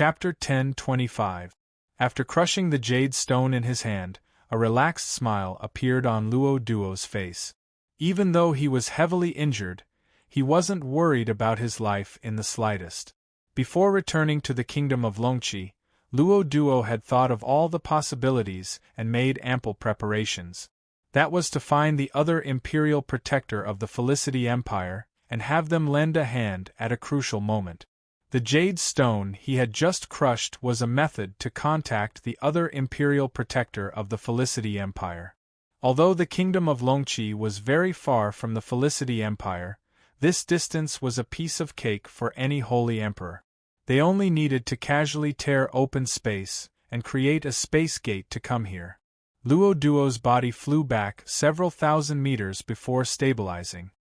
Chapter 10:25. After crushing the jade stone in his hand, a relaxed smile appeared on Luo Duo's face. Even though he was heavily injured, he wasn't worried about his life in the slightest. Before returning to the kingdom of Longqi, Luo Duo had thought of all the possibilities and made ample preparations. That was to find the other imperial protector of the Felicity Empire and have them lend a hand at a crucial moment. The jade stone he had just crushed was a method to contact the other imperial protector of the Felicity Empire. Although the kingdom of Longqi was very far from the Felicity Empire, this distance was a piece of cake for any holy emperor. They only needed to casually tear open space and create a space gate to come here. Luo Duo's body flew back several thousand meters before stabilizing.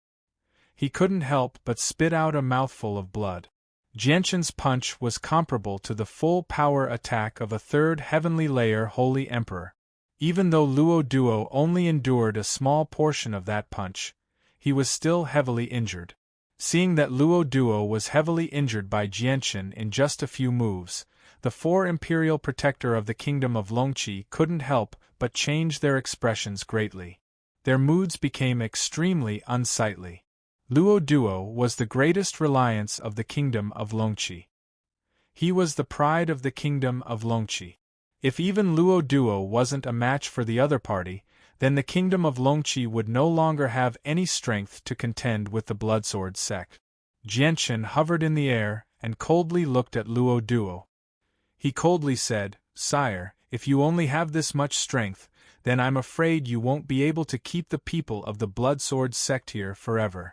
He couldn't help but spit out a mouthful of blood. Jianqin's punch was comparable to the full power attack of a third heavenly layer holy emperor. Even though Luo Duo only endured a small portion of that punch, he was still heavily injured. Seeing that Luo Duo was heavily injured by Jianqin in just a few moves, the four imperial protector of the kingdom of Longqi couldn't help but change their expressions greatly. Their moods became extremely unsightly. Luo Duo was the greatest reliance of the kingdom of Longqi. He was the pride of the kingdom of Longqi. If even Luo Duo wasn't a match for the other party, then the kingdom of Longqi would no longer have any strength to contend with the Bloodsword sect. Jianqin hovered in the air and coldly looked at Luo Duo. He coldly said, "Sire, if you only have this much strength, then I'm afraid you won't be able to keep the people of the Bloodsword sect here forever."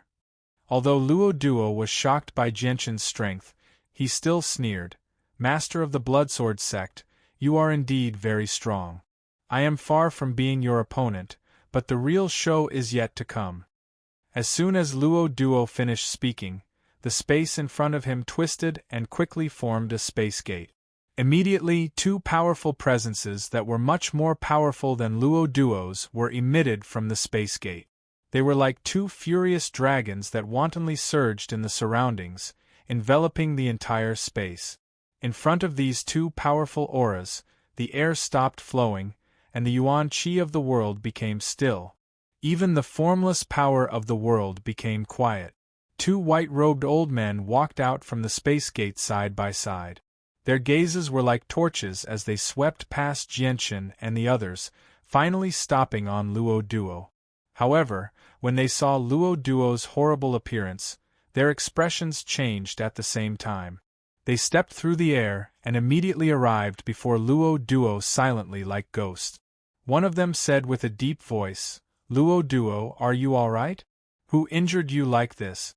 Although Luo Duo was shocked by Jianqin's strength, he still sneered, "Master of the Bloodsword sect, you are indeed very strong. I am far from being your opponent, but the real show is yet to come." As soon as Luo Duo finished speaking, the space in front of him twisted and quickly formed a space gate. Immediately, two powerful presences that were much more powerful than Luo Duo's were emitted from the space gate. They were like two furious dragons that wantonly surged in the surroundings, enveloping the entire space. In front of these two powerful auras, the air stopped flowing, and the yuan qi of the world became still. Even the formless power of the world became quiet. Two white-robed old men walked out from the space gate side by side. Their gazes were like torches as they swept past Jianqin and the others, finally stopping on Luo Duo. However, when they saw Luo Duo's horrible appearance, their expressions changed at the same time. They stepped through the air and immediately arrived before Luo Duo silently like ghosts. One of them said with a deep voice, "Luo Duo, are you all right? Who injured you like this?"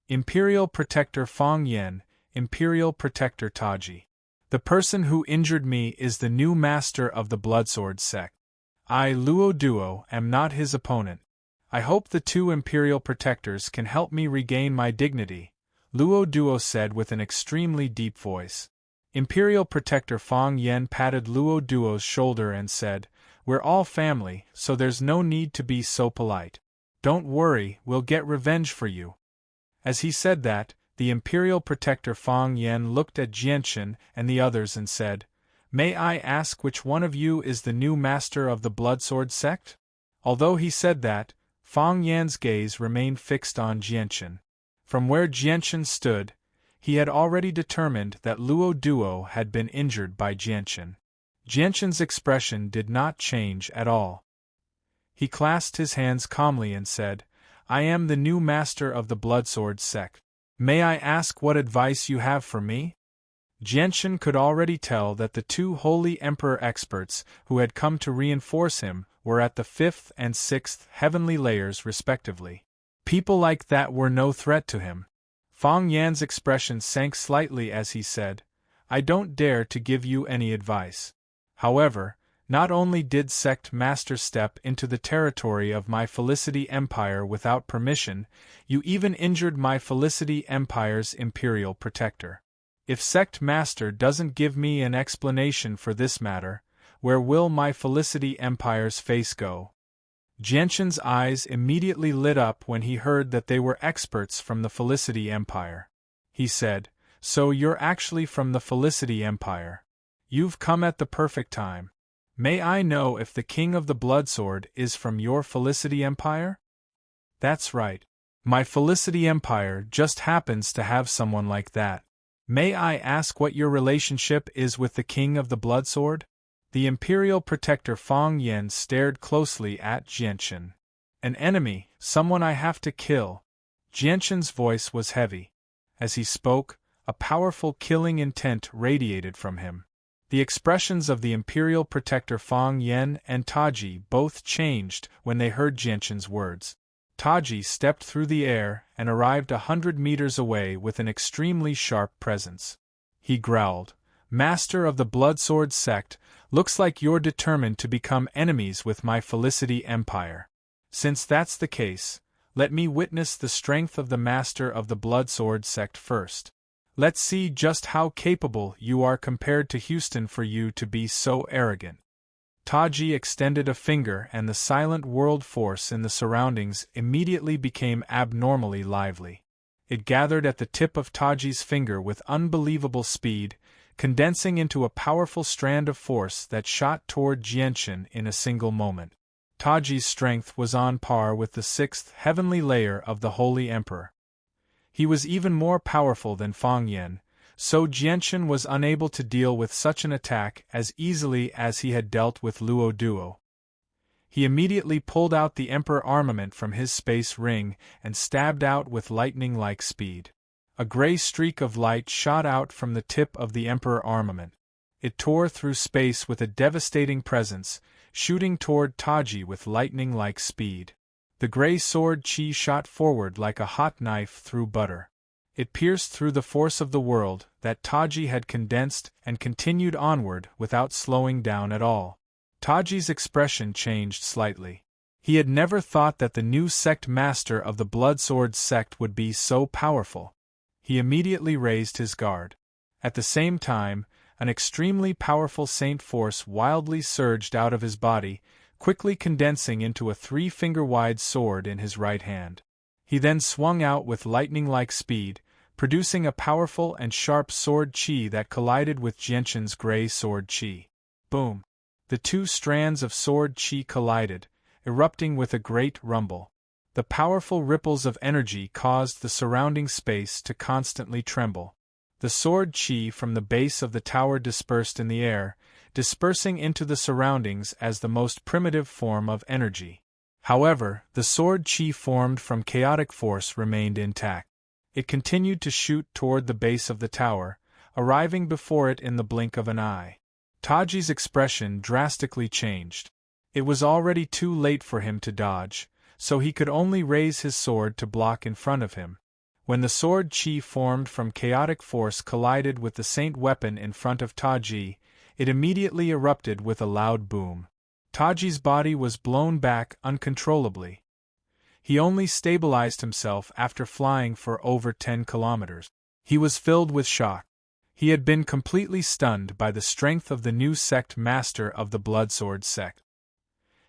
"Imperial Protector Fang Yan, Imperial Protector Taji. The person who injured me is the new master of the Bloodsword sect. I, Luo Duo, am not his opponent. I hope the two Imperial Protectors can help me regain my dignity," Luo Duo said with an extremely deep voice. Imperial Protector Fang Yan patted Luo Duo's shoulder and said, "We're all family, so there's no need to be so polite. Don't worry, we'll get revenge for you." As he said that, the Imperial Protector Fang Yan looked at Jianqin and the others and said, "May I ask which one of you is the new master of the Bloodsword sect?" Although he said that, Fang Yan's gaze remained fixed on Jianqin. From where Jianqin stood, he had already determined that Luo Duo had been injured by Jianqin. Jianqin's expression did not change at all. He clasped his hands calmly and said, "I am the new master of the Bloodsword sect. May I ask what advice you have for me?" Jianqin could already tell that the two holy emperor experts who had come to reinforce him were at the 5th and 6th heavenly layers respectively. People like that were no threat to him. Fang Yan's expression sank slightly as he said, "I don't dare to give you any advice. However, not only did Sect Master step into the territory of my Felicity Empire without permission, you even injured my Felicity Empire's Imperial Protector. If Sect Master doesn't give me an explanation for this matter, where will my Felicity Empire's face go?" Jianqin's eyes immediately lit up when he heard that they were experts from the Felicity Empire. He said, So you're actually from the Felicity Empire. You've come at the perfect time. May I know if the King of the Bloodsword is from your Felicity Empire? That's right. My Felicity Empire just happens to have someone like that. May I ask what your relationship is with the King of the Bloodsword? The Imperial Protector Fang Yen stared closely at Jianchen. An enemy, someone I have to kill. Jianchen's voice was heavy. As he spoke, a powerful killing intent radiated from him. The expressions of the Imperial Protector Fang Yen and Taji both changed when they heard Jianchen's words. Taji stepped through the air and arrived 100 meters away with an extremely sharp presence. He growled, "Master of the Bloodsword sect, looks like you're determined to become enemies with my Felicity Empire. Since that's the case, let me witness the strength of the Master of the Bloodsword sect first. Let's see just how capable you are compared to Houston for you to be so arrogant." Taji extended a finger and the silent world force in the surroundings immediately became abnormally lively. It gathered at the tip of Taji's finger with unbelievable speed, condensing into a powerful strand of force that shot toward Jianchen in a single moment. Taji's strength was on par with the 6th heavenly layer of the Holy Emperor. He was even more powerful than Fang Yen, so Jianchen was unable to deal with such an attack as easily as he had dealt with Luo Duo. He immediately pulled out the Emperor armament from his space ring and stabbed out with lightning-like speed. A gray streak of light shot out from the tip of the Emperor armament. It tore through space with a devastating presence, shooting toward Taji with lightning-like speed. The gray sword Qi shot forward like a hot knife through butter. It pierced through the force of the world that Taji had condensed and continued onward without slowing down at all. Taji's expression changed slightly. He had never thought that the new sect master of the Bloodsword sect would be so powerful. He immediately raised his guard. At the same time, an extremely powerful saint force wildly surged out of his body, quickly condensing into a 3-finger-wide sword in his right hand. He then swung out with lightning-like speed, producing a powerful and sharp sword Qi that collided with Jianchen's gray sword Qi. Boom! The two strands of sword Qi collided, erupting with a great rumble. The powerful ripples of energy caused the surrounding space to constantly tremble. The sword Qi from the base of the tower dispersed in the air, dispersing into the surroundings as the most primitive form of energy. However, the sword Qi formed from chaotic force remained intact. It continued to shoot toward the base of the tower, arriving before it in the blink of an eye. Taji's expression drastically changed. It was already too late for him to dodge, so he could only raise his sword to block in front of him. When the sword Qi formed from chaotic force collided with the saint weapon in front of Taji, it immediately erupted with a loud boom. Taji's body was blown back uncontrollably. He only stabilized himself after flying for over 10 kilometers. He was filled with shock. He had been completely stunned by the strength of the new sect master of the Bloodsword sect.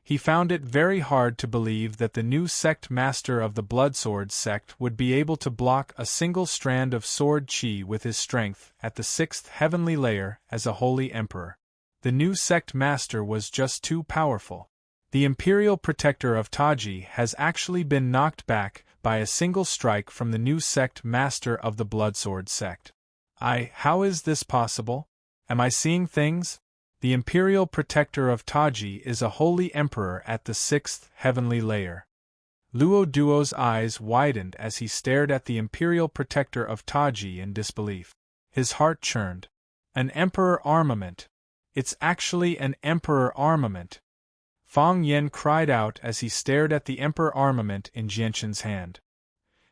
He found it very hard to believe that the new sect master of the Bloodsword sect would be able to block a single strand of sword Qi with his strength at the 6th heavenly layer as a holy emperor. The new sect master was just too powerful. The Imperial Protector of Taji has actually been knocked back by a single strike from the new sect master of the Bloodsword sect. How is this possible? Am I seeing things? The Imperial Protector of Taji is a holy emperor at the 6th heavenly layer. Luo Duo's eyes widened as he stared at the Imperial Protector of Taji in disbelief. His heart churned. An emperor armament. It's actually an emperor armament. Fang Yen cried out as he stared at the emperor armament in Jianchen's hand.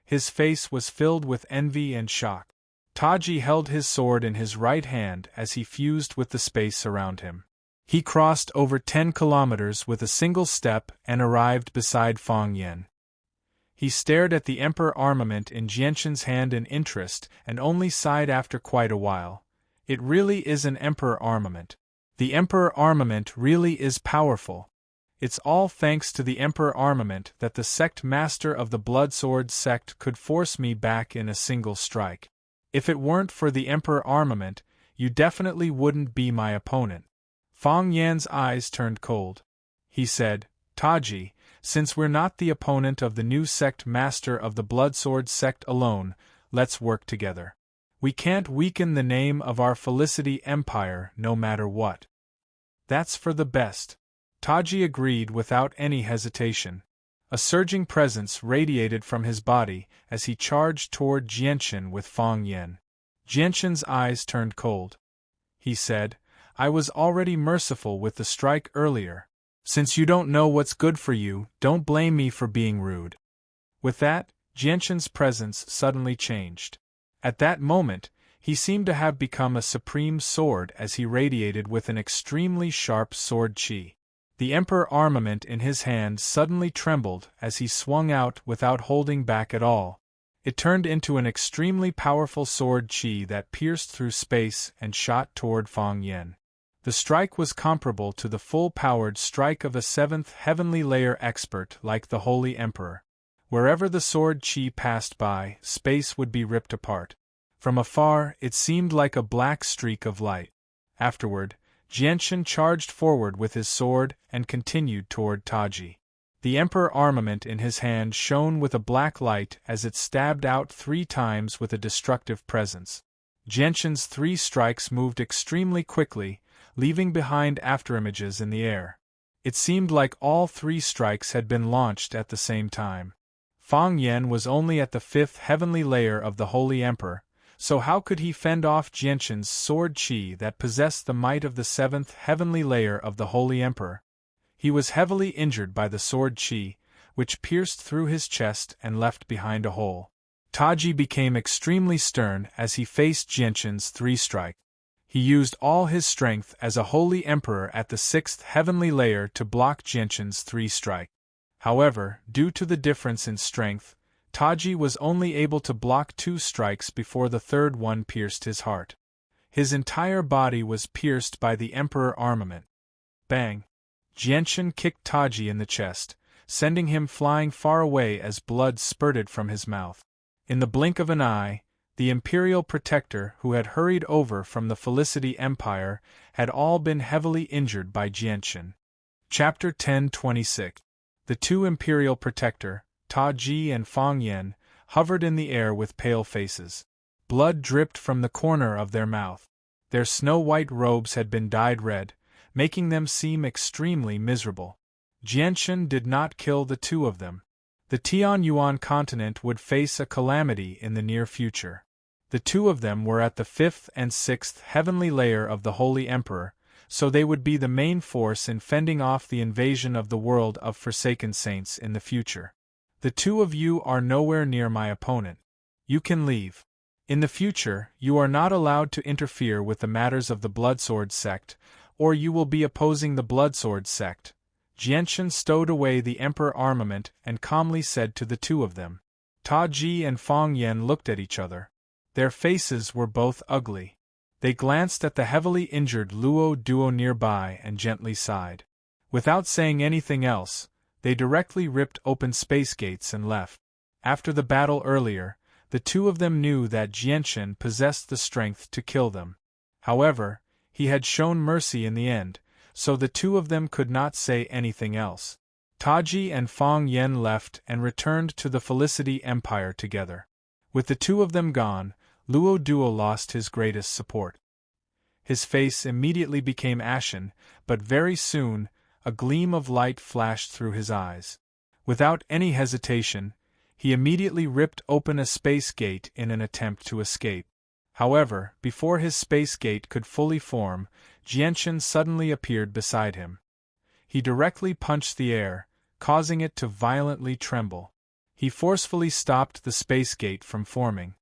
His face was filled with envy and shock. Taji held his sword in his right hand as he fused with the space around him. He crossed over 10 kilometers with a single step and arrived beside Fang Yen. He stared at the emperor armament in Jianchen's hand in interest and only sighed after quite a while. It really is an emperor armament. The emperor armament really is powerful. It's all thanks to the emperor armament that the sect master of the Bloodsword sect could force me back in a single strike. If it weren't for the Emperor armament, you definitely wouldn't be my opponent. Fang Yan's eyes turned cold. He said, Taji, since we're not the opponent of the new sect master of the Bloodsword sect alone, let's work together. We can't weaken the name of our Felicity Empire no matter what. That's for the best. Taji agreed without any hesitation. A surging presence radiated from his body as he charged toward Jianchen with Fang Yan. Jianchen's eyes turned cold. He said, I was already merciful with the strike earlier. Since you don't know what's good for you, don't blame me for being rude. With that, Jianchen's presence suddenly changed. At that moment, he seemed to have become a supreme sword as he radiated with an extremely sharp sword chi. The Emperor armament in his hand suddenly trembled as he swung out without holding back at all. It turned into an extremely powerful sword chi that pierced through space and shot toward Fang Yan. The strike was comparable to the full-powered strike of a 7th heavenly layer expert like the Holy Emperor. Wherever the sword chi passed by, space would be ripped apart. From afar, it seemed like a black streak of light. Afterward, Jianchen charged forward with his sword and continued toward Taji. The Emperor armament in his hand shone with a black light as it stabbed out 3 times with a destructive presence. Jianchen's 3 strikes moved extremely quickly, leaving behind afterimages in the air. It seemed like all 3 strikes had been launched at the same time. Fang Yan was only at the 5th heavenly layer of the Holy Emperor, so how could he fend off Jianchen's sword chi that possessed the might of the 7th heavenly layer of the Holy Emperor? He was heavily injured by the sword chi, which pierced through his chest and left behind a hole. Taji became extremely stern as he faced Jianchen's 3 strike. He used all his strength as a Holy Emperor at the 6th heavenly layer to block Jianchen's 3 strike. However, due to the difference in strength, Taji was only able to block 2 strikes before the 3rd one pierced his heart. His entire body was pierced by the Emperor armament. Bang! Jianchen kicked Taji in the chest, sending him flying far away as blood spurted from his mouth. In the blink of an eye, the Imperial Protector who had hurried over from the Felicity Empire had all been heavily injured by Jianchen. Chapter 1026. The 2 Imperial Protector, Taji and Fang Yan, hovered in the air with pale faces. Blood dripped from the corner of their mouth. Their snow-white robes had been dyed red, making them seem extremely miserable. Jianchen did not kill the 2 of them. The Tianyuan continent would face a calamity in the near future. The 2 of them were at the 5th and 6th heavenly layer of the Holy Emperor, so they would be the main force in fending off the invasion of the world of Forsaken Saints in the future. The 2 of you are nowhere near my opponent. You can leave. In the future, you are not allowed to interfere with the matters of the Bloodsword sect, or you will be opposing the Bloodsword sect. Jianchen stowed away the Emperor armament and calmly said to the 2 of them. Taji and Fang Yan looked at each other. Their faces were both ugly. They glanced at the heavily injured Luo Duo nearby and gently sighed. Without saying anything else, they directly ripped open space gates and left. After the battle earlier, the 2 of them knew that Jianchen possessed the strength to kill them. However, he had shown mercy in the end, so the 2 of them could not say anything else. Taji and Fang Yan left and returned to the Felicity Empire together. With the 2 of them gone, Luo Duo lost his greatest support. His face immediately became ashen, but very soon, a gleam of light flashed through his eyes. Without any hesitation, he immediately ripped open a space gate in an attempt to escape. However, before his space gate could fully form, Jianchen suddenly appeared beside him. He directly punched the air, causing it to violently tremble. He forcefully stopped the space gate from forming.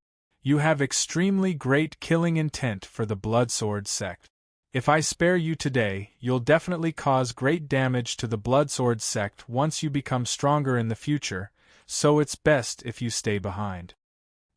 You have extremely great killing intent for the Bloodsword sect. If I spare you today, you'll definitely cause great damage to the Bloodsword sect once you become stronger in the future, so it's best if you stay behind.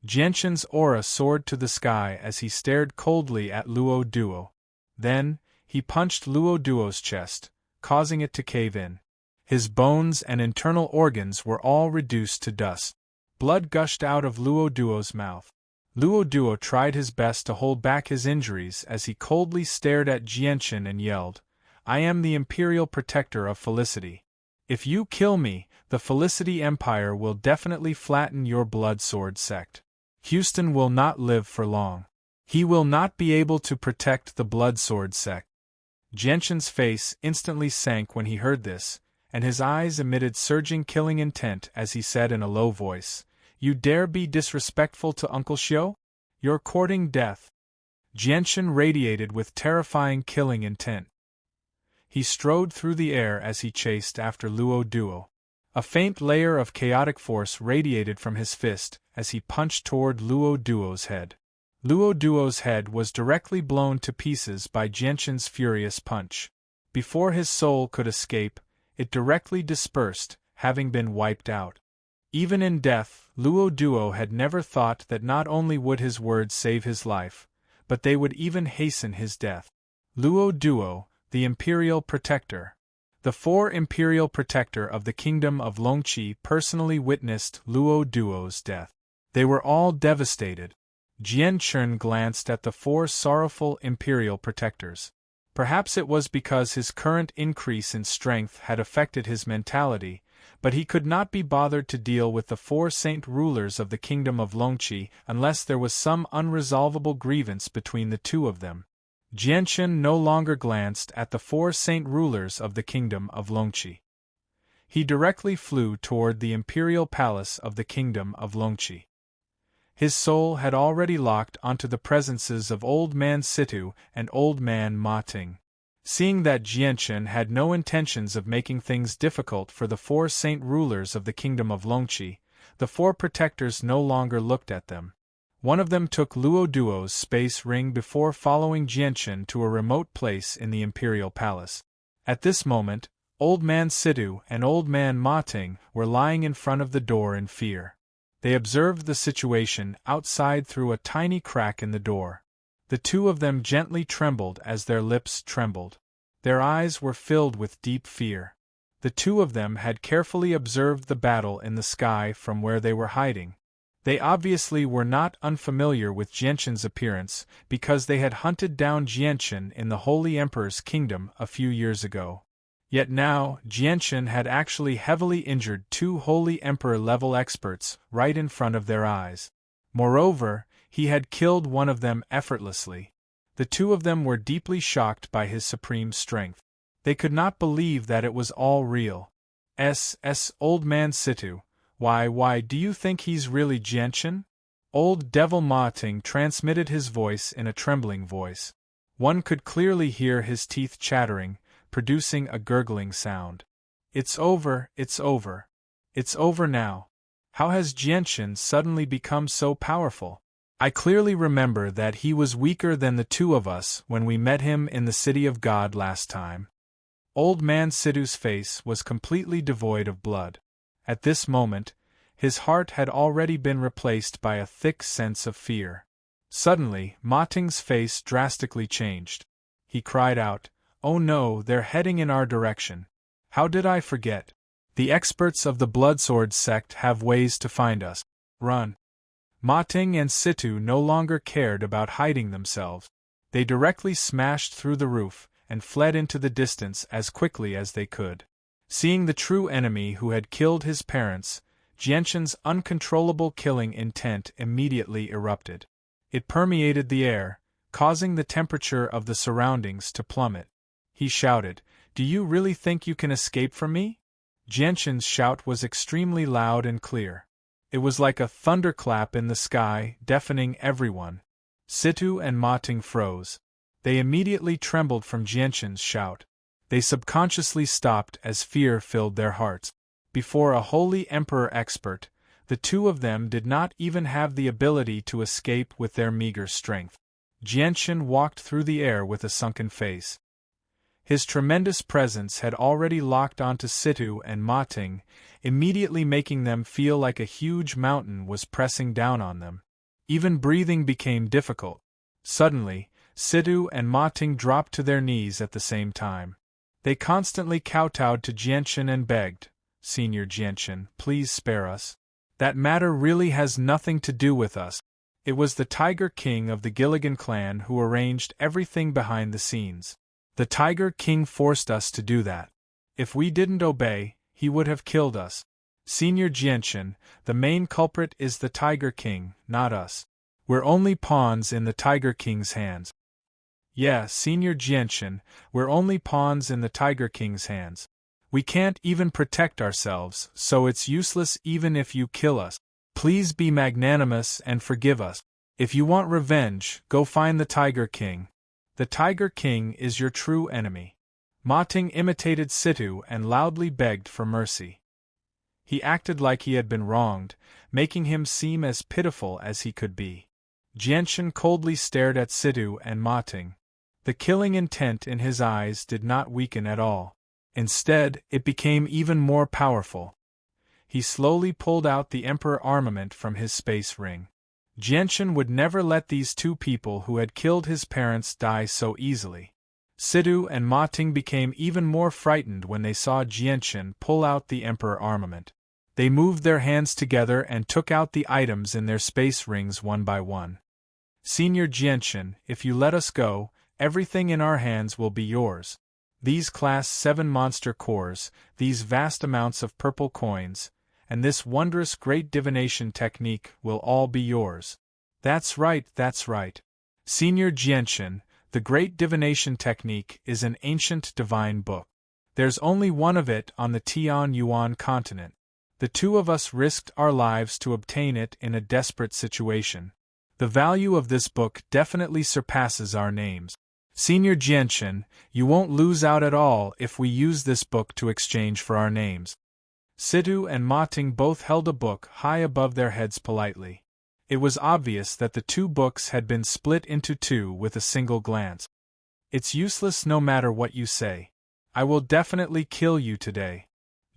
Jianchen's aura soared to the sky as he stared coldly at Luo Duo. Then, he punched Luo Duo's chest, causing it to cave in. His bones and internal organs were all reduced to dust. Blood gushed out of Luo Duo's mouth. Luo Duo tried his best to hold back his injuries as he coldly stared at Jianchen and yelled, "I am the Imperial Protector of Felicity. If you kill me, the Felicity Empire will definitely flatten your blood sword sect. Houston will not live for long. He will not be able to protect the blood sword sect." Jianchen's face instantly sank when he heard this, and his eyes emitted surging killing intent as he said in a low voice, "You dare be disrespectful to Uncle Xiao? You're courting death." Jianchen radiated with terrifying killing intent. He strode through the air as he chased after Luo Duo. A faint layer of chaotic force radiated from his fist as he punched toward Luo Duo's head. Luo Duo's head was directly blown to pieces by Jianchen's furious punch. Before his soul could escape, it directly dispersed, having been wiped out. Even in death, Luo Duo had never thought that not only would his words save his life, but they would even hasten his death. Luo Duo, the Imperial Protector. The 4 Imperial Protector of the Kingdom of Longqi personally witnessed Luo Duo's death. They were all devastated. Jianchen glanced at the 4 sorrowful Imperial Protectors. Perhaps it was because his current increase in strength had affected his mentality, but he could not be bothered to deal with the 4 saint rulers of the Kingdom of Longqi unless there was some unresolvable grievance between the two of them. Jianchen no longer glanced at the 4 saint rulers of the Kingdom of Longqi. He directly flew toward the imperial palace of the Kingdom of Longqi. His soul had already locked onto the presences of Old Man Situ and Old Man Ma Ting. Seeing that Jianchen had no intentions of making things difficult for the 4 saint rulers of the Kingdom of Longqi, the 4 protectors no longer looked at them. One of them took Luo Duo's space ring before following Jianchen to a remote place in the imperial palace. At this moment, Old Man Situ and Old Man Ma Ting were lying in front of the door in fear. They observed the situation outside through a tiny crack in the door. The two of them gently trembled as their lips trembled. Their eyes were filled with deep fear. The two of them had carefully observed the battle in the sky from where they were hiding. They obviously were not unfamiliar with Jianchen's appearance because they had hunted down Jianchen in the Holy Emperor's kingdom a few years ago. Yet now, Jianchen had actually heavily injured 2 Holy Emperor-level experts right in front of their eyes. Moreover, he had killed one of them effortlessly. The two of them were deeply shocked by his supreme strength. They could not believe that it was all real. Old Man Situ, why do you think he's really Jianchen? Old Devil Ma Ting transmitted his voice in a trembling voice. One could clearly hear his teeth chattering, producing a gurgling sound. It's over, it's over. It's over now. How has Jianchen suddenly become so powerful? I clearly remember that he was weaker than the two of us when we met him in the City of God last time. Old Man Situ's face was completely devoid of blood. At this moment, his heart had already been replaced by a thick sense of fear. Suddenly, Ma Ting's face drastically changed. He cried out, "Oh no, they're heading in our direction. How did I forget? The experts of the Bloodsword sect have ways to find us. Run!" Ma Ting and Situ no longer cared about hiding themselves. They directly smashed through the roof and fled into the distance as quickly as they could. Seeing the true enemy who had killed his parents, Jianchen's uncontrollable killing intent immediately erupted. It permeated the air, causing the temperature of the surroundings to plummet. He shouted, "Do you really think you can escape from me?" Jianchen's shout was extremely loud and clear. It was like a thunderclap in the sky, deafening everyone. Situ and Ma Ting froze. They immediately trembled from Jianchen's shout. They subconsciously stopped as fear filled their hearts. Before a Holy Emperor expert, the two of them did not even have the ability to escape with their meager strength. Jianchen walked through the air with a sunken face. His tremendous presence had already locked onto Situ and Ma Ting, immediately making them feel like a huge mountain was pressing down on them. Even breathing became difficult. Suddenly, Situ and Ma Ting dropped to their knees at the same time. They constantly kowtowed to Jianchen and begged, "Senior Jianchen, please spare us. That matter really has nothing to do with us." It was the Tiger King of the Gilligan clan who arranged everything behind the scenes. The Tiger King forced us to do that. If we didn't obey, he would have killed us. Senior Jianchen, the main culprit is the Tiger King, not us. We're only pawns in the Tiger King's hands. Yeah, Senior Jianchen, we're only pawns in the Tiger King's hands. We can't even protect ourselves, so it's useless even if you kill us. Please be magnanimous and forgive us. If you want revenge, go find the Tiger King. The Tiger King is your true enemy. Ma Ting imitated Situ and loudly begged for mercy. He acted like he had been wronged, making him seem as pitiful as he could be. Jianchen coldly stared at Situ and Ma Ting. The killing intent in his eyes did not weaken at all. Instead, it became even more powerful. He slowly pulled out the Emperor armament from his space ring. Jianchen would never let these two people who had killed his parents die so easily. Situ and Ma Ting became even more frightened when they saw Jianchen pull out the Emperor armament. They moved their hands together and took out the items in their space rings one by one. Senior Jianchen, if you let us go, everything in our hands will be yours. These Class 7 monster cores, these vast amounts of purple coins, and this wondrous great divination technique will all be yours. That's right, that's right. Senior Jianchen, the great divination technique is an ancient divine book. There's only one of it on the Tian Yuan continent. The two of us risked our lives to obtain it in a desperate situation. The value of this book definitely surpasses our names. Senior Jianchen, you won't lose out at all if we use this book to exchange for our names. Situ and Ma Ting both held a book high above their heads politely. It was obvious that the two books had been split into two with a single glance. It's useless no matter what you say. I will definitely kill you today.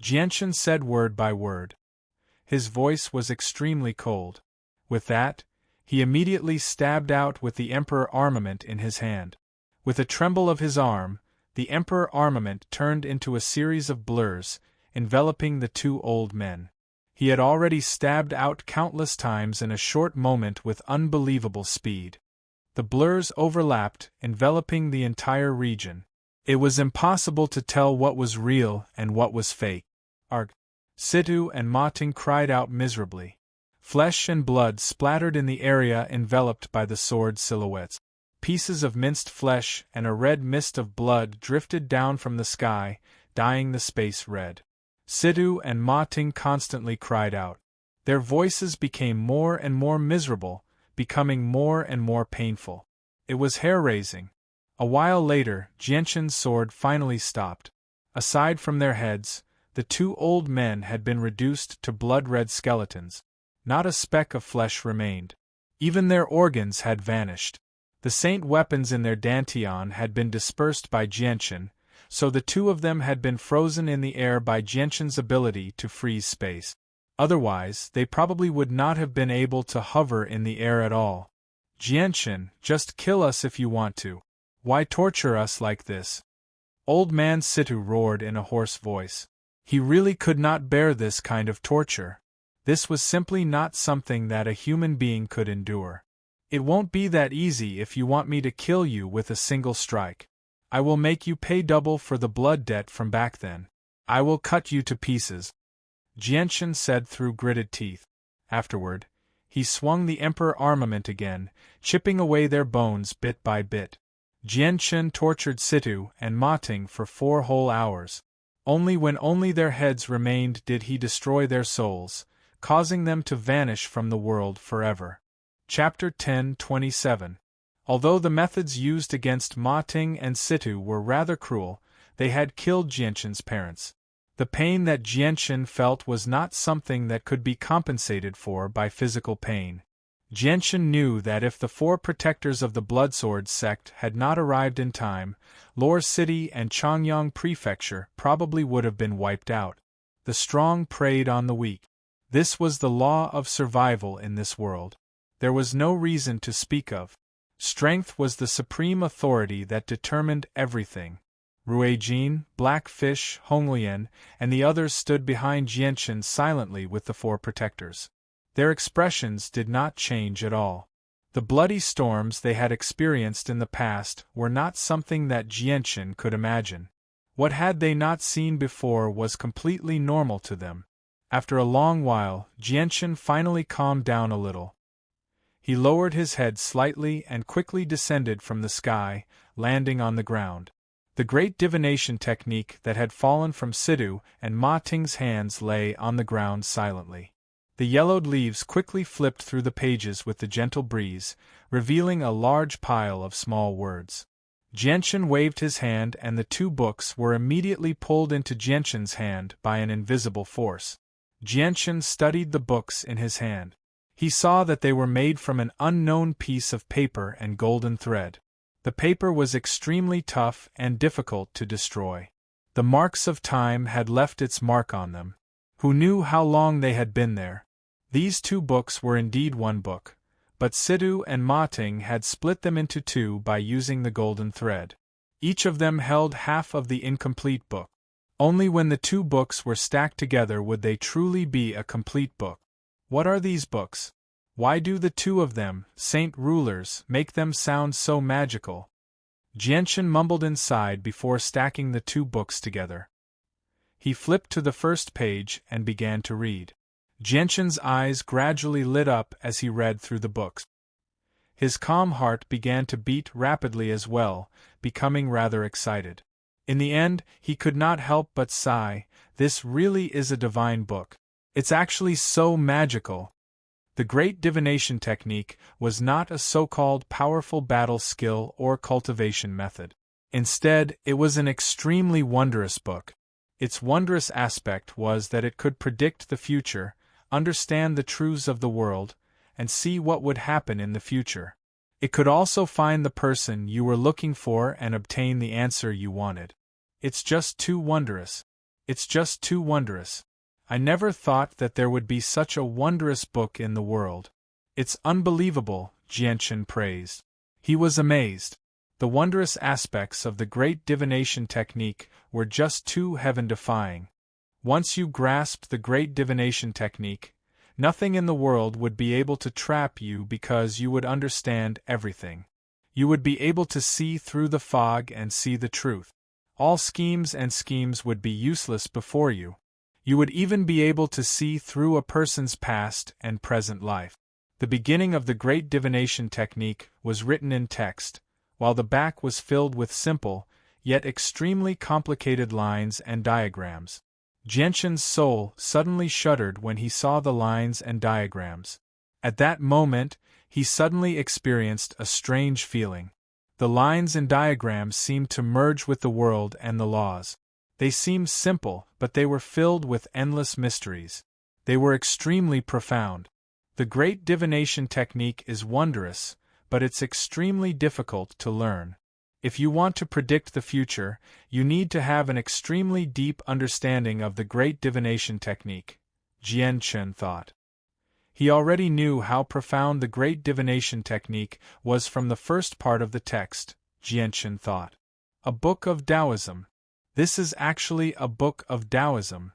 Jianchen said word by word. His voice was extremely cold. With that, he immediately stabbed out with the Emperor armament in his hand. With a tremble of his arm, the Emperor armament turned into a series of blurs, enveloping the two old men. He had already stabbed out countless times in a short moment with unbelievable speed. The blurs overlapped, enveloping the entire region. It was impossible to tell what was real and what was fake. Arg! Situ and Ma Ting cried out miserably. Flesh and blood splattered in the area enveloped by the sword silhouettes. Pieces of minced flesh and a red mist of blood drifted down from the sky, dyeing the space red. Situ and Ma Ting constantly cried out. Their voices became more and more miserable, becoming more and more painful. It was hair-raising. A while later, Jianchen's sword finally stopped. Aside from their heads, the two old men had been reduced to blood-red skeletons. Not a speck of flesh remained. Even their organs had vanished. The saint weapons in their dantian had been dispersed by Jianchen, so the two of them had been frozen in the air by Jianchen's ability to freeze space. Otherwise, they probably would not have been able to hover in the air at all. Jianchen, just kill us if you want to. Why torture us like this? Old man Situ roared in a hoarse voice. He really could not bear this kind of torture. This was simply not something that a human being could endure. It won't be that easy if you want me to kill you with a single strike. I will make you pay double for the blood debt from back then. I will cut you to pieces. Jianchen said through gritted teeth. Afterward, he swung the Emperor armament again, chipping away their bones bit by bit. Jianchen tortured Situ and Ma Ting for 4 whole hours. Only when only their heads remained did he destroy their souls, causing them to vanish from the world forever. Chapter 10:27. Although the methods used against Ma Ting and Situ were rather cruel, they had killed Jianchen's parents. The pain that Jianchen felt was not something that could be compensated for by physical pain. Jianchen knew that if the 4 protectors of the Bloodsword sect had not arrived in time, Lore City and Changyang Prefecture probably would have been wiped out. The strong preyed on the weak. This was the law of survival in this world. There was no reason to speak of. Strength was the supreme authority that determined everything. Ruijin, Blackfish, Honglian, and the others stood behind Jianchen silently with the 4 protectors. Their expressions did not change at all. The bloody storms they had experienced in the past were not something that Jianchen could imagine. What had they not seen before was completely normal to them. After a long while, Jianchen finally calmed down a little. He lowered his head slightly and quickly descended from the sky, landing on the ground. The great divination technique that had fallen from Sidhu and Ma Ting's hands lay on the ground silently. The yellowed leaves quickly flipped through the pages with the gentle breeze, revealing a large pile of small words. Jianchen waved his hand and the 2 books were immediately pulled into Jianchen's hand by an invisible force. Jianchen studied the books in his hand. He saw that they were made from an unknown piece of paper and golden thread. The paper was extremely tough and difficult to destroy. The marks of time had left its mark on them. Who knew how long they had been there? These 2 books were indeed one book, but Sidhu and Ma Ting had split them into 2 by using the golden thread. Each of them held half of the incomplete book. Only when the 2 books were stacked together would they truly be a complete book. What are these books? Why do the 2 of them, saint rulers, make them sound so magical? Jianchen mumbled inside before stacking the 2 books together. He flipped to the first page and began to read. Jianchen's eyes gradually lit up as he read through the books. His calm heart began to beat rapidly as well, becoming rather excited. In the end, he could not help but sigh, this really is a divine book. It's actually so magical. The great divination technique was not a so-called powerful battle skill or cultivation method. Instead, it was an extremely wondrous book. Its wondrous aspect was that it could predict the future, understand the truths of the world, and see what would happen in the future. It could also find the person you were looking for and obtain the answer you wanted. It's just too wondrous. It's just too wondrous. I never thought that there would be such a wondrous book in the world. It's unbelievable, Jianchen praised. He was amazed. The wondrous aspects of the great divination technique were just too heaven-defying. Once you grasped the great divination technique, nothing in the world would be able to trap you because you would understand everything. You would be able to see through the fog and see the truth. All schemes and schemes would be useless before you. You would even be able to see through a person's past and present life. The beginning of the great divination technique was written in text, while the back was filled with simple, yet extremely complicated lines and diagrams. Jianchen's soul suddenly shuddered when he saw the lines and diagrams. At that moment, he suddenly experienced a strange feeling. The lines and diagrams seemed to merge with the world and the laws. They seemed simple, but they were filled with endless mysteries. They were extremely profound. The great divination technique is wondrous, but it's extremely difficult to learn. If you want to predict the future, you need to have an extremely deep understanding of the great divination technique, Jianchen thought. He already knew how profound the great divination technique was from the first part of the text, Jianchen thought. A book of Taoism. This is actually a book of Taoism.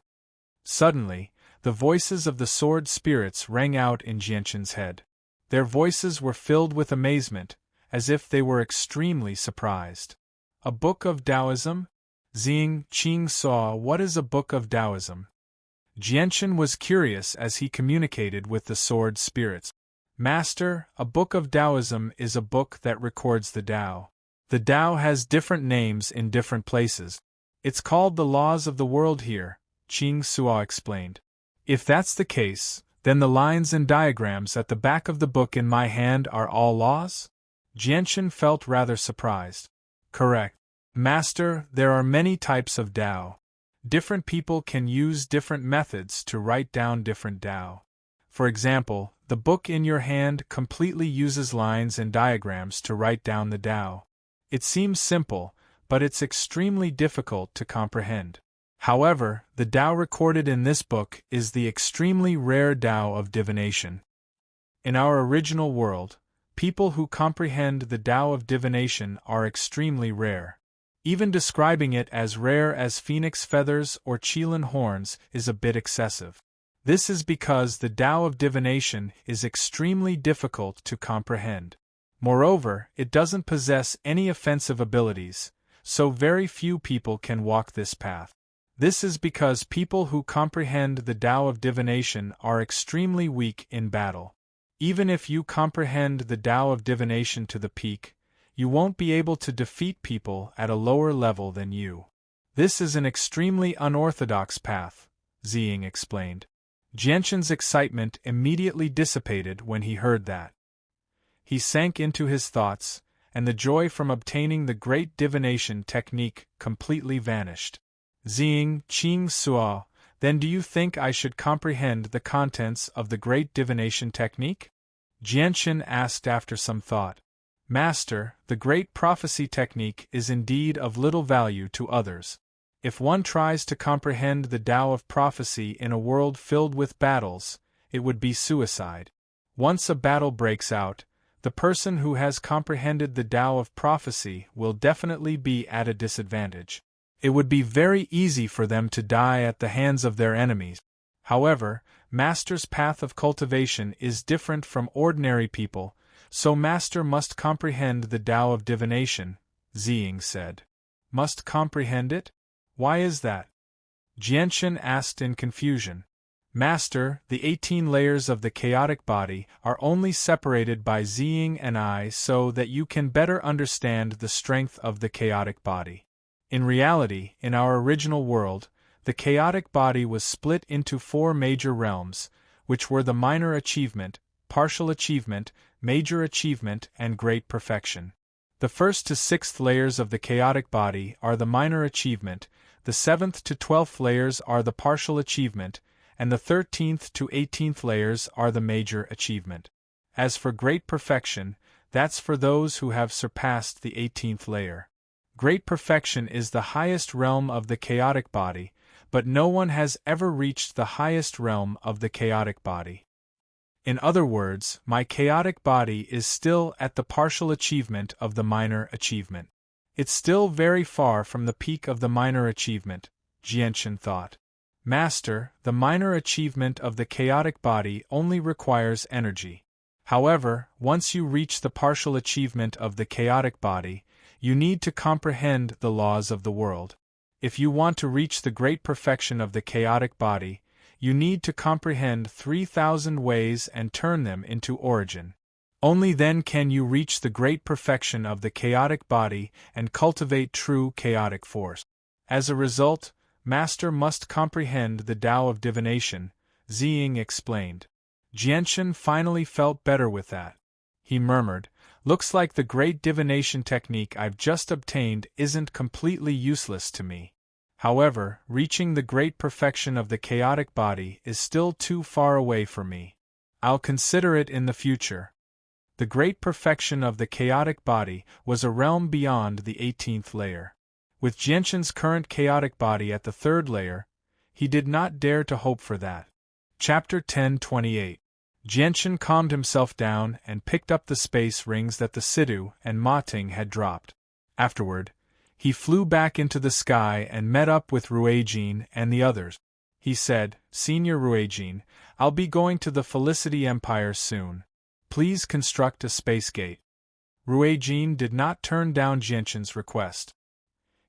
Suddenly, the voices of the sword spirits rang out in Jianchen's head. Their voices were filled with amazement, as if they were extremely surprised. A book of Taoism? Xing Qing saw what is a book of Taoism. Jianchen was curious as he communicated with the sword spirits. Master, a book of Taoism is a book that records the Tao. The Tao has different names in different places. It's called the laws of the world here, Qing Suo explained. If that's the case, then the lines and diagrams at the back of the book in my hand are all laws? Jianchen felt rather surprised. Correct. Master, there are many types of Tao. Different people can use different methods to write down different Tao. For example, the book in your hand completely uses lines and diagrams to write down the Tao. It seems simple, but it's extremely difficult to comprehend. However, the Tao recorded in this book is the extremely rare Tao of divination. In our original world, people who comprehend the Tao of divination are extremely rare. Even describing it as rare as phoenix feathers or qilin horns is a bit excessive. This is because the Tao of divination is extremely difficult to comprehend. Moreover, it doesn't possess any offensive abilities, so very few people can walk this path. This is because people who comprehend the Tao of divination are extremely weak in battle. Even if you comprehend the Tao of divination to the peak, you won't be able to defeat people at a lower level than you. This is an extremely unorthodox path, Ziying explained. Jianshan's excitement immediately dissipated when he heard that. He sank into his thoughts, and the joy from obtaining the great divination technique completely vanished. Ziying, Qing Suo, then do you think I should comprehend the contents of the great divination technique? Jianshan asked after some thought. Master, the great prophecy technique is indeed of little value to others. If one tries to comprehend the Tao of prophecy in a world filled with battles, it would be suicide. Once a battle breaks out, the person who has comprehended the Tao of prophecy will definitely be at a disadvantage. It would be very easy for them to die at the hands of their enemies. However, Master's path of cultivation is different from ordinary people, so Master must comprehend the Tao of divination, Ziying said. Must comprehend it? Why is that? Jianshan asked in confusion. Master, the 18 layers of the chaotic body are only separated by Ziying and I so that you can better understand the strength of the chaotic body. In reality, in our original world, the chaotic body was split into 4 major realms, which were the minor achievement, partial achievement, major achievement, and great perfection. The 1st to 6th layers of the chaotic body are the minor achievement, the 7th to 12th layers are the partial achievement, and the 13th to 18th layers are the major achievement. As for great perfection, that's for those who have surpassed the 18th layer. Great perfection is the highest realm of the chaotic body, but no one has ever reached the highest realm of the chaotic body. In other words, my chaotic body is still at the partial achievement of the minor achievement. It's still very far from the peak of the minor achievement, Jianshan thought. Master, the minor achievement of the chaotic body only requires energy. However, once you reach the partial achievement of the chaotic body, you need to comprehend the laws of the world. If you want to reach the great perfection of the chaotic body, you need to comprehend 3,000 ways and turn them into origin. Only then can you reach the great perfection of the chaotic body and cultivate true chaotic force. As a result, Master must comprehend the Tao of divination, Ziying explained. Jianshan finally felt better with that. He murmured, looks like the great divination technique I've just obtained isn't completely useless to me. However, reaching the great perfection of the chaotic body is still too far away for me. I'll consider it in the future. The great perfection of the chaotic body was a realm beyond the 18th layer. With Jianshan's current chaotic body at the 3rd layer, he did not dare to hope for that. Chapter 1028. Jianshan calmed himself down and picked up the space rings that the Sidhu and Ma Ting had dropped. Afterward, he flew back into the sky and met up with Ruijin and the others. He said, Senior Ruijin, I'll be going to the Felicity Empire soon. Please construct a space gate. Ruijin did not turn down Jianshan's request.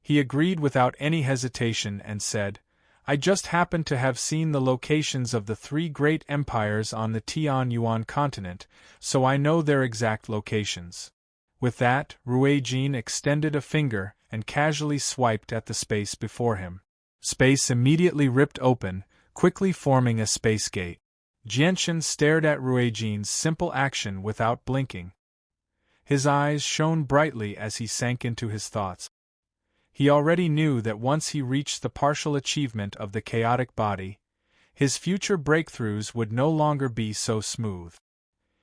He agreed without any hesitation and said, I just happen to have seen the locations of the 3 great empires on the Tianyuan continent, so I know their exact locations. With that, Ruijin extended a finger and casually swiped at the space before him. Space immediately ripped open, quickly forming a space gate. Jianshan stared at Ruijin's simple action without blinking. His eyes shone brightly as he sank into his thoughts. He already knew that once he reached the partial achievement of the chaotic body, his future breakthroughs would no longer be so smooth.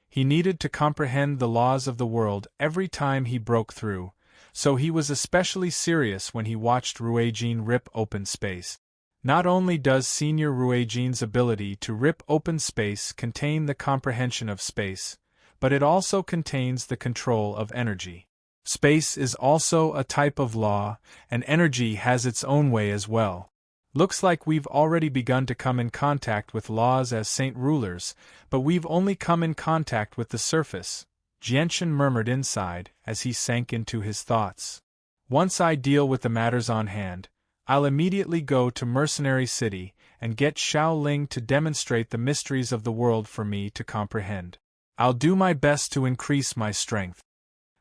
He needed to comprehend the laws of the world every time he broke through, so he was especially serious when he watched Ruijin rip open space. Not only does Senior Ruijin's ability to rip open space contain the comprehension of space, but it also contains the control of energy. Space is also a type of law, and energy has its own way as well. Looks like we've already begun to come in contact with laws as saint rulers, but we've only come in contact with the surface, Jianshan murmured inside as he sank into his thoughts. Once I deal with the matters on hand, I'll immediately go to Mercenary City and get Xiao Ling to demonstrate the mysteries of the world for me to comprehend. I'll do my best to increase my strength.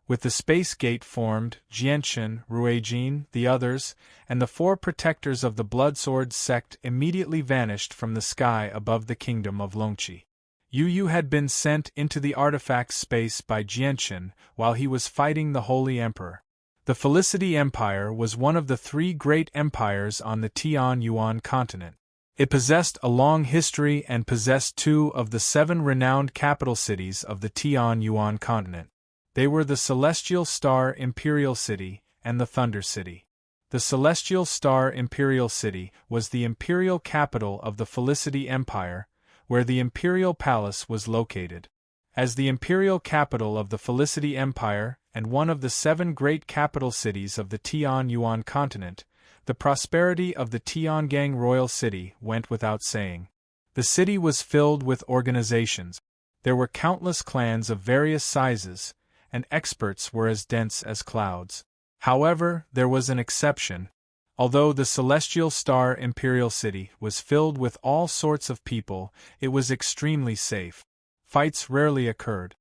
With the space gate formed, Jianshan, Ruijin, the others, and the 4 protectors of the Bloodsword sect immediately vanished from the sky above the kingdom of Longqi. Yu Yu had been sent into the artifact space by Jianshan while he was fighting the Holy Emperor. The Felicity Empire was one of the 3 great empires on the Tianyuan continent. It possessed a long history and possessed 2 of the 7 renowned capital cities of the Tianyuan continent. They were the Celestial Star Imperial City and the Thunder City. The Celestial Star Imperial City was the imperial capital of the Felicity Empire, where the Imperial Palace was located. As the imperial capital of the Felicity Empire and one of the 7 great capital cities of the Tianyuan continent, the prosperity of the Tiangang Royal City went without saying. The city was filled with organizations. There were countless clans of various sizes, and experts were as dense as clouds. However, there was an exception. Although the Celestial Star Imperial City was filled with all sorts of people, it was extremely safe. Fights rarely occurred.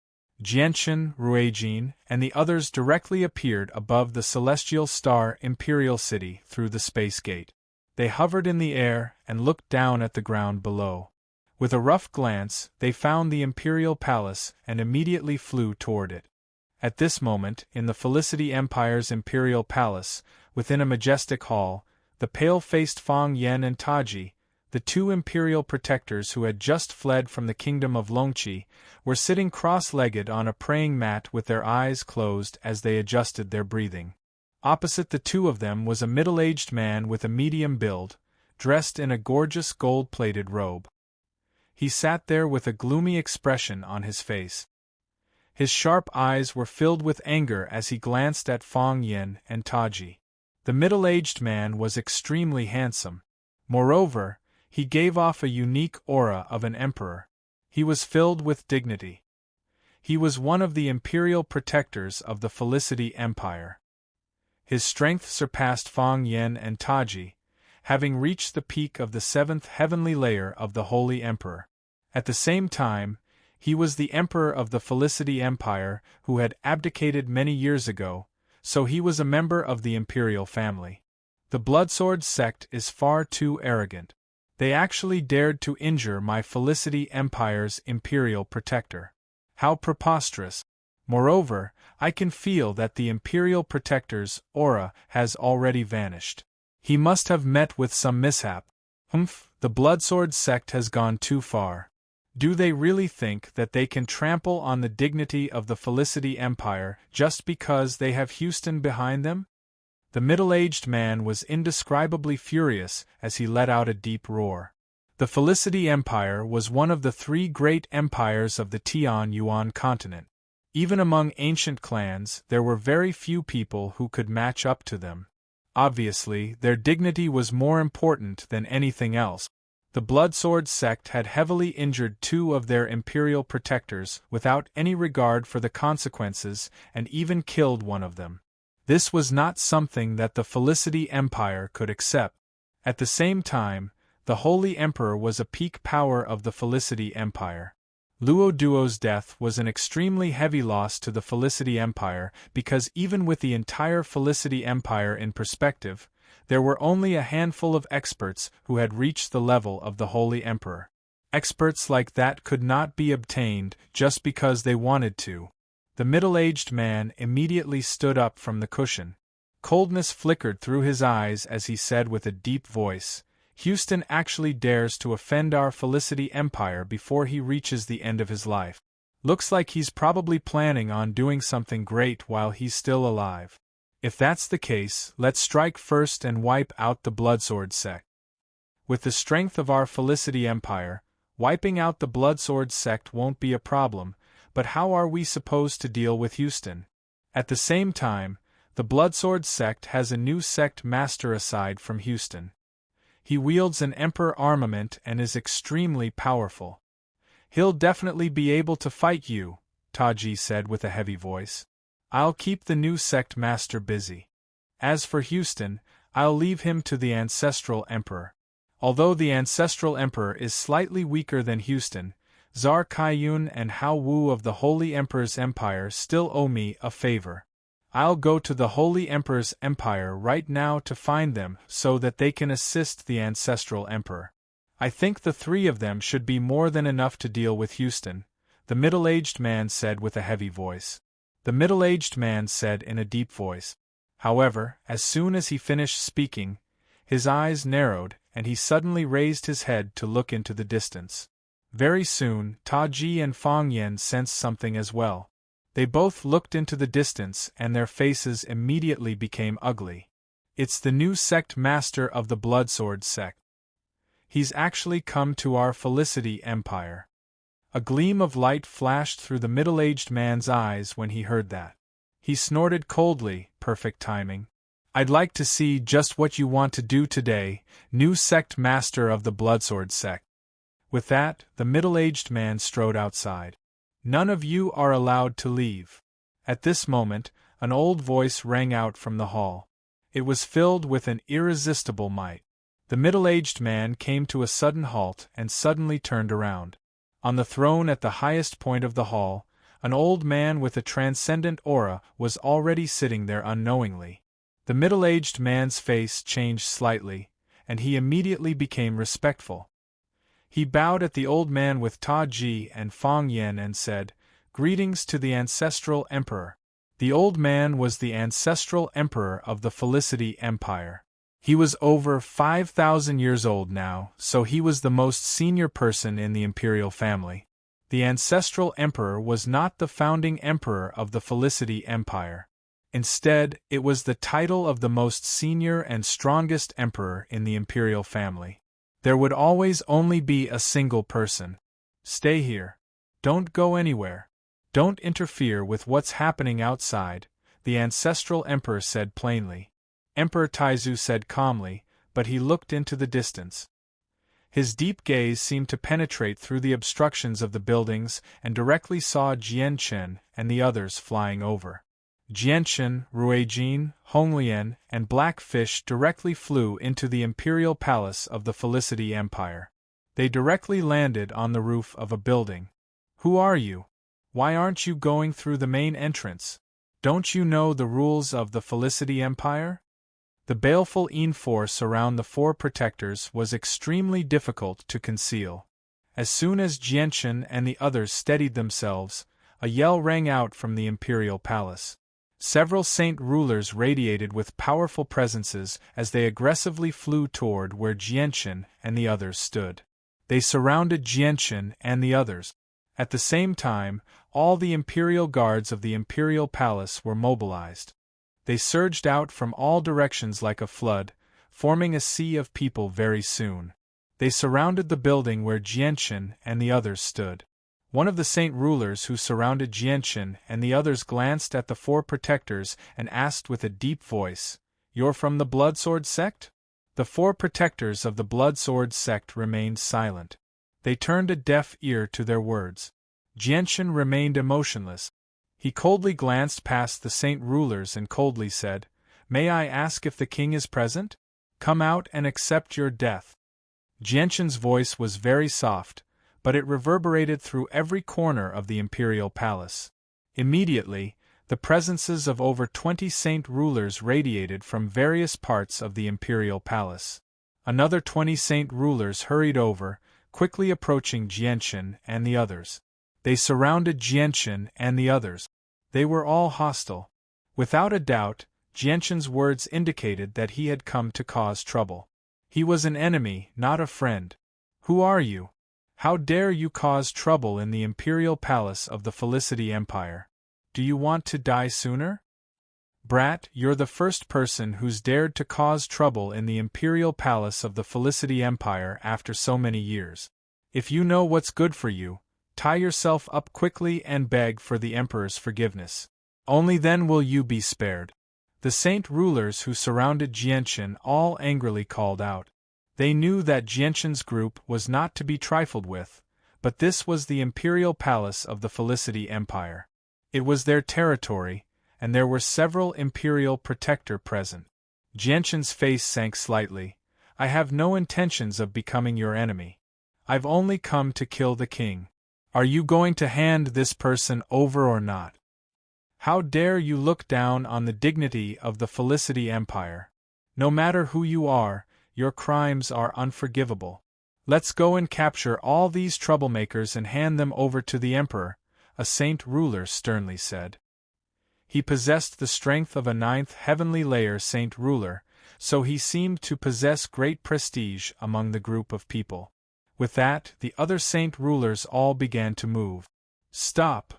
Jianshan, Ruijin, and the others directly appeared above the Celestial Star Imperial City through the space gate. They hovered in the air and looked down at the ground below. With a rough glance, they found the Imperial Palace and immediately flew toward it. At this moment, in the Felicity Empire's Imperial Palace, within a majestic hall, the pale-faced Fang Yen and Taji, the 2 imperial protectors who had just fled from the kingdom of Longqi, were sitting cross-legged on a praying mat with their eyes closed as they adjusted their breathing. Opposite the 2 of them was a middle-aged man with a medium build, dressed in a gorgeous gold-plated robe. He sat there with a gloomy expression on his face. His sharp eyes were filled with anger as he glanced at Fang Yen and Taji. The middle-aged man was extremely handsome. Moreover, he gave off a unique aura of an emperor. He was filled with dignity. He was one of the imperial protectors of the Felicity Empire. His strength surpassed Fang Yen and Taji, having reached the peak of the 7th heavenly layer of the Holy Emperor. At the same time, he was the emperor of the Felicity Empire who had abdicated many years ago, so he was a member of the imperial family. The Bloodsword sect is far too arrogant. They actually dared to injure my Felicity Empire's imperial protector. How preposterous! Moreover, I can feel that the imperial protector's aura has already vanished. He must have met with some mishap. The Bloodsword sect has gone too far. Do they really think that they can trample on the dignity of the Felicity Empire just because they have Houston behind them? The middle-aged man was indescribably furious as he let out a deep roar. The Felicity Empire was one of the 3 great empires of the Tianyuan continent. Even among ancient clans, there were very few people who could match up to them. Obviously, their dignity was more important than anything else. The Bloodsword sect had heavily injured 2 of their imperial protectors without any regard for the consequences and even killed one of them. This was not something that the Felicity Empire could accept. At the same time, the Holy Emperor was a peak power of the Felicity Empire. Luo Duo's death was an extremely heavy loss to the Felicity Empire because even with the entire Felicity Empire in perspective, there were only a handful of experts who had reached the level of the Holy Emperor. Experts like that could not be obtained just because they wanted to. The middle-aged man immediately stood up from the cushion. Coldness flickered through his eyes as he said with a deep voice, "Houston actually dares to offend our Felicity Empire before he reaches the end of his life. Looks like he's probably planning on doing something great while he's still alive. If that's the case, let's strike first and wipe out the Bloodsword sect. With the strength of our Felicity Empire, wiping out the Bloodsword sect won't be a problem, but how are we supposed to deal with Houston? At the same time, the Bloodsword sect has a new sect master aside from Houston. He wields an emperor armament and is extremely powerful. He'll definitely be able to fight you, Taji said with a heavy voice. I'll keep the new sect master busy. As for Houston, I'll leave him to the ancestral emperor. Although the ancestral emperor is slightly weaker than Houston, Czar Kaiyun and Hao Wu of the Holy Emperor's Empire still owe me a favor. I'll go to the Holy Emperor's Empire right now to find them so that they can assist the ancestral emperor. I think the three of them should be more than enough to deal with Houston, the middle-aged man said with a heavy voice. The middle-aged man said in a deep voice. However, as soon as he finished speaking, his eyes narrowed and he suddenly raised his head to look into the distance. Very soon, Taji and Fang Yan sensed something as well. They both looked into the distance and their faces immediately became ugly. It's the new sect master of the Bloodsword sect. He's actually come to our Felicity Empire. A gleam of light flashed through the middle-aged man's eyes when he heard that. He snorted coldly, perfect timing. I'd like to see just what you want to do today, new sect master of the Bloodsword sect. With that, the middle-aged man strode outside. None of you are allowed to leave. At this moment, an old voice rang out from the hall. It was filled with an irresistible might. The middle-aged man came to a sudden halt and suddenly turned around. On the throne at the highest point of the hall, an old man with a transcendent aura was already sitting there unknowingly. The middle-aged man's face changed slightly, and he immediately became respectful. He bowed at the old man with Taji and Fang Yan and said, "Greetings to the ancestral emperor." The old man was the ancestral emperor of the Felicity Empire. He was over 5,000 years old now, so he was the most senior person in the imperial family. The ancestral emperor was not the founding emperor of the Felicity Empire. Instead, it was the title of the most senior and strongest emperor in the imperial family. There would always only be a single person. Stay here. Don't go anywhere. Don't interfere with what's happening outside, the ancestral emperor said plainly. Emperor Taizu said calmly, but he looked into the distance. His deep gaze seemed to penetrate through the obstructions of the buildings and directly saw Jianchen and the others flying over. Jianchen, Ruijin, Honglian, and Blackfish directly flew into the imperial palace of the Felicity Empire. They directly landed on the roof of a building. Who are you? Why aren't you going through the main entrance? Don't you know the rules of the Felicity Empire? The baleful force around the four protectors was extremely difficult to conceal. As soon as Jianchen and the others steadied themselves, a yell rang out from the imperial palace. Several saint rulers radiated with powerful presences as they aggressively flew toward where Jianchen and the others stood. They surrounded Jianchen and the others. At the same time, all the imperial guards of the imperial palace were mobilized. They surged out from all directions like a flood, forming a sea of people very soon. They surrounded the building where Jianchen and the others stood. One of the saint rulers who surrounded Jianchen and the others glanced at the four protectors and asked with a deep voice, "You're from the Bloodsword sect?" The four protectors of the Bloodsword sect remained silent. They turned a deaf ear to their words. Jianchen remained emotionless. He coldly glanced past the saint rulers and coldly said, "May I ask if the king is present? Come out and accept your death." Jianchen's voice was very soft, but it reverberated through every corner of the imperial palace. Immediately, the presences of over 20 saint rulers radiated from various parts of the imperial palace. Another 20 saint rulers hurried over, quickly approaching Jianchen and the others. They surrounded Jianchen and the others. They were all hostile. Without a doubt, Jianchen's words indicated that he had come to cause trouble. He was an enemy, not a friend. "Who are you? How dare you cause trouble in the imperial palace of the Felicity Empire? Do you want to die sooner? Brat, you're the first person who's dared to cause trouble in the imperial palace of the Felicity Empire after so many years. If you know what's good for you, tie yourself up quickly and beg for the emperor's forgiveness. Only then will you be spared." The saint rulers who surrounded Jianchen all angrily called out. They knew that Jianquan's group was not to be trifled with, but this was the imperial palace of the Felicity Empire. It was their territory, and there were several imperial protectors present. Jianquan's face sank slightly. I have no intentions of becoming your enemy. I've only come to kill the king. Are you going to hand this person over or not? How dare you look down on the dignity of the Felicity Empire? No matter who you are, your crimes are unforgivable. Let's go and capture all these troublemakers and hand them over to the emperor, a saint ruler sternly said. He possessed the strength of a ninth heavenly layer saint ruler, so he seemed to possess great prestige among the group of people. With that, the other saint rulers all began to move. Stop!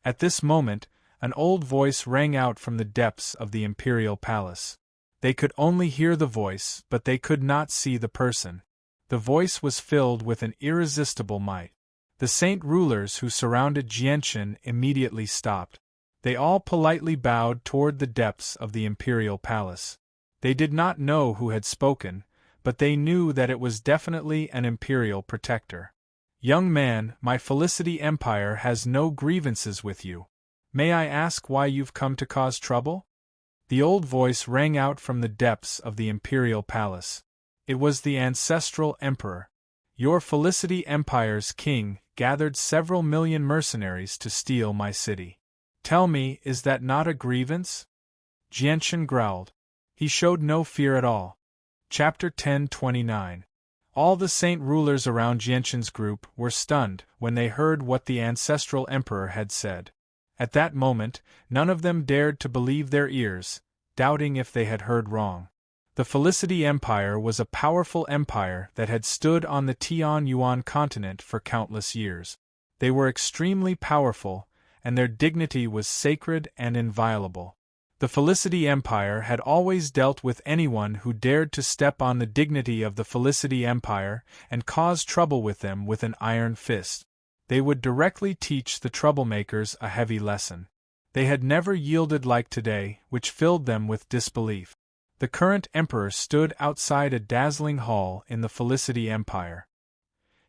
At this moment, an old voice rang out from the depths of the imperial palace. They could only hear the voice, but they could not see the person. The voice was filled with an irresistible might. The saint rulers who surrounded Jianquan immediately stopped. They all politely bowed toward the depths of the imperial palace. They did not know who had spoken, but they knew that it was definitely an imperial protector. Young man, my Felicity Empire has no grievances with you. May I ask why you've come to cause trouble? The old voice rang out from the depths of the imperial palace. It was the ancestral emperor. Your Felicity Empire's king gathered several million mercenaries to steal my city. Tell me, is that not a grievance? Jianquan growled. He showed no fear at all. Chapter 10:29. All the saint rulers around Jianquan's group were stunned when they heard what the ancestral emperor had said. At that moment, none of them dared to believe their ears, doubting if they had heard wrong. The Felicity Empire was a powerful empire that had stood on the Tianyuan continent for countless years. They were extremely powerful, and their dignity was sacred and inviolable. The Felicity Empire had always dealt with anyone who dared to step on the dignity of the Felicity Empire and cause trouble with them with an iron fist. They would directly teach the troublemakers a heavy lesson. They had never yielded like today, which filled them with disbelief. The current emperor stood outside a dazzling hall in the Felicity Empire.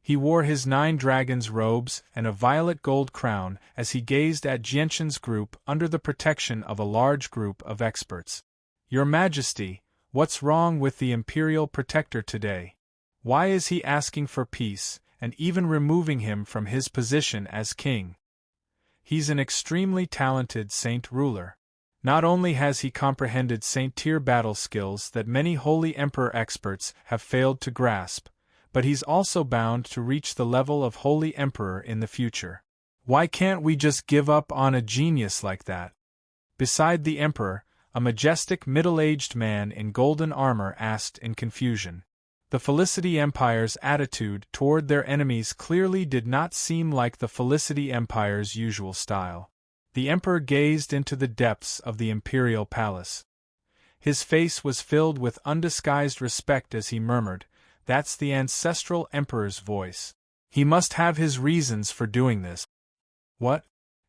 He wore his 9 dragons robes and a violet gold crown as he gazed at Jianquan's group under the protection of a large group of experts. Your Majesty, what's wrong with the imperial protector today? Why is he asking for peace, and even removing him from his position as king? He's an extremely talented saint ruler. Not only has he comprehended saint-tier battle skills that many holy emperor experts have failed to grasp, but he's also bound to reach the level of holy emperor in the future. Why can't we just give up on a genius like that? Beside the emperor, a majestic middle-aged man in golden armor asked in confusion. The Felicity Empire's attitude toward their enemies clearly did not seem like the Felicity Empire's usual style. The emperor gazed into the depths of the imperial palace. His face was filled with undisguised respect as he murmured, "That's the ancestral emperor's voice. He must have his reasons for doing this." "What?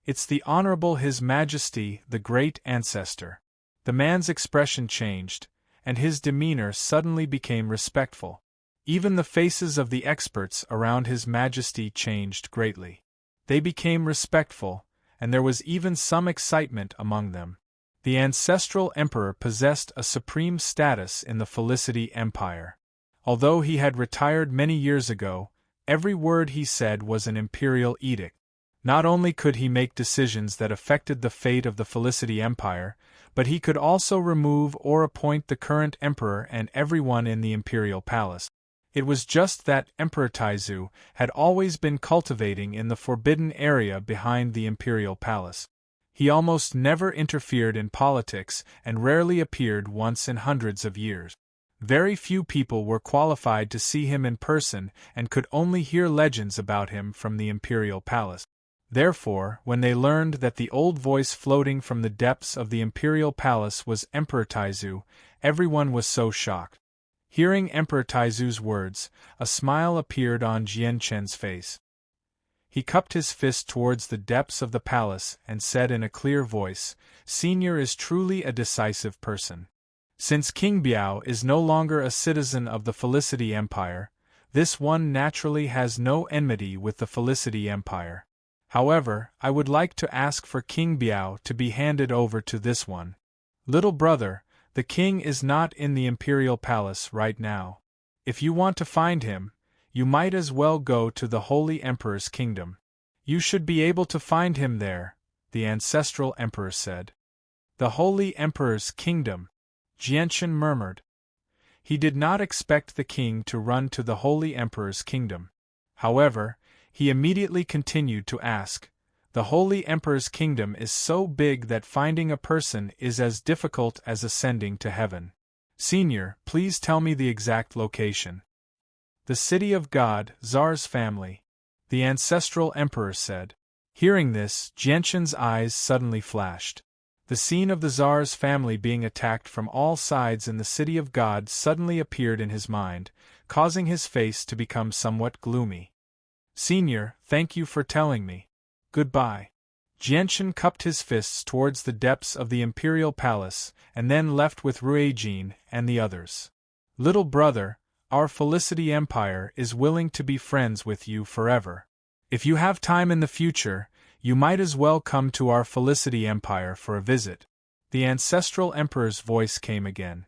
It's the Honorable His Majesty, the Great Ancestor." The man's expression changed, and his demeanor suddenly became respectful. Even the faces of the experts around His Majesty changed greatly. They became respectful, and there was even some excitement among them. The ancestral emperor possessed a supreme status in the Felicity Empire. Although he had retired many years ago, every word he said was an imperial edict. Not only could he make decisions that affected the fate of the Felicity Empire, but he could also remove or appoint the current emperor and everyone in the imperial palace. It was just that Emperor Taizu had always been cultivating in the forbidden area behind the imperial palace. He almost never interfered in politics and rarely appeared once in hundreds of years. Very few people were qualified to see him in person and could only hear legends about him from the imperial palace. Therefore, when they learned that the old voice floating from the depths of the imperial palace was Emperor Taizu, everyone was so shocked. Hearing Emperor Taizu's words, a smile appeared on Jianquan's face. He cupped his fist towards the depths of the palace and said in a clear voice, "Senior is truly a decisive person. Since King Biao is no longer a citizen of the Felicity Empire, this one naturally has no enmity with the Felicity Empire. However, I would like to ask for King Biao to be handed over to this one. Little brother, the king is not in the Imperial Palace right now. If you want to find him, you might as well go to the Holy Emperor's kingdom. You should be able to find him there, the ancestral emperor said. The Holy Emperor's kingdom, Jianchen murmured. He did not expect the king to run to the Holy Emperor's kingdom. However, he immediately continued to ask, the Holy Emperor's kingdom is so big that finding a person is as difficult as ascending to heaven. Senior, please tell me the exact location. The city of God, Tsar's family, the ancestral emperor said. Hearing this, Jianchen's eyes suddenly flashed. The scene of the Tsar's family being attacked from all sides in the city of God suddenly appeared in his mind, causing his face to become somewhat gloomy. Senior, thank you for telling me. Goodbye. Jianchen cupped his fists towards the depths of the imperial palace and then left with Ruijin and the others. Little brother, our Felicity Empire is willing to be friends with you forever. If you have time in the future, you might as well come to our Felicity Empire for a visit. The ancestral emperor's voice came again.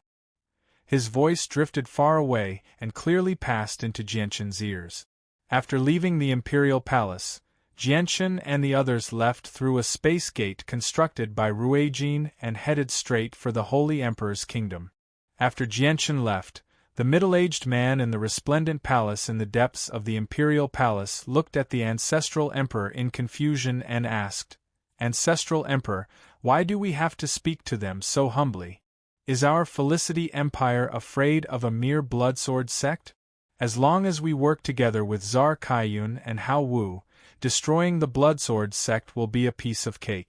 His voice drifted far away and clearly passed into Jianchen's ears. After leaving the imperial palace, Jianchen and the others left through a space gate constructed by Ruijin and headed straight for the Holy Emperor's kingdom. After Jianchen left, the middle-aged man in the resplendent palace in the depths of the imperial palace looked at the ancestral emperor in confusion and asked, Ancestral Emperor, why do we have to speak to them so humbly? Is our Felicity Empire afraid of a mere bloodsword sect? As long as we work together with Tsar Kaiyun and Hao Wu, destroying the bloodsword sect will be a piece of cake.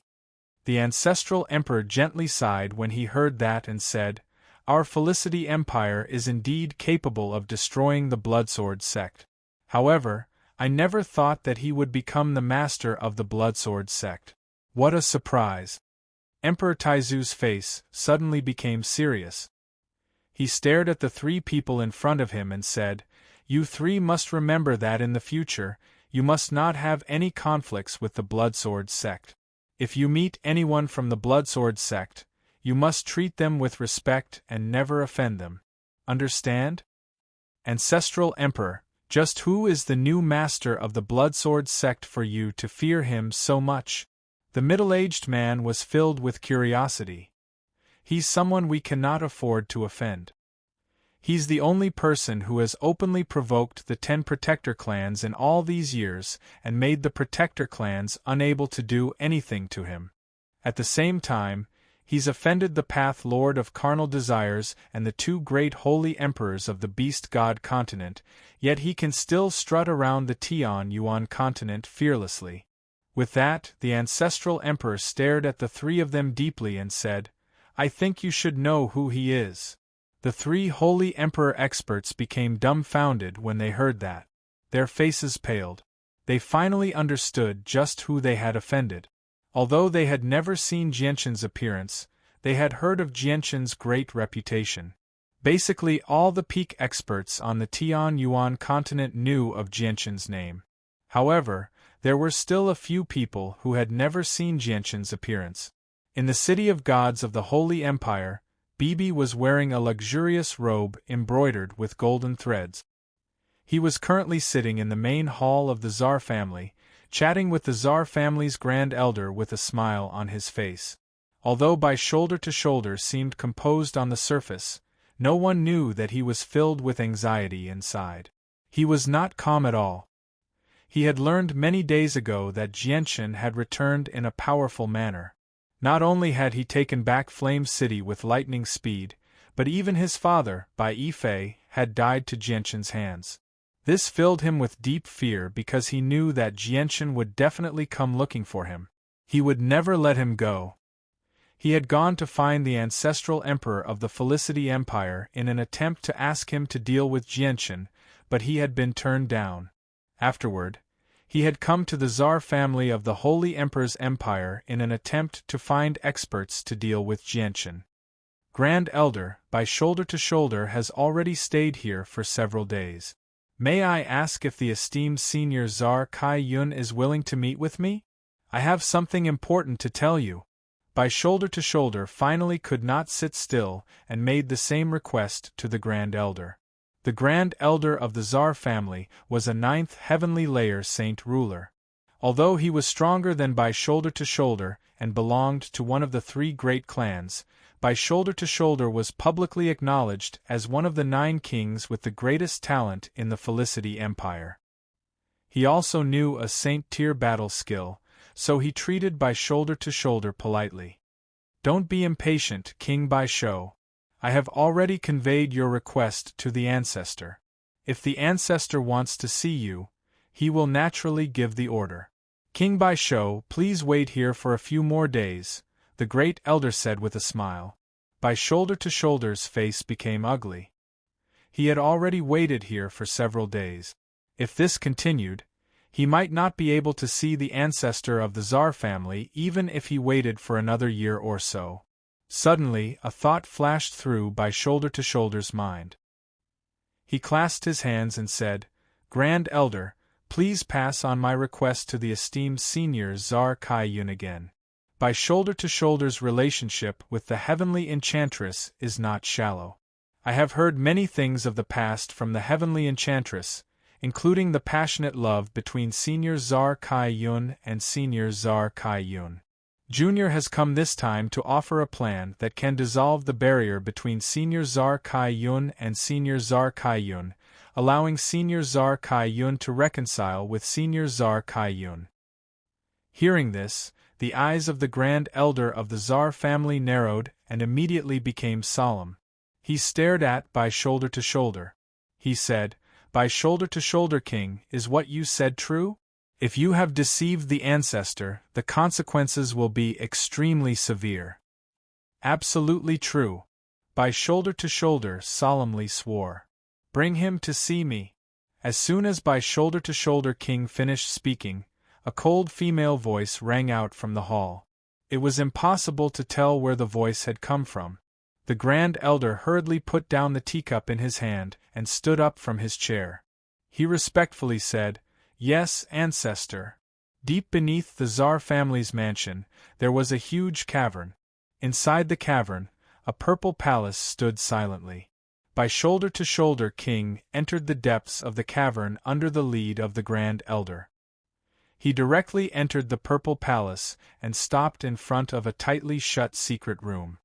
The ancestral emperor gently sighed when he heard that and said, Our Felicity Empire is indeed capable of destroying the bloodsword sect. However, I never thought that he would become the master of the bloodsword sect. What a surprise! Emperor Taizu's face suddenly became serious. He stared at the three people in front of him and said, You three must remember that in the future, you must not have any conflicts with the bloodsword sect. If you meet anyone from the bloodsword sect, you must treat them with respect and never offend them. Understand? Ancestral Emperor, just who is the new master of the bloodsword sect for you to fear him so much? The middle-aged man was filled with curiosity. He's someone we cannot afford to offend. He's the only person who has openly provoked the 10 Protector clans in all these years and made the Protector clans unable to do anything to him. At the same time, he's offended the Path Lord of Carnal Desires and the 2 great holy emperors of the Beast God continent, yet he can still strut around the Tian Yuan continent fearlessly. With that, the ancestral emperor stared at the 3 of them deeply and said, I think you should know who he is. The 3 holy emperor experts became dumbfounded when they heard that. Their faces paled. They finally understood just who they had offended. Although they had never seen Jianchen's appearance, they had heard of Jianchen's great reputation. Basically all the peak experts on the Tian Yuan continent knew of Jianchen's name. However, there were still a few people who had never seen Jianchen's appearance. In the City of Gods of the Holy Empire, Bibi was wearing a luxurious robe embroidered with golden threads. He was currently sitting in the main hall of the Tsar family, chatting with the Tsar family's Grand Elder with a smile on his face. Although by shoulder to shoulder seemed composed on the surface, no one knew that he was filled with anxiety inside. He was not calm at all. He had learned many days ago that Jianchen had returned in a powerful manner. Not only had he taken back Flame City with lightning speed, but even his father, Bai Yifei, had died to Jianchen's hands. This filled him with deep fear because he knew that Jianchen would definitely come looking for him. He would never let him go. He had gone to find the ancestral emperor of the Felicity Empire in an attempt to ask him to deal with Jianchen, but he had been turned down. Afterward, he had come to the Tsar family of the Holy Emperor's Empire in an attempt to find experts to deal with Jianchen. Grand Elder, by shoulder to shoulder, has already stayed here for several days. May I ask if the esteemed Senior Czar Kai Yun is willing to meet with me? I have something important to tell you. By shoulder to shoulder finally could not sit still and made the same request to the Grand Elder. The Grand Elder of the Tsar family was a 9th heavenly layer saint ruler. Although he was stronger than by shoulder to shoulder and belonged to one of the 3 great clans, by shoulder to shoulder was publicly acknowledged as one of the 9 kings with the greatest talent in the Felicity Empire. He also knew a saint-tier battle skill, so he treated by shoulder to shoulder politely. Don't be impatient, King Bai Shou. I have already conveyed your request to the ancestor. If the ancestor wants to see you, he will naturally give the order. King Bai Shou, please wait here for a few more days, the great elder said with a smile. By shoulder to shoulder's face became ugly. He had already waited here for several days. If this continued, he might not be able to see the ancestor of the Tsar family even if he waited for another year or so. Suddenly, a thought flashed through by shoulder to shoulder's mind. He clasped his hands and said, Grand Elder, please pass on my request to the esteemed Senior Czar Kai Yun again. By shoulder to shoulder's relationship with the heavenly enchantress is not shallow. I have heard many things of the past from the heavenly enchantress, including the passionate love between Senior Czar Kai Yun and Senior Czar Kai Yun. Junior has come this time to offer a plan that can dissolve the barrier between Senior Czar Kai Yun and Senior Czar Kai Yun, allowing Senior Czar Kai Yun to reconcile with Senior Czar Kai Yun. Hearing this, the eyes of the Grand Elder of the Tsar family narrowed and immediately became solemn. He stared at by shoulder to shoulder. He said, By shoulder to shoulder, King, is what you said true? If you have deceived the ancestor, the consequences will be extremely severe. Absolutely true. By shoulder to shoulder solemnly swore. Bring him to see me. As soon as by shoulder to shoulder King finished speaking, a cold female voice rang out from the hall. It was impossible to tell where the voice had come from. The Grand Elder hurriedly put down the teacup in his hand and stood up from his chair. He respectfully said, Yes, ancestor. Deep beneath the Tsar family's mansion, there was a huge cavern. Inside the cavern, a purple palace stood silently. By shoulder to shoulder King entered the depths of the cavern under the lead of the Grand Elder. He directly entered the purple palace and stopped in front of a tightly shut secret room.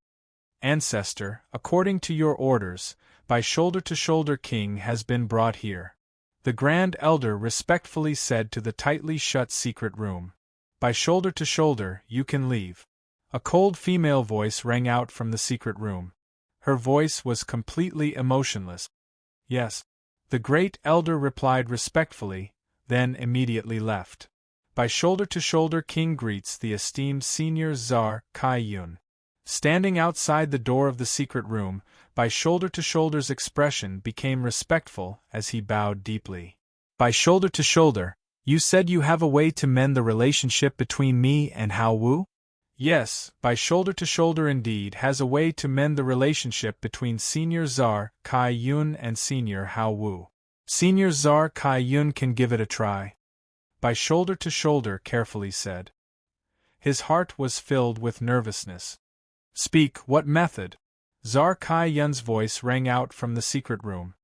Ancestor, according to your orders, by shoulder to shoulder King has been brought here. The Grand Elder respectfully said to the tightly shut secret room. By shoulder to shoulder, you can leave. A cold female voice rang out from the secret room. Her voice was completely emotionless. Yes. The Great Elder replied respectfully, then immediately left. By shoulder to shoulder King greets the esteemed Senior Czar Kai Yun. Standing outside the door of the secret room, by shoulder to shoulder's expression became respectful as he bowed deeply. By shoulder to shoulder, you said you have a way to mend the relationship between me and Hao Wu? Yes, by shoulder to shoulder indeed has a way to mend the relationship between Senior Czar Kai Yun and Senior Hao Wu. Senior Czar Kai Yun can give it a try. By shoulder to shoulder carefully said. His heart was filled with nervousness. Speak, what method? Czar Kai Yun's voice rang out from the secret room.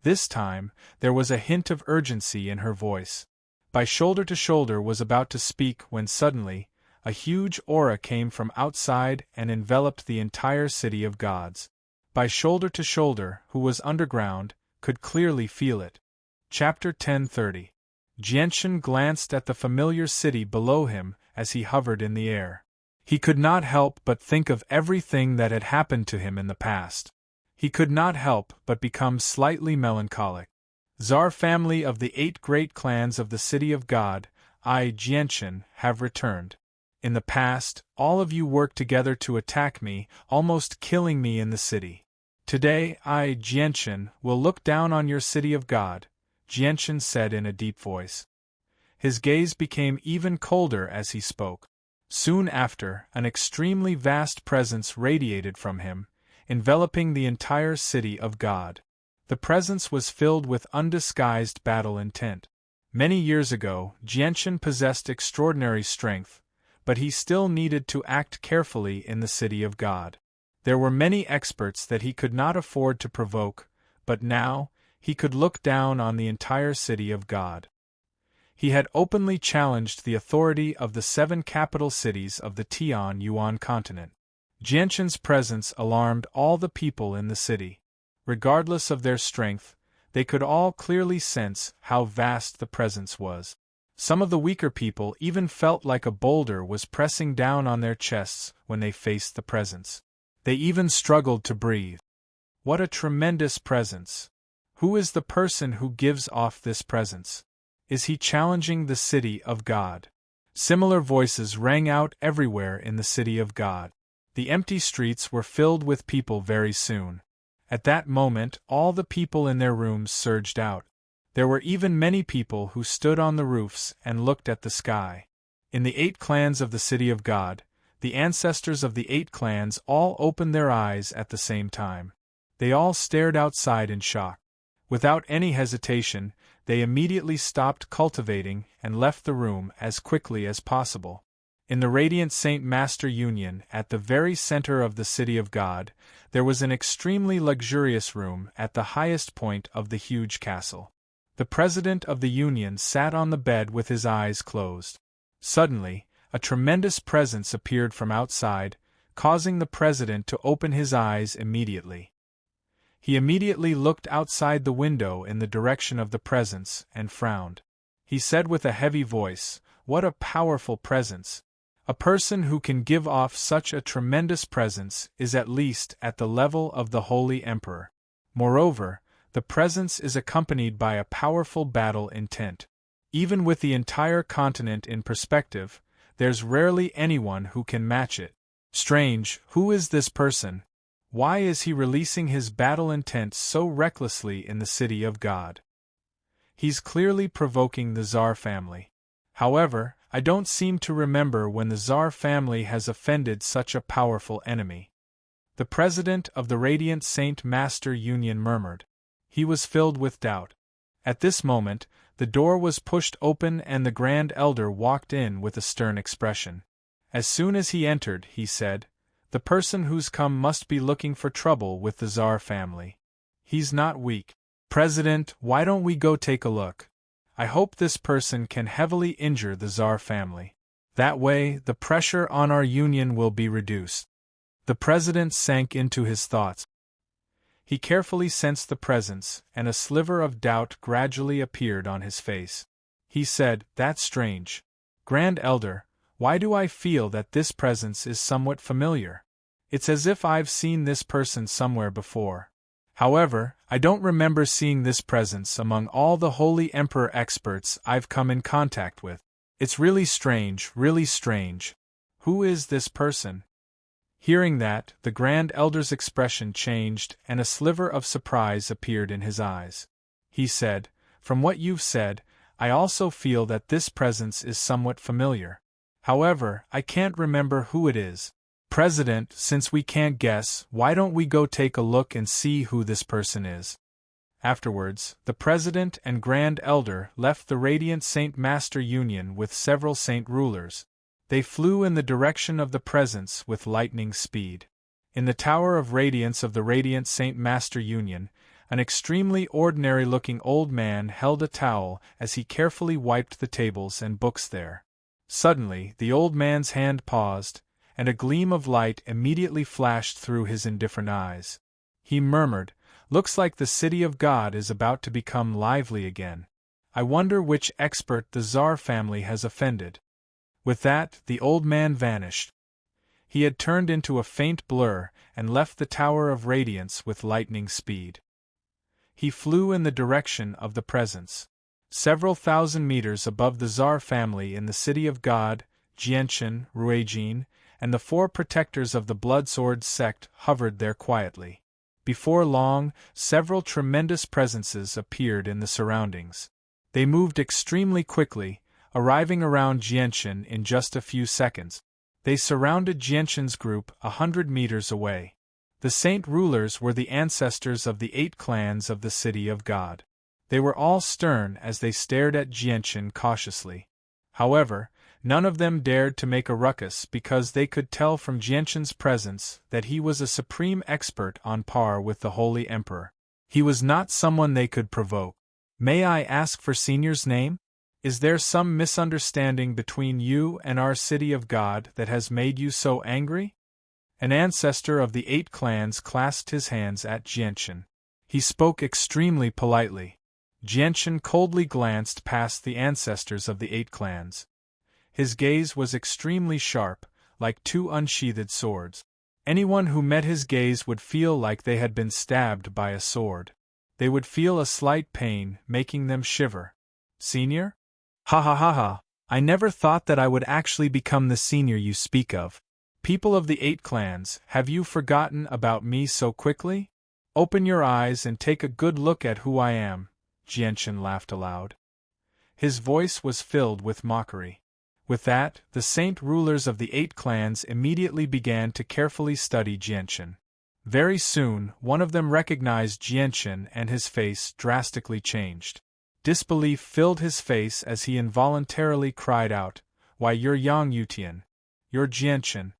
This time, there was a hint of urgency in her voice. By shoulder to shoulder was about to speak when suddenly, a huge aura came from outside and enveloped the entire city of gods. By shoulder to shoulder, who was underground, could clearly feel it. Chapter 10:30. Jianshan glanced at the familiar city below him as he hovered in the air. He could not help but think of everything that had happened to him in the past. He could not help but become slightly melancholic. Tsar family of the 8 great clans of the City of God, I, Jianshan, have returned. In the past, all of you worked together to attack me, almost killing me in the city. Today, I, Jianshan, will look down on your City of God, Jianshan said in a deep voice. His gaze became even colder as he spoke. Soon after, an extremely vast presence radiated from him, enveloping the entire city of God. The presence was filled with undisguised battle intent. Many years ago, Jianchen possessed extraordinary strength, but he still needed to act carefully in the city of God. There were many experts that he could not afford to provoke, but now, he could look down on the entire city of God. He had openly challenged the authority of the 7 capital cities of the Tian-Yuan continent. Jianchen's presence alarmed all the people in the city. Regardless of their strength, they could all clearly sense how vast the presence was. Some of the weaker people even felt like a boulder was pressing down on their chests when they faced the presence. They even struggled to breathe. What a tremendous presence! Who is the person who gives off this presence? Is he challenging the city of God? Similar voices rang out everywhere in the city of God. The empty streets were filled with people very soon. At that moment, all the people in their rooms surged out. There were even many people who stood on the roofs and looked at the sky. In the 8 clans of the city of God, the ancestors of the 8 clans all opened their eyes at the same time. They all stared outside in shock. Without any hesitation, they immediately stopped cultivating and left the room as quickly as possible. In the Radiant Saint Master Union, at the very center of the city of God, there was an extremely luxurious room at the highest point of the huge castle. The president of the union sat on the bed with his eyes closed. Suddenly, a tremendous presence appeared from outside, causing the president to open his eyes immediately. He immediately looked outside the window in the direction of the presence and frowned. He said with a heavy voice, "What a powerful presence! A person who can give off such a tremendous presence is at least at the level of the Holy Emperor. Moreover, the presence is accompanied by a powerful battle intent. Even with the entire continent in perspective, there's rarely anyone who can match it. Strange, who is this person? Why is he releasing his battle intent so recklessly in the city of God? He's clearly provoking the Tsar family. However, I don't seem to remember when the Tsar family has offended such a powerful enemy." The president of the Radiant Saint Master Union murmured. He was filled with doubt. At this moment, the door was pushed open and the Grand Elder walked in with a stern expression. As soon as he entered, he said, "The person who's come must be looking for trouble with the Tsar family. He's not weak. President, why don't we go take a look? I hope this person can heavily injure the Tsar family. That way, the pressure on our union will be reduced." The president sank into his thoughts. He carefully sensed the presence, and a sliver of doubt gradually appeared on his face. He said, "That's strange. Grand Elder, why do I feel that this presence is somewhat familiar? It's as if I've seen this person somewhere before. However, I don't remember seeing this presence among all the Holy Emperor experts I've come in contact with. It's really strange, really strange. Who is this person?" Hearing that, the Grand Elder's expression changed and a sliver of surprise appeared in his eyes. He said, "From what you've said, I also feel that this presence is somewhat familiar. However, I can't remember who it is. President, since we can't guess, why don't we go take a look and see who this person is?" Afterwards, the President and Grand Elder left the Radiant Saint Master Union with several Saint Rulers. They flew in the direction of the presence with lightning speed. In the Tower of Radiance of the Radiant Saint Master Union, an extremely ordinary-looking old man held a towel as he carefully wiped the tables and books there. Suddenly, the old man's hand paused, and a gleam of light immediately flashed through his indifferent eyes. He murmured, "Looks like the city of God is about to become lively again. I wonder which expert the Tsar family has offended." With that, the old man vanished. He had turned into a faint blur and left the Tower of Radiance with lightning speed. He flew in the direction of the presence. Several thousand meters above the Tsar family in the city of God, Jianchen, Ruijin, and the 4 protectors of the Bloodsword sect hovered there quietly. Before long, several tremendous presences appeared in the surroundings. They moved extremely quickly, arriving around Jianchen in just a few seconds. They surrounded Jianchen's group 100 meters away. The saint rulers were the ancestors of the 8 clans of the City of God. They were all stern as they stared at Jianchen cautiously. However, none of them dared to make a ruckus because they could tell from Jianchen's presence that he was a supreme expert on par with the Holy Emperor. He was not someone they could provoke. "May I ask for Senior's name? Is there some misunderstanding between you and our City of God that has made you so angry?" An ancestor of the 8 clans clasped his hands at Jianchen. He spoke extremely politely. Jianchen coldly glanced past the ancestors of the 8 clans. His gaze was extremely sharp, like 2 unsheathed swords. Anyone who met his gaze would feel like they had been stabbed by a sword. They would feel a slight pain, making them shiver. "Senior? Ha ha ha ha, I never thought that I would actually become the senior you speak of. People of the 8 clans, have you forgotten about me so quickly? Open your eyes and take a good look at who I am." Jianchen laughed aloud. His voice was filled with mockery. With that, the saint rulers of the 8 clans immediately began to carefully study Jianchen. Very soon, one of them recognized Jianchen and his face drastically changed. Disbelief filled his face as he involuntarily cried out, "Why, you're Yang Yutian. You're Jianchen."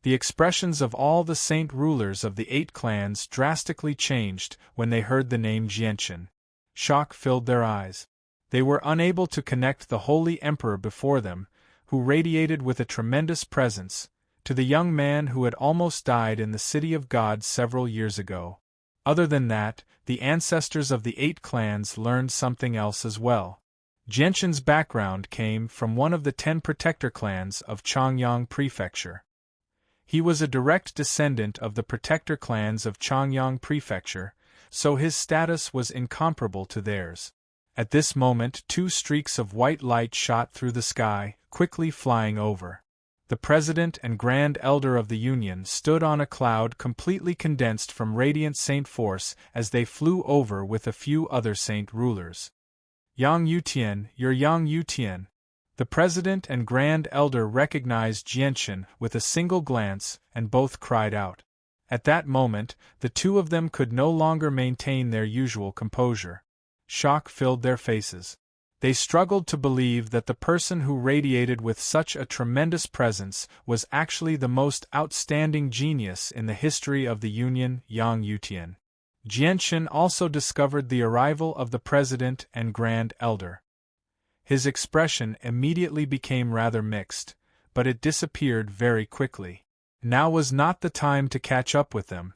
The expressions of all the saint rulers of the 8 clans drastically changed when they heard the name Jianchen. Shock filled their eyes. They were unable to connect the Holy Emperor before them, who radiated with a tremendous presence, to the young man who had almost died in the City of God several years ago. Other than that, the ancestors of the 8 clans learned something else as well. Jianchen's background came from one of the 10 protector clans of Changyang Prefecture. He was a direct descendant of the protector clans of Changyang Prefecture, so his status was incomparable to theirs. At this moment 2 streaks of white light shot through the sky, quickly flying over. The President and Grand Elder of the Union stood on a cloud completely condensed from radiant saint force as they flew over with a few other saint rulers. "Yang Yutian, you're Yang Yutian." The President and Grand Elder recognized Jianchen with a single glance, and both cried out. At that moment, the 2 of them could no longer maintain their usual composure. Shock filled their faces. They struggled to believe that the person who radiated with such a tremendous presence was actually the most outstanding genius in the history of the Union, Yang Yutian. Jianchen also discovered the arrival of the President and Grand Elder. His expression immediately became rather mixed, but it disappeared very quickly. Now was not the time to catch up with them.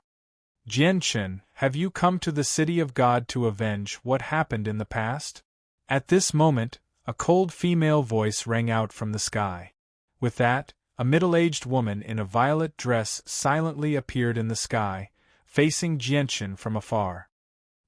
"Jianchen, have you come to the City of God to avenge what happened in the past?" At this moment, a cold female voice rang out from the sky. With that, a middle-aged woman in a violet dress silently appeared in the sky, facing Jianchen from afar.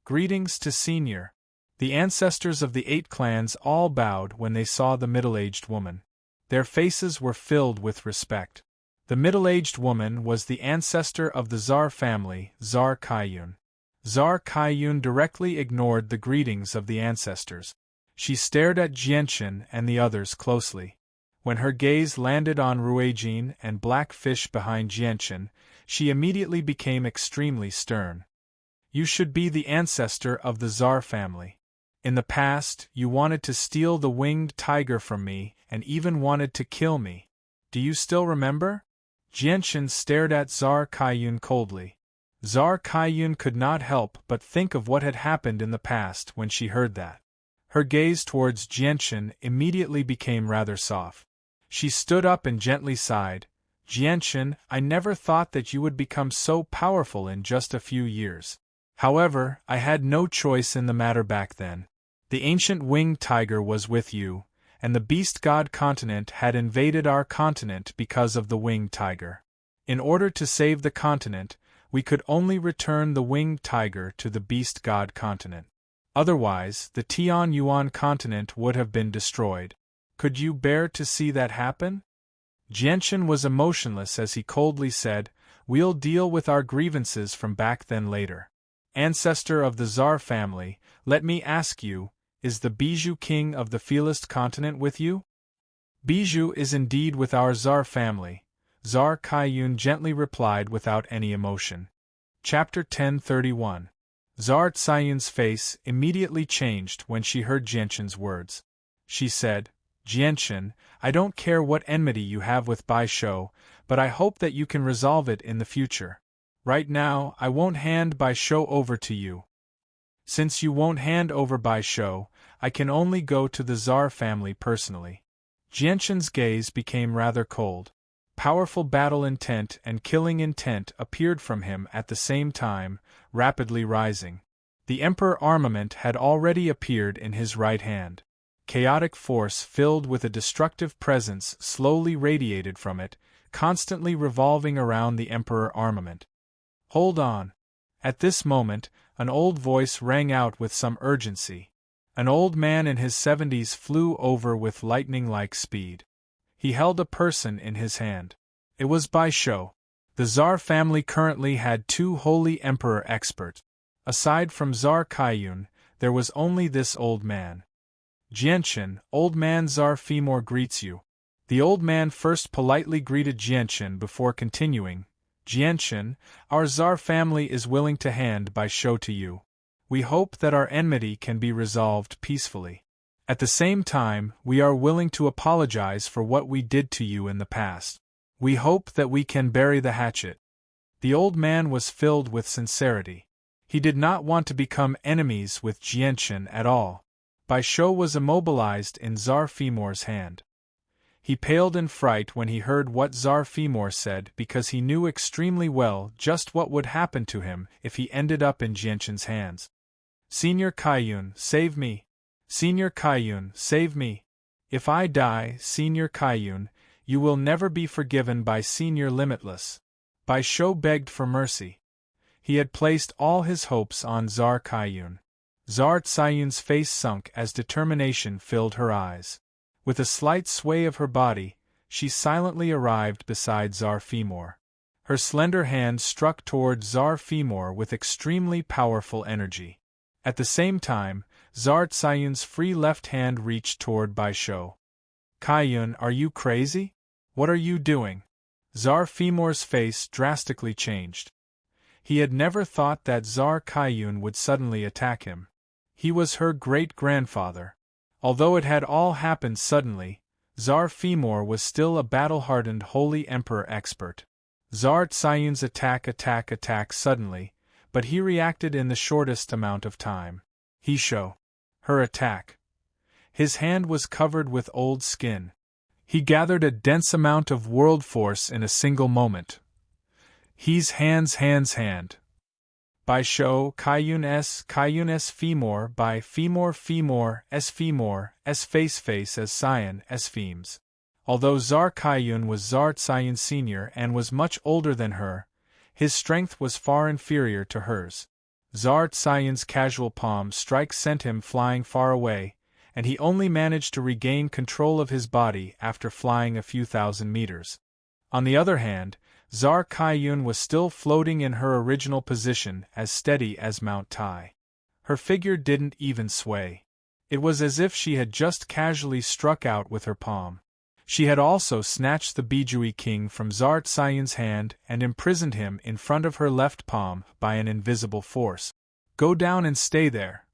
"Greetings to Senior." The ancestors of the 8 clans all bowed when they saw the middle-aged woman. Their faces were filled with respect. The middle-aged woman was the ancestor of the Tsar family, Tsar Kaiyun. Tsar Kaiyun directly ignored the greetings of the ancestors. She stared at Jianchen and the others closely. When her gaze landed on Ruijin and Black Fish behind Jianchen, she immediately became extremely stern. "You should be the ancestor of the Tsar family. In the past, you wanted to steal the winged tiger from me and even wanted to kill me. Do you still remember?" Jianchen stared at Tsar Kaiyun coldly. Tsar Kaiyun could not help but think of what had happened in the past when she heard that. Her gaze towards Jianchen immediately became rather soft. She stood up and gently sighed. "Jianchen, I never thought that you would become so powerful in just a few years. However, I had no choice in the matter back then. The ancient winged tiger was with you, and the beast god continent had invaded our continent because of the winged tiger. In order to save the continent, we could only return the winged tiger to the beast god continent. Otherwise, the Tian Yuan continent would have been destroyed. Could you bear to see that happen?" Jianchen was emotionless as he coldly said, "We'll deal with our grievances from back then later. Ancestor of the Tsar family, let me ask you, is the Bijou king of the Feelist continent with you?" "Bijou is indeed with our Tsar family," Tsar Kaiyun gently replied without any emotion. Chapter 1031. Zar Tsayun's face immediately changed when she heard Jianshan's words. She said, Jianshan, I don't care what enmity you have with Bai Shou, but I hope that you can resolve it in the future. Right now, I won't hand Bai Shou over to you. Since you won't hand over Bai Shou, I can only go to the Zar family personally. Jianshan's gaze became rather cold. Powerful battle intent and killing intent appeared from him at the same time, rapidly rising. The Emperor armament had already appeared in his right hand. Chaotic force filled with a destructive presence slowly radiated from it, constantly revolving around the Emperor armament. Hold on. At this moment, an old voice rang out with some urgency. An old man in his 70s flew over with lightning-like speed. He held a person in his hand. It was Bai Shou. The Zar family currently had 2 holy emperor experts. Aside from Zar Kaiyun, there was only this old man. Jianshan, old man Zar Femor greets you. The old man first politely greeted Jianshan before continuing. Jianshan, our Zar family is willing to hand Bai Shou to you. We hope that our enmity can be resolved peacefully. At the same time, we are willing to apologize for what we did to you in the past. We hope that we can bury the hatchet. The old man was filled with sincerity. He did not want to become enemies with Jianshan at all. Bai Shou was immobilized in Zar Femor's hand. He paled in fright when he heard what Zar Femor said because he knew extremely well just what would happen to him if he ended up in Jianshan's hands. Senior Kaiyun, save me! Senior Kaiyun, save me! If I die, Senior Kaiyun, you will never be forgiven by Senior Limitless. Bai Shou begged for mercy. He had placed all his hopes on Zar Kaiyun. Zar Tsayun's face sunk as determination filled her eyes. With a slight sway of her body, she silently arrived beside Zar Femor. Her slender hand struck toward Zar Femor with extremely powerful energy. At the same time, Zar Tsayun's free left hand reached toward Bai Shou. Kaiyun, are you crazy? What are you doing? Zar Femor's face drastically changed. He had never thought that Zar Kaiyun would suddenly attack him. He was her great-grandfather. Although it had all happened suddenly, Zar Femor was still a battle-hardened holy emperor expert. Zar Tsayun's attack suddenly, but he reacted in the shortest amount of time. He showed her attack. His hand was covered with old skin. He gathered a dense amount of world force in a single moment. He's hand. Bai Shou, Kaiyun S Femor, Bai Femor, S face as Sion, S Femes. Although Zar Kaiyun was Zar Tsayun Sr. and was much older than her, his strength was far inferior to hers. Zar Tsayun's casual palm strike sent him flying far away, and he only managed to regain control of his body after flying a few thousand meters. On the other hand, Zar Kaiyun was still floating in her original position, as steady as Mount Tai. Her figure didn't even sway. It was as if she had just casually struck out with her palm. She had also snatched the Bijui King from Zar Tsayun's hand and imprisoned him in front of her left palm by an invisible force. Go down and stay there,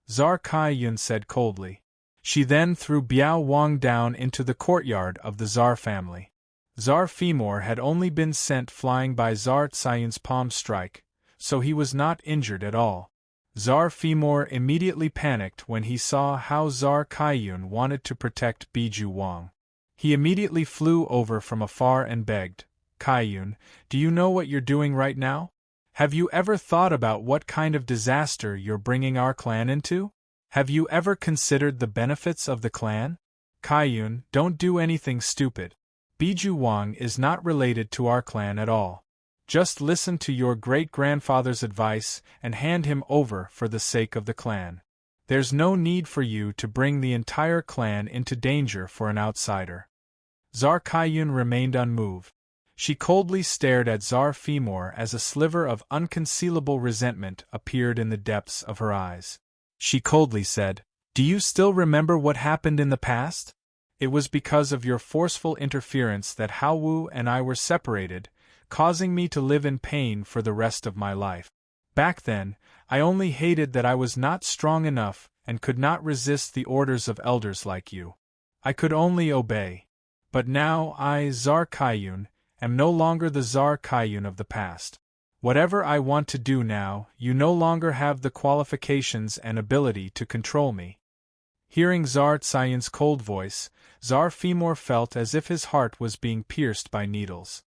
Zar Kaiyun said coldly. She then threw Biao Wang down into the courtyard of the Zar family. Zar Femor had only been sent flying by Zar Tsayun's palm strike, so he was not injured at all. Zar Femor immediately panicked when he saw how Zar Kaiyun wanted to protect Bijou Wang. He immediately flew over from afar and begged, Kaiyun, do you know what you're doing right now? Have you ever thought about what kind of disaster you're bringing our clan into? Have you ever considered the benefits of the clan? Kaiyun, don't do anything stupid. Bijou Wang is not related to our clan at all. Just listen to your great-grandfather's advice and hand him over for the sake of the clan. There's no need for you to bring the entire clan into danger for an outsider. Zar Kaiyun remained unmoved. She coldly stared at Zar Femor as a sliver of unconcealable resentment appeared in the depths of her eyes. She coldly said, Do you still remember what happened in the past? It was because of your forceful interference that Hao Wu and I were separated, causing me to live in pain for the rest of my life. Back then, I only hated that I was not strong enough and could not resist the orders of elders like you. I could only obey. But now I, Tsar Kaiyun, am no longer the Tsar Kaiyun of the past. Whatever I want to do now, you no longer have the qualifications and ability to control me. Hearing Tsar Tsayun's cold voice, Tsar Femor felt as if his heart was being pierced by needles.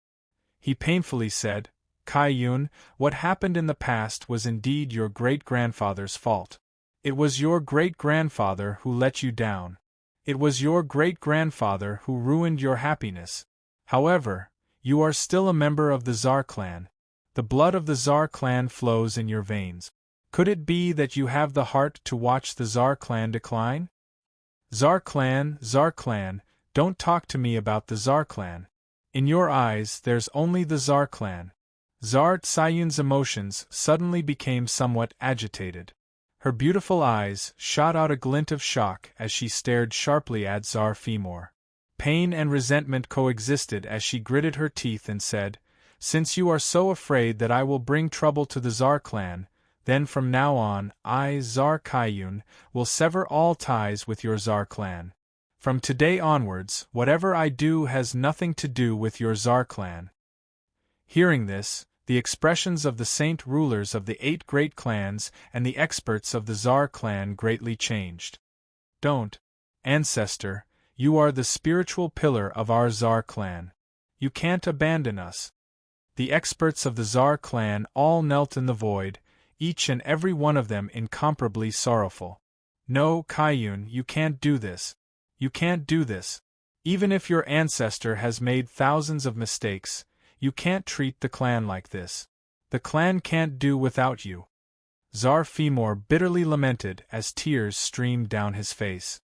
He painfully said, Kaiyun, what happened in the past was indeed your great-grandfather's fault. It was your great-grandfather who let you down. It was your great-grandfather who ruined your happiness. However, you are still a member of the Tsar clan. The blood of the Tsar clan flows in your veins. Could it be that you have the heart to watch the Tsar clan decline? Tsar clan, don't talk to me about the Tsar clan. In your eyes there's only the Tsar clan. Tsar Tsayun's emotions suddenly became somewhat agitated. Her beautiful eyes shot out a glint of shock as she stared sharply at Tsar Femor. Pain and resentment coexisted as she gritted her teeth and said, Since you are so afraid that I will bring trouble to the Tsar clan, then from now on, I, Tsar Kaiyun, will sever all ties with your Tsar clan. From today onwards, whatever I do has nothing to do with your Tsar clan. Hearing this, the expressions of the saint rulers of the 8 great clans and the experts of the Tsar clan greatly changed. Don't, ancestor, you are the spiritual pillar of our Tsar clan. You can't abandon us. The experts of the Tsar clan all knelt in the void, each and every one of them incomparably sorrowful. No, Kaiyun, you can't do this. You can't do this. Even if your ancestor has made thousands of mistakes, you can't treat the clan like this. The clan can't do without you. Tsar Femor bitterly lamented as tears streamed down his face.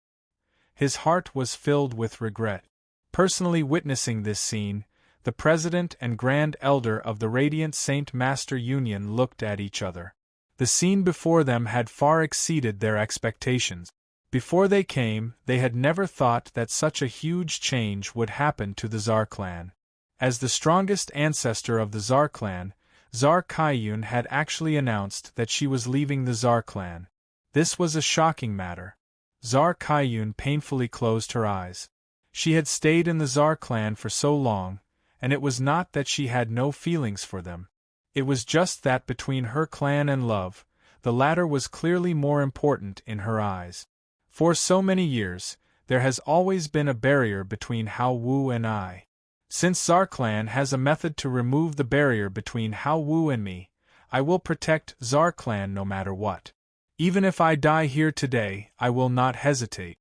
His heart was filled with regret. Personally witnessing this scene, the president and grand elder of the Radiant Saint Master Union looked at each other. The scene before them had far exceeded their expectations. Before they came, they had never thought that such a huge change would happen to the Tsar clan. As the strongest ancestor of the Tsar clan, Tsar Kaiyun had actually announced that she was leaving the Tsar clan. This was a shocking matter. Tsar Kaiyun painfully closed her eyes. She had stayed in the Tsar clan for so long, and it was not that she had no feelings for them. It was just that between her clan and love, the latter was clearly more important in her eyes. For so many years, there has always been a barrier between Hao Wu and I. Since Tsar clan has a method to remove the barrier between Hao Wu and me, I will protect Tsar clan no matter what. Even if I die here today, I will not hesitate.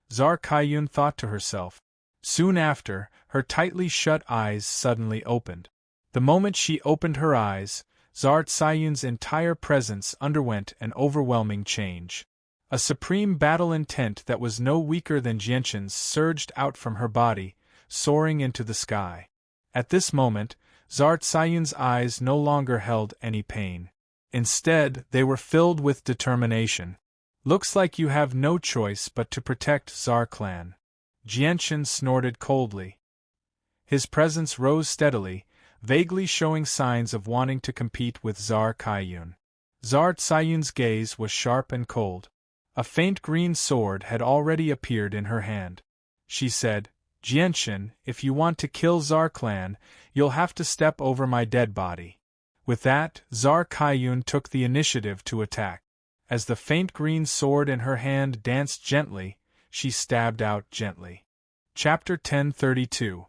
Tsar Kaiyun thought to herself. Soon after, her tightly shut eyes suddenly opened. The moment she opened her eyes, Tsar Tsayun's entire presence underwent an overwhelming change. A supreme battle intent that was no weaker than Jianshan's surged out from her body, soaring into the sky. At this moment, Tsar Tsayun's eyes no longer held any pain. Instead, they were filled with determination. Looks like you have no choice but to protect Tsar clan. Jianshan snorted coldly. His presence rose steadily, vaguely showing signs of wanting to compete with Tsar Kaiyun. Tsar Tsayun's gaze was sharp and cold. A faint green sword had already appeared in her hand. She said, Jianshan, if you want to kill Tsar clan, you'll have to step over my dead body. With that, Tsar Kaiyun took the initiative to attack. As the faint green sword in her hand danced gently, she stabbed out gently. Chapter 1032.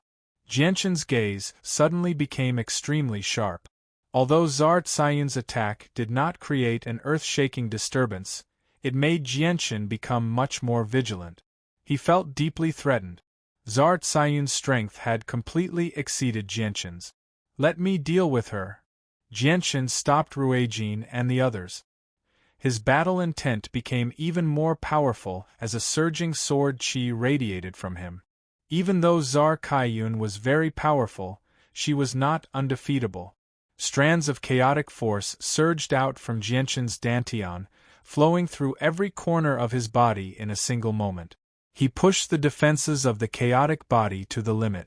Jianshan's gaze suddenly became extremely sharp. Although Tsar Tsayun's attack did not create an earth-shaking disturbance, it made Jianshan become much more vigilant. He felt deeply threatened. Tsar Tsayun's strength had completely exceeded Jianshan's. Let me deal with her. Jianshan stopped Ruijin and the others. His battle intent became even more powerful as a surging sword chi radiated from him. Even though Tsar Kaiyun was very powerful, she was not undefeatable. Strands of chaotic force surged out from Jianshan's dantian, flowing through every corner of his body in a single moment. He pushed the defenses of the chaotic body to the limit.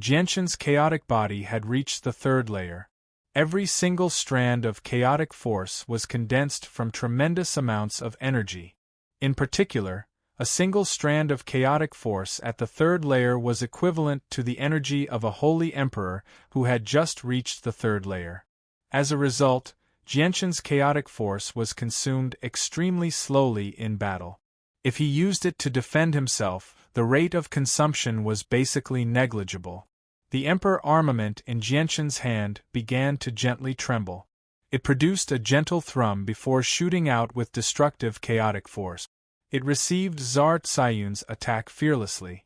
Jianshan's chaotic body had reached the third layer. Every single strand of chaotic force was condensed from tremendous amounts of energy. In particular, a single strand of chaotic force at the third layer was equivalent to the energy of a holy emperor who had just reached the third layer. As a result, Jianshan's chaotic force was consumed extremely slowly in battle. If he used it to defend himself, the rate of consumption was basically negligible. The emperor armament in Jianshan's hand began to gently tremble. It produced a gentle thrum before shooting out with destructive chaotic force. It received Czar Tsayun's attack fearlessly.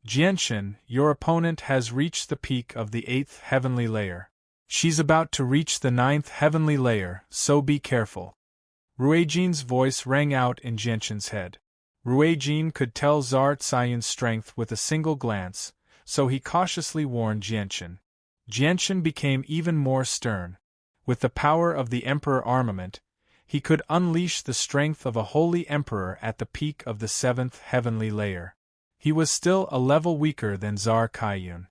Jianshan, your opponent has reached the peak of the 8th heavenly layer. She's about to reach the 9th heavenly layer, so be careful. Ruijin's voice rang out in Jianshan's head. Ruijin could tell Czar Tsayun's strength with a single glance, so he cautiously warned Jianshan. Jianshan became even more stern. With the power of the emperor armament, he could unleash the strength of a holy emperor at the peak of the 7th heavenly layer. He was still a level weaker than Czar Kaiyun.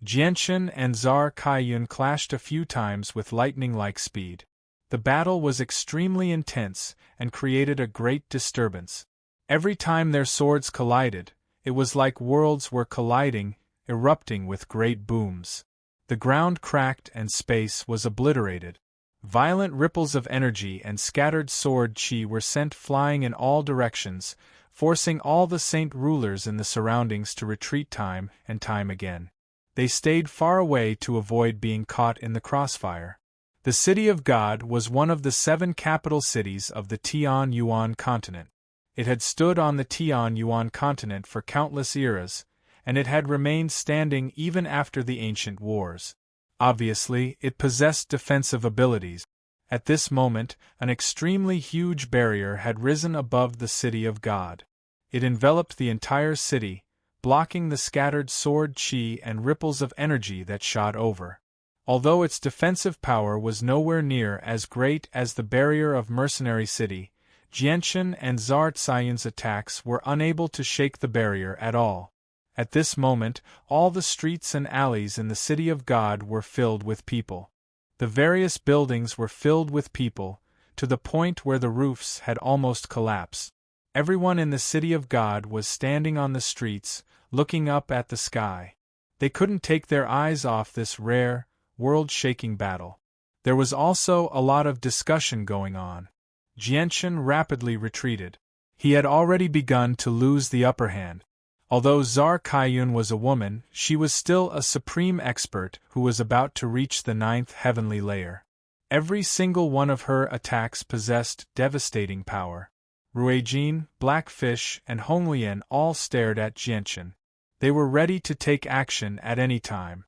Jianshan and Czar Kaiyun clashed a few times with lightning-like speed. The battle was extremely intense and created a great disturbance. Every time their swords collided, it was like worlds were colliding, erupting with great booms. The ground cracked and space was obliterated. Violent ripples of energy and scattered sword chi were sent flying in all directions, forcing all the saint rulers in the surroundings to retreat time and time again. They stayed far away to avoid being caught in the crossfire. The City of God was one of the 7 capital cities of the Tian-Yuan continent. It had stood on the Tian-Yuan continent for countless eras, and it had remained standing even after the ancient wars. Obviously, it possessed defensive abilities. At this moment, an extremely huge barrier had risen above the City of God. It enveloped the entire city, blocking the scattered sword chi and ripples of energy that shot over. Although its defensive power was nowhere near as great as the barrier of Mercenary City, Jianshan and Czar Tsayun's attacks were unable to shake the barrier at all. At this moment, all the streets and alleys in the City of God were filled with people. The various buildings were filled with people, to the point where the roofs had almost collapsed. Everyone in the City of God was standing on the streets, looking up at the sky. They couldn't take their eyes off this rare, world-shaking battle. There was also a lot of discussion going on. Jianshan rapidly retreated. He had already begun to lose the upper hand. Although Czar Kaiyun was a woman, she was still a supreme expert who was about to reach the 9th heavenly layer. Every single one of her attacks possessed devastating power. Ruijin, Blackfish, and Honglian all stared at Jianshan. They were ready to take action at any time.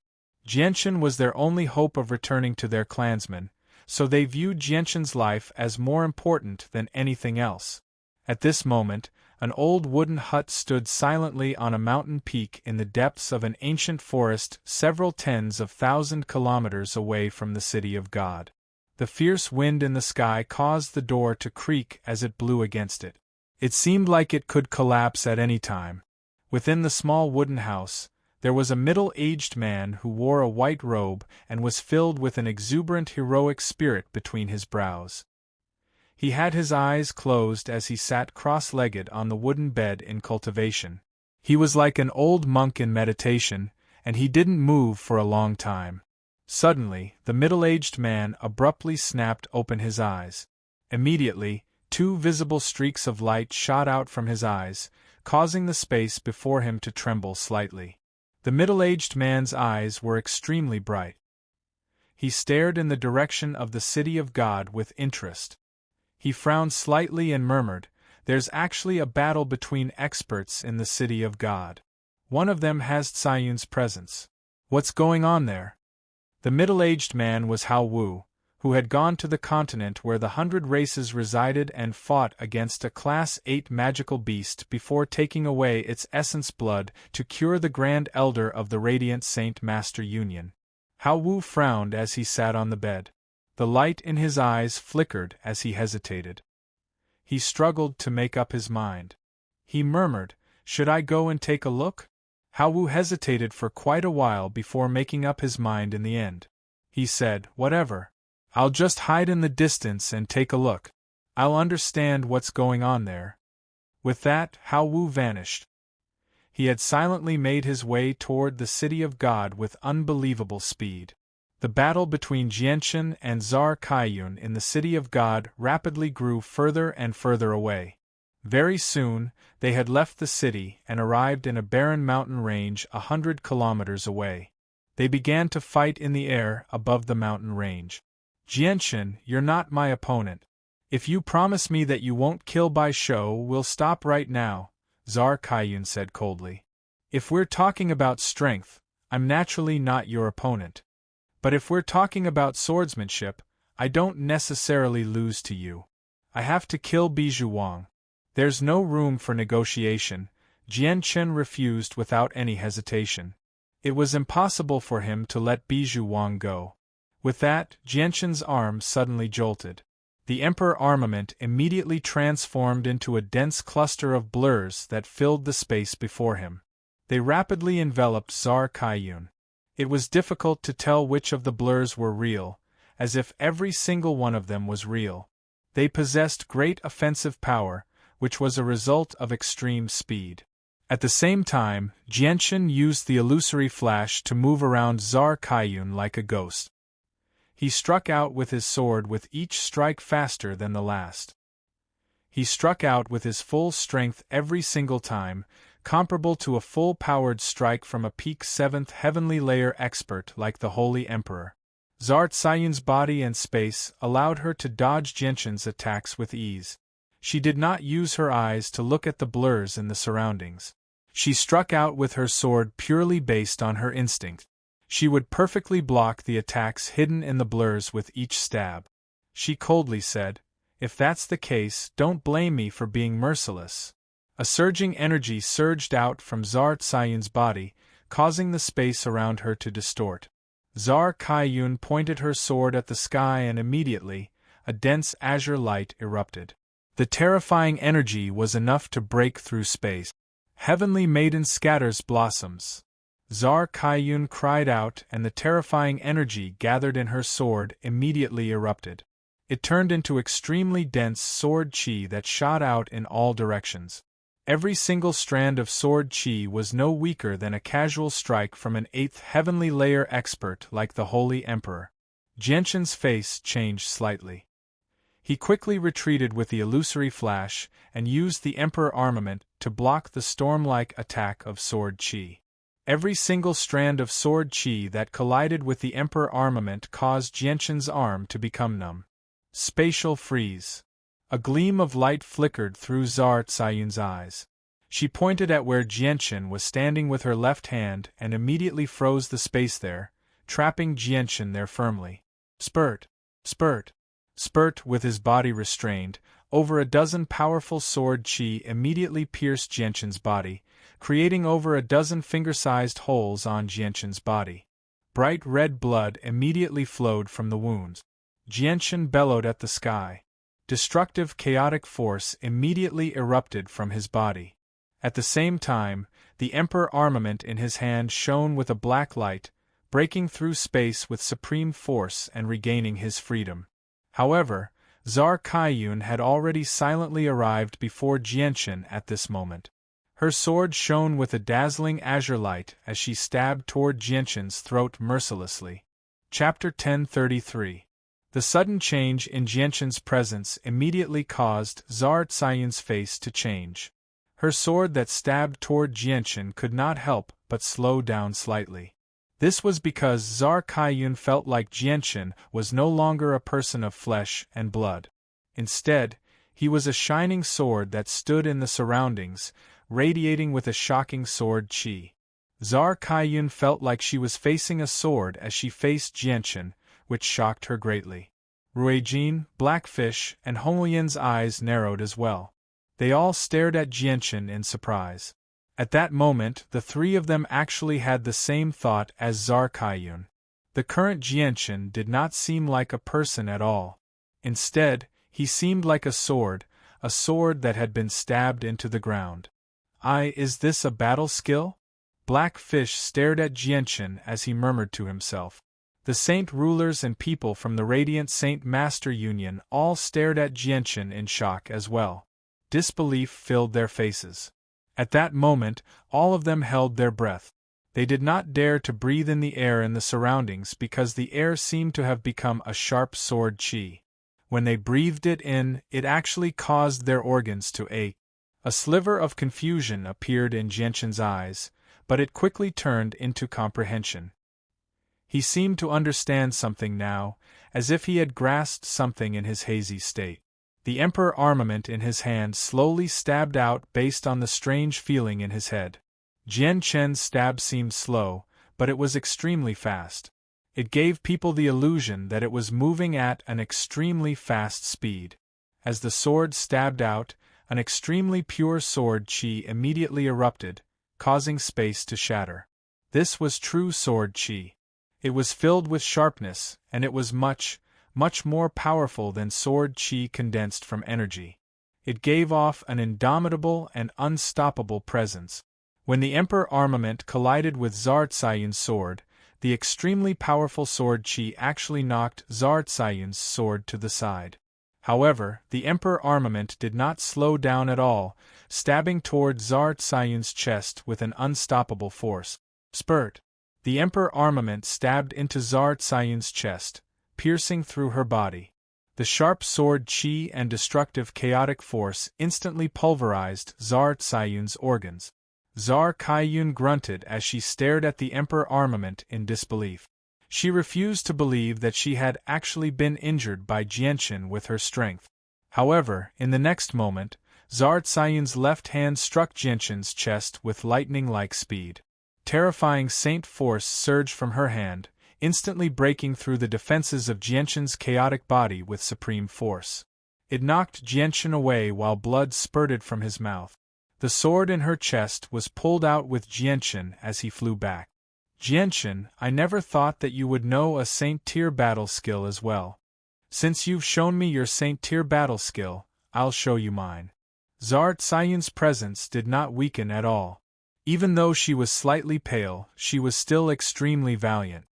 Jianshan was their only hope of returning to their clansmen, so they viewed Jianshan's life as more important than anything else. At this moment, an old wooden hut stood silently on a mountain peak in the depths of an ancient forest several tens of thousand kilometers away from the City of God. The fierce wind in the sky caused the door to creak as it blew against it. It seemed like it could collapse at any time. Within the small wooden house, there was a middle-aged man who wore a white robe and was filled with an exuberant heroic spirit between his brows. He had his eyes closed as he sat cross-legged on the wooden bed in cultivation. He was like an old monk in meditation, and he didn't move for a long time. Suddenly, the middle-aged man abruptly snapped open his eyes. Immediately, 2 visible streaks of light shot out from his eyes, causing the space before him to tremble slightly. The middle-aged man's eyes were extremely bright. He stared in the direction of the City of God with interest. He frowned slightly and murmured, "There's actually a battle between experts in the City of God. One of them has Tsayun's presence. What's going on there?" The middle-aged man was Hao Wu, who had gone to the continent where the 100 races resided and fought against a Class 8 magical beast before taking away its essence blood to cure the Grand Elder of the Radiant Saint Master Union. Hao Wu frowned as he sat on the bed. The light in his eyes flickered as he hesitated. He struggled to make up his mind. He murmured, "Should I go and take a look?" Hao Wu hesitated for quite a while before making up his mind in the end. He said, "Whatever. I'll just hide in the distance and take a look. I'll understand what's going on there." With that, Hao Wu vanished. He had silently made his way toward the City of God with unbelievable speed. The battle between Jianchen and Czar Kaiyun in the City of God rapidly grew further and further away. Very soon, they had left the city and arrived in a barren mountain range 100 kilometers away. They began to fight in the air above the mountain range. "Jianchen, you're not my opponent. If you promise me that you won't kill Bai Shou, we'll stop right now," Czar Kaiyun said coldly. "If we're talking about strength, I'm naturally not your opponent. But if we're talking about swordsmanship, I don't necessarily lose to you. I have to kill Bijou Wang." "There's no room for negotiation," Jianchen refused without any hesitation. It was impossible for him to let Bijou Wang go. With that, Jianchen's arm suddenly jolted. The Emperor armament immediately transformed into a dense cluster of blurs that filled the space before him. They rapidly enveloped Czar Kaiyun. It was difficult to tell which of the blurs were real, as if every single one of them was real. They possessed great offensive power, which was a result of extreme speed. At the same time, Jianchen used the illusory flash to move around Czar Kaiyun like a ghost. He struck out with his sword with each strike faster than the last. He struck out with his full strength every single time, comparable to a full-powered strike from a peak 7th heavenly layer expert like the Holy Emperor. Czar Kaiyun's body and space allowed her to dodge Jianchen's attacks with ease. She did not use her eyes to look at the blurs in the surroundings. She struck out with her sword purely based on her instinct. She would perfectly block the attacks hidden in the blurs with each stab. She coldly said, "If that's the case, don't blame me for being merciless." A surging energy surged out from Czar Kaiyun's body, causing the space around her to distort. Czar Kaiyun pointed her sword at the sky and immediately, a dense azure light erupted. The terrifying energy was enough to break through space. "Heavenly Maiden scatters blossoms." Czar Kaiyun cried out, and the terrifying energy gathered in her sword immediately erupted. It turned into extremely dense sword qi that shot out in all directions. Every single strand of sword qi was no weaker than a casual strike from an 8th heavenly layer expert like the Holy Emperor. Jianchen's face changed slightly. He quickly retreated with the illusory flash and used the Emperor armament to block the storm-like attack of sword qi. Every single strand of sword qi that collided with the Emperor armament caused Jianchen's arm to become numb. Spatial freeze. A gleam of light flickered through Czar Kaiyun's eyes. She pointed at where Jianchen was standing with her left hand and immediately froze the space there, trapping Jianchen there firmly. Spurt! Spurt! Spurt! With his body restrained, over a dozen powerful sword qi immediately pierced Jianchen's body, creating over a dozen finger-sized holes on Jianchen's body. Bright red blood immediately flowed from the wounds. Jianchen bellowed at the sky. Destructive chaotic force immediately erupted from his body. At the same time, the Emperor armament in his hand shone with a black light, breaking through space with supreme force and regaining his freedom. However, Czar Kaiyun had already silently arrived before Jianchen at this moment. Her sword shone with a dazzling azure light as she stabbed toward Jianchen's throat mercilessly. Chapter 1033. The sudden change in Jianchen's presence immediately caused Czar Kaiyun's face to change. Her sword that stabbed toward Jianchen could not help but slow down slightly. This was because Czar Kaiyun felt like Jianchen was no longer a person of flesh and blood. Instead, he was a shining sword that stood in the surroundings, radiating with a shocking sword qi. Czar Kaiyun felt like she was facing a sword as she faced Jianchen, which shocked her greatly. Ruijin, Blackfish, and Honglian's eyes narrowed as well. They all stared at Jianchen in surprise. At that moment, the three of them actually had the same thought as Czar Kaiyun. The current Jianchen did not seem like a person at all. Instead, he seemed like a sword that had been stabbed into the ground. Is this a battle skill? Black Fish stared at Jianchen as he murmured to himself. The saint rulers and people from the Radiant Saint Master Union all stared at Jianchen in shock as well. Disbelief filled their faces. At that moment, all of them held their breath. They did not dare to breathe in the air in the surroundings because the air seemed to have become a sharp sword chi. When they breathed it in, it actually caused their organs to ache. A sliver of confusion appeared in Jianchen's eyes, but it quickly turned into comprehension. He seemed to understand something now, as if he had grasped something in his hazy state. The Emperor armament in his hand slowly stabbed out based on the strange feeling in his head. Jianchen's stab seemed slow, but it was extremely fast. It gave people the illusion that it was moving at an extremely fast speed. As the sword stabbed out, an extremely pure sword chi immediately erupted, causing space to shatter. This was true sword chi. It was filled with sharpness, and it was much more powerful than sword chi condensed from energy. It gave off an indomitable and unstoppable presence. When the Emperor armament collided with Zartsayun's sword, the extremely powerful sword chi actually knocked Zartsayun's sword to the side. However, the Emperor armament did not slow down at all, stabbing toward Zartsayun's chest with an unstoppable force. Spurt! The Emperor armament stabbed into Zartsayun's chest, piercing through her body. The sharp sword chi and destructive chaotic force instantly pulverized Zartsayun's organs. Zar Kaiyun grunted as she stared at the Emperor armament in disbelief. She refused to believe that she had actually been injured by Jianchen with her strength. However, in the next moment, Zartsayun's left hand struck Jianchen's chest with lightning-like speed. Terrifying saint force surged from her hand, instantly breaking through the defenses of Jianchen's chaotic body with supreme force. It knocked Jianchen away while blood spurted from his mouth. The sword in her chest was pulled out with Jianchen as he flew back. Jianchen, I never thought that you would know a saint-tier battle skill as well. Since you've shown me your saint-tier battle skill, I'll show you mine. Zartsayun's presence did not weaken at all. Even though she was slightly pale, she was still extremely valiant.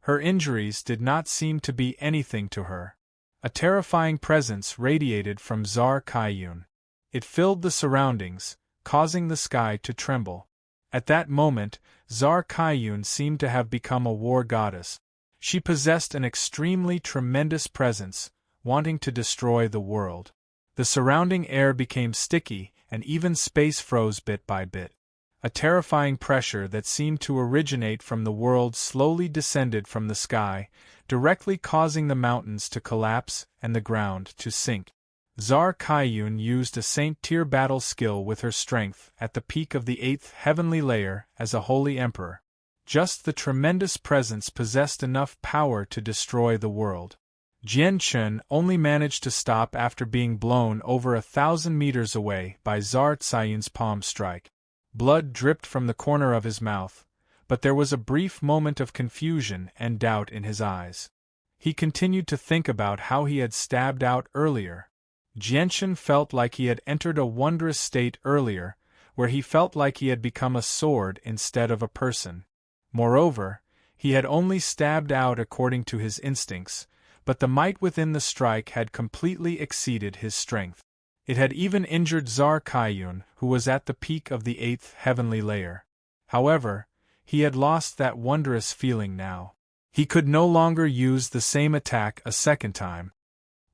Her injuries did not seem to be anything to her. A terrifying presence radiated from Zar Kaiyun. It filled the surroundings, causing the sky to tremble. At that moment, Zar Kaiyun seemed to have become a war goddess. She possessed an extremely tremendous presence, wanting to destroy the world. The surrounding air became sticky, and even space froze bit by bit. A terrifying pressure that seemed to originate from the world slowly descended from the sky, directly causing the mountains to collapse and the ground to sink. Zar Kaiyun used a saint-tier battle skill with her strength at the peak of the 8th heavenly layer as a holy emperor. Just the tremendous presence possessed enough power to destroy the world. Jianchen only managed to stop after being blown over 1,000 meters away by Zartsayun's palm strike. Blood dripped from the corner of his mouth, but there was a brief moment of confusion and doubt in his eyes. He continued to think about how he had stabbed out earlier. Jianchen felt like he had entered a wondrous state earlier, where he felt like he had become a sword instead of a person. Moreover, he had only stabbed out according to his instincts, but the might within the strike had completely exceeded his strength. It had even injured Zar Kaiyun, who was at the peak of the 8th heavenly layer. However, he had lost that wondrous feeling now. He could no longer use the same attack a second time.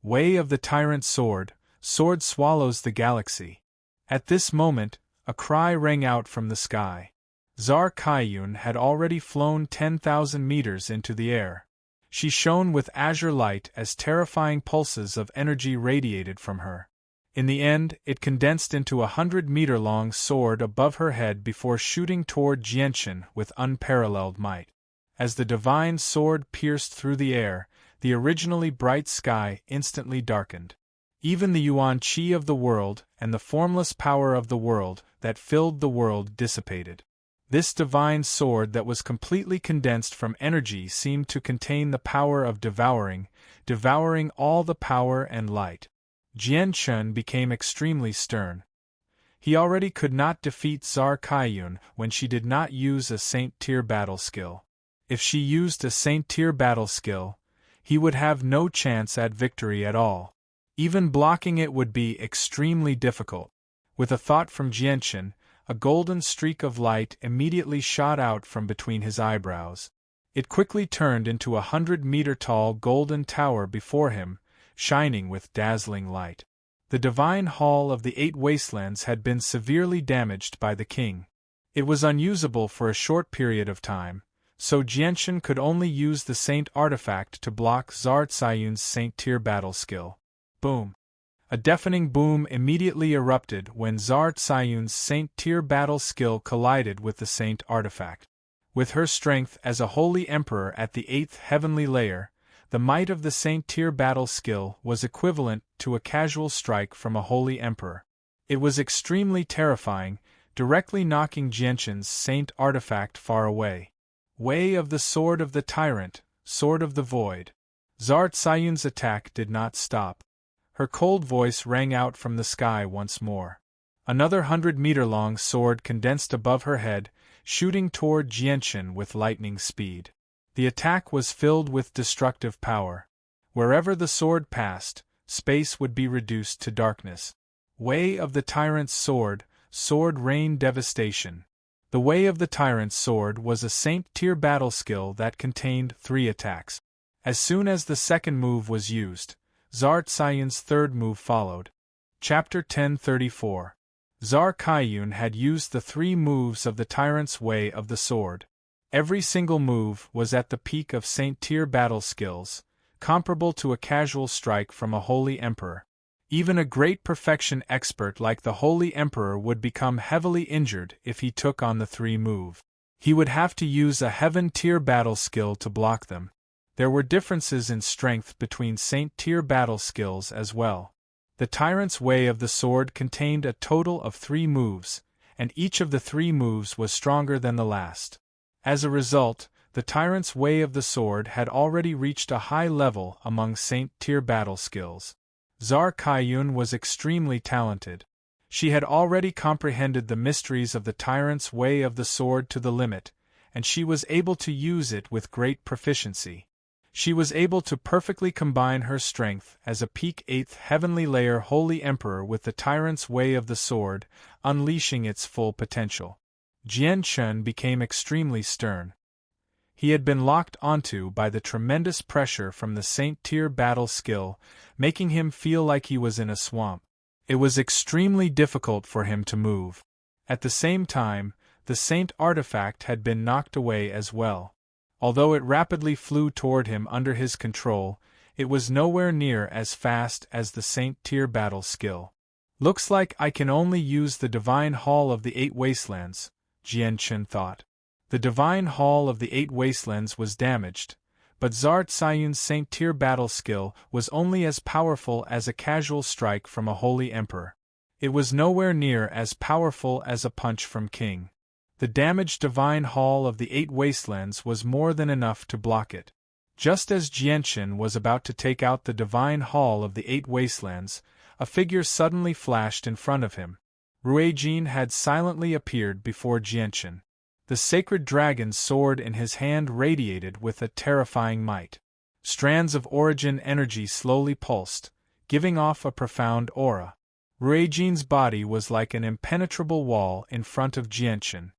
Way of the Tyrant Sword, sword swallows the galaxy. At this moment, a cry rang out from the sky. Zar Kaiyun had already flown 10,000 meters into the air. She shone with azure light as terrifying pulses of energy radiated from her. In the end, it condensed into a 100-meter-long sword above her head before shooting toward Jianchen with unparalleled might. As the divine sword pierced through the air, the originally bright sky instantly darkened. Even the yuan qi of the world and the formless power of the world that filled the world dissipated. This divine sword that was completely condensed from energy seemed to contain the power of devouring all the power and light. Jianchen became extremely stern. He already could not defeat Czar Kaiyun when she did not use a Saint-tier battle skill. If she used a Saint-tier battle skill, he would have no chance at victory at all. Even blocking it would be extremely difficult. With a thought from Jianchen, a golden streak of light immediately shot out from between his eyebrows. It quickly turned into a 100-meter-tall golden tower before him, shining with dazzling light. The divine hall of the 8 wastelands had been severely damaged by the king. It was unusable for a short period of time, so Jianchen could only use the Saint artifact to block Czar Tsayun's Saint-tier battle skill. Boom! A deafening boom immediately erupted when Czar Tsayun's Saint-tier battle skill collided with the Saint artifact. With her strength as a holy emperor at the 8th heavenly layer, the might of the Saint-tier battle skill was equivalent to a casual strike from a holy emperor. It was extremely terrifying, directly knocking Jianchen's Saint artifact far away. Way of the Sword of the Tyrant, Sword of the Void. Czar Tsayun's attack did not stop. Her cold voice rang out from the sky once more. Another 100-meter-long sword condensed above her head, shooting toward Jianchen with lightning speed. The attack was filled with destructive power. Wherever the sword passed, space would be reduced to darkness. Way of the Tyrant's Sword, Sword Rain Devastation. The Way of the Tyrant's Sword was a Saint-tier battle skill that contained 3 attacks. As soon as the second move was used, Czar Tsayun's third move followed. Chapter 1034. Czar Kaiyun had used the 3 moves of the Tyrant's Way of the Sword. Every single move was at the peak of Saint-tier battle skills, comparable to a casual strike from a holy emperor. Even a great perfection expert like the holy emperor would become heavily injured if he took on the 3 move. He would have to use a heaven-tier battle skill to block them. There were differences in strength between Saint-tier battle skills as well. The Tyrant's Way of the Sword contained a total of 3 moves, and each of the 3 moves was stronger than the last. As a result, the Tyrant's Way of the Sword had already reached a high level among Saint-tier battle skills. Czar Kaiyun was extremely talented. She had already comprehended the mysteries of the Tyrant's Way of the Sword to the limit, and she was able to use it with great proficiency. She was able to perfectly combine her strength as a peak 8th heavenly layer holy emperor with the Tyrant's Way of the Sword, unleashing its full potential. Jianchen became extremely stern. He had been locked onto by the tremendous pressure from the Saint-tier battle skill, making him feel like he was in a swamp. It was extremely difficult for him to move. At the same time, the Saint artifact had been knocked away as well. Although it rapidly flew toward him under his control, it was nowhere near as fast as the Saint-tier battle skill. Looks like I can only use the Divine Hall of the 8 Wastelands, Jianchen thought. The Divine Hall of the 8 Wastelands was damaged, but Czar Tsayun's Saint-tier battle skill was only as powerful as a casual strike from a holy emperor. It was nowhere near as powerful as a punch from King. The damaged Divine Hall of the 8 Wastelands was more than enough to block it. Just as Jianchen was about to take out the Divine Hall of the 8 Wastelands, a figure suddenly flashed in front of him. Ruijin had silently appeared before Jianchen. The sacred dragon's sword in his hand radiated with a terrifying might. Strands of origin energy slowly pulsed, giving off a profound aura. Ruijin's body was like an impenetrable wall in front of Jianchen.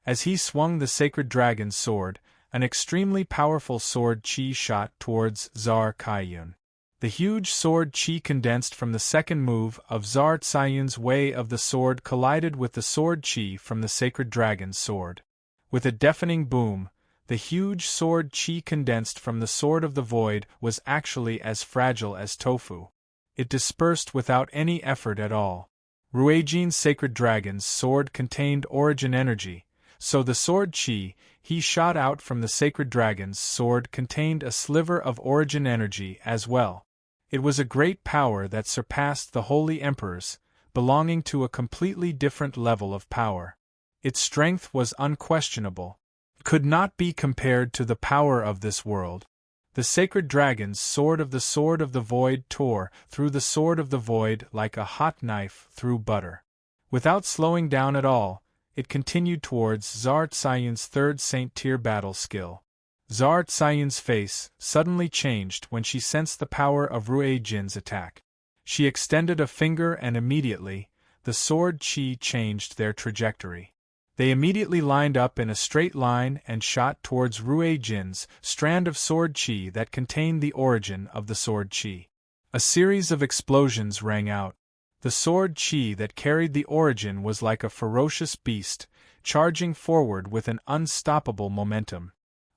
As he swung the sacred dragon's sword, an extremely powerful sword chi shot towards Czar Kaiyun. The huge sword chi condensed from the second move of Czar Tsayun's Way of the Sword collided with the sword chi from the sacred dragon's sword. With a deafening boom, the huge sword chi condensed from the Sword of the Void was actually as fragile as tofu. It dispersed without any effort at all. Ruijin's sacred dragon's sword contained origin energy, so the sword chi he shot out from the sacred dragon's sword contained a sliver of origin energy as well. It was a great power that surpassed the holy emperors, belonging to a completely different level of power. Its strength was unquestionable. It could not be compared to the power of this world. The sacred dragon's sword of the Void tore through the Sword of the Void like a hot knife through butter. Without slowing down at all, it continued towards Zar Tsayun's third Saint-tier battle skill. Zar Tsayun's face suddenly changed when she sensed the power of Rui Jin's attack. She extended a finger and immediately, the sword qi changed their trajectory. They immediately lined up in a straight line and shot towards Rui Jin's strand of sword qi that contained the origin of the sword qi. A series of explosions rang out. The sword qi that carried the origin was like a ferocious beast, charging forward with an unstoppable momentum.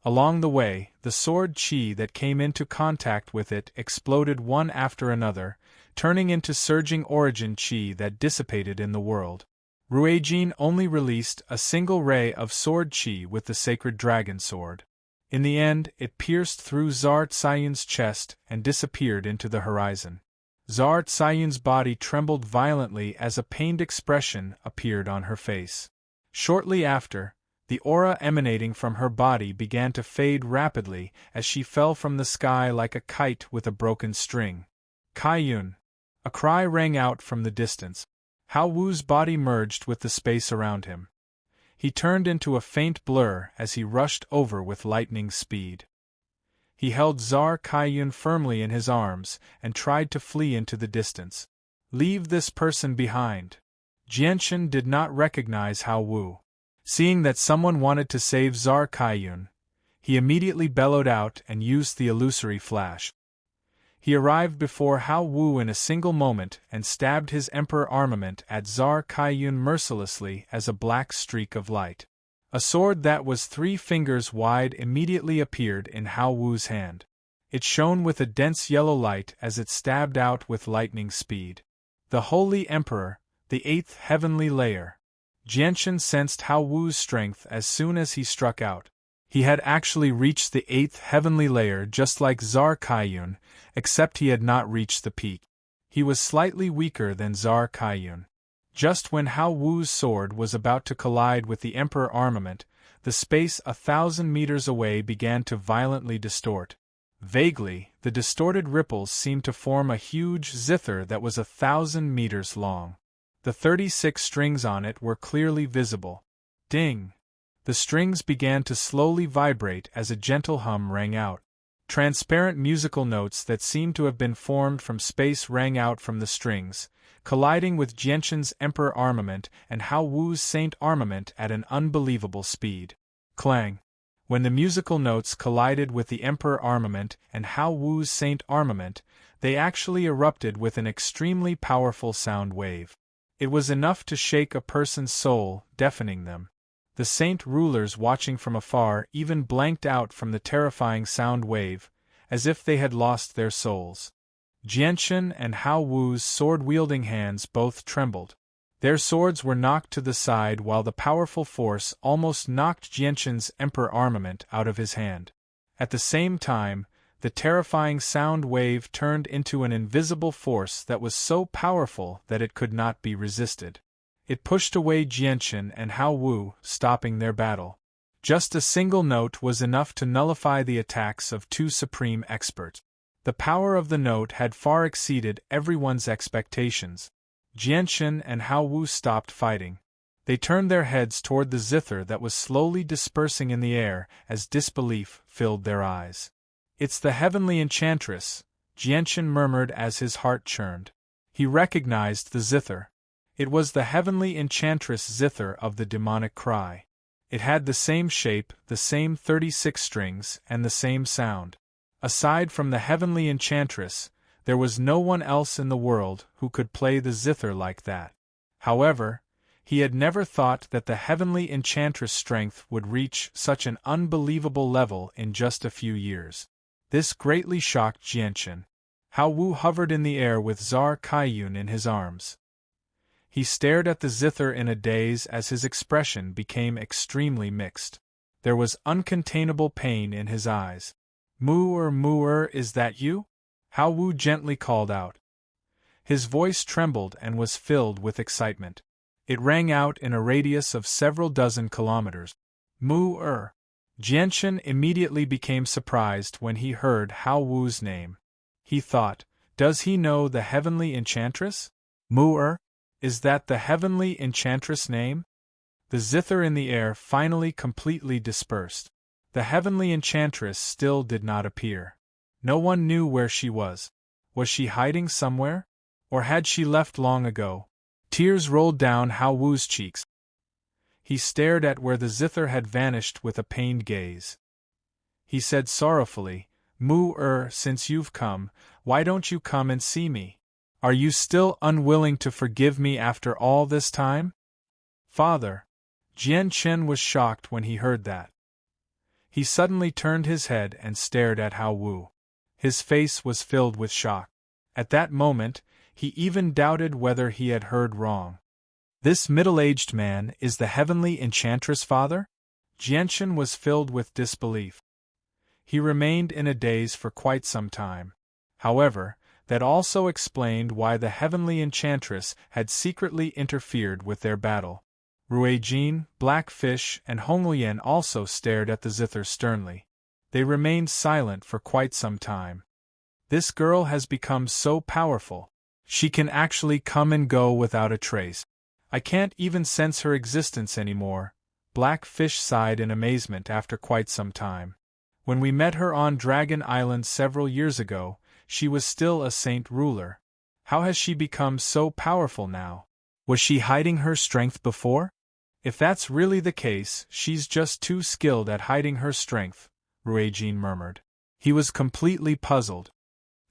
Along the way, the sword qi that came into contact with it exploded one after another, turning into surging origin qi that dissipated in the world. Ruijin only released a single ray of sword qi with the sacred dragon sword. In the end, it pierced through Zar Tsayun's chest and disappeared into the horizon. Zar Tsayun's body trembled violently as a pained expression appeared on her face. Shortly after, the aura emanating from her body began to fade rapidly as she fell from the sky like a kite with a broken string. Kaiyun! A cry rang out from the distance. Hao Wu's body merged with the space around him. He turned into a faint blur as he rushed over with lightning speed. He held Zar Kaiyun firmly in his arms and tried to flee into the distance. Leave this person behind. Jianshan did not recognize Hao Wu. Seeing that someone wanted to save Zar Kaiyun, he immediately bellowed out and used the illusory flash. He arrived before Hao Wu in a single moment and stabbed his emperor armament at Zar Kaiyun mercilessly as a black streak of light. A sword that was 3 fingers wide immediately appeared in Hao Wu's hand. It shone with a dense yellow light as it stabbed out with lightning speed. The Holy Emperor, the 8th heavenly layer. Jianshan sensed Hao Wu's strength as soon as he struck out. He had actually reached the 8th heavenly layer just like Zar Kaiyun, except he had not reached the peak. He was slightly weaker than Zar Kaiyun. Just when Hao Wu's sword was about to collide with the Emperor armament, the space 1,000 meters away began to violently distort. Vaguely, the distorted ripples seemed to form a huge zither that was 1,000 meters long. The 36 strings on it were clearly visible. Ding! The strings began to slowly vibrate as a gentle hum rang out. Transparent musical notes that seemed to have been formed from space rang out from the strings, colliding with Jianshan's Emperor armament and Hao Wu's Saint armament at an unbelievable speed. Clang! When the musical notes collided with the Emperor armament and Hao Wu's Saint armament, they actually erupted with an extremely powerful sound wave. It was enough to shake a person's soul, deafening them. The Saint rulers watching from afar even blanked out from the terrifying sound wave, as if they had lost their souls. Jianshan and Hao Wu's sword-wielding hands both trembled. Their swords were knocked to the side while the powerful force almost knocked Jianshan's Emperor armament out of his hand. At the same time, the terrifying sound wave turned into an invisible force that was so powerful that it could not be resisted. It pushed away Jianshan and Hao Wu, stopping their battle. Just a single note was enough to nullify the attacks of 2 supreme experts. The power of the note had far exceeded everyone's expectations. Jianshan and Hao Wu stopped fighting. They turned their heads toward the zither that was slowly dispersing in the air as disbelief filled their eyes. "It's the heavenly enchantress," Jianshan murmured as his heart churned. He recognized the zither. It was the heavenly enchantress zither of the demonic cry. It had the same shape, the same 36 strings, and the same sound. Aside from the heavenly enchantress, there was no one else in the world who could play the zither like that. However, he had never thought that the heavenly enchantress' strength would reach such an unbelievable level in just a few years. This greatly shocked Jianshan. Hao Wu hovered in the air with Zar Kaiyun in his arms. He stared at the zither in a daze as his expression became extremely mixed. There was uncontainable pain in his eyes. Mu-er, is that you?" Hao Wu gently called out. His voice trembled and was filled with excitement. It rang out in a radius of several dozen kilometers. Mu-er. Jianshan immediately became surprised when he heard Hao Wu's name. He thought, does he know the heavenly enchantress? Mu-er? Is that the heavenly enchantress name? The zither in the air finally completely dispersed. The heavenly enchantress still did not appear. No one knew where she was. Was she hiding somewhere? Or had she left long ago? Tears rolled down Hao Wu's cheeks. He stared at where the zither had vanished with a pained gaze. He said sorrowfully, Since you've come, why don't you come and see me? Are you still unwilling to forgive me after all this time? Father! Jian Chen was shocked when he heard that. He suddenly turned his head and stared at Hao Wu. His face was filled with shock. At that moment, he even doubted whether he had heard wrong. This middle-aged man is the heavenly enchantress' father? Jianchen was filled with disbelief. He remained in a daze for quite some time. However, that also explained why the heavenly enchantress had secretly interfered with their battle. Ruijin, Blackfish, and Honglian also stared at the zither sternly. They remained silent for quite some time. This girl has become so powerful. She can actually come and go without a trace. I can't even sense her existence anymore. Blackfish sighed in amazement after quite some time. When we met her on Dragon Island several years ago, she was still a saint ruler. How has she become so powerful now? Was she hiding her strength before? If that's really the case, she's just too skilled at hiding her strength, Ruijin murmured. He was completely puzzled.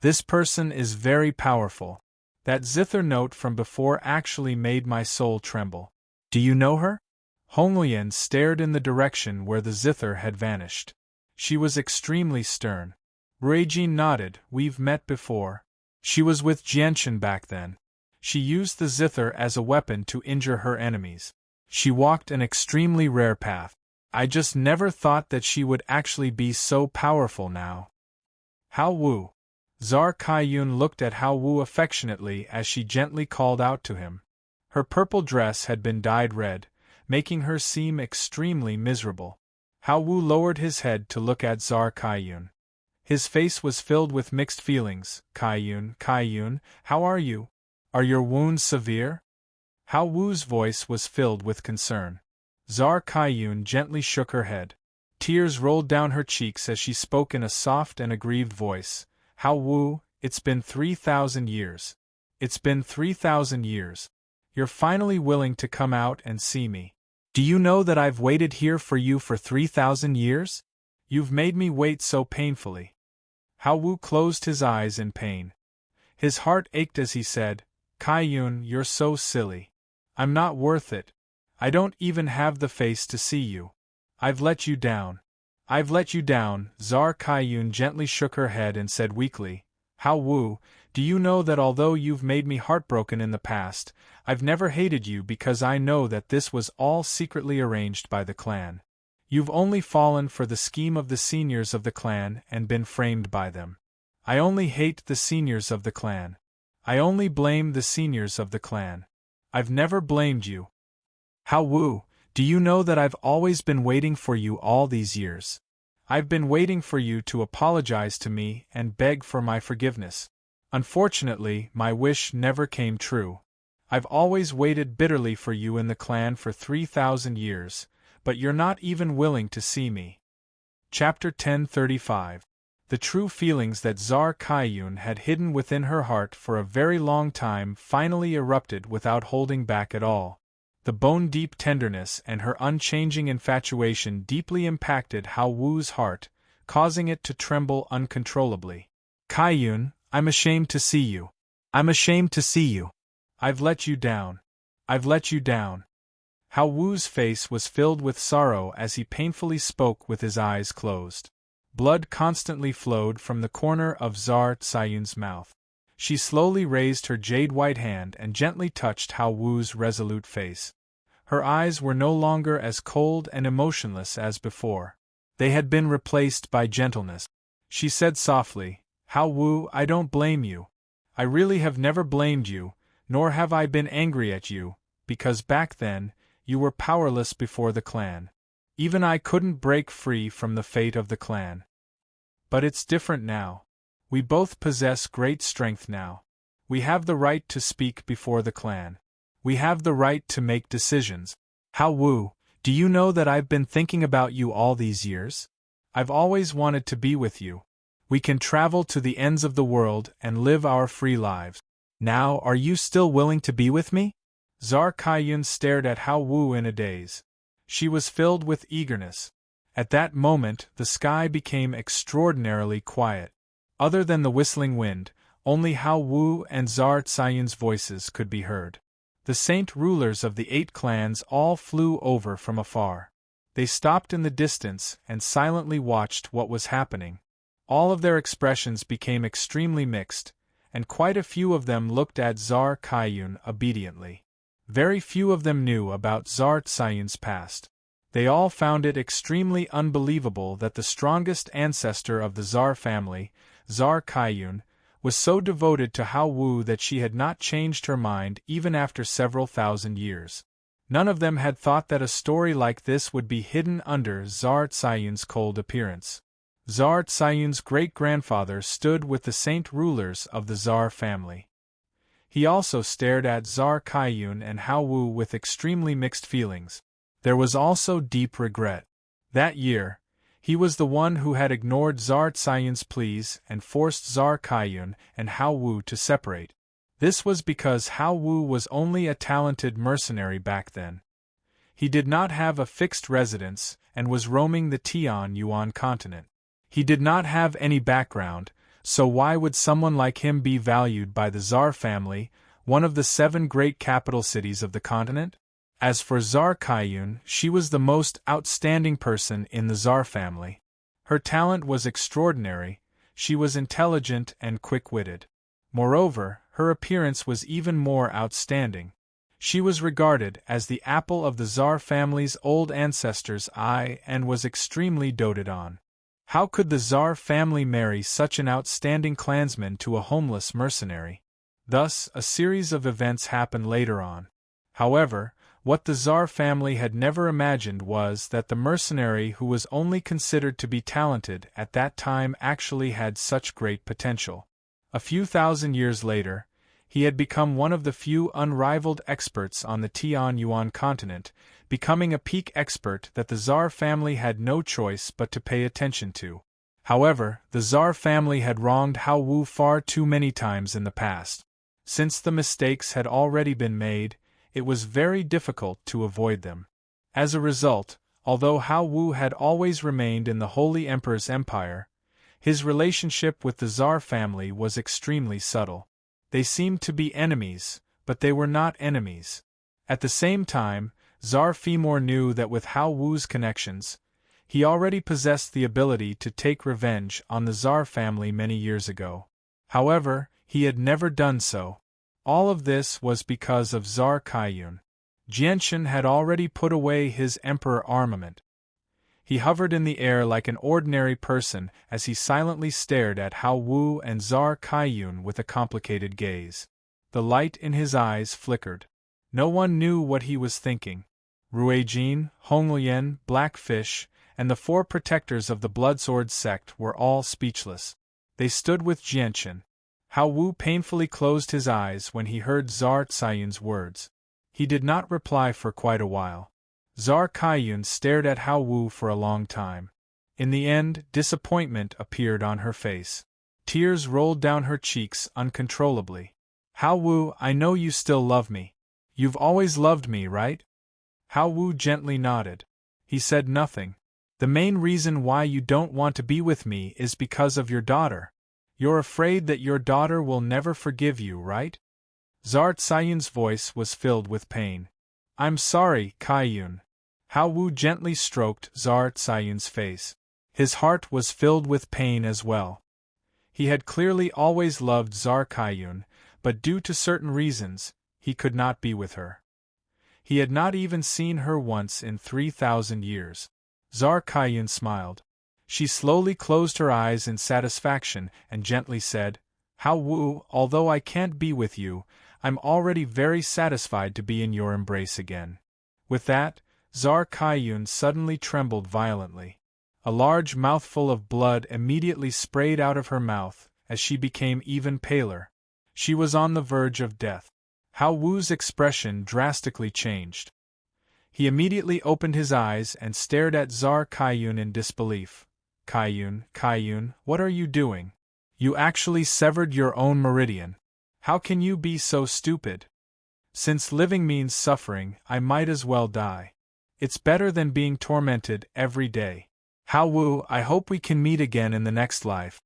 This person is very powerful. That zither note from before actually made my soul tremble. Do you know her? Honglian stared in the direction where the zither had vanished. She was extremely stern. Ruijin nodded. We've met before. She was with Jianchen back then. She used the zither as a weapon to injure her enemies. She walked an extremely rare path. I just never thought that she would actually be so powerful now. Hao Wu. Zar Kaiyun looked at Hao Wu affectionately as she gently called out to him. Her purple dress had been dyed red, making her seem extremely miserable. Hao Wu lowered his head to look at Zar Kaiyun. His face was filled with mixed feelings. Kaiyun, how are you? Are your wounds severe? Hao Wu's voice was filled with concern. Zar Kaiyun gently shook her head. Tears rolled down her cheeks as she spoke in a soft and aggrieved voice. Hao Wu, it's been 3,000 years. It's been 3,000 years. You're finally willing to come out and see me. Do you know that I've waited here for you for 3,000 years? You've made me wait so painfully. Hao Wu closed his eyes in pain. His heart ached as he said, Kaiyun, you're so silly. I'm not worth it. I don't even have the face to see you. I've let you down. I've let you down. Zar Kaiyun gently shook her head and said weakly, Hao Wu, do you know that although you've made me heartbroken in the past, I've never hated you because I know that this was all secretly arranged by the clan. You've only fallen for the scheme of the seniors of the clan and been framed by them. I only hate the seniors of the clan. I only blame the seniors of the clan. I've never blamed you. Hao Wu, do you know that I've always been waiting for you all these years? I've been waiting for you to apologize to me and beg for my forgiveness. Unfortunately, my wish never came true. I've always waited bitterly for you in the clan for 3,000 years, but you're not even willing to see me. Chapter 1035. The true feelings that Zar Kaiyun had hidden within her heart for a very long time finally erupted without holding back at all. The bone-deep tenderness and her unchanging infatuation deeply impacted Hao Wu's heart, causing it to tremble uncontrollably. Kaiyun, I'm ashamed to see you. I'm ashamed to see you. I've let you down. I've let you down. Hao Wu's face was filled with sorrow as he painfully spoke with his eyes closed. Blood constantly flowed from the corner of Zar Kaiyun's mouth. She slowly raised her jade-white hand and gently touched Hao Wu's resolute face. Her eyes were no longer as cold and emotionless as before. They had been replaced by gentleness. She said softly, Hao Wu, I don't blame you. I really have never blamed you, nor have I been angry at you, because back then, you were powerless before the clan. Even I couldn't break free from the fate of the clan. But it's different now. We both possess great strength now. We have the right to speak before the clan. We have the right to make decisions. Hao Wu, do you know that I've been thinking about you all these years? I've always wanted to be with you. We can travel to the ends of the world and live our free lives. Now, are you still willing to be with me? Zar Kaiyun stared at Hao Wu in a daze. She was filled with eagerness. At that moment, the sky became extraordinarily quiet. Other than the whistling wind, only Hao Wu and Zar Tsayun's voices could be heard. The saint rulers of the 8 clans all flew over from afar. They stopped in the distance and silently watched what was happening. All of their expressions became extremely mixed, and quite a few of them looked at Zar Kaiyun obediently. Very few of them knew about Zar Tsayun's past. They all found it extremely unbelievable that the strongest ancestor of the Zar family, Zar Kaiyun, was so devoted to Hao Wu that she had not changed her mind even after several thousand years. None of them had thought that a story like this would be hidden under Zar Tsayun's cold appearance. Zar Tsayun's great-grandfather stood with the saint rulers of the Zar family. He also stared at Zar Kaiyun and Hao Wu with extremely mixed feelings. There was also deep regret. That year, he was the one who had ignored Zar Tsayun's pleas and forced Zar Kaiyun and Hao Wu to separate. This was because Hao Wu was only a talented mercenary back then. He did not have a fixed residence and was roaming the Tian-Yuan continent. He did not have any background, so why would someone like him be valued by the Zar family, one of the 7 great capital cities of the continent? As for Zar Kaiyun, she was the most outstanding person in the Zar family. Her talent was extraordinary, she was intelligent and quick-witted. Moreover, her appearance was even more outstanding. She was regarded as the apple of the Zar family's old ancestors' eye and was extremely doted on. How could the Zar family marry such an outstanding clansman to a homeless mercenary? Thus, a series of events happened later on. However, what the Zar family had never imagined was that the mercenary who was only considered to be talented at that time actually had such great potential. A few thousand years later, he had become one of the few unrivaled experts on the Tian-Yuan continent, becoming a peak expert that the Zar family had no choice but to pay attention to. However, the Zar family had wronged Hao Wu far too many times in the past. Since the mistakes had already been made, it was very difficult to avoid them. As a result, although Hao Wu had always remained in the Holy Emperor's empire, his relationship with the Zar family was extremely subtle. They seemed to be enemies, but they were not enemies. At the same time, Zar Femor knew that with Hao Wu's connections, he already possessed the ability to take revenge on the Zar family many years ago. However, he had never done so. All of this was because of Zar Kaiyun. Jianshan had already put away his emperor armament. He hovered in the air like an ordinary person as he silently stared at Hao Wu and Zar Kaiyun with a complicated gaze. The light in his eyes flickered. No one knew what he was thinking. Ruijin, Honglian, Blackfish, and the 4 protectors of the Bloodsword sect were all speechless. They stood with Jianshan. Hao Wu painfully closed his eyes when he heard Zar Tsayun's words. He did not reply for quite a while. Zar Kaiyun stared at Hao Wu for a long time. In the end, disappointment appeared on her face. Tears rolled down her cheeks uncontrollably. Hao Wu, I know you still love me. You've always loved me, right? Hao Wu gently nodded. He said nothing. The main reason why you don't want to be with me is because of your daughter. You're afraid that your daughter will never forgive you, right? Zar Tsayun's voice was filled with pain. I'm sorry, Kaiyun. Hao Wu gently stroked Zar Tsayun's face. His heart was filled with pain as well. He had clearly always loved Zar Kaiyun, but due to certain reasons, he could not be with her. He had not even seen her once in 3,000 years. Zar Kaiyun smiled. She slowly closed her eyes in satisfaction and gently said, Hao Wu, although I can't be with you, I'm already very satisfied to be in your embrace again. With that, Zar Kaiyun suddenly trembled violently. A large mouthful of blood immediately sprayed out of her mouth as she became even paler. She was on the verge of death. Hao Wu's expression drastically changed. He immediately opened his eyes and stared at Czar Kaiyun in disbelief. Kaiyun, what are you doing? You actually severed your own meridian. How can you be so stupid? Since living means suffering, I might as well die. It's better than being tormented every day. Hao Wu, I hope we can meet again in the next life.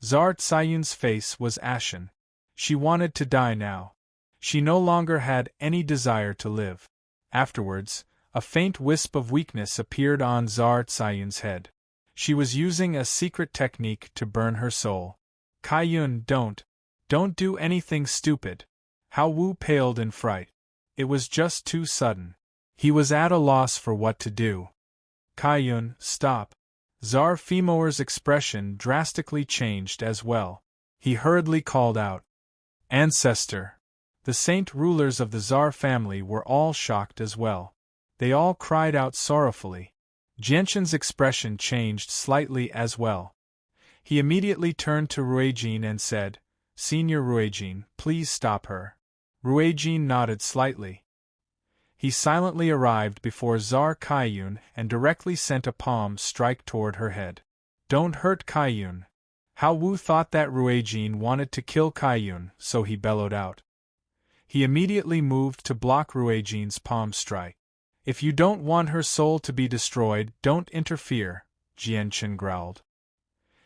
Czar Tsayun's face was ashen. She wanted to die now. She no longer had any desire to live. Afterwards, a faint wisp of weakness appeared on Czar Tsayun's head. She was using a secret technique to burn her soul. Kaiyun, don't do anything stupid. Hao Wu paled in fright. It was just too sudden. He was at a loss for what to do. Kaiyun, stop. Czar Femoer's expression drastically changed as well. He hurriedly called out, Ancestor! The saint rulers of the Czar family were all shocked as well. They all cried out sorrowfully. Jianshan's expression changed slightly as well. He immediately turned to Ruijin and said, Senior Ruijin, please stop her. Ruijin nodded slightly. He silently arrived before Czar Kaiyun and directly sent a palm strike toward her head. Don't hurt Kaiyun. Hao Wu thought that Ruijin wanted to kill Kaiyun, so he bellowed out. He immediately moved to block Ruijin's palm strike. If you don't want her soul to be destroyed, don't interfere, Jianshan growled.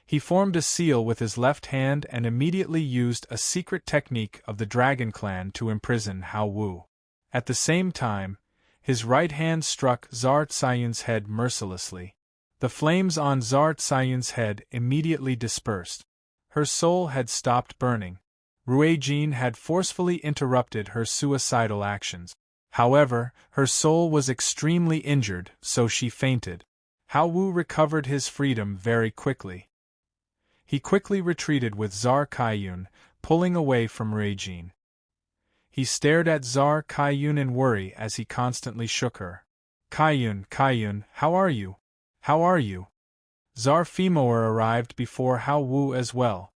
He formed a seal with his left hand and immediately used a secret technique of the Dragon Clan to imprison Hao Wu. At the same time, his right hand struck Czar Tsayun's head mercilessly. The flames on Czar Tsayun's head immediately dispersed. Her soul had stopped burning. Ruijin had forcefully interrupted her suicidal actions. However, her soul was extremely injured, so she fainted. Hao Wu recovered his freedom very quickly. He quickly retreated with Czar Kaiyun, pulling away from Ruijin. He stared at Czar Kaiyun in worry as he constantly shook her. Kaiyun, how are you? How are you? Czar Femoer arrived before Hao Wu as well.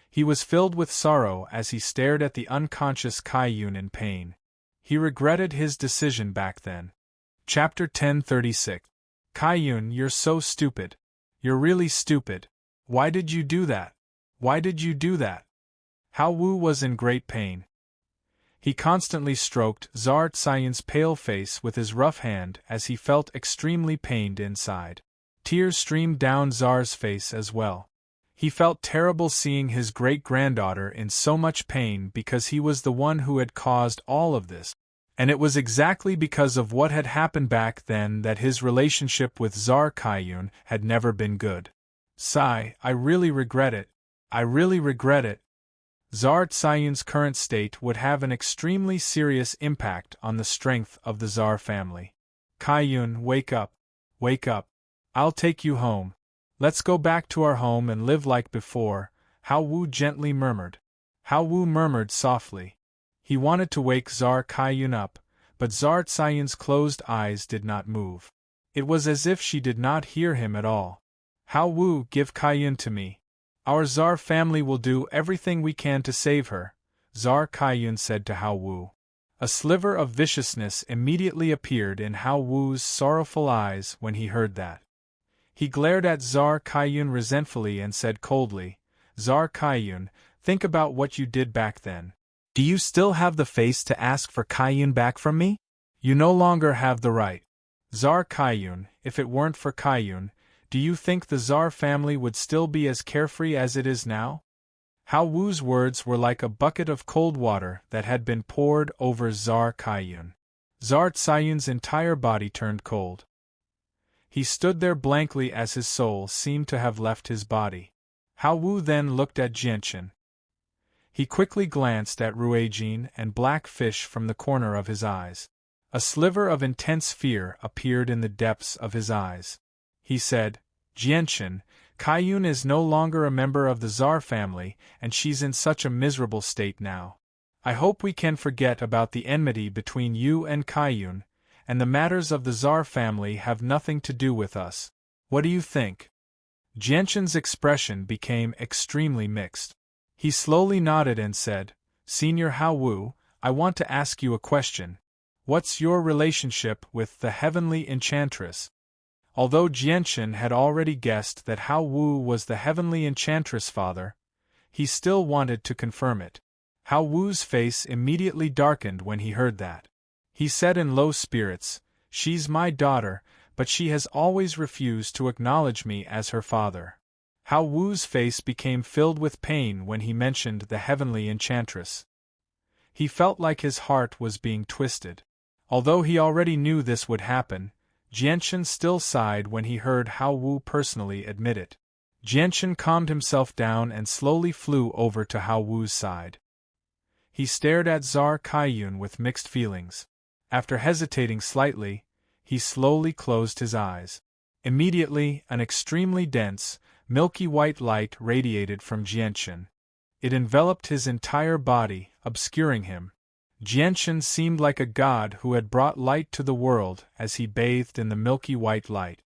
He was filled with sorrow as he stared at the unconscious Kaiyun in pain. He regretted his decision back then. Chapter 1036. Kaiyun, you're so stupid. You're really stupid. Why did you do that? Why did you do that? Hao Wu was in great pain. He constantly stroked Czar Tsayun's pale face with his rough hand as he felt extremely pained inside. Tears streamed down Czar's face as well. He felt terrible seeing his great-granddaughter in so much pain because he was the one who had caused all of this. And it was exactly because of what had happened back then that his relationship with Czar Kaiyun had never been good. Sigh, I really regret it. I really regret it. Czar Tsayun's current state would have an extremely serious impact on the strength of the Czar family. Kaiyun, wake up. Wake up. I'll take you home. Let's go back to our home and live like before, Hao Wu gently murmured. Hao Wu murmured softly. He wanted to wake Czar Kaiyun up, but Czar Tsayun's closed eyes did not move. It was as if she did not hear him at all. Hao Wu, give Kaiyun to me. Our Czar family will do everything we can to save her, Czar Kaiyun said to Hao Wu. A sliver of viciousness immediately appeared in Hao Wu's sorrowful eyes when he heard that. He glared at Czar Kaiyun resentfully and said coldly, Czar Kaiyun, think about what you did back then. Do you still have the face to ask for Kaiyun back from me? You no longer have the right. Czar Kaiyun, if it weren't for Kaiyun, do you think the Czar family would still be as carefree as it is now? Hao Wu's words were like a bucket of cold water that had been poured over Czar Kaiyun. Czar Tsayun's entire body turned cold. He stood there blankly as his soul seemed to have left his body. Hao Wu then looked at Jianshan. He quickly glanced at Ruijin and Black Fish from the corner of his eyes. A sliver of intense fear appeared in the depths of his eyes. He said, Jianshan, Kaiyun is no longer a member of the Czar family and she's in such a miserable state now. I hope we can forget about the enmity between you and Kaiyun, and the matters of the Czar family have nothing to do with us. What do you think? Jianshan's expression became extremely mixed. He slowly nodded and said, Senior Hao Wu, I want to ask you a question. What's your relationship with the heavenly enchantress? Although Jianchen had already guessed that Hao Wu was the heavenly enchantress' father, he still wanted to confirm it. Hao Wu's face immediately darkened when he heard that. He said in low spirits, "She's my daughter, but she has always refused to acknowledge me as her father." Hao Wu's face became filled with pain when he mentioned the heavenly enchantress. He felt like his heart was being twisted. Although he already knew this would happen, Jianchen still sighed when he heard Hao Wu personally admit it. Jianchen calmed himself down and slowly flew over to Hao Wu's side. He stared at Czar Kaiyun with mixed feelings. After hesitating slightly, he slowly closed his eyes. Immediately, an extremely dense, milky white light radiated from Jianchen. It enveloped his entire body, obscuring him. Jianchen seemed like a god who had brought light to the world as he bathed in the milky white light.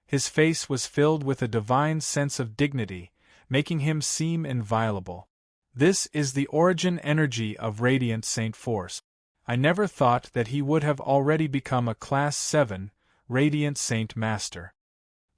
His face was filled with a divine sense of dignity, making him seem inviolable. This is the origin energy of Radiant Saint Force. I never thought that he would have already become a Class 7, Radiant Saint Master.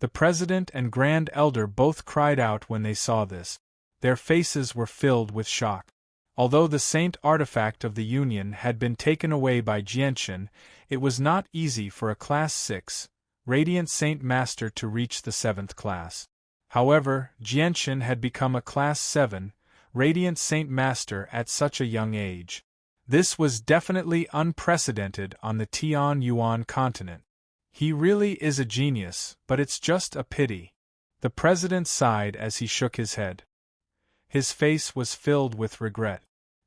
The President and Grand Elder both cried out when they saw this. Their faces were filled with shock. Although the Saint artifact of the Union had been taken away by Jianchen, it was not easy for a Class 6, Radiant Saint Master to reach the 7th class. However, Jianchen had become a Class 7, Radiant Saint Master at such a young age. This was definitely unprecedented on the Tian Yuan continent. He really is a genius, but it's just a pity. The President sighed as he shook his head. His face was filled with regret.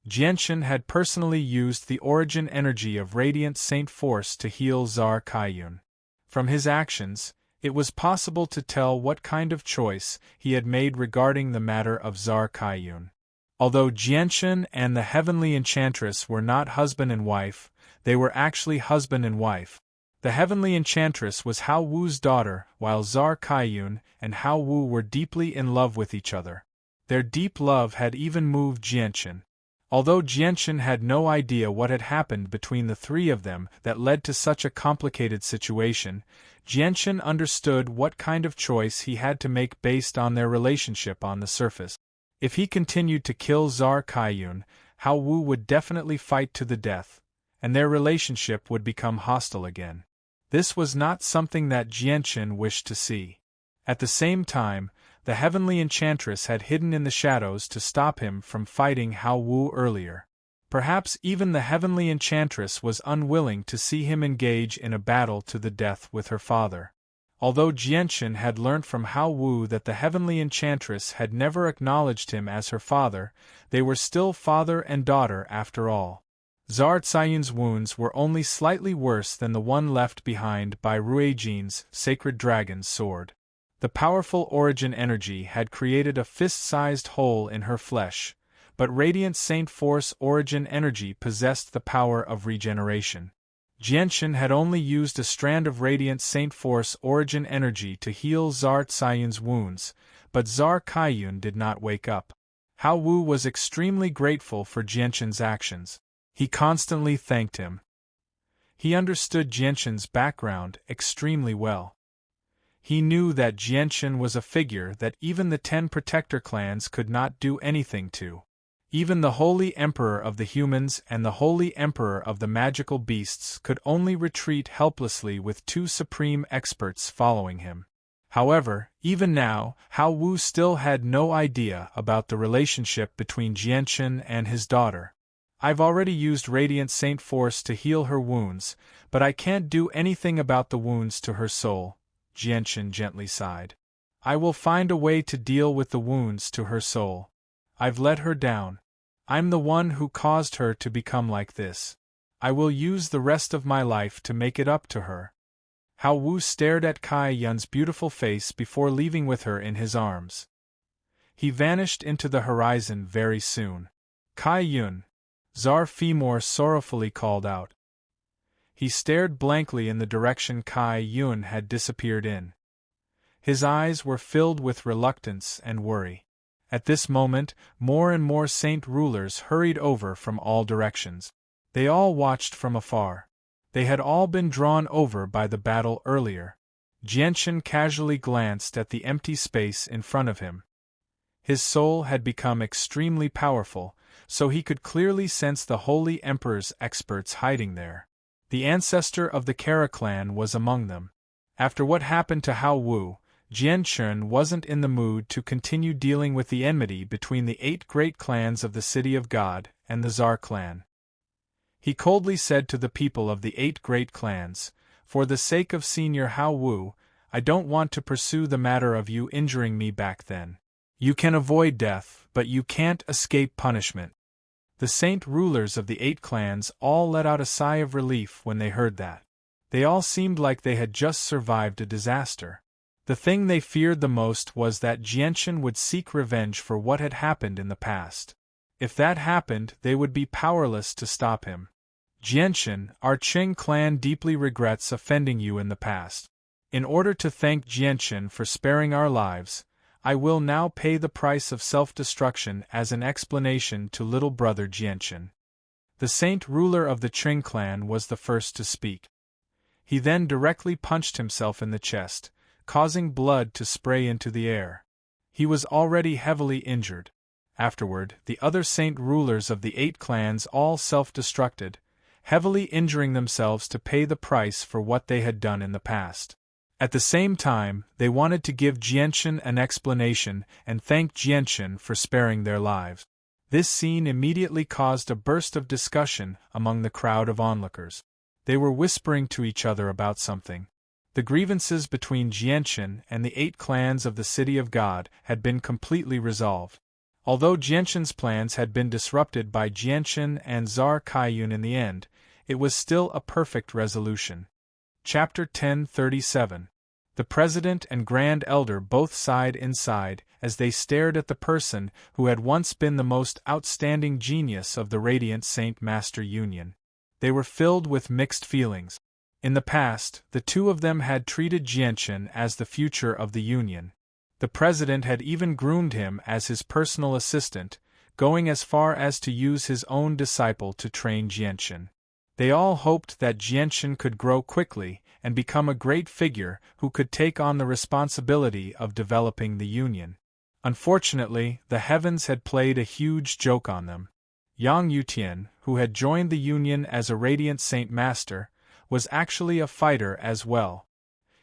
Jianchen had personally used the origin energy of Radiant Saint Force to heal Czar Kaiyun. From his actions, it was possible to tell what kind of choice he had made regarding the matter of Czar Kaiyun. Although Jianchen and the Heavenly Enchantress were not husband and wife, they were actually husband and wife. The Heavenly Enchantress was Hao Wu's daughter, while Czar Kaiyun and Hao Wu were deeply in love with each other. Their deep love had even moved Jianchen. Although Jianchen had no idea what had happened between the three of them that led to such a complicated situation, Jianchen understood what kind of choice he had to make based on their relationship on the surface. If he continued to kill Czar Kaiyun, Hao Wu would definitely fight to the death, and their relationship would become hostile again. This was not something that Jianchen wished to see. At the same time, the Heavenly Enchantress had hidden in the shadows to stop him from fighting Hao Wu earlier. Perhaps even the Heavenly Enchantress was unwilling to see him engage in a battle to the death with her father. Although Jianchen had learnt from Hao Wu that the Heavenly Enchantress had never acknowledged him as her father, they were still father and daughter after all. Czar Tsayun's wounds were only slightly worse than the one left behind by Ruijin's sacred dragon's sword. The powerful origin energy had created a fist-sized hole in her flesh, but Radiant Saint Force origin energy possessed the power of regeneration. Jianchen had only used a strand of Radiant Saint Force origin energy to heal Czar Tsayun's wounds, but Czar Kaiyun did not wake up. Hao Wu was extremely grateful for Jianchen's actions. He constantly thanked him. He understood Jianchen's background extremely well. He knew that Jianchen was a figure that even the 10 protector clans could not do anything to. Even the Holy Emperor of the humans and the Holy Emperor of the magical beasts could only retreat helplessly with 2 supreme experts following him. However, even now, Hao Wu still had no idea about the relationship between Jianchen and his daughter. I've already used Radiant Saint Force to heal her wounds, but I can't do anything about the wounds to her soul, Jianchen gently sighed. I will find a way to deal with the wounds to her soul. I've let her down. I'm the one who caused her to become like this. I will use the rest of my life to make it up to her. Hao Wu stared at Kai Yun's beautiful face before leaving with her in his arms. He vanished into the horizon very soon. Kai Yun, Czar Femor sorrowfully called out. He stared blankly in the direction Kai Yun had disappeared in. His eyes were filled with reluctance and worry. At this moment, more and more saint rulers hurried over from all directions. They all watched from afar. They had all been drawn over by the battle earlier. Jianchen casually glanced at the empty space in front of him. His soul had become extremely powerful, so he could clearly sense the Holy Emperor's experts hiding there. The ancestor of the Kara clan was among them. After what happened to Hao Wu, Jianchen wasn't in the mood to continue dealing with the enmity between the 8 great clans of the City of God and the Tsar clan. He coldly said to the people of the 8 great clans, "For the sake of Senior Hao Wu, I don't want to pursue the matter of you injuring me back then. You can avoid death, but you can't escape punishment." The saint rulers of the 8 clans all let out a sigh of relief when they heard that. They all seemed like they had just survived a disaster. The thing they feared the most was that Jianchen would seek revenge for what had happened in the past. If that happened, they would be powerless to stop him. "Jianchen, our Qing clan deeply regrets offending you in the past. In order to thank Jianchen for sparing our lives, I will now pay the price of self-destruction as an explanation to little brother Jianchen." The saint ruler of the Qing clan was the first to speak. He then directly punched himself in the chest, causing blood to spray into the air. He was already heavily injured. Afterward, the other saint rulers of the 8 clans all self-destructed, heavily injuring themselves to pay the price for what they had done in the past. At the same time, they wanted to give Jianchen an explanation and thank Jianchen for sparing their lives. This scene immediately caused a burst of discussion among the crowd of onlookers. They were whispering to each other about something. The grievances between Jianchen and the 8 clans of the City of God had been completely resolved. Although Jianchen's plans had been disrupted by Jianchen and Tsar Kaiyun in the end, it was still a perfect resolution. Chapter 1037. The President and Grand Elder both sighed inside as they stared at the person who had once been the most outstanding genius of the Radiant Saint Master Union. They were filled with mixed feelings. In the past, the two of them had treated Jianchen as the future of the Union. The President had even groomed him as his personal assistant, going as far as to use his own disciple to train Jianchen. They all hoped that Jianchen could grow quickly and become a great figure who could take on the responsibility of developing the Union. Unfortunately, the heavens had played a huge joke on them. Yang Yutian, who had joined the Union as a Radiant Saint Master, was actually a fighter as well.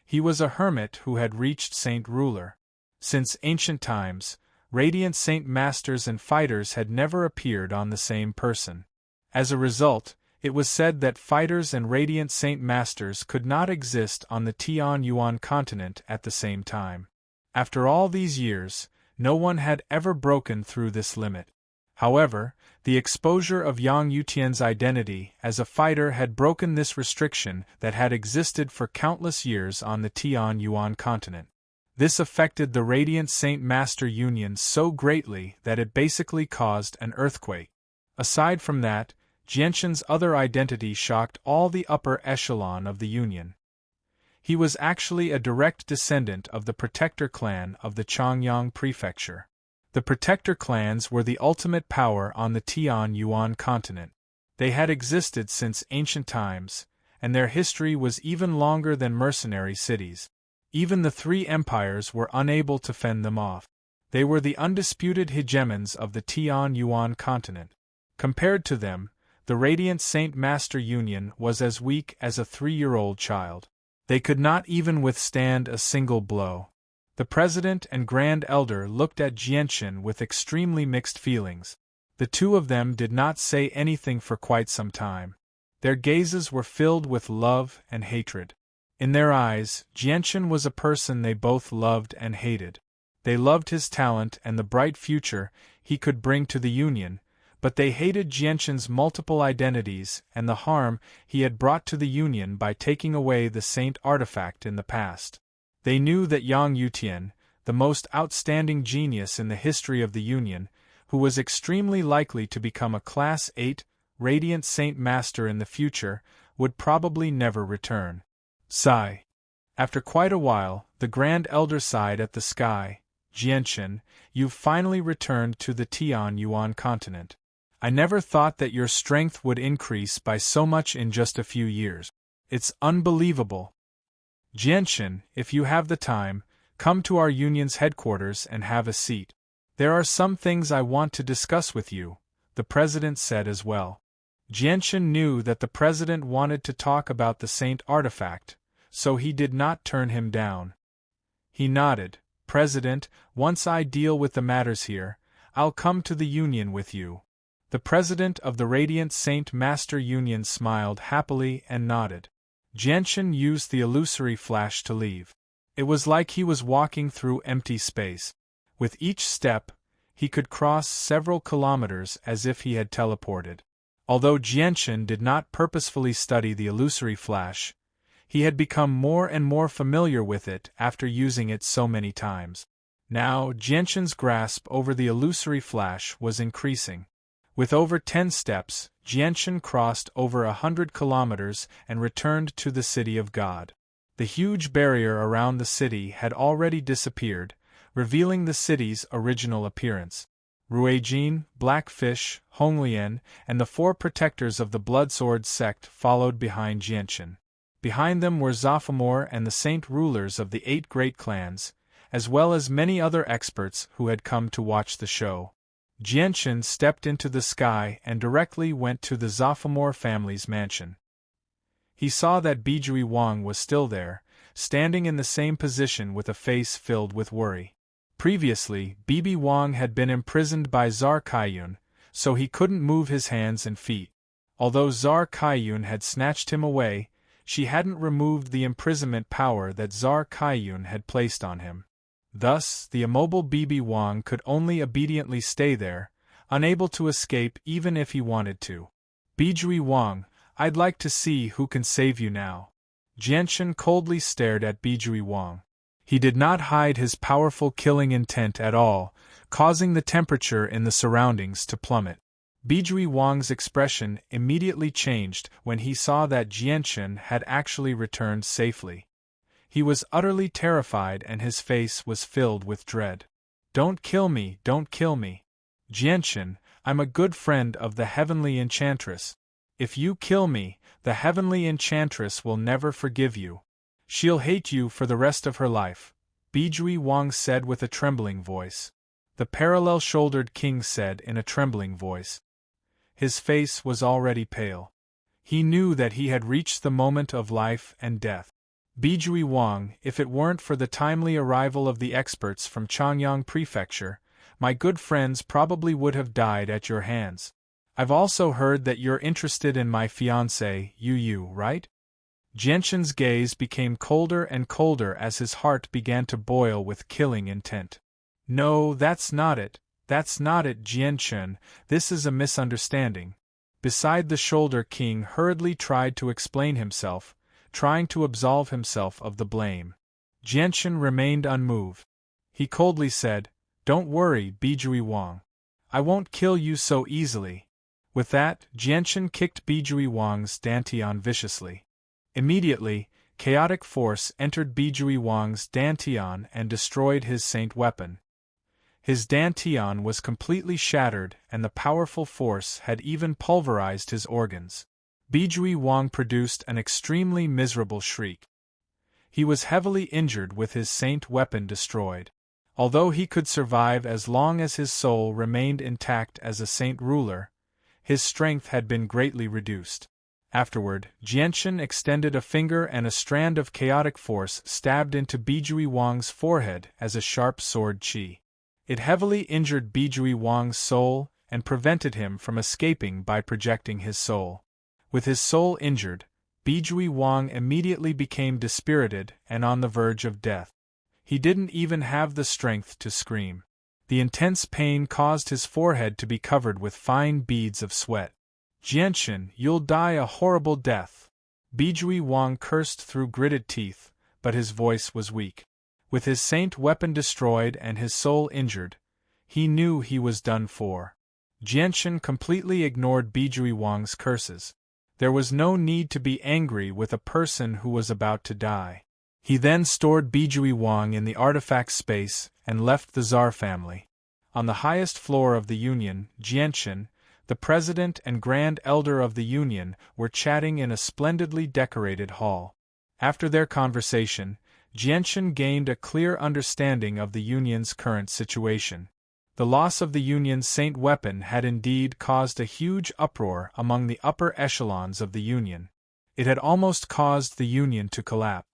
He was a hermit who had reached Saint Ruler. Since ancient times, Radiant Saint Masters and fighters had never appeared on the same person. As a result, it was said that fighters and Radiant Saint Masters could not exist on the Tianyuan continent at the same time. After all these years, no one had ever broken through this limit. However, the exposure of Yang Yutian's identity as a fighter had broken this restriction that had existed for countless years on the Tianyuan continent. This affected the Radiant Saint Master Union so greatly that it basically caused an earthquake. Aside from that, Jianchen's other identity shocked all the upper echelon of the Union. He was actually a direct descendant of the Protector clan of the Changyang Prefecture. The Protector clans were the ultimate power on the Tianyuan continent. They had existed since ancient times, and their history was even longer than mercenary cities. Even the 3 empires were unable to fend them off. They were the undisputed hegemons of the Tianyuan continent. Compared to them, the Radiant Saint Master Union was as weak as a 3-year-old child. They could not even withstand a single blow. The President and Grand Elder looked at Jianchen with extremely mixed feelings. The two of them did not say anything for quite some time. Their gazes were filled with love and hatred. In their eyes, Jianchen was a person they both loved and hated. They loved his talent and the bright future he could bring to the Union, but they hated Jianchen's multiple identities and the harm he had brought to the Union by taking away the Saint artifact in the past. They knew that Yang Yutian, the most outstanding genius in the history of the Union, who was extremely likely to become a Class 8 Radiant Saint Master in the future, would probably never return. Sigh. After quite a while, the Grand Elder sighed at the sky. Jianshan, you've finally returned to the Tian Yuan continent. I never thought that your strength would increase by so much in just a few years. It's unbelievable. Jianshan, if you have the time, come to our union's headquarters and have a seat. There are some things I want to discuss with you, the president said as well. Jianshan knew that the president wanted to talk about the Saint artifact, so he did not turn him down. He nodded. President, once I deal with the matters here, I'll come to the Union with you. The president of the Radiant Saint Master Union smiled happily and nodded. Jianshan used the illusory flash to leave. It was like he was walking through empty space. With each step, he could cross several kilometers as if he had teleported. Although Jianshan did not purposefully study the illusory flash, he had become more and more familiar with it after using it so many times. Now, Jianshan's grasp over the illusory flash was increasing. With over 10 steps, Jianshan crossed over 100 kilometers and returned to the City of God. The huge barrier around the city had already disappeared, revealing the city's original appearance. Ruijin, Blackfish, Honglian, and the 4 protectors of the Bloodsword sect followed behind Jianshan. Behind them were Zophomore and the saint rulers of the 8 great clans, as well as many other experts who had come to watch the show. Jianshan stepped into the sky and directly went to the Zophomore family's mansion. He saw that Bijui Wang was still there, standing in the same position with a face filled with worry. Previously, Bibi Wang had been imprisoned by Czar Kaiyun, so he couldn't move his hands and feet. Although Czar Kaiyun had snatched him away, she hadn't removed the imprisonment power that Czar Kaiyun had placed on him. Thus, the immobile Bibi Wang could only obediently stay there, unable to escape even if he wanted to. Bijui Wang, I'd like to see who can save you now. Jianshan coldly stared at Bijui Wang. He did not hide his powerful killing intent at all, causing the temperature in the surroundings to plummet. Bijui Wang's expression immediately changed when he saw that Jianshan had actually returned safely. He was utterly terrified and his face was filled with dread. Don't kill me, don't kill me. Jianshan, I'm a good friend of the Heavenly Enchantress. If you kill me, the Heavenly Enchantress will never forgive you. She'll hate you for the rest of her life, Bijui Wang said with a trembling voice. The parallel-shouldered king said in a trembling voice. His face was already pale. He knew that he had reached the moment of life and death. Bijui Wang, if it weren't for the timely arrival of the experts from Changyang Prefecture, my good friends probably would have died at your hands. I've also heard that you're interested in my fiancée, Yu, right? Jianshan's gaze became colder and colder as his heart began to boil with killing intent. No, that's not it, Jianshan, this is a misunderstanding. Beside the shoulder king hurriedly tried to explain himself, trying to absolve himself of the blame. Jianshan remained unmoved. He coldly said, Don't worry, Bijui Wang. I won't kill you so easily. With that, Jianshan kicked Bijui Wang's dantian viciously. Immediately, chaotic force entered Bijui Wang's dantian and destroyed his saint weapon. His dantian was completely shattered and the powerful force had even pulverized his organs. Bijui Wang produced an extremely miserable shriek. He was heavily injured with his saint weapon destroyed. Although he could survive as long as his soul remained intact as a saint ruler, his strength had been greatly reduced. Afterward, Jianshan extended a finger and a strand of chaotic force stabbed into Bijui Wang's forehead as a sharp sword chi. It heavily injured Bijui Wang's soul and prevented him from escaping by projecting his soul. With his soul injured, Bijui Wang immediately became dispirited and on the verge of death. He didn't even have the strength to scream. The intense pain caused his forehead to be covered with fine beads of sweat. Jianshan, you'll die a horrible death. Bijui Wang cursed through gritted teeth, but his voice was weak. With his saint weapon destroyed and his soul injured, he knew he was done for. Jianshan completely ignored Bijui Wang's curses. There was no need to be angry with a person who was about to die. He then stored Bijui Wang in the artifact space and left the Tsar family. On the highest floor of the Union, Jianchen, the president and grand elder of the Union, were chatting in a splendidly decorated hall. After their conversation, Jianchen gained a clear understanding of the Union's current situation. The loss of the Union's Saint weapon had indeed caused a huge uproar among the upper echelons of the Union. It had almost caused the Union to collapse.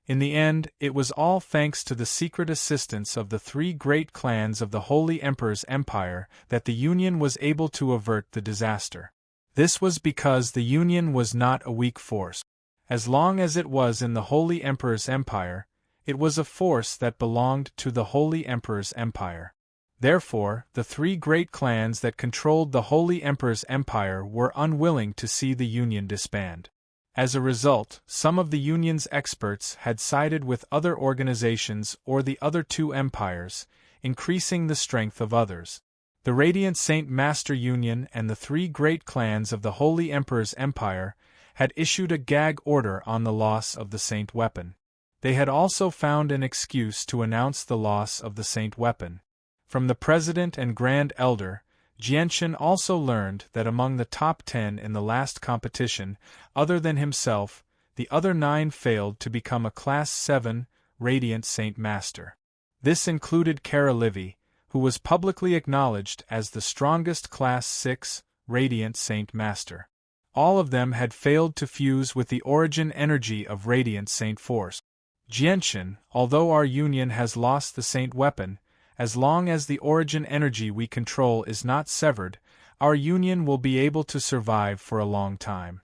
In the end, it was all thanks to the secret assistance of the three great clans of the Holy Emperor's Empire that the Union was able to avert the disaster. This was because the Union was not a weak force. As long as it was in the Holy Emperor's Empire, it was a force that belonged to the Holy Emperor's Empire. Therefore, the three great clans that controlled the Holy Emperor's Empire were unwilling to see the Union disband. As a result, some of the Union's experts had sided with other organizations or the other two empires, increasing the strength of others. The Radiant Saint Master Union and the three great clans of the Holy Emperor's Empire had issued a gag order on the loss of the Saint weapon. They had also found an excuse to announce the loss of the Saint weapon. From the President and Grand Elder, Jianchen also learned that among the top 10 in the last competition, other than himself, the other 9 failed to become a Class 7 Radiant Saint Master. This included Kara Livy, who was publicly acknowledged as the strongest Class 6 Radiant Saint Master. All of them had failed to fuse with the origin energy of Radiant Saint Force. Jianchen, although our Union has lost the Saint weapon, as long as the origin energy we control is not severed, our Union will be able to survive for a long time.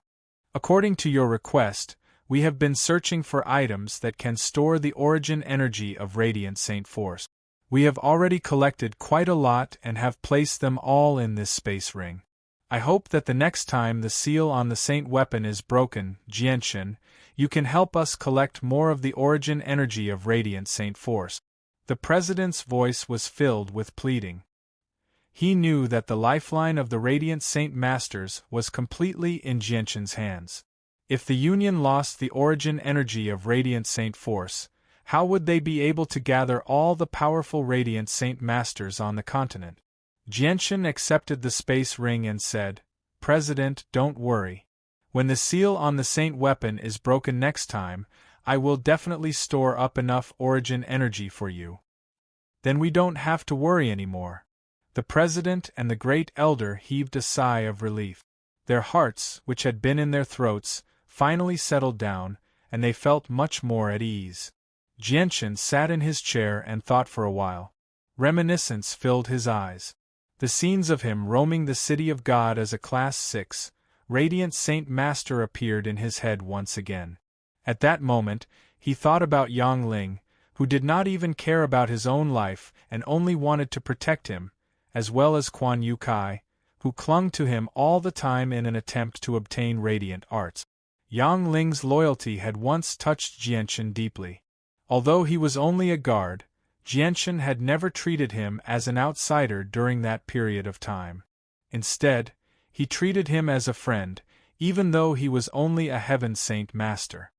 According to your request, we have been searching for items that can store the origin energy of Radiant Saint Force. We have already collected quite a lot and have placed them all in this space ring. I hope that the next time the seal on the Saint weapon is broken, Jianchen, you can help us collect more of the origin energy of Radiant Saint Force. The President's voice was filled with pleading. He knew that the lifeline of the Radiant Saint Masters was completely in Jianchen's hands. If the Union lost the origin energy of Radiant Saint Force, how would they be able to gather all the powerful Radiant Saint Masters on the continent? Jianchen accepted the space ring and said, "President, don't worry. When the seal on the Saint weapon is broken next time, I will definitely store up enough origin energy for you. Then we don't have to worry anymore." The President and the Great Elder heaved a sigh of relief. Their hearts, which had been in their throats, finally settled down, and they felt much more at ease. Jianchen sat in his chair and thought for a while. Reminiscence filled his eyes. The scenes of him roaming the city of God as a Class 6 Radiant Saint Master appeared in his head once again. At that moment, he thought about Yang Ling, who did not even care about his own life and only wanted to protect him, as well as Quan Yu Kai, who clung to him all the time in an attempt to obtain radiant arts. Yang Ling's loyalty had once touched Jianchen deeply. Although he was only a guard, Jianchen had never treated him as an outsider during that period of time. Instead, he treated him as a friend, even though he was only a Heaven Saint Master.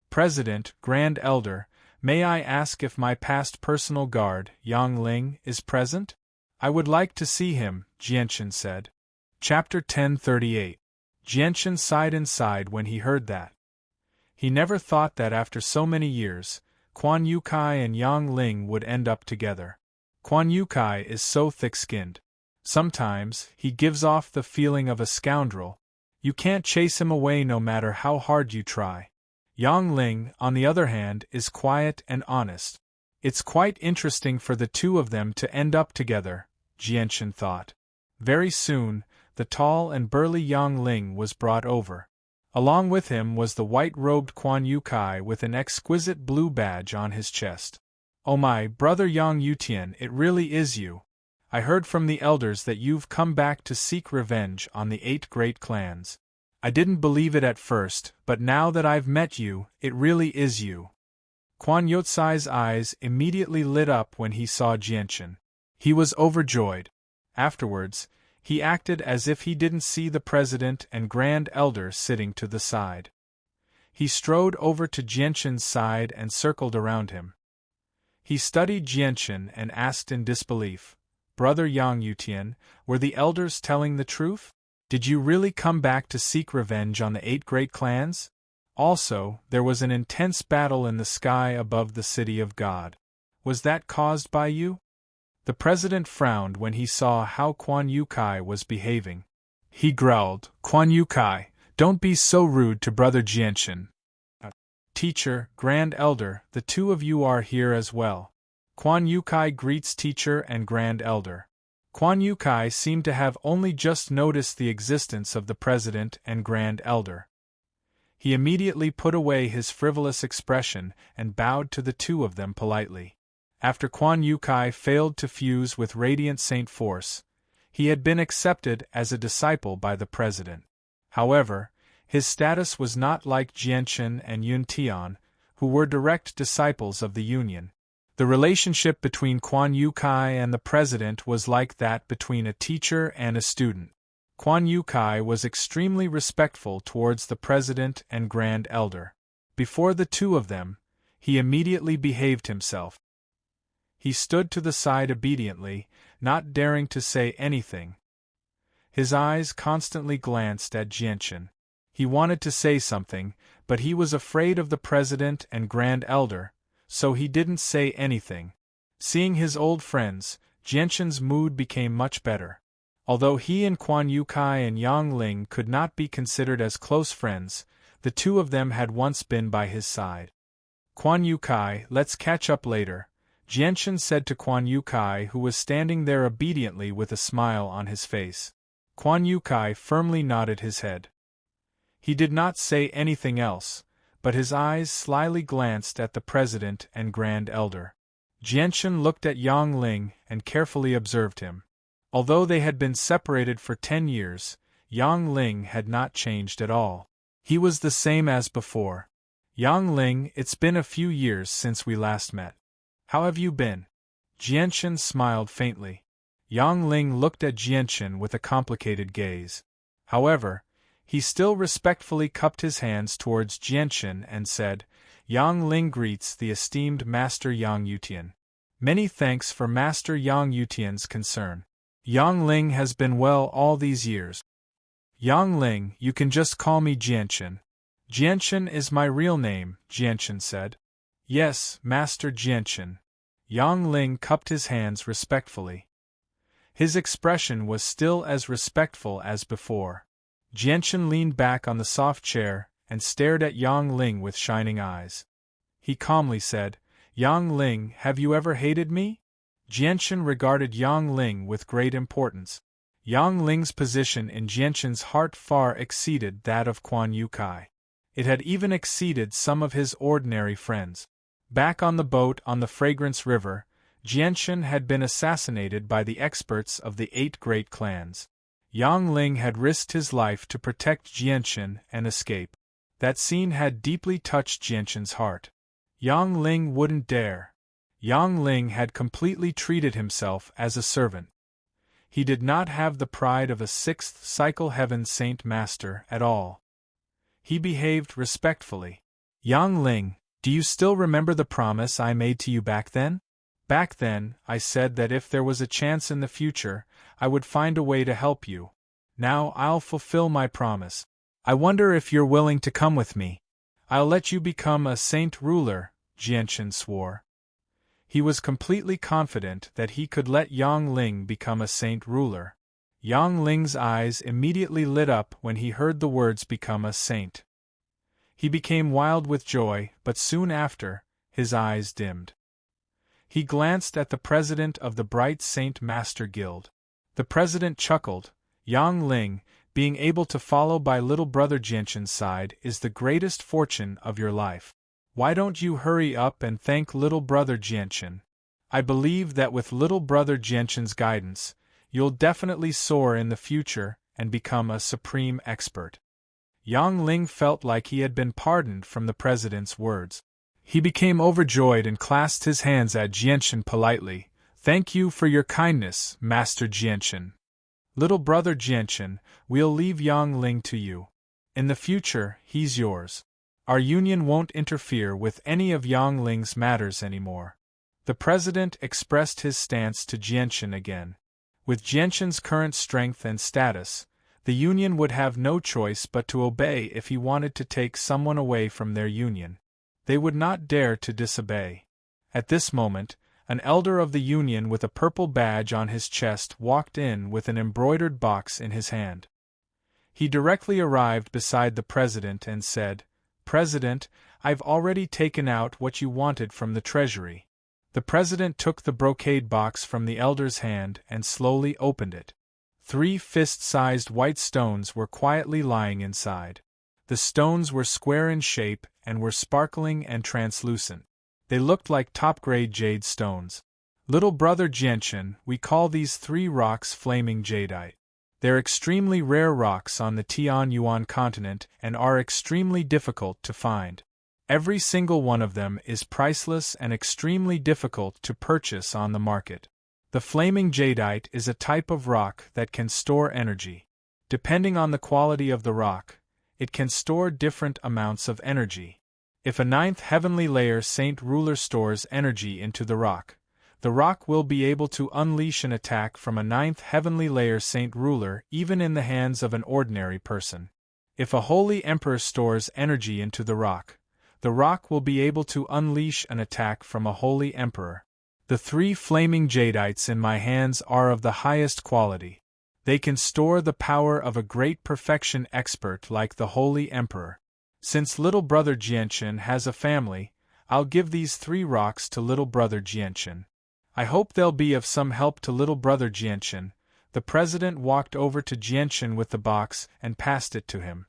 "President, Grand Elder, may I ask if my past personal guard, Yang Ling, is present? I would like to see him," Jianchen said. Chapter 1038. Jianchen sighed inside when he heard that. He never thought that after so many years, Quan Yu Kai and Yang Ling would end up together. Quan Yu Kai is so thick-skinned. Sometimes, he gives off the feeling of a scoundrel. You can't chase him away no matter how hard you try. Yang Ling, on the other hand, is quiet and honest. It's quite interesting for the two of them to end up together, Jianchen thought. Very soon, the tall and burly Yang Ling was brought over. Along with him was the white-robed Quan Yu Kai with an exquisite blue badge on his chest. "Oh my, brother Yang Yutian, it really is you. I heard from the elders that you've come back to seek revenge on the 8 great clans. I didn't believe it at first, but now that I've met you, it really is you." Quan Yotsai's eyes immediately lit up when he saw Jianchen. He was overjoyed. Afterwards, he acted as if he didn't see the President and Grand Elder sitting to the side. He strode over to Jianchen's side and circled around him. He studied Jianchen and asked in disbelief, "Brother Yang Yutian, were the elders telling the truth? Did you really come back to seek revenge on the 8 great clans? Also, there was an intense battle in the sky above the city of God. Was that caused by you?" The president frowned when he saw how Quan Yukai was behaving. He growled, "Quan Yukai, don't be so rude to Brother Jianchen. Teacher, Grand Elder, the 2 of you are here as well." Quan Yukai greets Teacher and Grand Elder. Quan Yukai seemed to have only just noticed the existence of the President and Grand Elder. He immediately put away his frivolous expression and bowed to the 2 of them politely. After Quan Yukai failed to fuse with Radiant Saint Force, he had been accepted as a disciple by the President. However, his status was not like Jianchen and Yun Tian, who were direct disciples of the Union. The relationship between Quan Yukai and the President was like that between a teacher and a student. Quan Yukai was extremely respectful towards the President and Grand Elder. Before the 2 of them, he immediately behaved himself. He stood to the side obediently, not daring to say anything. His eyes constantly glanced at Jianchen. He wanted to say something, but he was afraid of the President and Grand Elder, so he didn't say anything. Seeing his old friends, Jianchen's mood became much better. Although he and Quan Yukai and Yang Ling could not be considered as close friends, the 2 of them had once been by his side. "Quan Yukai, let's catch up later," Jianchen said to Quan Yukai, who was standing there obediently with a smile on his face. Quan Yukai firmly nodded his head. He did not say anything else, but his eyes slyly glanced at the President and Grand Elder. Jianchen looked at Yang Ling and carefully observed him. Although they had been separated for 10 years, Yang Ling had not changed at all. He was the same as before. "Yang Ling, it's been a few years since we last met. How have you been?" Jianchen smiled faintly. Yang Ling looked at Jianchen with a complicated gaze. However, he still respectfully cupped his hands towards Jianchen and said, "Yang Ling greets the esteemed Master Yang Yutian. Many thanks for Master Yang Yutian's concern. Yang Ling has been well all these years." "Yang Ling, you can just call me Jianchen." "Jianchen is my real name," Jianchen said. "Yes, Master Jianchen." Yang Ling cupped his hands respectfully. His expression was still as respectful as before. Jianchen leaned back on the soft chair and stared at Yang Ling with shining eyes. He calmly said, "Yang Ling, have you ever hated me?" Jianchen regarded Yang Ling with great importance. Yang Ling's position in Jianchen's heart far exceeded that of Quan Yukai. It had even exceeded some of his ordinary friends. Back on the boat on the Fragrance River, Jianchen had been assassinated by the experts of the 8 great clans. Yang Ling had risked his life to protect Jianchen and escape. That scene had deeply touched Jianchen's heart. Yang Ling wouldn't dare. Yang Ling had completely treated himself as a servant. He did not have the pride of a 6th Cycle Heaven Saint Master at all. He behaved respectfully. "Yang Ling, do you still remember the promise I made to you back then? Back then, I said that if there was a chance in the future, I would find a way to help you. Now I'll fulfill my promise. I wonder if you're willing to come with me. I'll let you become a saint ruler," Jianchen swore. He was completely confident that he could let Yang Ling become a saint ruler. Yang Ling's eyes immediately lit up when he heard the words "become a saint." He became wild with joy, but soon after, his eyes dimmed. He glanced at the president of the Bright Saint Master Guild. The president chuckled, "Yang Ling, being able to follow by little brother Jianchen's side is the greatest fortune of your life. Why don't you hurry up and thank little brother Jianchen? I believe that with little brother Jianchen's guidance, you'll definitely soar in the future and become a supreme expert." Yang Ling felt like he had been pardoned from the president's words. He became overjoyed and clasped his hands at Jianchen politely. "Thank you for your kindness, Master Jianchen. Little brother Jianchen, we'll leave Yang Ling to you. In the future, he's yours. Our union won't interfere with any of Yang Ling's matters anymore." The president expressed his stance to Jianchen again. With Jianchen's current strength and status, the Union would have no choice but to obey if he wanted to take someone away from their Union. They would not dare to disobey. At this moment, an elder of the Union with a purple badge on his chest walked in with an embroidered box in his hand. He directly arrived beside the president and said, "President, I've already taken out what you wanted from the treasury." The president took the brocade box from the elder's hand and slowly opened it. 3 fist-sized white stones were quietly lying inside. The stones were square in shape and were sparkling and translucent. They looked like top-grade jade stones. Little brother Jianchen, we call these 3 rocks flaming jadeite. They're extremely rare rocks on the Tianyuan continent and are extremely difficult to find. Every single one of them is priceless and extremely difficult to purchase on the market. The flaming jadeite is a type of rock that can store energy. Depending on the quality of the rock, it can store different amounts of energy. If a 9th heavenly layer saint ruler stores energy into the rock will be able to unleash an attack from a 9th heavenly layer saint ruler even in the hands of an ordinary person. If a holy emperor stores energy into the rock will be able to unleash an attack from a holy emperor. The 3 flaming jadeites in my hands are of the highest quality. They can store the power of a great perfection expert like the holy emperor. Since little brother Jianchen has a family, I'll give these 3 rocks to little brother Jianchen. I hope they'll be of some help to little brother Jianchen. The president walked over to Jianchen with the box and passed it to him.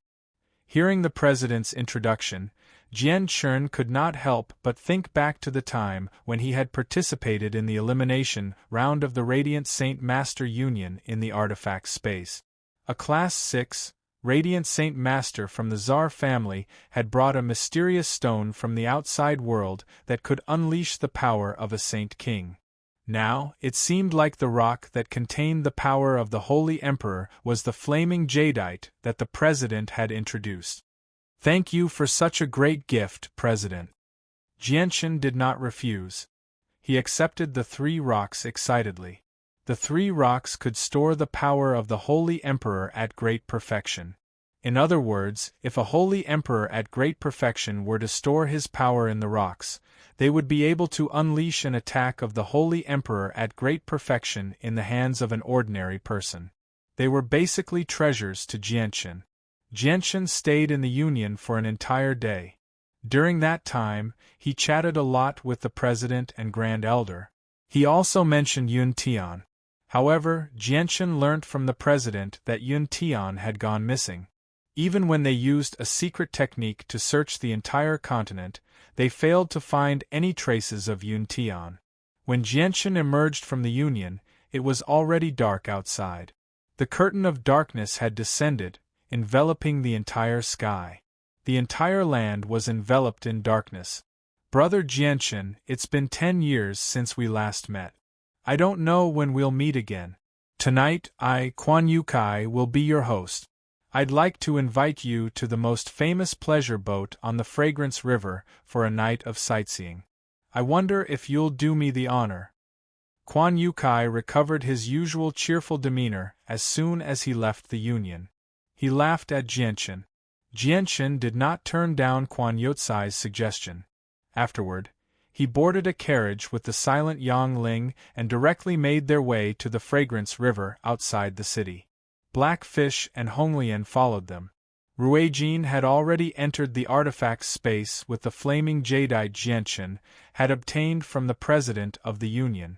Hearing the president's introduction, Jianchen could not help but think back to the time when he had participated in the elimination round of the Radiant Saint Master Union in the artifact space. A Class 6, Radiant Saint Master from the Tsar family had brought a mysterious stone from the outside world that could unleash the power of a Saint King. Now, it seemed like the rock that contained the power of the Holy Emperor was the flaming jadeite that the president had introduced. "Thank you for such a great gift, President." Jianchen did not refuse. He accepted the 3 rocks excitedly. The 3 rocks could store the power of the Holy Emperor at great perfection. In other words, if a Holy Emperor at great perfection were to store his power in the rocks, they would be able to unleash an attack of the Holy Emperor at great perfection in the hands of an ordinary person. They were basically treasures to Jianchen. Jianchen stayed in the Union for an entire day. During that time, he chatted a lot with the President and Grand Elder. He also mentioned Yun Tian. However, Jianchen learnt from the President that Yun Tian had gone missing. Even when they used a secret technique to search the entire continent, they failed to find any traces of Yun Tian. When Jianchen emerged from the Union, it was already dark outside. The curtain of darkness had descended, enveloping the entire sky. The entire land was enveloped in darkness. "Brother Jianchen, it's been 10 years since we last met. I don't know when we'll meet again. Tonight, Quan Yukai, will be your host. I'd like to invite you to the most famous pleasure boat on the Fragrance River for a night of sightseeing. I wonder if you'll do me the honor." Quan Yukai recovered his usual cheerful demeanor as soon as he left the Union. He laughed at Jianchen. Jianchen did not turn down Quan Yutsai's suggestion. Afterward, he boarded a carriage with the silent Yang Ling and directly made their way to the Fragrance River outside the city. Blackfish and Honglian followed them. Ruijin had already entered the artifact space with the flaming jadeite Jianchen had obtained from the President of the Union.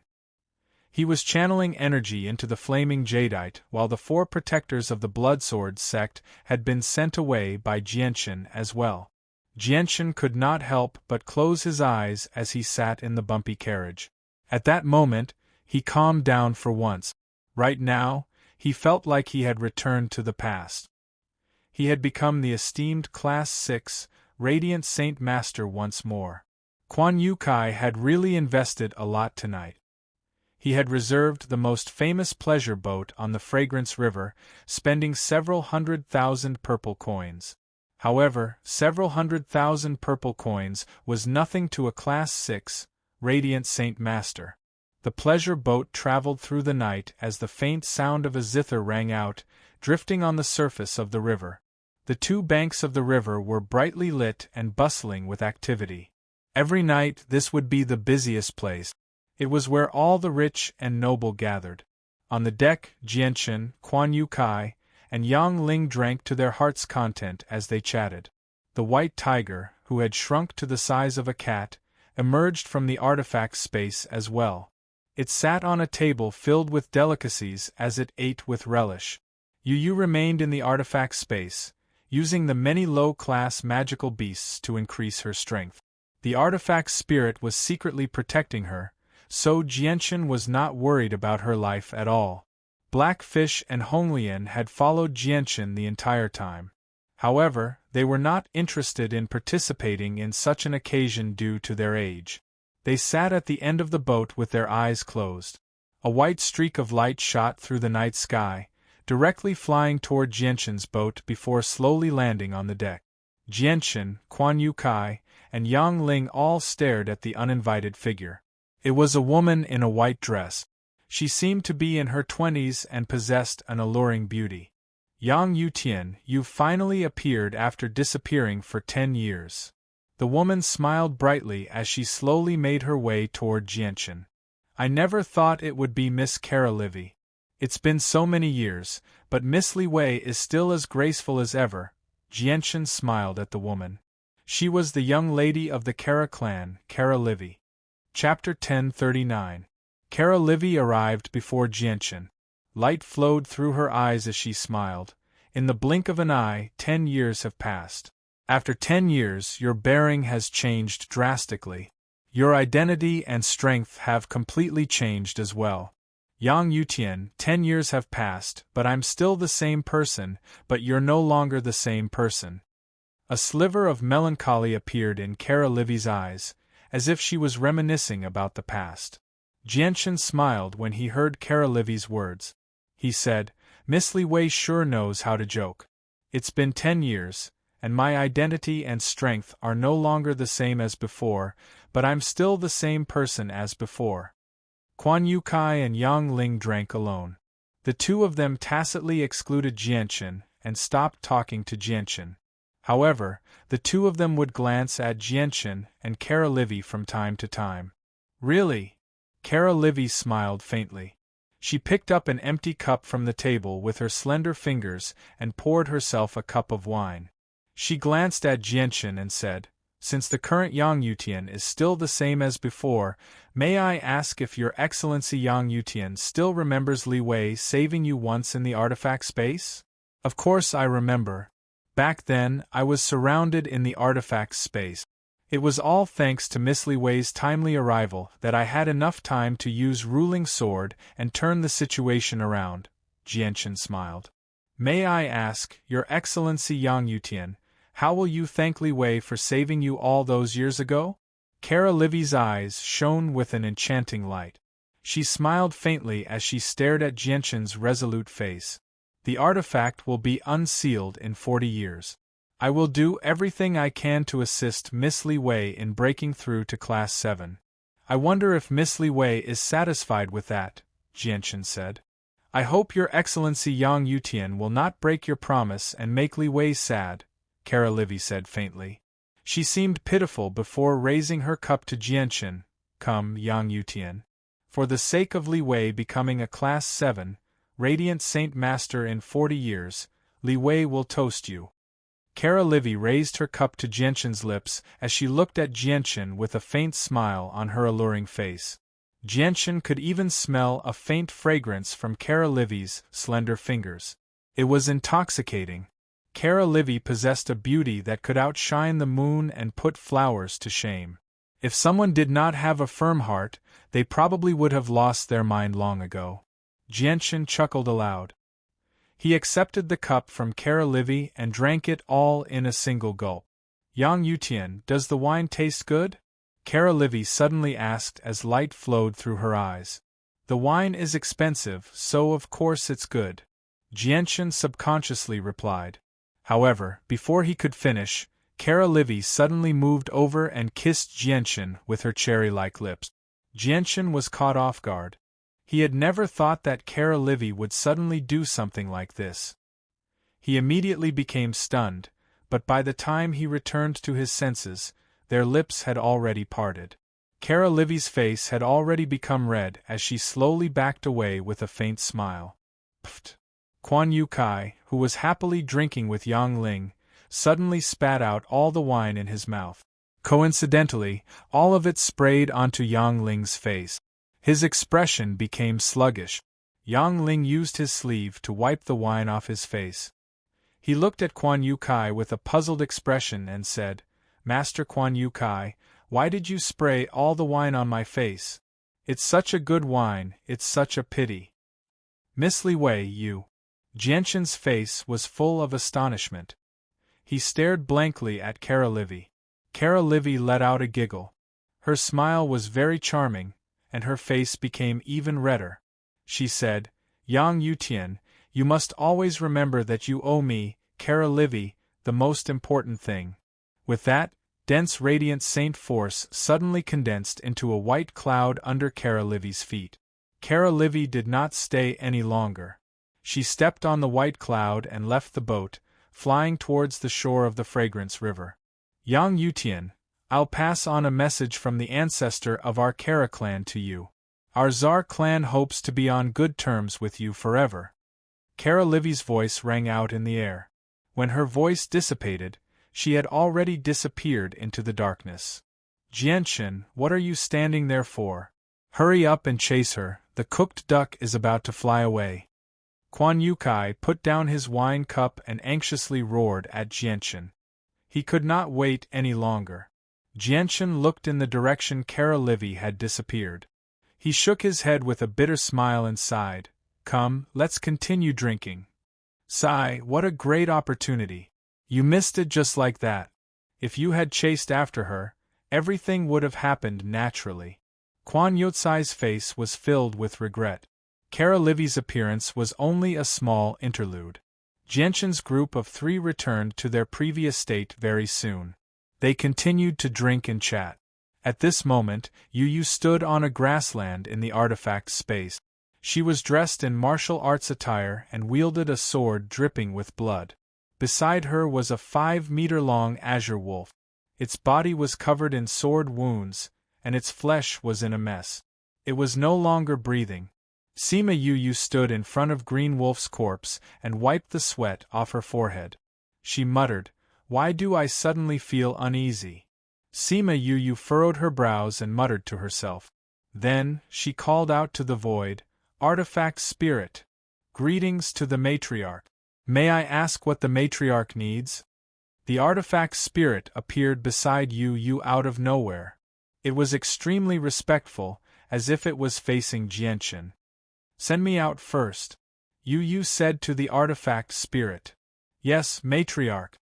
He was channeling energy into the flaming jadeite while the 4 protectors of the Bloodsword sect had been sent away by Jianchen as well. Jianchen could not help but close his eyes as he sat in the bumpy carriage. At that moment, he calmed down for once. Right now, he felt like he had returned to the past. He had become the esteemed Class 6, Radiant Saint Master once more. Quan Yukai had really invested a lot tonight. He had reserved the most famous pleasure boat on the Fragrance River, spending several 100,000 purple coins. However, several 100,000 purple coins was nothing to a Class 6, radiant Saint Master. The pleasure boat traveled through the night as the faint sound of a zither rang out, drifting on the surface of the river. The two banks of the river were brightly lit and bustling with activity. Every night this would be the busiest place. It was where all the rich and noble gathered. On the deck, Jianchen, Quan Yu Kai, and Yang Ling drank to their heart's content as they chatted. The white tiger, who had shrunk to the size of a cat, emerged from the artifact space as well. It sat on a table filled with delicacies as it ate with relish. Yu remained in the artifact space, using the many low-class magical beasts to increase her strength. The artifact's spirit was secretly protecting her, so Jianchen was not worried about her life at all. Blackfish and Honglian had followed Jianchen the entire time. However, they were not interested in participating in such an occasion due to their age. They sat at the end of the boat with their eyes closed. A white streak of light shot through the night sky, directly flying toward Jianchen's boat before slowly landing on the deck. Jianchen, Quan Yu Kai, and Yang Ling all stared at the uninvited figure. It was a woman in a white dress. She seemed to be in her 20s and possessed an alluring beauty. Yang Yutian, you finally appeared after disappearing for 10 years. The woman smiled brightly as she slowly made her way toward Jianchen. I never thought it would be Miss Kara Livy. It's been so many years, but Miss Li Wei is still as graceful as ever. Jianchen smiled at the woman. She was the young lady of the Kara clan, Kara Livy. Chapter 1039. Kara Livy arrived before Jianchen. Light flowed through her eyes as she smiled. In the blink of an eye, 10 years have passed. After 10 years, your bearing has changed drastically. Your identity and strength have completely changed as well. Yang Yutian, 10 years have passed, but I'm still the same person, but you're no longer the same person. A sliver of melancholy appeared in Kara Livy's eyes, as if she was reminiscing about the past. Jianchen smiled when he heard Kara Livy's words. He said, Miss Li Wei sure knows how to joke. It's been 10 years, and my identity and strength are no longer the same as before, but I'm still the same person as before. Quan Yu Kai and Yang Ling drank alone. The two of them tacitly excluded Jianchen and stopped talking to Jianchen. However, the two of them would glance at Jianchen and Kara Livy from time to time. Really? Kara Livy smiled faintly. She picked up an empty cup from the table with her slender fingers and poured herself a cup of wine. She glanced at Jianchen and said, Since the current Yang Yutian is still the same as before, may I ask if Your Excellency Yang Yutian still remembers Li Wei saving you once in the artifact space? Of course I remember. Back then, I was surrounded in the artifact space. It was all thanks to Miss Li Wei's timely arrival that I had enough time to use Ruling Sword and turn the situation around, Jianchen smiled. May I ask, Your Excellency Yang Yutian, how will you thank Li Wei for saving you all those years ago? Kara Livy's eyes shone with an enchanting light. She smiled faintly as she stared at Jianchen's resolute face. The artifact will be unsealed in 40 years. I will do everything I can to assist Miss Li Wei in breaking through to Class 7. I wonder if Miss Li Wei is satisfied with that, Jianchen said. I hope Your Excellency Yang Yutian will not break your promise and make Li Wei sad, Kara Livy said faintly. She seemed pitiful before raising her cup to Jianchen. Come, Yang Yutian. For the sake of Li Wei becoming a Class 7, Radiant Saint Master in 40 years, Li Wei will toast you. Kara Livy raised her cup to Jianchen's lips as she looked at Jianchen with a faint smile on her alluring face. Jianchen could even smell a faint fragrance from Kara Livy's slender fingers. It was intoxicating. Kara Livy possessed a beauty that could outshine the moon and put flowers to shame. If someone did not have a firm heart, they probably would have lost their mind long ago. Jianchen chuckled aloud. He accepted the cup from Kara Livy and drank it all in a single gulp. Yang Yutian, does the wine taste good? Kara Livy suddenly asked as light flowed through her eyes. The wine is expensive, so of course it's good. Jianchen subconsciously replied. However, before he could finish, Kara Livy suddenly moved over and kissed Jianchen with her cherry-like lips. Jianchen was caught off guard. He had never thought that Kara Livy would suddenly do something like this. He immediately became stunned, but by the time he returned to his senses, their lips had already parted. Kara Livy's face had already become red as she slowly backed away with a faint smile. Pfft! Quan Yu Kai, who was happily drinking with Yang Ling, suddenly spat out all the wine in his mouth. Coincidentally, all of it sprayed onto Yang Ling's face. His expression became sluggish. Yang Ling used his sleeve to wipe the wine off his face. He looked at Quan Yu Kai with a puzzled expression and said, "Master Quan Yu Kai, why did you spray all the wine on my face? It's such a good wine, it's such a pity." Miss Li Wei, you. Jianchen's face was full of astonishment. He stared blankly at Kara Livy. Kara Livy let out a giggle. Her smile was very charming, and her face became even redder. She said, "Yang Yutian, you must always remember that you owe me, Kara Livy, the most important thing." With that, dense radiant saint force suddenly condensed into a white cloud under Kara Livy's feet. Kara Livy did not stay any longer. She stepped on the white cloud and left the boat, flying towards the shore of the Fragrance River. "Yang Yutian, I'll pass on a message from the ancestor of our Kara clan to you. Our Tsar clan hopes to be on good terms with you forever." Kara Livy's voice rang out in the air. When her voice dissipated, she had already disappeared into the darkness. "Jianchen, what are you standing there for? Hurry up and chase her, the cooked duck is about to fly away." Quan Yu Kai put down his wine cup and anxiously roared at Jianchen. He could not wait any longer. Jianchen looked in the direction Kara Livy had disappeared. He shook his head with a bitter smile and sighed, "Come, let's continue drinking." "Sigh, what a great opportunity. You missed it just like that. If you had chased after her, everything would have happened naturally." Quan Yotsai's face was filled with regret. Kara Livy's appearance was only a small interlude. Jianchen's group of 3 returned to their previous state very soon. They continued to drink and chat. At this moment, Yu Yu stood on a grassland in the artifact space. She was dressed in martial arts attire and wielded a sword dripping with blood. Beside her was a 5-meter-long azure wolf. Its body was covered in sword wounds, and its flesh was in a mess. It was no longer breathing. Sima Yu Yu stood in front of Green Wolf's corpse and wiped the sweat off her forehead. She muttered, "Why do I suddenly feel uneasy?" Sima Yu Yu furrowed her brows and muttered to herself. Then, she called out to the void, "Artifact Spirit! Greetings to the matriarch. May I ask what the matriarch needs?" The artifact spirit appeared beside Yu Yu out of nowhere. It was extremely respectful, as if it was facing Jianchen. "Send me out first," Yu Yu said to the artifact spirit. "Yes, matriarch."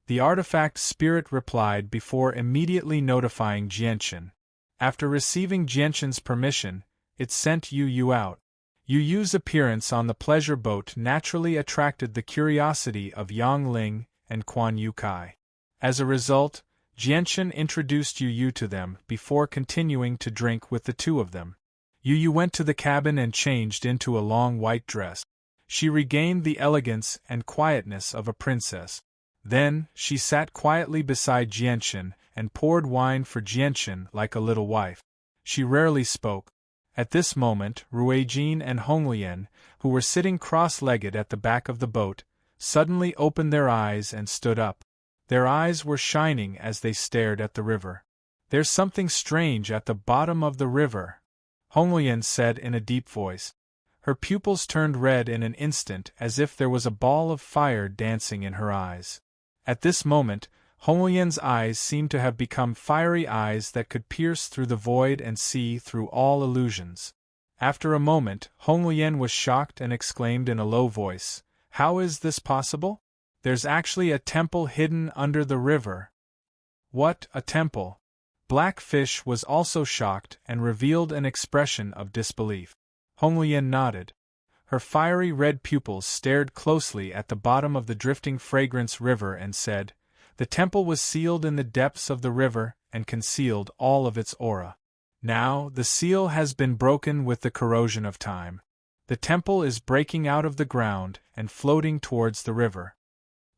The artifact spirit replied before immediately notifying Jianchen. After receiving Jianchen's permission, it sent Yu Yu out. Yu Yu's appearance on the pleasure boat naturally attracted the curiosity of Yang Ling and Quan Yu Kai. As a result, Jianchen introduced Yu Yu to them before continuing to drink with the 2 of them. Yu Yu went to the cabin and changed into a long white dress. She regained the elegance and quietness of a princess. Then, she sat quietly beside Jianchen and poured wine for Jianchen like a little wife. She rarely spoke. At this moment, Ruijin and Honglian, who were sitting cross-legged at the back of the boat, suddenly opened their eyes and stood up. Their eyes were shining as they stared at the river. "There's something strange at the bottom of the river," Honglian said in a deep voice. Her pupils turned red in an instant as if there was a ball of fire dancing in her eyes. At this moment, Honglian's eyes seemed to have become fiery eyes that could pierce through the void and see through all illusions. After a moment, Honglian was shocked and exclaimed in a low voice, "How is this possible? There's actually a temple hidden under the river." "What, a temple?" Blackfish was also shocked and revealed an expression of disbelief. Honglian nodded. Her fiery red pupils stared closely at the bottom of the drifting Fragrance River and said, The temple was sealed in the depths of the river and concealed all of its aura. Now, the seal has been broken with the corrosion of time. The temple is breaking out of the ground and floating towards the river.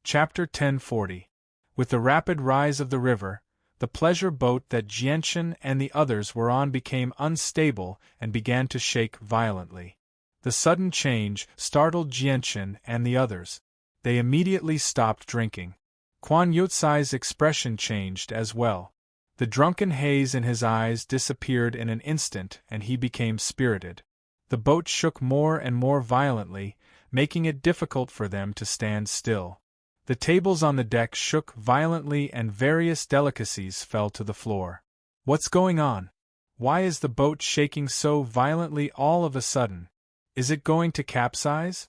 Chapter 1040. With the rapid rise of the river, the pleasure boat that Jianchen and the others were on became unstable and began to shake violently. The sudden change startled Jianchen and the others. They immediately stopped drinking. Quan Yutsai's expression changed as well. The drunken haze in his eyes disappeared in an instant and he became spirited. The boat shook more and more violently, making it difficult for them to stand still. The tables on the deck shook violently and various delicacies fell to the floor. What's going on? Why is the boat shaking so violently all of a sudden? Is it going to capsize?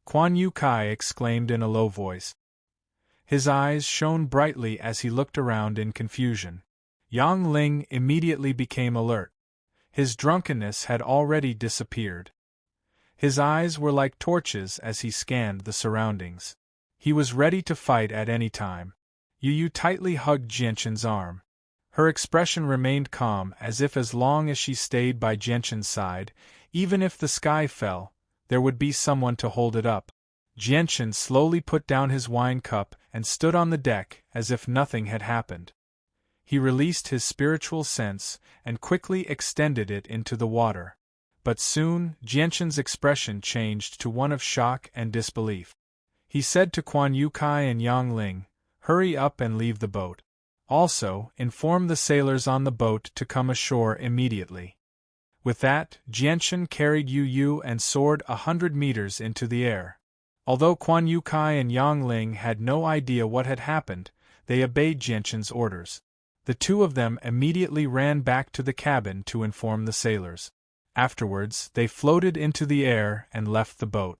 Quan Yu Kai exclaimed in a low voice. His eyes shone brightly as he looked around in confusion. Yang Ling immediately became alert. His drunkenness had already disappeared. His eyes were like torches as he scanned the surroundings. He was ready to fight at any time. Yu Yu tightly hugged Jianchen's arm. Her expression remained calm as long as she stayed by Jianchen's side, even if the sky fell, there would be someone to hold it up. Jianchen slowly put down his wine cup and stood on the deck as if nothing had happened. He released his spiritual sense and quickly extended it into the water. But soon, Jianchen's expression changed to one of shock and disbelief. He said to Quan Yu Kai and Yang Ling, "Hurry up and leave the boat. Also, inform the sailors on the boat to come ashore immediately." With that, Jianchen carried Yu Yu and soared 100 meters into the air. Although Quan Yu Kai and Yang Ling had no idea what had happened, they obeyed Jianchen's orders. The two of them immediately ran back to the cabin to inform the sailors. Afterwards, they floated into the air and left the boat.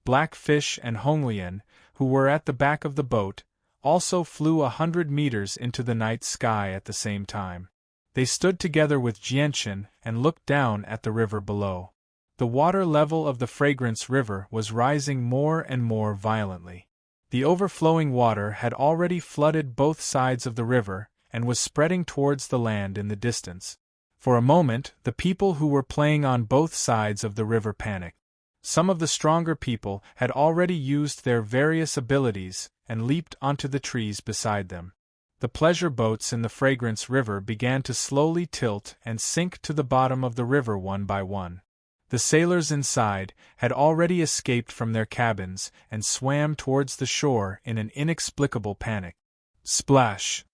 Blackfish and Honglian, who were at the back of the boat, also flew 100 meters into the night sky at the same time. They stood together with Jianchen and looked down at the river below. The water level of the Fragrance River was rising more and more violently. The overflowing water had already flooded both sides of the river and was spreading towards the land in the distance. For a moment, the people who were playing on both sides of the river panicked. Some of the stronger people had already used their various abilities and leaped onto the trees beside them. The pleasure boats in the Fragrance River began to slowly tilt and sink to the bottom of the river one by one. The sailors inside had already escaped from their cabins and swam towards the shore in an inexplicable panic. Splash!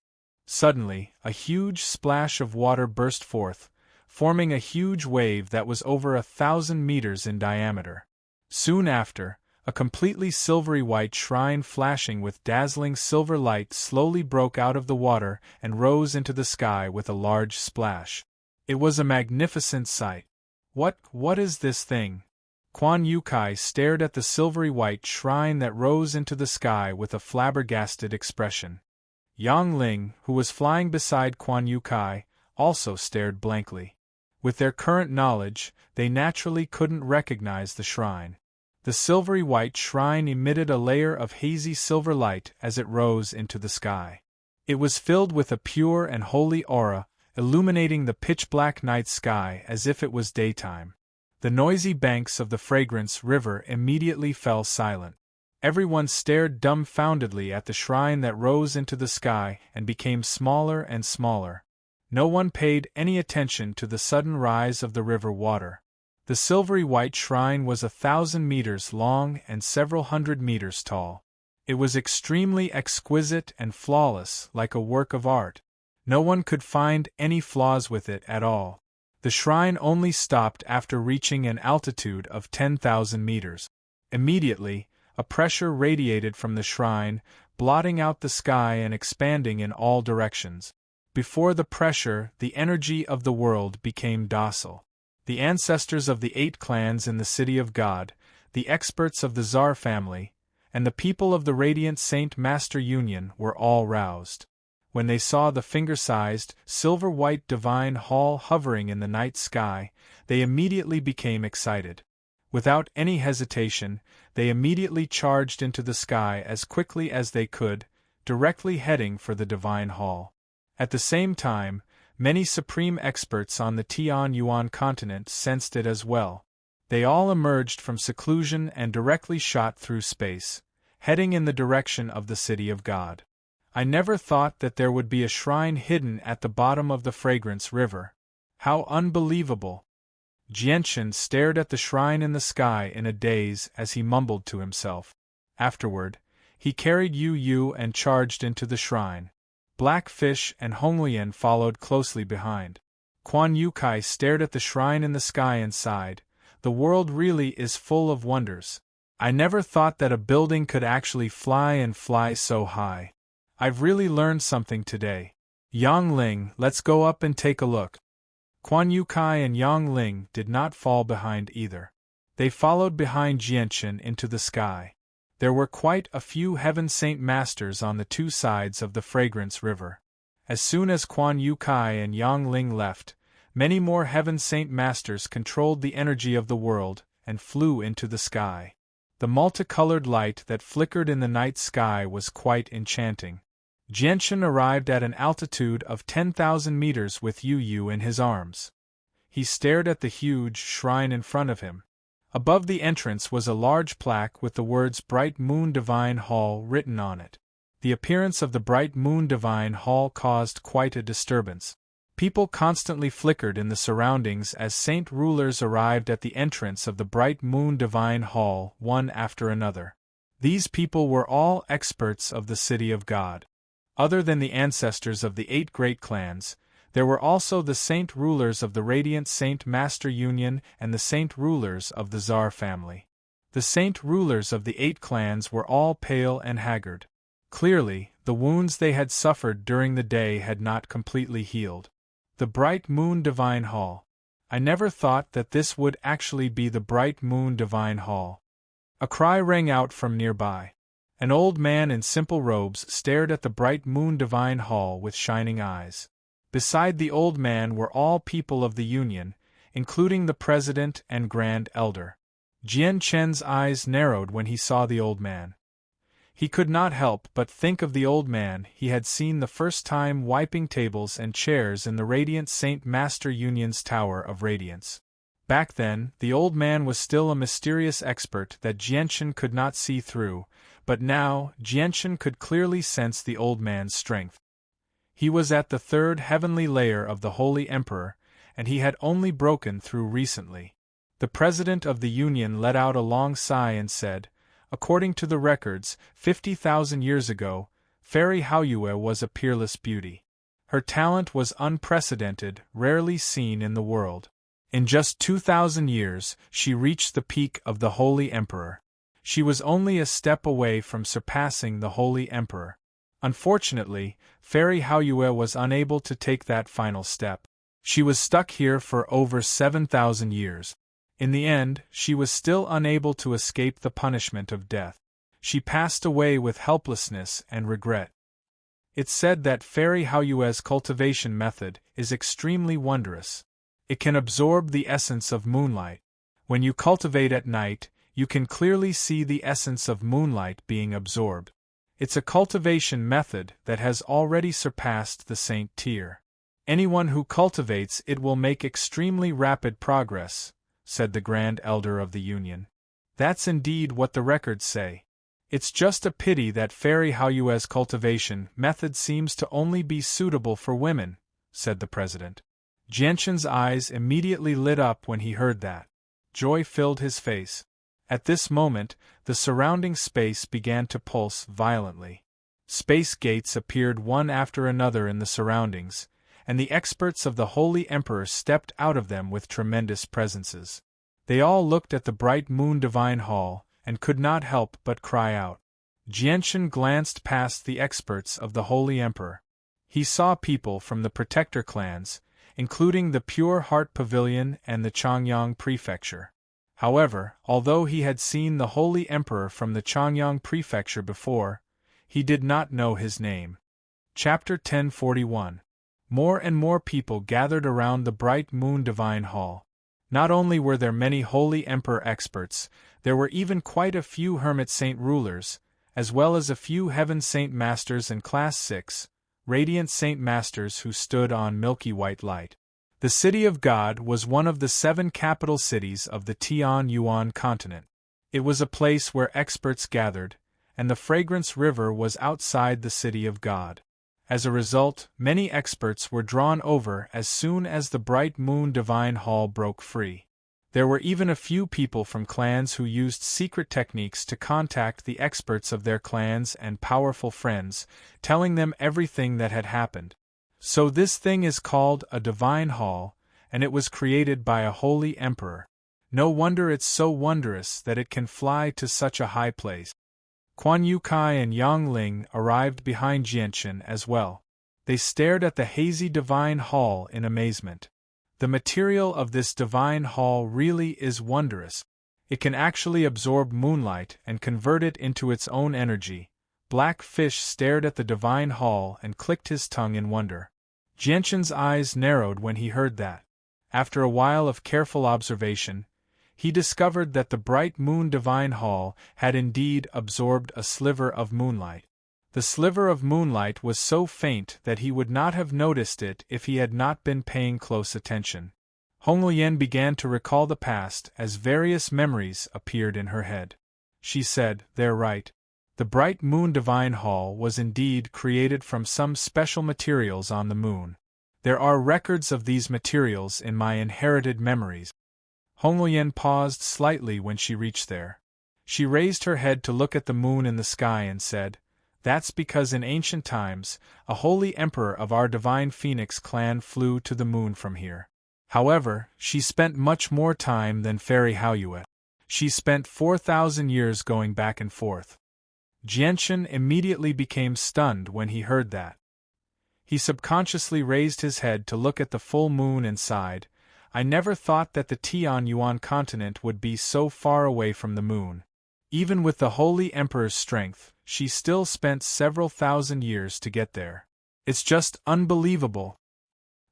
Suddenly, a huge splash of water burst forth, forming a huge wave that was over 1,000 meters in diameter. Soon after, a completely silvery white shrine flashing with dazzling silver light slowly broke out of the water and rose into the sky with a large splash. It was a magnificent sight. What is this thing? Quan Yu Kai stared at the silvery white shrine that rose into the sky with a flabbergasted expression. Yang Ling, who was flying beside Quan Yu Kai, also stared blankly. With their current knowledge, they naturally couldn't recognize the shrine. The silvery white shrine emitted a layer of hazy silver light as it rose into the sky. It was filled with a pure and holy aura, illuminating the pitch-black night sky as if it was daytime. The noisy banks of the Fragrance River immediately fell silent. Everyone stared dumbfoundedly at the shrine that rose into the sky and became smaller and smaller. No one paid any attention to the sudden rise of the river water. The silvery white shrine was 1,000 meters long and several hundred meters tall. It was extremely exquisite and flawless, like a work of art. No one could find any flaws with it at all. The shrine only stopped after reaching an altitude of 10,000 meters. Immediately, a pressure radiated from the shrine, blotting out the sky and expanding in all directions. Before the pressure, the energy of the world became docile. The ancestors of the 8 clans in the City of God, the experts of the Tsar family, and the people of the Radiant Saint Master Union were all roused. When they saw the finger-sized, silver-white divine hall hovering in the night sky, they immediately became excited. Without any hesitation, they immediately charged into the sky as quickly as they could, directly heading for the Divine Hall. At the same time, many supreme experts on the Tianyuan continent sensed it as well. They all emerged from seclusion and directly shot through space, heading in the direction of the City of God. I never thought that there would be a shrine hidden at the bottom of the Fragrance River. How unbelievable! Jianchen stared at the shrine in the sky in a daze as he mumbled to himself. Afterward, he carried Yu Yu and charged into the shrine. Blackfish and Honglian followed closely behind. Quan Yukai stared at the shrine in the sky and sighed. The world really is full of wonders. I never thought that a building could actually fly and fly so high. I've really learned something today. Yang Ling, let's go up and take a look. Quan Yukai and Yang Ling did not fall behind either. They followed behind Jianchen into the sky. There were quite a few Heaven Saint Masters on the two sides of the Fragrance River. As soon as Quan Yukai and Yang Ling left, many more Heaven Saint Masters controlled the energy of the world and flew into the sky. The multicolored light that flickered in the night sky was quite enchanting. Jianchen arrived at an altitude of 10,000 meters with Yu Yu in his arms. He stared at the huge shrine in front of him. Above the entrance was a large plaque with the words Bright Moon Divine Hall written on it. The appearance of the Bright Moon Divine Hall caused quite a disturbance. People constantly flickered in the surroundings as saint rulers arrived at the entrance of the Bright Moon Divine Hall, one after another. These people were all experts of the City of God. Other than the ancestors of the 8 great clans, there were also the saint rulers of the Radiant Saint Master Union and the saint rulers of the Tsar family. The saint rulers of the 8 clans were all pale and haggard. Clearly, the wounds they had suffered during the day had not completely healed. The Bright Moon Divine Hall. I never thought that this would actually be the Bright Moon Divine Hall. A cry rang out from nearby. An old man in simple robes stared at the Bright Moon Divine Hall with shining eyes. Beside the old man were all people of the Union, including the President and Grand Elder. Jian Chen's eyes narrowed when he saw the old man. He could not help but think of the old man he had seen the first time wiping tables and chairs in the Radiant Saint Master Union's Tower of Radiance. Back then, the old man was still a mysterious expert that Jianchen could not see through, but now, Jianchen could clearly sense the old man's strength. He was at the 3rd heavenly layer of the Holy Emperor, and he had only broken through recently. The President of the Union let out a long sigh and said, according to the records, 50,000 years ago, Fairy Haoyue was a peerless beauty. Her talent was unprecedented, rarely seen in the world. In just 2,000 years, she reached the peak of the Holy Emperor. She was only a step away from surpassing the Holy Emperor. Unfortunately, Fairy Haoyue was unable to take that final step. She was stuck here for over 7,000 years. In the end, she was still unable to escape the punishment of death. She passed away with helplessness and regret. It's said that Fairy Haoyue's cultivation method is extremely wondrous. It can absorb the essence of moonlight. When you cultivate at night, you can clearly see the essence of moonlight being absorbed. It's a cultivation method that has already surpassed the saint tier. Anyone who cultivates it will make extremely rapid progress, said the Grand Elder of the Union. That's indeed what the records say. It's just a pity that Fairy Haoyue's cultivation method seems to only be suitable for women, said the President. Jianchen's eyes immediately lit up when he heard that. Joy filled his face. At this moment, the surrounding space began to pulse violently. Space gates appeared one after another in the surroundings, and the experts of the Holy Emperor stepped out of them with tremendous presences. They all looked at the Bright Moon Divine Hall, and could not help but cry out. Jianchen glanced past the experts of the Holy Emperor. He saw people from the Protector clans, including the Pure Heart Pavilion and the Changyang Prefecture. However, although he had seen the Holy Emperor from the Changyang Prefecture before, he did not know his name. Chapter 1041. More and more people gathered around the Bright Moon Divine Hall. Not only were there many Holy Emperor experts, there were even quite a few Hermit Saint rulers, as well as a few Heaven Saint Masters and Class 6, Radiant Saint Masters who stood on milky white light. The City of God was one of the 7 capital cities of the Tian-Yuan continent. It was a place where experts gathered, and the Fragrance River was outside the City of God. As a result, many experts were drawn over as soon as the Bright Moon Divine Hall broke free. There were even a few people from clans who used secret techniques to contact the experts of their clans and powerful friends, telling them everything that had happened. So this thing is called a Divine Hall, and it was created by a holy emperor. No wonder it's so wondrous that it can fly to such a high place. Quan Yukai and Yang Ling arrived behind Jianchen as well. They stared at the hazy Divine Hall in amazement. The material of this Divine Hall really is wondrous. It can actually absorb moonlight and convert it into its own energy. Black Fish stared at the Divine Hall and clicked his tongue in wonder. Jianchen's eyes narrowed when he heard that. After a while of careful observation, he discovered that the Bright Moon Divine Hall had indeed absorbed a sliver of moonlight. The sliver of moonlight was so faint that he would not have noticed it if he had not been paying close attention. Honglian began to recall the past as various memories appeared in her head. She said, "They're right. The Bright Moon Divine Hall was indeed created from some special materials on the moon. There are records of these materials in my inherited memories." Honglian paused slightly when she reached there. She raised her head to look at the moon in the sky and said, "That's because in ancient times, a holy emperor of our divine Phoenix clan flew to the moon from here. However, she spent much more time than Fairy Haoyue. She spent 4,000 years going back and forth." Jianchen immediately became stunned when he heard that. He subconsciously raised his head to look at the full moon and sighed, "I never thought that the Tian-Yuan continent would be so far away from the moon. Even with the Holy Emperor's strength, she still spent several thousand years to get there. It's just unbelievable."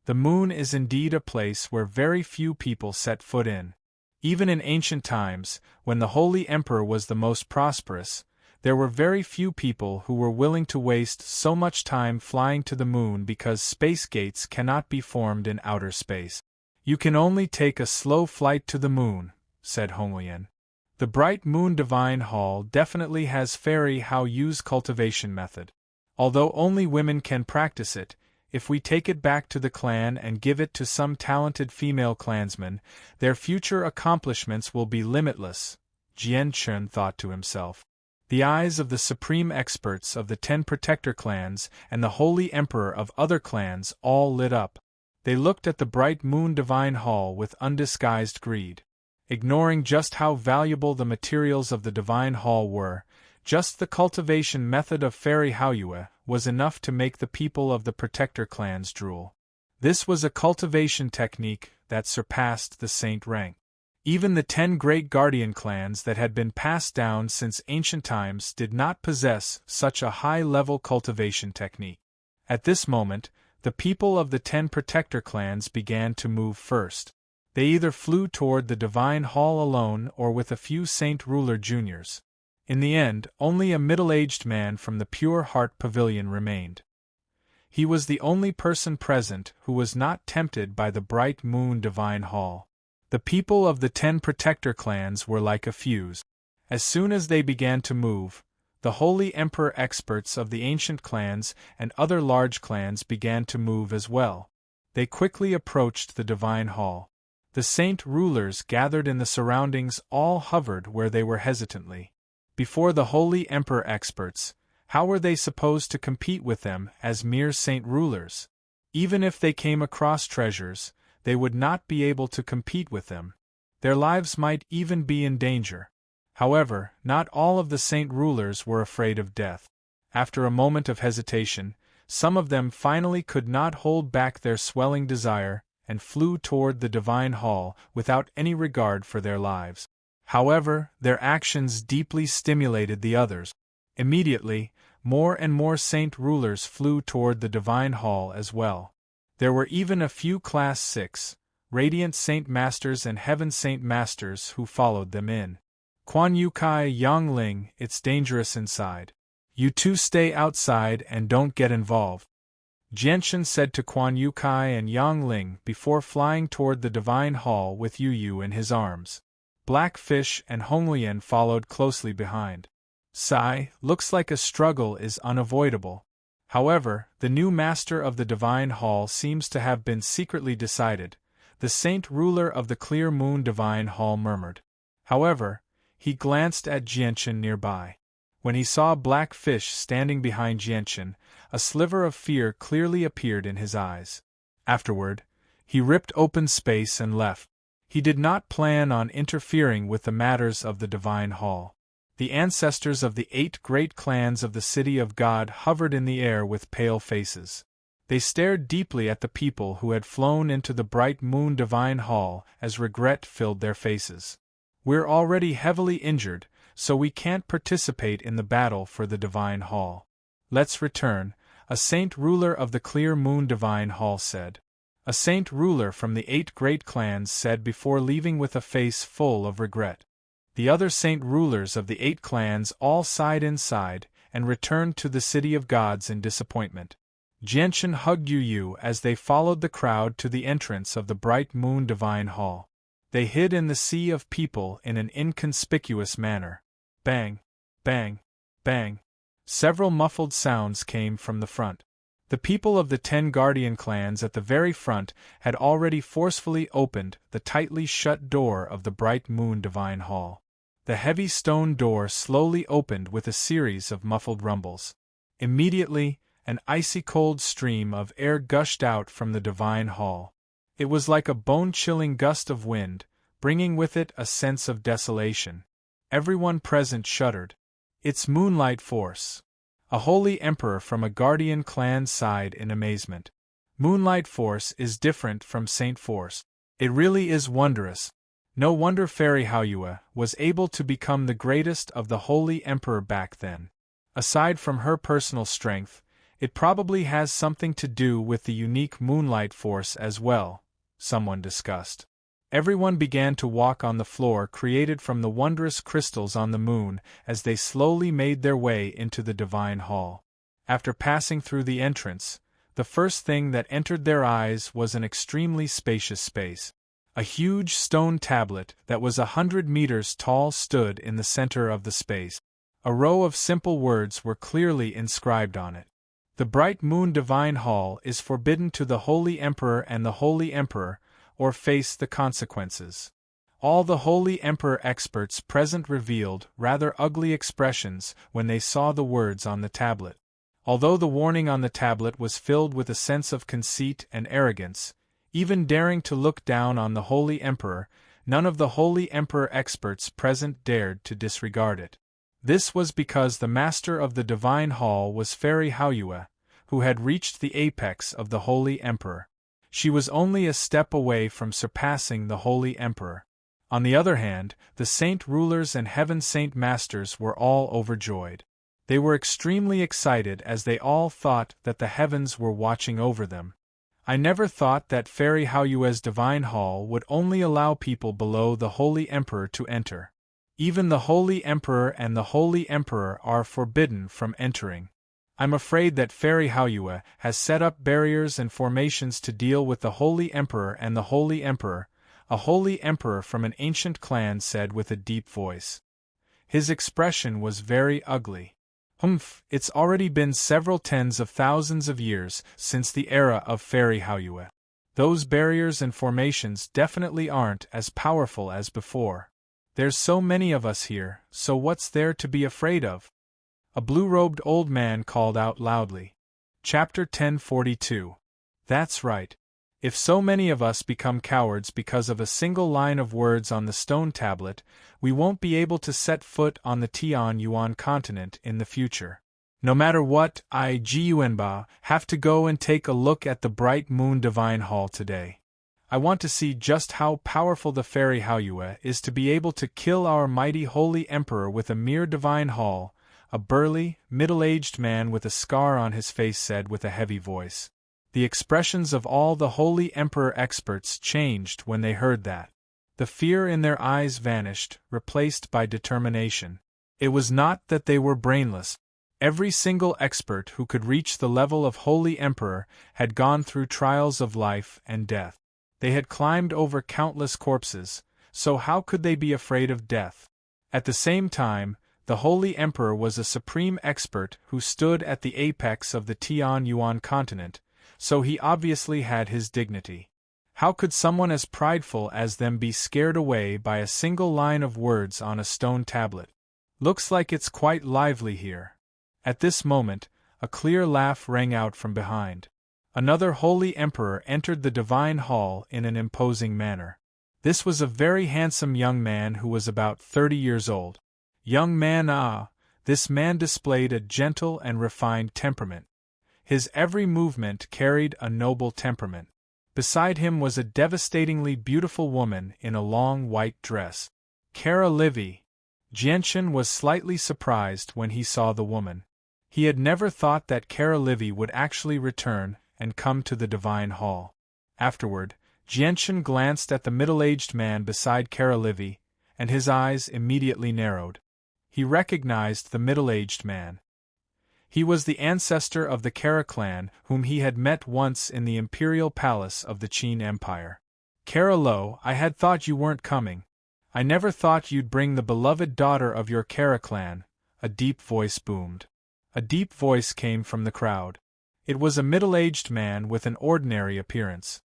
The moon is indeed a place where very few people set foot in. Even in ancient times, when the Holy Emperor was the most prosperous, there were very few people who were willing to waste so much time flying to the moon because space gates cannot be formed in outer space. "You can only take a slow flight to the moon," said Honglian. "The Bright Moon Divine Hall definitely has Fairy Haoyue's cultivation method. Although only women can practice it, if we take it back to the clan and give it to some talented female clansman, their future accomplishments will be limitless," Jianchen thought to himself. The eyes of the supreme experts of the 10 protector clans and the holy emperor of other clans all lit up. They looked at the Bright Moon Divine Hall with undisguised greed. Ignoring just how valuable the materials of the Divine Hall were, just the cultivation method of Fairy Haoyue was enough to make the people of the protector clans drool. This was a cultivation technique that surpassed the saint rank. Even the 10 great guardian clans that had been passed down since ancient times did not possess such a high-level cultivation technique. At this moment, the people of the 10 protector clans began to move first. They either flew toward the Divine Hall alone or with a few Saint Ruler Juniors. In the end, only a middle-aged man from the Pure Heart Pavilion remained. He was the only person present who was not tempted by the Bright Moon Divine Hall. The people of the 10 protector clans were like a fuse. As soon as they began to move, the Holy Emperor experts of the ancient clans and other large clans began to move as well. They quickly approached the Divine Hall. The Saint Rulers gathered in the surroundings all hovered where they were hesitantly. Before the Holy Emperor experts, how were they supposed to compete with them as mere Saint Rulers? Even if they came across treasures, they would not be able to compete with them. Their lives might even be in danger. However, not all of the Saint Rulers were afraid of death. After a moment of hesitation, some of them finally could not hold back their swelling desire and flew toward the Divine Hall without any regard for their lives. However, their actions deeply stimulated the others. Immediately, more and more Saint Rulers flew toward the Divine Hall as well. There were even a few Class 6, Radiant Saint Masters and Heaven Saint Masters who followed them in. Quan Yu Kai Yang Ling, it's dangerous inside. You two stay outside and don't get involved, Jianshan said to Quan Yu Kai and Yang Ling before flying toward the Divine Hall with Yu Yu in his arms. Blackfish and Honglian followed closely behind. Sigh, looks like a struggle is unavoidable. However, the new master of the Divine Hall seems to have been secretly decided, the saint ruler of the Clear Moon Divine Hall murmured. However, he glanced at Jianshan nearby. When he saw Blackfish standing behind Jianshan, a sliver of fear clearly appeared in his eyes. Afterward, he ripped open space and left. He did not plan on interfering with the matters of the Divine Hall. The ancestors of the 8 great clans of the City of God hovered in the air with pale faces. They stared deeply at the people who had flown into the Bright Moon Divine Hall as regret filled their faces. We're already heavily injured, so we can't participate in the battle for the Divine Hall. Let's return, a saint ruler of the Clear Moon Divine Hall said. A saint ruler from the 8 great clans said before leaving with a face full of regret. The other saint rulers of the 8 clans all sighed inside and returned to the City of Gods in disappointment. Jianshan hugged Yu Yu as they followed the crowd to the entrance of the Bright Moon Divine Hall. They hid in the sea of people in an inconspicuous manner. Bang! Bang! Bang! Several muffled sounds came from the front. The people of the 10 Guardian clans at the very front had already forcefully opened the tightly shut door of the Bright Moon Divine Hall. The heavy stone door slowly opened with a series of muffled rumbles. Immediately, an icy cold stream of air gushed out from the Divine Hall. It was like a bone-chilling gust of wind, bringing with it a sense of desolation. Everyone present shuddered. It's Moonlight Force. A holy emperor from a Guardian clan sighed in amazement. Moonlight Force is different from Saint Force. It really is wondrous. No wonder Fairy Haoyue was able to become the greatest of the holy emperor back then. Aside from her personal strength, it probably has something to do with the unique Moonlight Force as well, someone discussed. Everyone began to walk on the floor created from the wondrous crystals on the moon as they slowly made their way into the Divine Hall. After passing through the entrance, the first thing that entered their eyes was an extremely spacious space. A huge stone tablet that was 100 meters tall stood in the center of the space. A row of simple words were clearly inscribed on it. The Bright Moon Divine Hall is forbidden to the Holy Emperor and the Holy Emperor, or face the consequences. All the Holy Emperor experts present revealed rather ugly expressions when they saw the words on the tablet. Although the warning on the tablet was filled with a sense of conceit and arrogance, even daring to look down on the Holy Emperor, none of the Holy Emperor experts present dared to disregard it. This was because the master of the Divine Hall was Fairy Haoyue, who had reached the apex of the Holy Emperor. She was only a step away from surpassing the Holy Emperor. On the other hand, the saint rulers and heaven saint masters were all overjoyed. They were extremely excited as they all thought that the heavens were watching over them. I never thought that Fairy Haoyue's Divine Hall would only allow people below the Holy Emperor to enter. Even the Holy Emperor and the Holy Emperor are forbidden from entering. I'm afraid that Fairy Haoyue has set up barriers and formations to deal with the Holy Emperor and the Holy Emperor, a Holy Emperor from an ancient clan said with a deep voice. His expression was very ugly. It's already been several tens of thousands of years since the era of Fairy Haoyue. Those barriers and formations definitely aren't as powerful as before. There's so many of us here, so what's there to be afraid of? A blue-robed old man called out loudly. Chapter 1042. That's right. If so many of us become cowards because of a single line of words on the stone tablet, we won't be able to set foot on the Tianyuan continent in the future. No matter what, I, Jiuenba, have to go and take a look at the Bright Moon Divine Hall today. I want to see just how powerful the Fairy Haoyue is to be able to kill our mighty Holy Emperor with a mere Divine Hall, a burly, middle-aged man with a scar on his face said with a heavy voice. The expressions of all the Holy Emperor experts changed when they heard that. The fear in their eyes vanished, replaced by determination. It was not that they were brainless. Every single expert who could reach the level of Holy Emperor had gone through trials of life and death. They had climbed over countless corpses, so how could they be afraid of death? At the same time, the Holy Emperor was a supreme expert who stood at the apex of the Tianyuan continent, so he obviously had his dignity. How could someone as prideful as them be scared away by a single line of words on a stone tablet? Looks like it's quite lively here. At this moment, a clear laugh rang out from behind. Another Holy Emperor entered the Divine Hall in an imposing manner. This was a very handsome young man who was about 30 years old. Young man, this man displayed a gentle and refined temperament. His every movement carried a noble temperament. Beside him was a devastatingly beautiful woman in a long white dress. Kara Livy. Jianchen was slightly surprised when he saw the woman. He had never thought that Kara Livy would actually return and come to the Divine Hall. Afterward, Jianchen glanced at the middle-aged man beside Kara Livy, and his eyes immediately narrowed. He recognized the middle-aged man. He was the ancestor of the Kara clan whom he had met once in the imperial palace of the Qin Empire. Kara Lo, I had thought you weren't coming. I never thought you'd bring the beloved daughter of your Kara clan, a deep voice boomed. A deep voice came from the crowd. It was a middle-aged man with an ordinary appearance.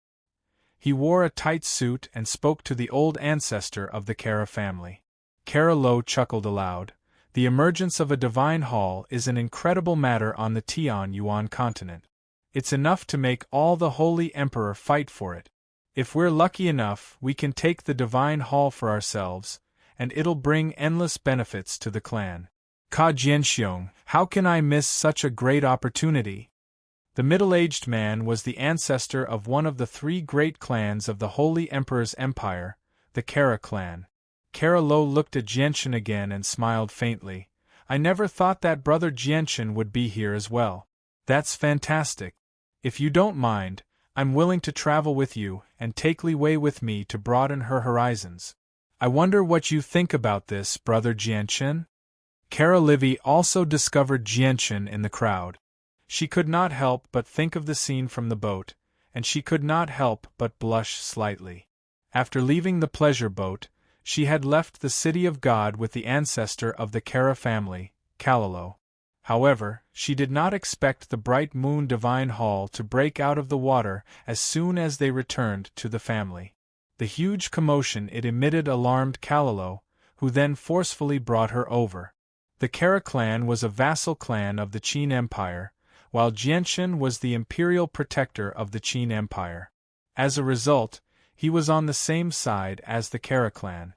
He wore a tight suit and spoke to the old ancestor of the Kara family. Kara Lo chuckled aloud. The emergence of a divine hall is an incredible matter on the Tianyuan continent. It's enough to make all the Holy Emperor fight for it. If we're lucky enough, we can take the divine hall for ourselves, and it'll bring endless benefits to the clan. Ka Jianxiong, how can I miss such a great opportunity? The middle-aged man was the ancestor of one of the 3 great clans of the Holy Emperor's empire, the Kara clan. Kara Lo looked at Jianchen again and smiled faintly. I never thought that brother Jianchen would be here as well. That's fantastic. If you don't mind, I'm willing to travel with you and take Li Wei with me to broaden her horizons. I wonder what you think about this, brother Jianchen? Kara Livy also discovered Jianchen in the crowd. She could not help but think of the scene from the boat, and she could not help but blush slightly. After leaving the pleasure boat, she had left the city of God with the ancestor of the Kara family, Kalalo. However, she did not expect the bright moon divine hall to break out of the water as soon as they returned to the family. The huge commotion it emitted alarmed Kalalo, who then forcefully brought her over. The Kara clan was a vassal clan of the Qin Empire, while Jianchen was the imperial protector of the Qin Empire. As a result, he was on the same side as the Kara clan.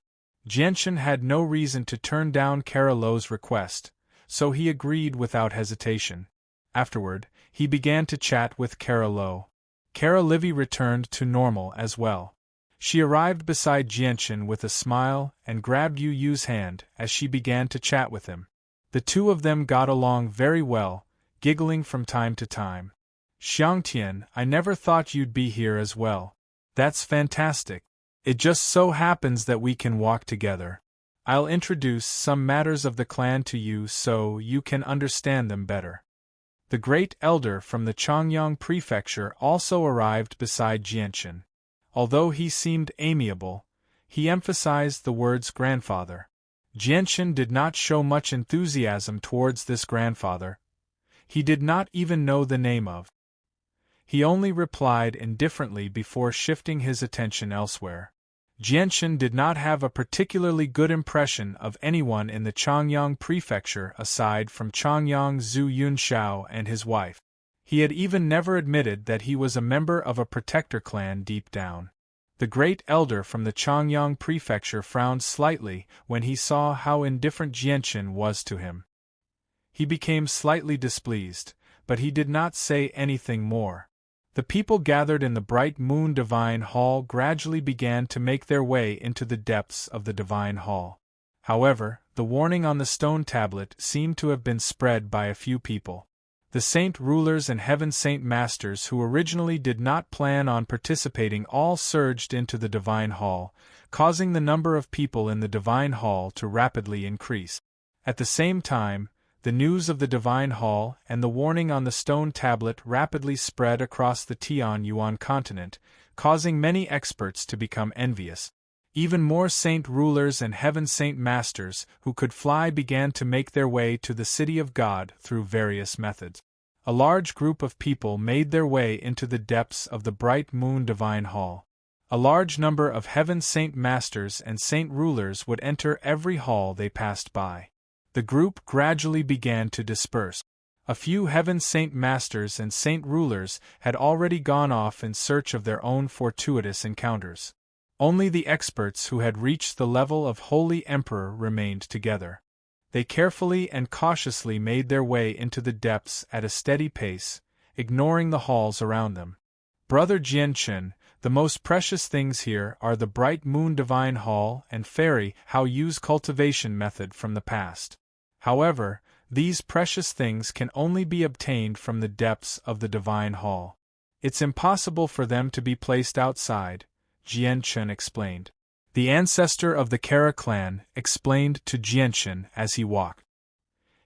Jianchen had no reason to turn down Kara Lo's request, so he agreed without hesitation. Afterward, he began to chat with Kara Lo. Kara Livy returned to normal as well. She arrived beside Jianchen with a smile and grabbed Yu Yu's hand as she began to chat with him. The two of them got along very well, giggling from time to time. Xiangtian, I never thought you'd be here as well. That's fantastic. It just so happens that we can walk together. I'll introduce some matters of the clan to you so you can understand them better. The great elder from the Changyang prefecture also arrived beside Jianchen. Although he seemed amiable, he emphasized the words grandfather. Jianchen did not show much enthusiasm towards this grandfather. He did not even know the name of. He only replied indifferently before shifting his attention elsewhere. Jianchen did not have a particularly good impression of anyone in the Changyang prefecture aside from Changyang Zhu Yunxiao and his wife. He had even never admitted that he was a member of a protector clan deep down. The great elder from the Changyang prefecture frowned slightly when he saw how indifferent Jianchen was to him. He became slightly displeased, but he did not say anything more. The people gathered in the bright moon divine hall gradually began to make their way into the depths of the divine hall. However, the warning on the stone tablet seemed to have been spread by a few people. The saint rulers and heaven saint masters who originally did not plan on participating all surged into the divine hall, causing the number of people in the divine hall to rapidly increase. At the same time, the news of the divine hall and the warning on the stone tablet rapidly spread across the Tian-Yuan continent, causing many experts to become envious. Even more saint rulers and heaven saint masters who could fly began to make their way to the city of God through various methods. A large group of people made their way into the depths of the bright moon divine hall. A large number of heaven saint masters and saint rulers would enter every hall they passed by. The group gradually began to disperse. A few heaven saint masters and saint rulers had already gone off in search of their own fortuitous encounters. Only the experts who had reached the level of Holy Emperor remained together. They carefully and cautiously made their way into the depths at a steady pace, ignoring the halls around them. Brother Jianchen, the most precious things here are the bright moon divine hall and fairy Hao Yu's cultivation method from the past. However, these precious things can only be obtained from the depths of the divine hall. It's impossible for them to be placed outside, Jianchen explained. The ancestor of the Kara clan explained to Jianchen as he walked.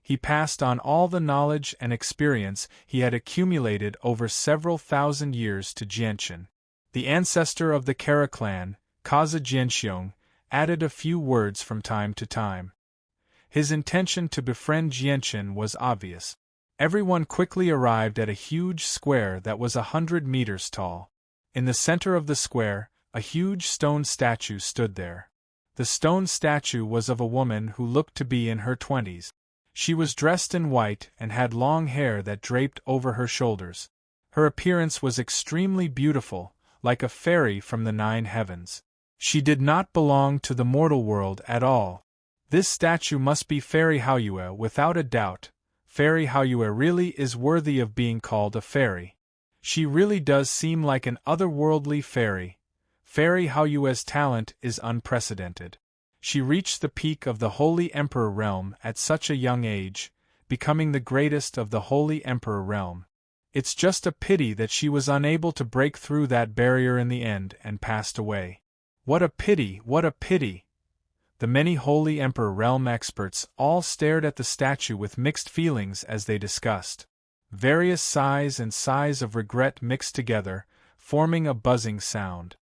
He passed on all the knowledge and experience he had accumulated over several thousand years to Jianchen. The ancestor of the Kara clan, Kaza Jianxiong, added a few words from time to time. His intention to befriend Jianchen was obvious. Everyone quickly arrived at a huge square that was 100 meters tall. In the center of the square, a huge stone statue stood there. The stone statue was of a woman who looked to be in her 20s. She was dressed in white and had long hair that draped over her shoulders. Her appearance was extremely beautiful, like a fairy from the 9 heavens. She did not belong to the mortal world at all. This statue must be Fairy Haoyue without a doubt. Fairy Haoyue really is worthy of being called a fairy. She really does seem like an otherworldly fairy. Fairy Haoyue's talent is unprecedented. She reached the peak of the Holy Emperor realm at such a young age, becoming the greatest of the Holy Emperor realm. It's just a pity that she was unable to break through that barrier in the end and passed away. What a pity, what a pity! The many Holy Emperor realm experts all stared at the statue with mixed feelings as they discussed. Various sighs and sighs of regret mixed together, forming a buzzing sound.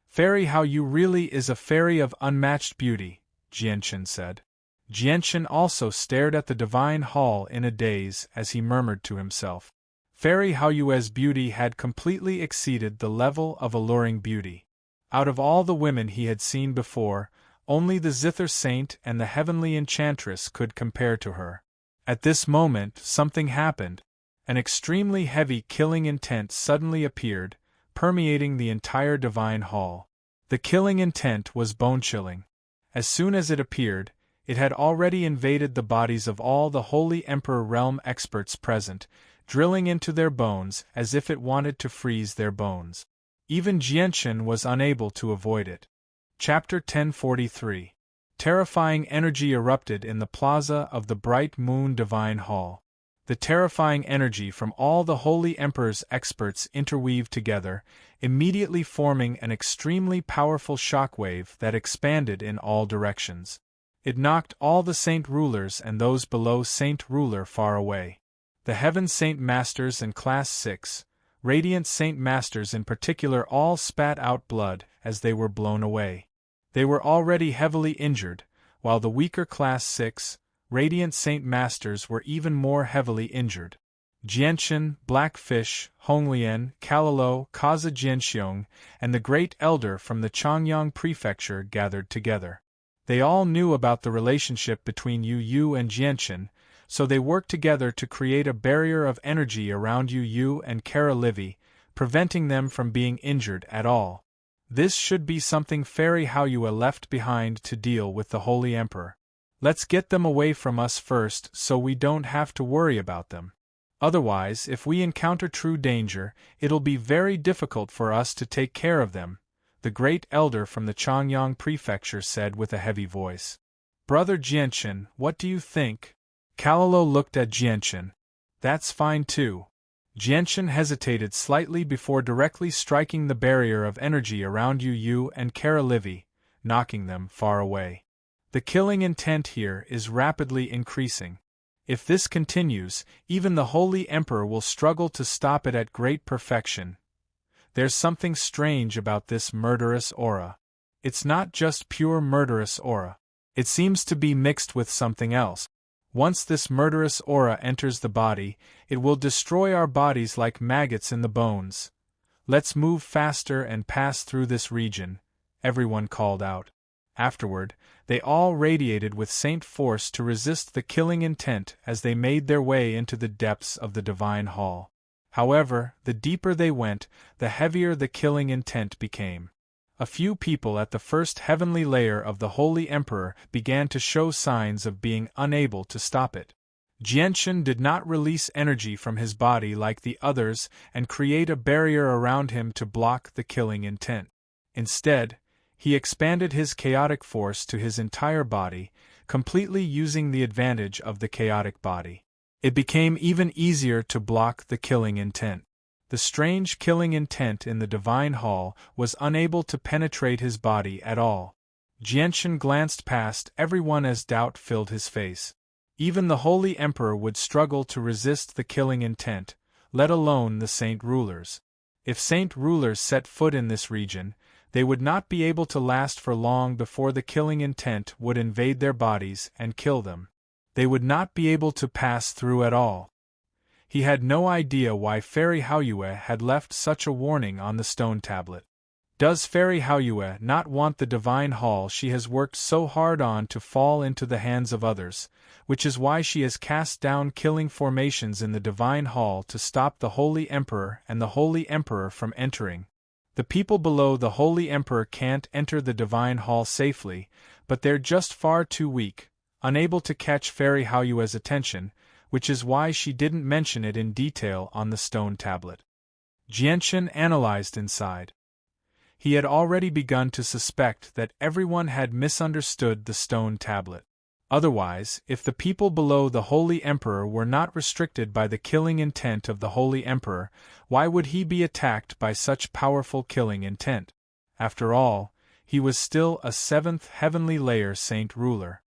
Fairy Haoyu really is a fairy of unmatched beauty, Jianchen said. Jianchen also stared at the divine hall in a daze as he murmured to himself. Fairy Haoyue's beauty had completely exceeded the level of alluring beauty. Out of all the women he had seen before, only the Zither Saint and the Heavenly Enchantress could compare to her. At this moment, something happened. An extremely heavy killing intent suddenly appeared, permeating the entire divine hall. The killing intent was bone-chilling. As soon as it appeared, it had already invaded the bodies of all the Holy Emperor realm experts present, drilling into their bones as if it wanted to freeze their bones. Even Jianchen was unable to avoid it. Chapter 1043. Terrifying energy erupted in the plaza of the Bright Moon Divine Hall. The terrifying energy from all the Holy Emperor's experts interweaved together, immediately forming an extremely powerful shockwave that expanded in all directions. It knocked all the Saint Rulers and those below Saint Ruler far away. The Heaven Saint Masters and Class 6, Radiant Saint Masters in particular all spat out blood as they were blown away. They were already heavily injured, while the weaker Class 6, Radiant Saint Masters were even more heavily injured. Jianchen, Blackfish, Honglian, Kalalo, Kaza Jianxiong, and the Great Elder from the Changyang Prefecture gathered together. They all knew about the relationship between Yu Yu and Jianchen, so they worked together to create a barrier of energy around Yu Yu and Kara Livy, preventing them from being injured at all. This should be something Fairy Haoyue left behind to deal with the Holy Emperor. Let's get them away from us first so we don't have to worry about them. Otherwise, if we encounter true danger, it'll be very difficult for us to take care of them, the Great Elder from the Changyang Prefecture said with a heavy voice. Brother Jianchen, what do you think? Kalalo looked at Jianchen. That's fine too. Jianshan hesitated slightly before directly striking the barrier of energy around Yu and Kara Livy, knocking them far away. The killing intent here is rapidly increasing. If this continues, even the Holy Emperor will struggle to stop it at great perfection. There's something strange about this murderous aura. It's not just pure murderous aura. It seems to be mixed with something else. Once this murderous aura enters the body, it will destroy our bodies like maggots in the bones. Let's move faster and pass through this region, everyone called out. Afterward, they all radiated with saint force to resist the killing intent as they made their way into the depths of the divine hall. However, the deeper they went, the heavier the killing intent became. A few people at the first heavenly layer of the Holy Emperor began to show signs of being unable to stop it. Jianshan did not release energy from his body like the others and create a barrier around him to block the killing intent. Instead, he expanded his chaotic force to his entire body, completely using the advantage of the chaotic body. It became even easier to block the killing intent. The strange killing intent in the divine hall was unable to penetrate his body at all. Jianshan glanced past everyone as doubt filled his face. Even the Holy Emperor would struggle to resist the killing intent, let alone the saint rulers. If saint rulers set foot in this region, they would not be able to last for long before the killing intent would invade their bodies and kill them. They would not be able to pass through at all. He had no idea why Fairy Haoyue had left such a warning on the stone tablet. Does Fairy Haoyue not want the divine hall she has worked so hard on to fall into the hands of others, which is why she has cast down killing formations in the divine hall to stop the Holy Emperor and the Holy Emperor from entering? The people below the Holy Emperor can't enter the divine hall safely, but they're just far too weak, unable to catch Fairy Haoyue's attention, which is why she didn't mention it in detail on the stone tablet. Jianshan analyzed inside. He had already begun to suspect that everyone had misunderstood the stone tablet. Otherwise, if the people below the Holy Emperor were not restricted by the killing intent of the Holy Emperor, why would he be attacked by such powerful killing intent? After all, he was still a seventh heavenly layer saint ruler.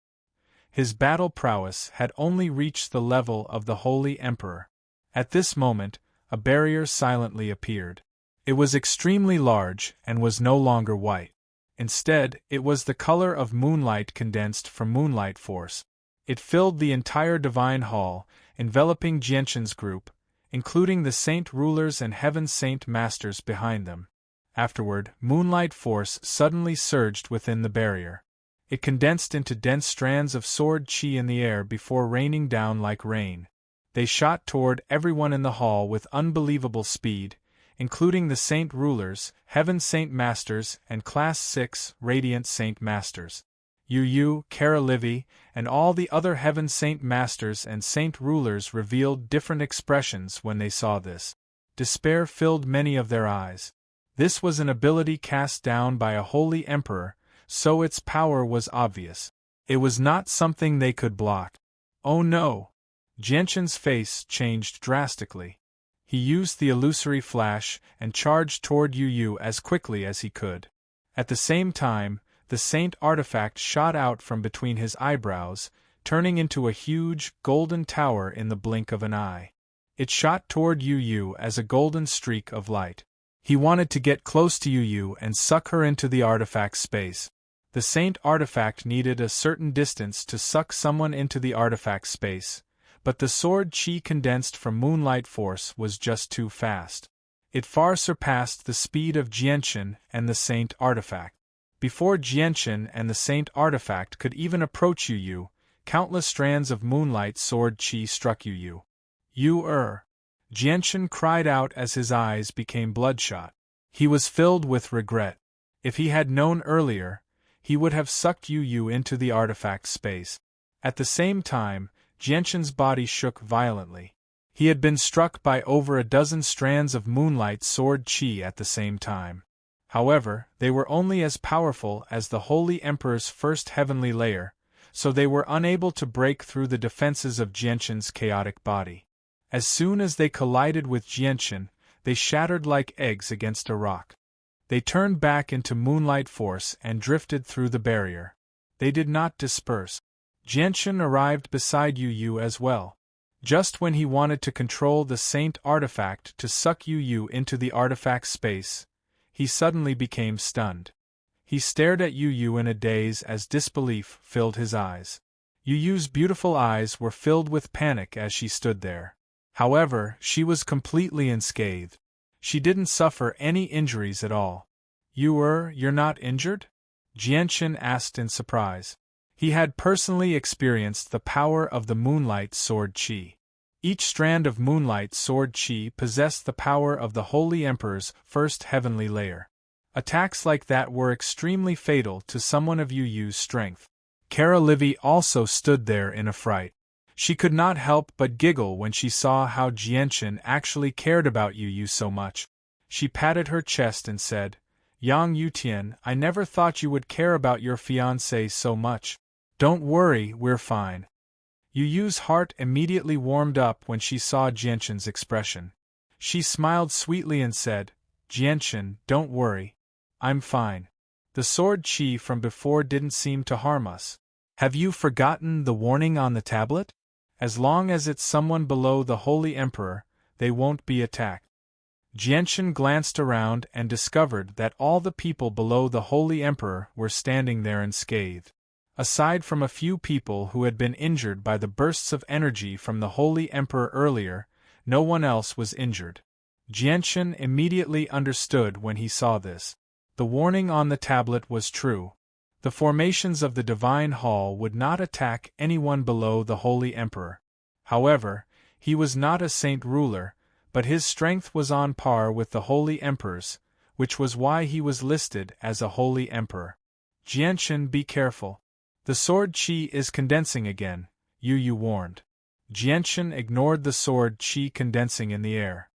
His battle prowess had only reached the level of the Holy Emperor. At this moment, a barrier silently appeared. It was extremely large and was no longer white. Instead, it was the color of moonlight condensed from moonlight force. It filled the entire divine hall, enveloping Jianshan's group, including the saint rulers and heaven saint masters behind them. Afterward, moonlight force suddenly surged within the barrier. It condensed into dense strands of sword chi in the air before raining down like rain. They shot toward everyone in the hall with unbelievable speed, including the saint rulers, heaven saint masters, and class 6 radiant saint masters. Yu, Kara Livy, and all the other heaven saint masters and saint rulers revealed different expressions when they saw this. Despair filled many of their eyes. This was an ability cast down by a holy emperor, so its power was obvious. It was not something they could block. Oh no! Jianshan's face changed drastically. He used the illusory flash and charged toward Yu as quickly as he could. At the same time, the saint artifact shot out from between his eyebrows, turning into a huge, golden tower in the blink of an eye. It shot toward Yu as a golden streak of light. He wanted to get close to Yu and suck her into the artifact's space. The saint artifact needed a certain distance to suck someone into the artifact's space, but the sword chi condensed from moonlight force was just too fast. It far surpassed the speed of Jianshan and the saint artifact. Before Jianshan and the saint artifact could even approach Yu, countless strands of moonlight sword chi struck Yu. Jianshan cried out as his eyes became bloodshot. He was filled with regret. If he had known earlier, he would have sucked Yu into the artifact space. At the same time, Jianshan's body shook violently. He had been struck by over a dozen strands of moonlight sword chi at the same time. However, they were only as powerful as the Holy Emperor's first heavenly layer, so they were unable to break through the defenses of Jianshan's chaotic body. As soon as they collided with Jianchen, they shattered like eggs against a rock. They turned back into moonlight force and drifted through the barrier. They did not disperse. Jianchen arrived beside Yu Yu as well. Just when he wanted to control the Saint artifact to suck Yu Yu into the artifact's space, he suddenly became stunned. He stared at Yu Yu in a daze as disbelief filled his eyes. Yu Yu's beautiful eyes were filled with panic as she stood there. However, she was completely unscathed. She didn't suffer any injuries at all. You're not injured?" Jianchen asked in surprise. He had personally experienced the power of the Moonlight Sword Qi. Each strand of Moonlight Sword Qi possessed the power of the Holy Emperor's first heavenly layer. Attacks like that were extremely fatal to someone of Yu Yu's strength. Kara Livy also stood there in a fright. She could not help but giggle when she saw how Jianchen actually cared about Yu Yu so much. She patted her chest and said, "Yang Yutian, I never thought you would care about your fiancé so much. Don't worry, we're fine." Yu Yu's heart immediately warmed up when she saw Jianchen's expression. She smiled sweetly and said, "Jianchen, don't worry. I'm fine. The sword Qi from before didn't seem to harm us. Have you forgotten the warning on the tablet? As long as it's someone below the Holy Emperor, they won't be attacked." Jianchen glanced around and discovered that all the people below the Holy Emperor were standing there unscathed. Aside from a few people who had been injured by the bursts of energy from the Holy Emperor earlier, no one else was injured. Jianchen immediately understood when he saw this. The warning on the tablet was true. The formations of the Divine Hall would not attack anyone below the Holy Emperor. However, he was not a saint ruler, but his strength was on par with the Holy Emperor's, which was why he was listed as a Holy Emperor. "Jianchen, be careful. The sword Qi is condensing again," Yu Yu warned. Jianchen ignored the sword Qi condensing in the air.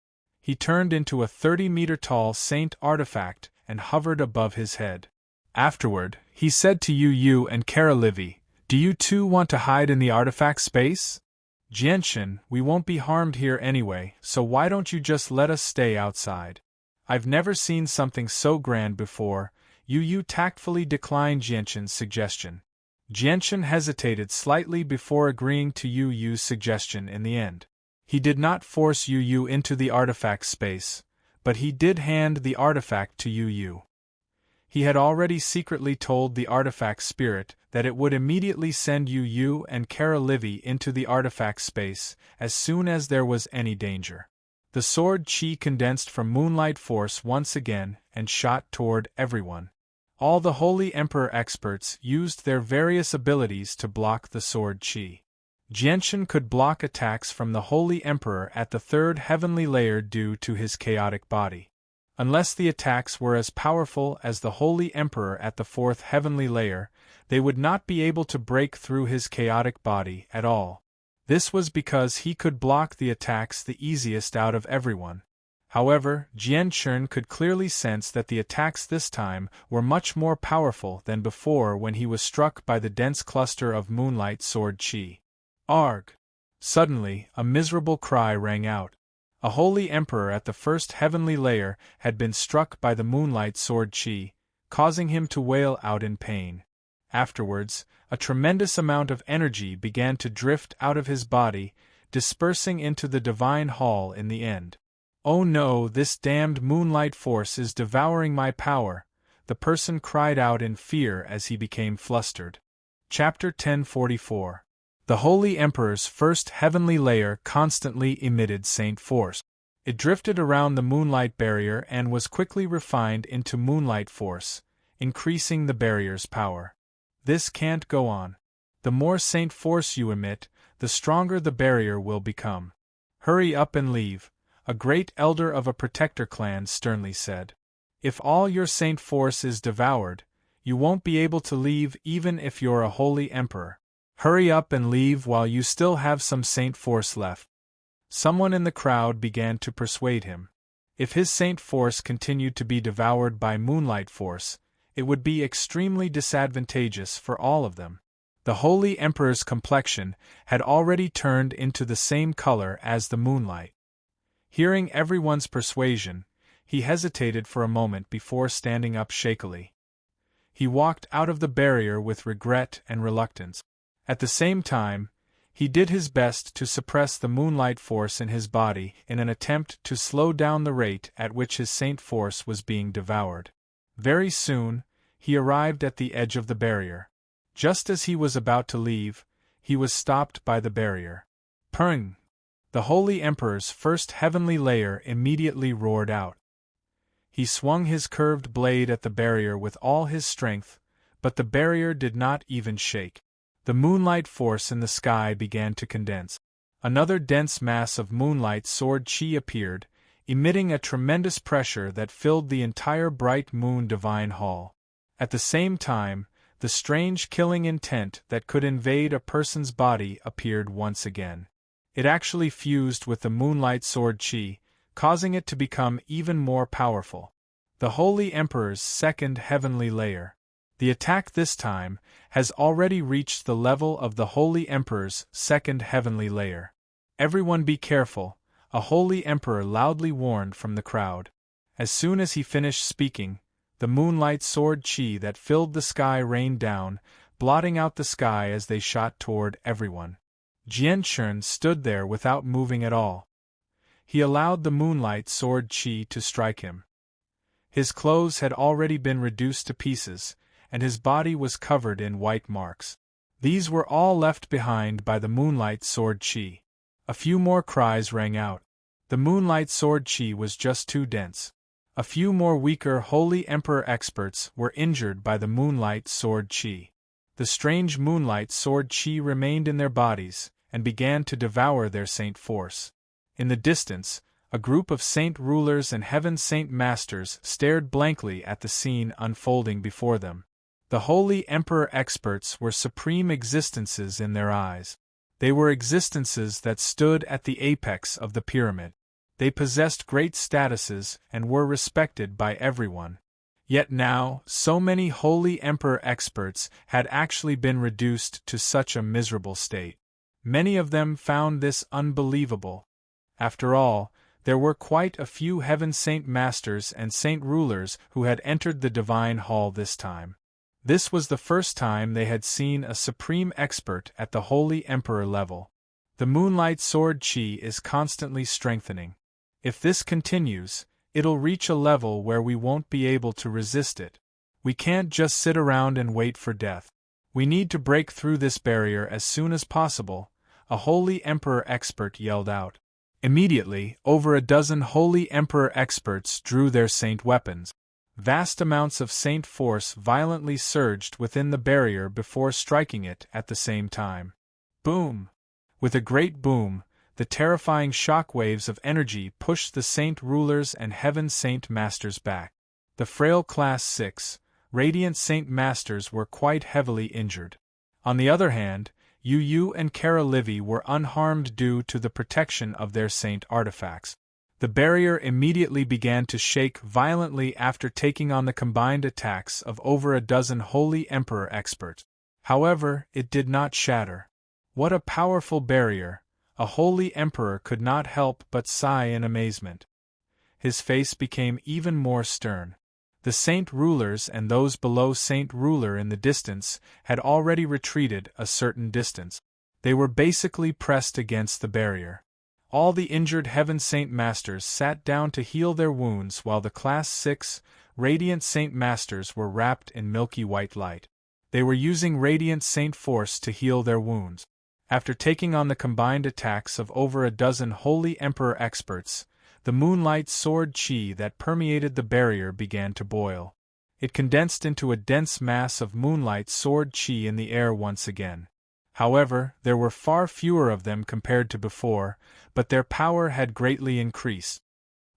He turned into a 30-meter-tall saint artifact and hovered above his head. Afterward, he said to Yu Yu and Kara Livy, "Do you two want to hide in the artifact space? Jianchen, we won't be harmed here anyway, so why don't you just let us stay outside?" "I've never seen something so grand before," Yu Yu tactfully declined Jianchen's suggestion. Jianchen hesitated slightly before agreeing to Yu Yu's suggestion in the end. He did not force Yu Yu into the artifact space, but he did hand the artifact to Yu Yu. He had already secretly told the artifact spirit that it would immediately send Yu Yu and Kara Livy into the artifact space as soon as there was any danger. The sword Qi condensed from Moonlight Force once again and shot toward everyone. All the Holy Emperor experts used their various abilities to block the sword Qi. Jianchen could block attacks from the Holy Emperor at the third heavenly layer due to his chaotic body. Unless the attacks were as powerful as the Holy Emperor at the fourth heavenly layer, they would not be able to break through his chaotic body at all. This was because he could block the attacks the easiest out of everyone. However, Jianchen could clearly sense that the attacks this time were much more powerful than before when he was struck by the dense cluster of Moonlight Sword Qi. Arg! Suddenly, a miserable cry rang out. A Holy Emperor at the first heavenly layer had been struck by the Moonlight Sword Qi, causing him to wail out in pain. Afterwards, a tremendous amount of energy began to drift out of his body, dispersing into the Divine Hall in the end. "Oh no, this damned Moonlight Force is devouring my power," the person cried out in fear as he became flustered. Chapter 1044. The Holy Emperor's first heavenly layer constantly emitted Saint Force. It drifted around the Moonlight Barrier and was quickly refined into Moonlight Force, increasing the barrier's power. This can't go on. The more Saint Force you emit, the stronger the barrier will become. "Hurry up and leave," a great elder of a protector clan sternly said. "If all your Saint Force is devoured, you won't be able to leave even if you're a Holy Emperor. Hurry up and leave while you still have some Saint Force left." Someone in the crowd began to persuade him. If his Saint Force continued to be devoured by Moonlight Force, it would be extremely disadvantageous for all of them. The Holy Emperor's complexion had already turned into the same color as the moonlight. Hearing everyone's persuasion, he hesitated for a moment before standing up shakily. He walked out of the barrier with regret and reluctance. At the same time, he did his best to suppress the moonlight force in his body in an attempt to slow down the rate at which his saint force was being devoured. Very soon, he arrived at the edge of the barrier. Just as he was about to leave, he was stopped by the barrier. Purring! The Holy Emperor's first heavenly layer immediately roared out. He swung his curved blade at the barrier with all his strength, but the barrier did not even shake. The moonlight force in the sky began to condense. Another dense mass of moonlight sword chi appeared, emitting a tremendous pressure that filled the entire bright moon divine hall. At the same time, the strange killing intent that could invade a person's body appeared once again. It actually fused with the moonlight sword chi, causing it to become even more powerful. The Holy Emperor's second heavenly layer. The attack this time has already reached the level of the Holy Emperor's second heavenly layer. Everyone be careful, a Holy Emperor loudly warned from the crowd. As soon as he finished speaking, the moonlight sword chi that filled the sky rained down, blotting out the sky as they shot toward everyone. Jianchun stood there without moving at all. He allowed the moonlight sword chi to strike him. His clothes had already been reduced to pieces, and his body was covered in white marks. These were all left behind by the moonlight sword chi. A few more cries rang out. The moonlight sword chi was just too dense. A few more weaker Holy Emperor experts were injured by the moonlight sword chi. The strange moonlight sword chi remained in their bodies, and began to devour their saint force. In the distance, a group of saint rulers and heaven saint masters stared blankly at the scene unfolding before them. The Holy Emperor experts were supreme existences in their eyes. They were existences that stood at the apex of the pyramid. They possessed great statuses and were respected by everyone. Yet now, so many Holy Emperor experts had actually been reduced to such a miserable state. Many of them found this unbelievable. After all, there were quite a few heaven saint masters and saint rulers who had entered the divine hall this time. This was the first time they had seen a supreme expert at the Holy Emperor level. The moonlight sword chi is constantly strengthening. If this continues, it'll reach a level where we won't be able to resist it. We can't just sit around and wait for death. We need to break through this barrier as soon as possible, a Holy Emperor expert yelled out. Immediately, over a dozen Holy Emperor experts drew their saint weapons. Vast amounts of saint force violently surged within the barrier before striking it at the same time. Boom! With a great boom, the terrifying shock waves of energy pushed the saint rulers and heaven saint masters back. The frail Class 6, Radiant Saint Masters were quite heavily injured. On the other hand, Yu and Kara Livy were unharmed due to the protection of their saint artifacts. The barrier immediately began to shake violently after taking on the combined attacks of over a dozen Holy Emperor experts. However, it did not shatter. What a powerful barrier! A Holy Emperor could not help but sigh in amazement. His face became even more stern. The saint rulers and those below saint ruler in the distance had already retreated a certain distance. They were basically pressed against the barrier. All the injured heaven saint masters sat down to heal their wounds while the Class 6 Radiant Saint Masters were wrapped in milky white light. They were using Radiant Saint Force to heal their wounds. After taking on the combined attacks of over a dozen Holy Emperor experts, the moonlight sword chi that permeated the barrier began to boil. It condensed into a dense mass of moonlight sword chi in the air once again. However, there were far fewer of them compared to before, but their power had greatly increased.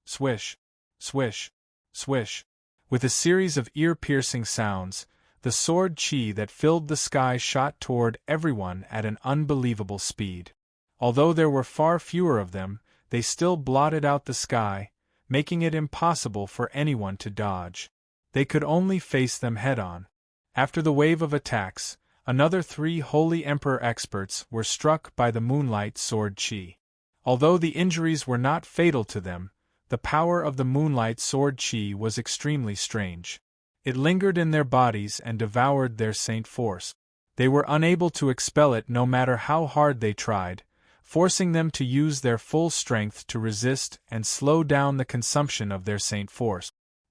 Swish, swish, swish. With a series of ear-piercing sounds, the sword chi that filled the sky shot toward everyone at an unbelievable speed. Although there were far fewer of them, they still blotted out the sky, making it impossible for anyone to dodge. They could only face them head-on. After the wave of attacks, Another 3 Holy Emperor experts were struck by the Moonlight Sword Chi. Although the injuries were not fatal to them, the power of the Moonlight Sword Chi was extremely strange. It lingered in their bodies and devoured their saint force. They were unable to expel it no matter how hard they tried, forcing them to use their full strength to resist and slow down the consumption of their saint force.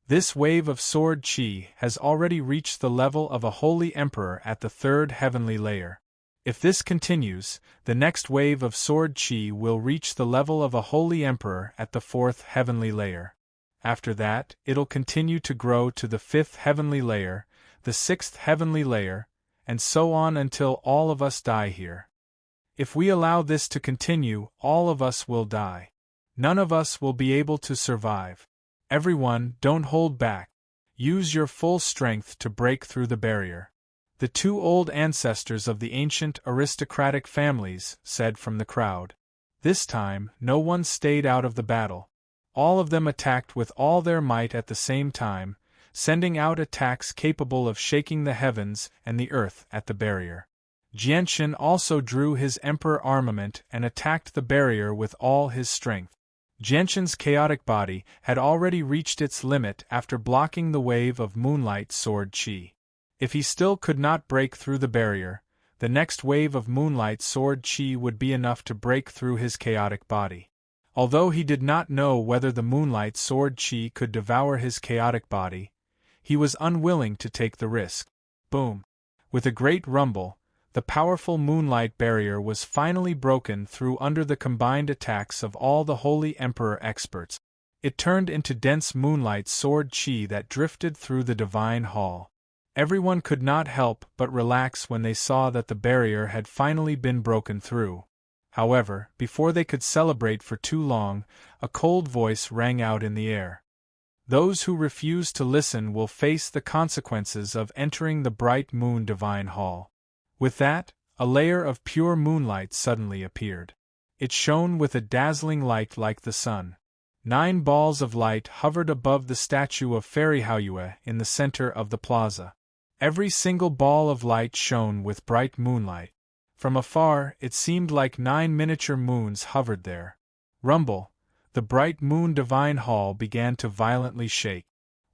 This wave of sword chi has already reached the level of a holy emperor at the 3rd heavenly layer. If this continues, the next wave of sword chi will reach the level of a holy emperor at the 4th heavenly layer. After that, it'll continue to grow to the 5th heavenly layer, the 6th heavenly layer, and so on until all of us die here. If we allow this to continue, all of us will die. None of us will be able to survive. Everyone, don't hold back. Use your full strength to break through the barrier. The 2 old ancestors of the ancient aristocratic families said from the crowd. This time, no one stayed out of the battle. All of them attacked with all their might at the same time, sending out attacks capable of shaking the heavens and the earth at the barrier. Jianshan also drew his emperor armament and attacked the barrier with all his strength. Jianshan's chaotic body had already reached its limit after blocking the wave of Moonlight Sword Chi. If he still could not break through the barrier, the next wave of Moonlight Sword Chi would be enough to break through his chaotic body. Although he did not know whether the Moonlight Sword Chi could devour his chaotic body, he was unwilling to take the risk. Boom! With a great rumble, the powerful Moonlight Barrier was finally broken through under the combined attacks of all the Holy Emperor experts. It turned into dense Moonlight Sword Chi that drifted through the Divine Hall. Everyone could not help but relax when they saw that the barrier had finally been broken through. However, before they could celebrate for too long, a cold voice rang out in the air. Those who refuse to listen will face the consequences of entering the bright moon Divine Hall. With that, a layer of pure moonlight suddenly appeared. It shone with a dazzling light like the sun. 9 balls of light hovered above the statue of Fairy Haoyue in the center of the plaza. Every single ball of light shone with bright moonlight. From afar, it seemed like 9 miniature moons hovered there. Rumble! The bright moon Divine Hall began to violently shake.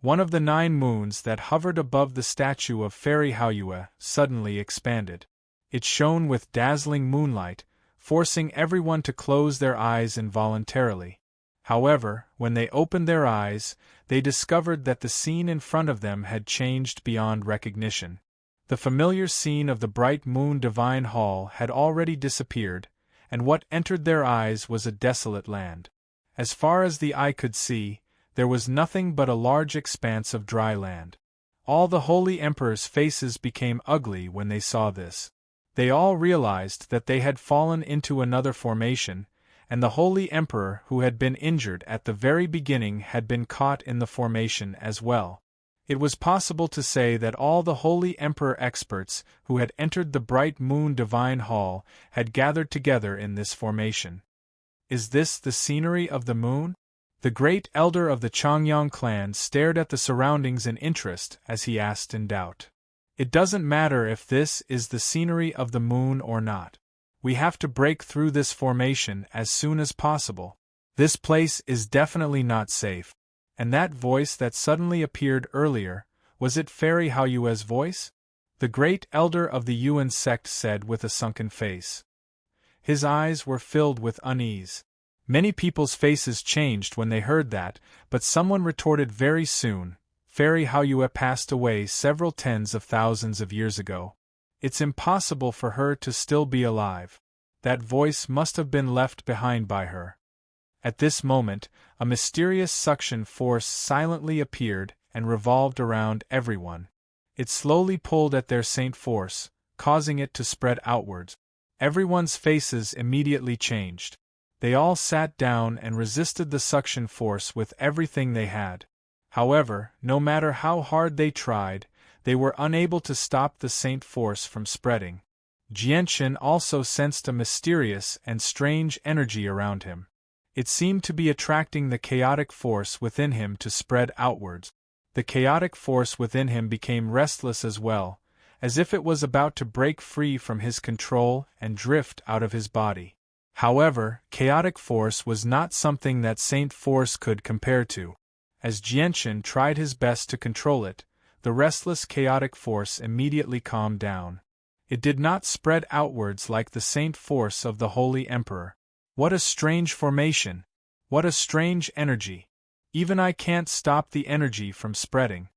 One of the 9 moons that hovered above the statue of Fairy Haoyue suddenly expanded. It shone with dazzling moonlight, forcing everyone to close their eyes involuntarily. However, when they opened their eyes, they discovered that the scene in front of them had changed beyond recognition. The familiar scene of the bright moon Divine Hall had already disappeared, and what entered their eyes was a desolate land. As far as the eye could see, there was nothing but a large expanse of dry land. All the holy emperors' faces became ugly when they saw this. They all realized that they had fallen into another formation, and the holy emperor who had been injured at the very beginning had been caught in the formation as well. It was possible to say that all the holy emperor experts who had entered the bright moon Divine Hall had gathered together in this formation. Is this the scenery of the moon? The great elder of the Changyang clan stared at the surroundings in interest as he asked in doubt. It doesn't matter if this is the scenery of the moon or not. We have to break through this formation as soon as possible. This place is definitely not safe. And that voice that suddenly appeared earlier, was it Fairy Haoyue's voice? The great elder of the Yuan sect said with a sunken face. His eyes were filled with unease. Many people's faces changed when they heard that, but someone retorted very soon, Fairy Haoyue passed away several tens of thousands of years ago. It's impossible for her to still be alive. That voice must have been left behind by her. At this moment, a mysterious suction force silently appeared and revolved around everyone. It slowly pulled at their saint force, causing it to spread outwards. Everyone's faces immediately changed. They all sat down and resisted the suction force with everything they had. However, no matter how hard they tried, they were unable to stop the saint force from spreading. Jianshan also sensed a mysterious and strange energy around him. It seemed to be attracting the chaotic force within him to spread outwards. The chaotic force within him became restless as well, as if it was about to break free from his control and drift out of his body. However, chaotic force was not something that Saint Force could compare to. As Jianshin tried his best to control it, the restless chaotic force immediately calmed down. It did not spread outwards like the Saint Force of the Holy Emperor. What a strange formation! What a strange energy! Even I can't stop the energy from spreading.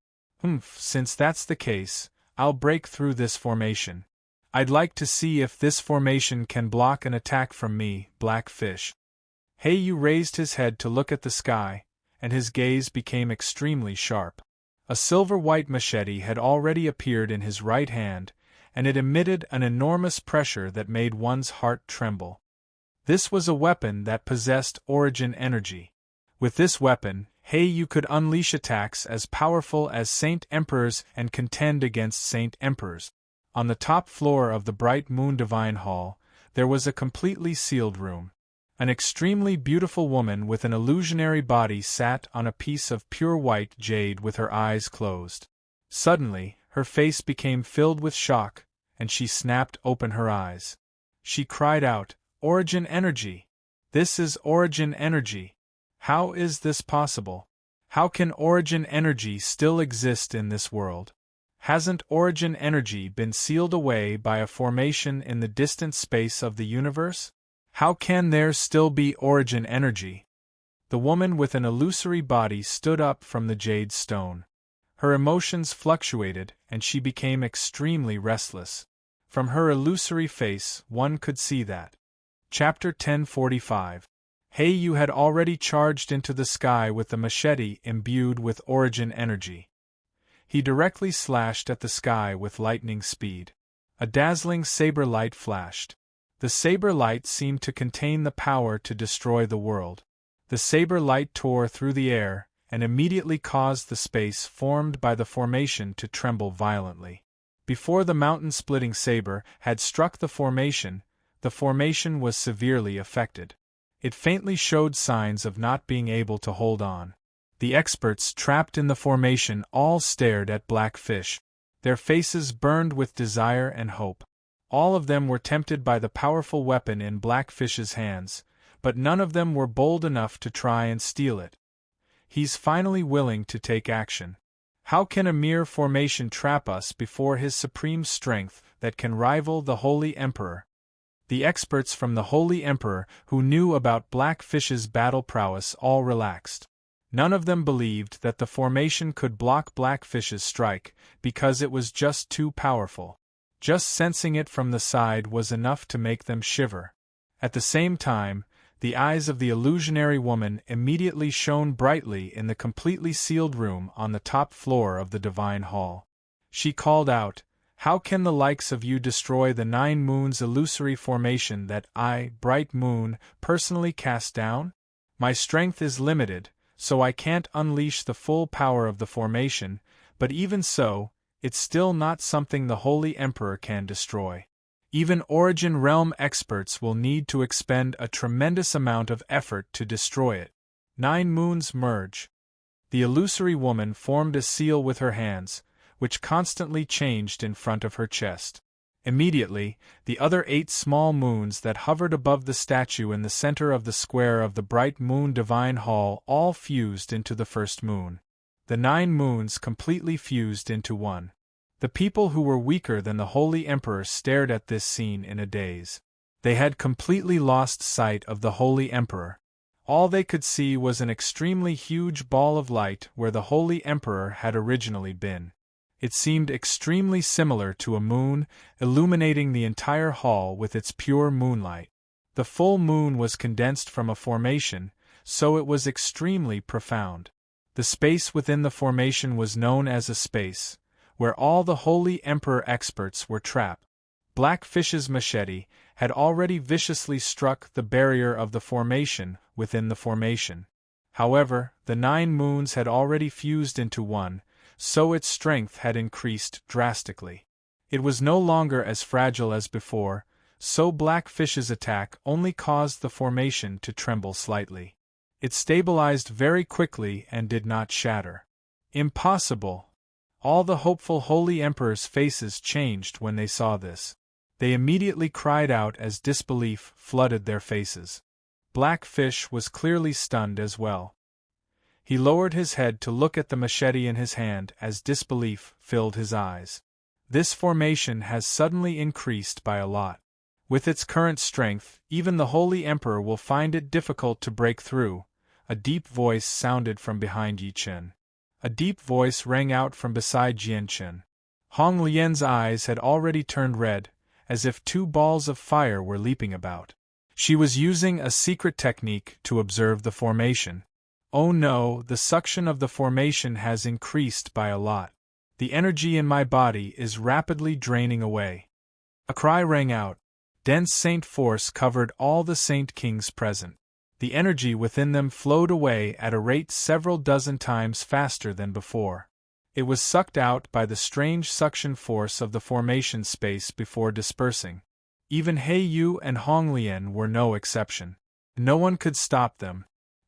Since that's the case, I'll break through this formation. I'd like to see if this formation can block an attack from me, Blackfish. Heiyu raised his head to look at the sky, and his gaze became extremely sharp. A silver-white machete had already appeared in his right hand, and it emitted an enormous pressure that made one's heart tremble. This was a weapon that possessed origin energy. With this weapon, Heiyu could unleash attacks as powerful as Saint Emperors and contend against Saint Emperors. On the top floor of the Bright Moon Divine Hall, there was a completely sealed room. An extremely beautiful woman with an illusionary body sat on a piece of pure white jade with her eyes closed. Suddenly, her face became filled with shock, and she snapped open her eyes. She cried out, "Origin energy! This is origin energy! How is this possible? How can origin energy still exist in this world? Hasn't origin energy been sealed away by a formation in the distant space of the universe? How can there still be origin energy?" The woman with an illusory body stood up from the jade stone. Her emotions fluctuated, and she became extremely restless. From her illusory face, one could see that. Chapter 1045. Heiyu had already charged into the sky with the machete imbued with origin energy. He directly slashed at the sky with lightning speed. A dazzling saber light flashed. The saber light seemed to contain the power to destroy the world. The saber light tore through the air, and immediately caused the space formed by the formation to tremble violently. Before the mountain-splitting saber had struck the formation was severely affected. It faintly showed signs of not being able to hold on. The experts trapped in the formation all stared at Blackfish. Their faces burned with desire and hope. All of them were tempted by the powerful weapon in Blackfish's hands, but none of them were bold enough to try and steal it. He's finally willing to take action. How can a mere formation trap us before his supreme strength that can rival the Holy Emperor? The experts from the Holy Emperor who knew about Blackfish's battle prowess all relaxed. None of them believed that the formation could block Blackfish's strike, because it was just too powerful. Just sensing it from the side was enough to make them shiver. At the same time, the eyes of the illusionary woman immediately shone brightly in the completely sealed room on the top floor of the Divine Hall. She called out, "How can the likes of you destroy the 9 moons illusory formation that I, Bright Moon, personally cast down? My strength is limited, so I can't unleash the full power of the formation, but even so, it's still not something the Holy Emperor can destroy. Even Origin Realm experts will need to expend a tremendous amount of effort to destroy it. 9 moons merge." The illusory woman formed a seal with her hands, which constantly changed in front of her chest. Immediately, the other 8 small moons that hovered above the statue in the center of the square of the Bright Moon Divine Hall all fused into the first moon. The 9 moons completely fused into one. The people who were weaker than the Holy Emperor stared at this scene in a daze. They had completely lost sight of the Holy Emperor. All they could see was an extremely huge ball of light where the Holy Emperor had originally been. It seemed extremely similar to a moon, illuminating the entire hall with its pure moonlight. The full moon was condensed from a formation, so it was extremely profound. The space within the formation was known as a space, where all the Holy Emperor experts were trapped. Blackfish's machete had already viciously struck the barrier of the formation within the formation. However, the 9 moons had already fused into one, so its strength had increased drastically. It was no longer as fragile as before, so Blackfish's attack only caused the formation to tremble slightly. It stabilized very quickly and did not shatter. Impossible! All the hopeful Holy Emperor's faces changed when they saw this. They immediately cried out as disbelief flooded their faces. Blackfish was clearly stunned as well. He lowered his head to look at the machete in his hand as disbelief filled his eyes. This formation has suddenly increased by a lot. With its current strength, even the Holy Emperor will find it difficult to break through. A deep voice sounded from behind Yi Chen. A deep voice rang out from beside Jian Chen. Hong Lian's eyes had already turned red, as if two balls of fire were leaping about. She was using a secret technique to observe the formation. Oh no, the suction of the formation has increased by a lot. The energy in my body is rapidly draining away. A cry rang out. Dense saint force covered all the saint kings present. The energy within them flowed away at a rate several dozen times faster than before. It was sucked out by the strange suction force of the formation space before dispersing. Even He Yu and Hong Lian were no exception. No one could stop them.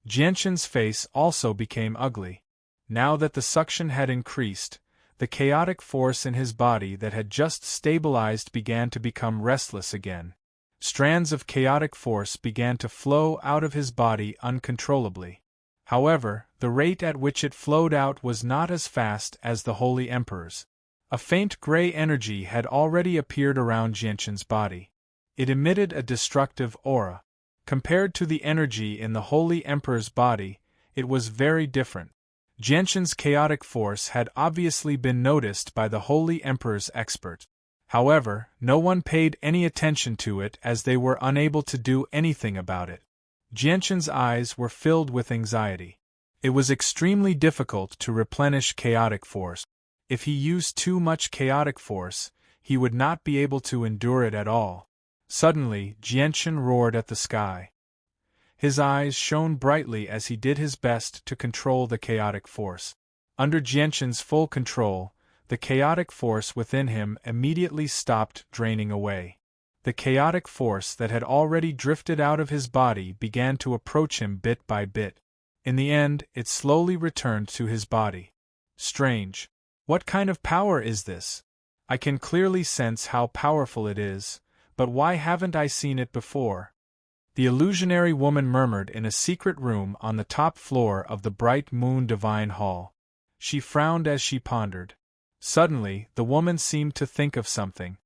Jianshan's face also became ugly. Now that the suction had increased, the chaotic force in his body that had just stabilized began to become restless again. Strands of chaotic force began to flow out of his body uncontrollably. However, the rate at which it flowed out was not as fast as the Holy Emperor's. A faint gray energy had already appeared around Jianshan's body. It emitted a destructive aura. Compared to the energy in the Holy Emperor's body, it was very different. Jianshan's chaotic force had obviously been noticed by the Holy Emperor's expert. However, no one paid any attention to it as they were unable to do anything about it. Jianshan's eyes were filled with anxiety. It was extremely difficult to replenish chaotic force. If he used too much chaotic force, he would not be able to endure it at all. Suddenly, Jianshan roared at the sky. His eyes shone brightly as he did his best to control the chaotic force. Under Jianshan's full control, the chaotic force within him immediately stopped draining away. The chaotic force that had already drifted out of his body began to approach him bit by bit. In the end, it slowly returned to his body. Strange. What kind of power is this? I can clearly sense how powerful it is, but why haven't I seen it before? The illusionary woman murmured in a secret room on the top floor of the Bright Moon Divine Hall. She frowned as she pondered. Suddenly, the woman seemed to think of something.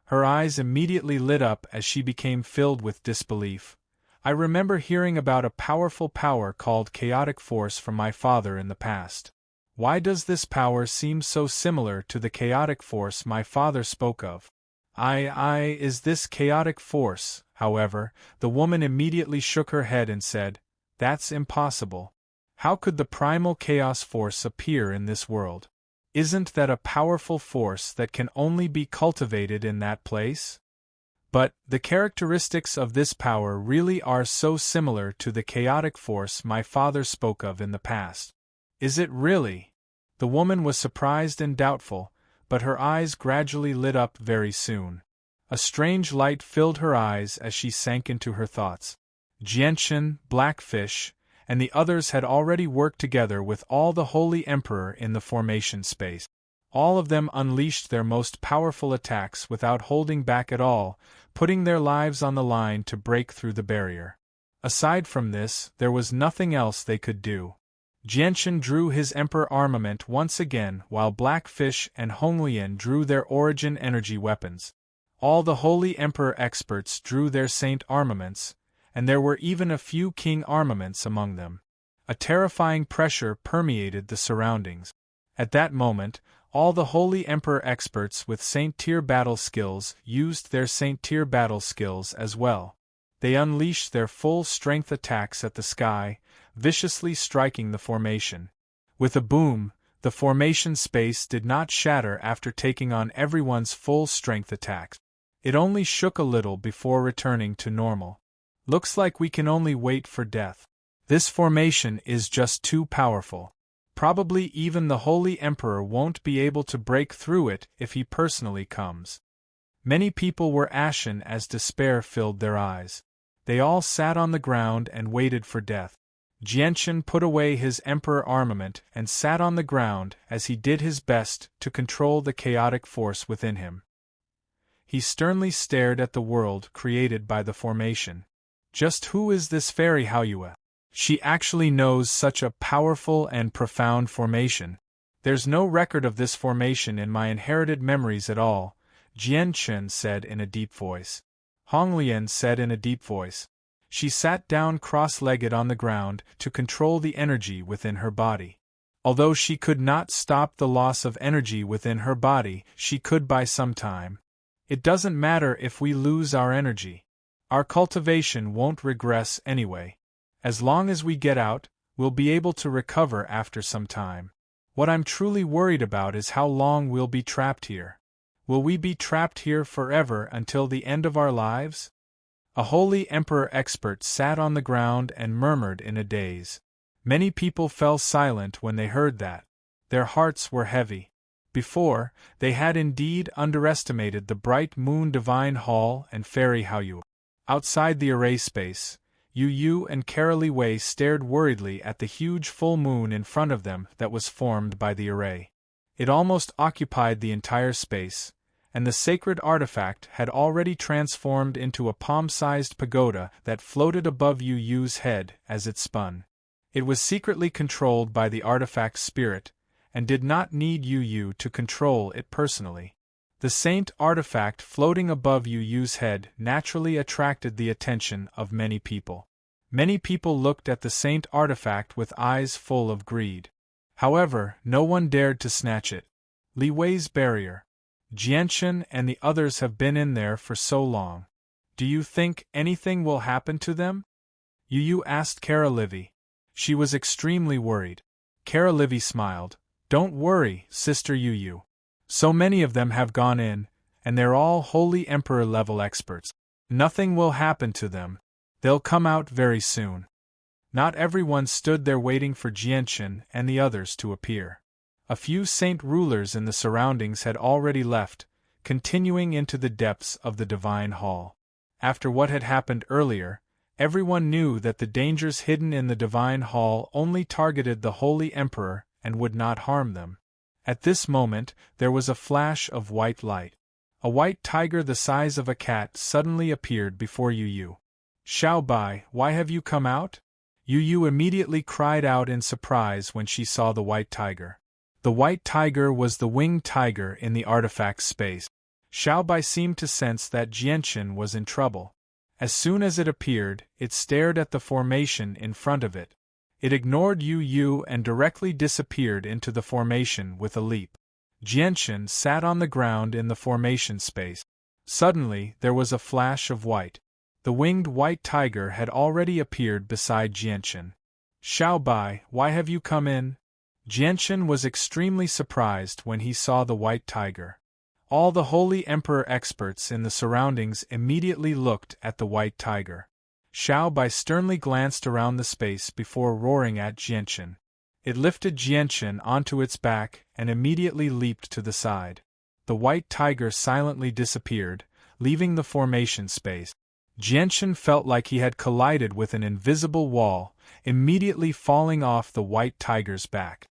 Her eyes immediately lit up as she became filled with disbelief. I remember hearing about a powerful power called chaotic force from my father in the past. Why does this power seem so similar to the chaotic force my father spoke of? Is this chaotic force? However, the woman immediately shook her head and said, "That's impossible. How could the primal chaos force appear in this world? Isn't that a powerful force that can only be cultivated in that place?" But, the characteristics of this power really are so similar to the chaotic force my father spoke of in the past. Is it really? The woman was surprised and doubtful, but her eyes gradually lit up very soon. A strange light filled her eyes as she sank into her thoughts. Jianshan, Blackfish, and the others had already worked together with all the Holy Emperor in the formation space. All of them unleashed their most powerful attacks without holding back at all, putting their lives on the line to break through the barrier. Aside from this, there was nothing else they could do. Jianshan drew his Emperor armament once again while Blackfish and Honglian drew their origin energy weapons. All the Holy Emperor experts drew their saint armaments, and there were even a few king armaments among them. A terrifying pressure permeated the surroundings. At that moment, all the Holy Emperor experts with Saint-tier battle skills used their Saint-tier battle skills as well. They unleashed their full-strength attacks at the sky, viciously striking the formation. With a boom, the formation space did not shatter after taking on everyone's full-strength attacks. It only shook a little before returning to normal. Looks like we can only wait for death. This formation is just too powerful. Probably even the Holy Emperor won't be able to break through it if he personally comes. Many people were ashen as despair filled their eyes. They all sat on the ground and waited for death. Jianchen put away his emperor armament and sat on the ground as he did his best to control the chaotic force within him. He sternly stared at the world created by the formation. Just who is this fairy Haoyue? She actually knows such a powerful and profound formation. There's no record of this formation in my inherited memories at all, Jianchen said in a deep voice. Honglian said in a deep voice. She sat down cross-legged on the ground to control the energy within her body. Although she could not stop the loss of energy within her body, she could buy some time. It doesn't matter if we lose our energy. Our cultivation won't regress anyway. As long as we get out, we'll be able to recover after some time. What I'm truly worried about is how long we'll be trapped here. Will we be trapped here forever until the end of our lives? A holy emperor expert sat on the ground and murmured in a daze. Many people fell silent when they heard that. Their hearts were heavy. Before, they had indeed underestimated the bright moon divine hall and fairy Haoyue. Outside the array space, Yu Yu and Carolee Wei stared worriedly at the huge full moon in front of them that was formed by the array. It almost occupied the entire space, and the sacred artifact had already transformed into a palm-sized pagoda that floated above Yu Yu's head as it spun. It was secretly controlled by the artifact's spirit, and did not need Yu Yu to control it personally. The saint artifact floating above Yu Yu's head naturally attracted the attention of many people. Many people looked at the saint artifact with eyes full of greed. However, no one dared to snatch it. Li Wei's barrier. Jianchen and the others have been in there for so long. Do you think anything will happen to them? Yu Yu asked Carolee. She was extremely worried. Carolee smiled. Don't worry, Sister Yu Yu. So many of them have gone in, and they're all holy emperor-level experts. Nothing will happen to them. They'll come out very soon. Not everyone stood there waiting for Jianchen and the others to appear. A few saint rulers in the surroundings had already left, continuing into the depths of the divine hall. After what had happened earlier, everyone knew that the dangers hidden in the divine hall only targeted the holy emperor and would not harm them. At this moment, there was a flash of white light. A white tiger the size of a cat suddenly appeared before Yu Yu. Xiaobai, why have you come out? Yu Yu immediately cried out in surprise when she saw the white tiger. The white tiger was the winged tiger in the artifact space. Xiaobai seemed to sense that Jianchen was in trouble. As soon as it appeared, it stared at the formation in front of it. It ignored Yu Yu and directly disappeared into the formation with a leap. Jianchen sat on the ground in the formation space. Suddenly, there was a flash of white. The winged white tiger had already appeared beside Jianchen. Xiaobai, why have you come in? Jianchen was extremely surprised when he saw the white tiger. All the holy emperor experts in the surroundings immediately looked at the white tiger. Xiaobai sternly glanced around the space before roaring at Jianchen. It lifted Jianchen onto its back and immediately leaped to the side. The white tiger silently disappeared, leaving the formation space. Jianchen felt like he had collided with an invisible wall, immediately falling off the white tiger's back.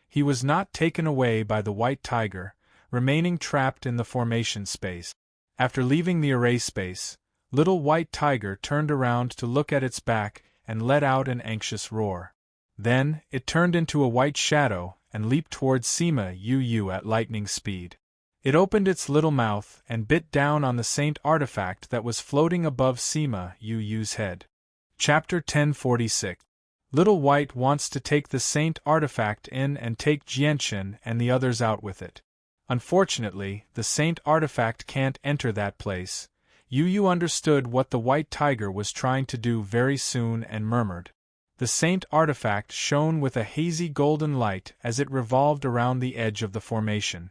He was not taken away by the white tiger, remaining trapped in the formation space. After leaving the array space, little white tiger turned around to look at its back and let out an anxious roar. Then, it turned into a white shadow and leaped towards Sima Yu Yu at lightning speed. It opened its little mouth and bit down on the saint artifact that was floating above Sima Yu Yu's head. Chapter 1046. Little White wants to take the saint artifact in and take Jianchen and the others out with it. Unfortunately, the saint artifact can't enter that place. Yu Yu understood what the white tiger was trying to do very soon and murmured. The saint artifact shone with a hazy golden light as it revolved around the edge of the formation.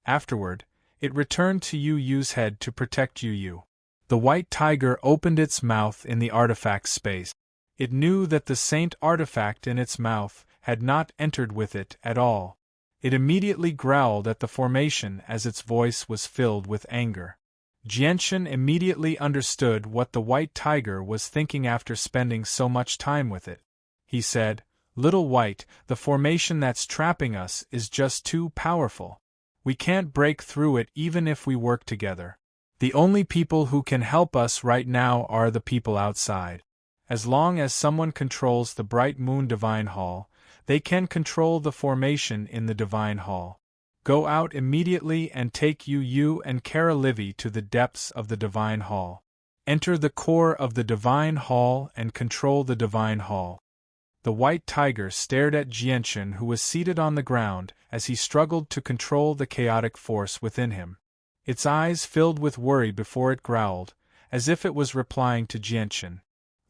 Afterward, it returned to Yu Yu's head to protect Yu Yu. The white tiger opened its mouth in the artifact space. It knew that the saint artifact in its mouth had not entered with it at all. It immediately growled at the formation as its voice was filled with anger. Jianchen immediately understood what the white tiger was thinking after spending so much time with it. he said. "Little White, the formation that's trapping us is just too powerful. We can't break through it even if we work together. The only people who can help us right now are the people outside. As long as someone controls the Bright Moon Divine Hall, they can control the formation in the Divine Hall. Go out immediately and take you and Kara Livy to the depths of the Divine Hall. Enter the core of the Divine Hall and control the Divine Hall." The white tiger stared at Jianchen, who was seated on the ground, as he struggled to control the chaotic force within him. Its eyes filled with worry before it growled, as if it was replying to Jianchen.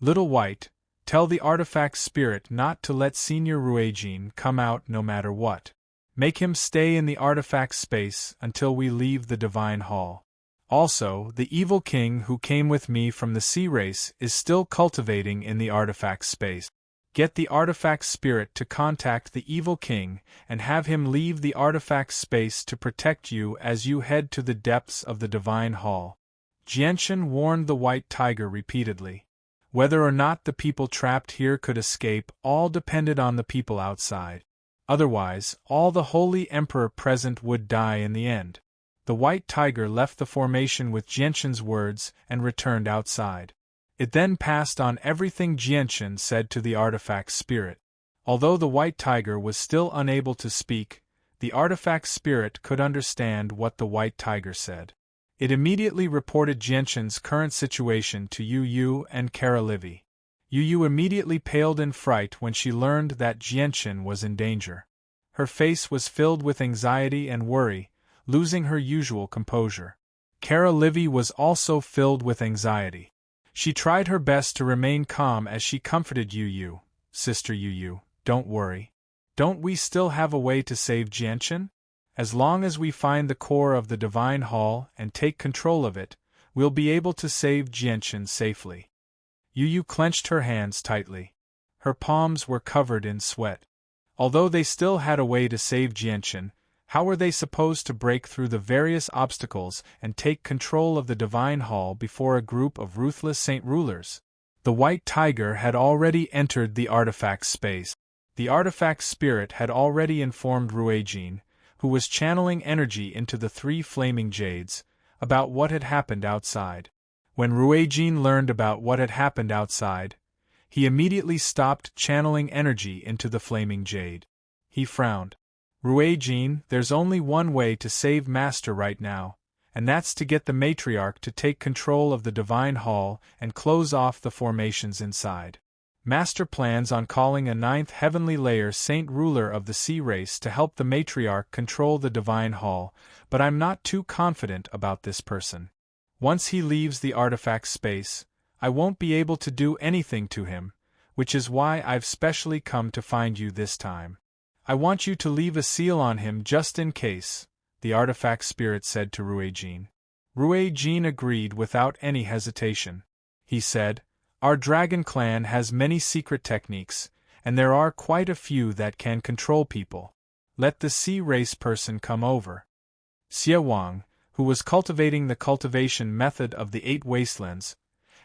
"Little White, tell the artifact spirit not to let Senior Ruijin come out no matter what. Make him stay in the artifact space until we leave the Divine Hall. Also, the evil king who came with me from the sea race is still cultivating in the artifact space. Get the artifact spirit to contact the evil king and have him leave the artifact space to protect you as you head to the depths of the Divine Hall." Jianchen warned the white tiger repeatedly. Whether or not the people trapped here could escape all depended on the people outside. Otherwise, all the Holy Emperor present would die in the end. The white tiger left the formation with Jianchen's words and returned outside. It then passed on everything Jianchen said to the artifact spirit. Although the white tiger was still unable to speak, the artifact spirit could understand what the white tiger said. It immediately reported Jianchen's current situation to Yu and Kara Livy. Yu immediately paled in fright when she learned that Jianchen was in danger. Her face was filled with anxiety and worry, losing her usual composure. Kara Livy was also filled with anxiety. She tried her best to remain calm as she comforted Yu. "Sister Yu, don't worry. Don't we still have a way to save Jianchen? As long as we find the core of the Divine Hall and take control of it, we'll be able to save Jianchen safely." Yu clenched her hands tightly. Her palms were covered in sweat. Although they still had a way to save Jianchen, how were they supposed to break through the various obstacles and take control of the Divine Hall before a group of ruthless saint rulers? The white tiger had already entered the artifact space. The artifact spirit had already informed Ruijin, who was channeling energy into the 3 flaming jades, about what had happened outside. When Ruijin learned about what had happened outside, he immediately stopped channeling energy into the flaming jade. He frowned. "Ruijin, there's only one way to save Master right now, and that's to get the matriarch to take control of the Divine Hall and close off the formations inside. Master plans on calling a 9th heavenly layer saint ruler of the sea race to help the matriarch control the Divine Hall, but I'm not too confident about this person. Once he leaves the artifact space, I won't be able to do anything to him, which is why I've specially come to find you this time. I want you to leave a seal on him just in case," the artifact spirit said to Ruijin. Ruijin agreed without any hesitation. He said, "Our dragon clan has many secret techniques, and there are quite a few that can control people. Let the sea race person come over." Xie Wang, who was cultivating the cultivation method of the 8 wastelands,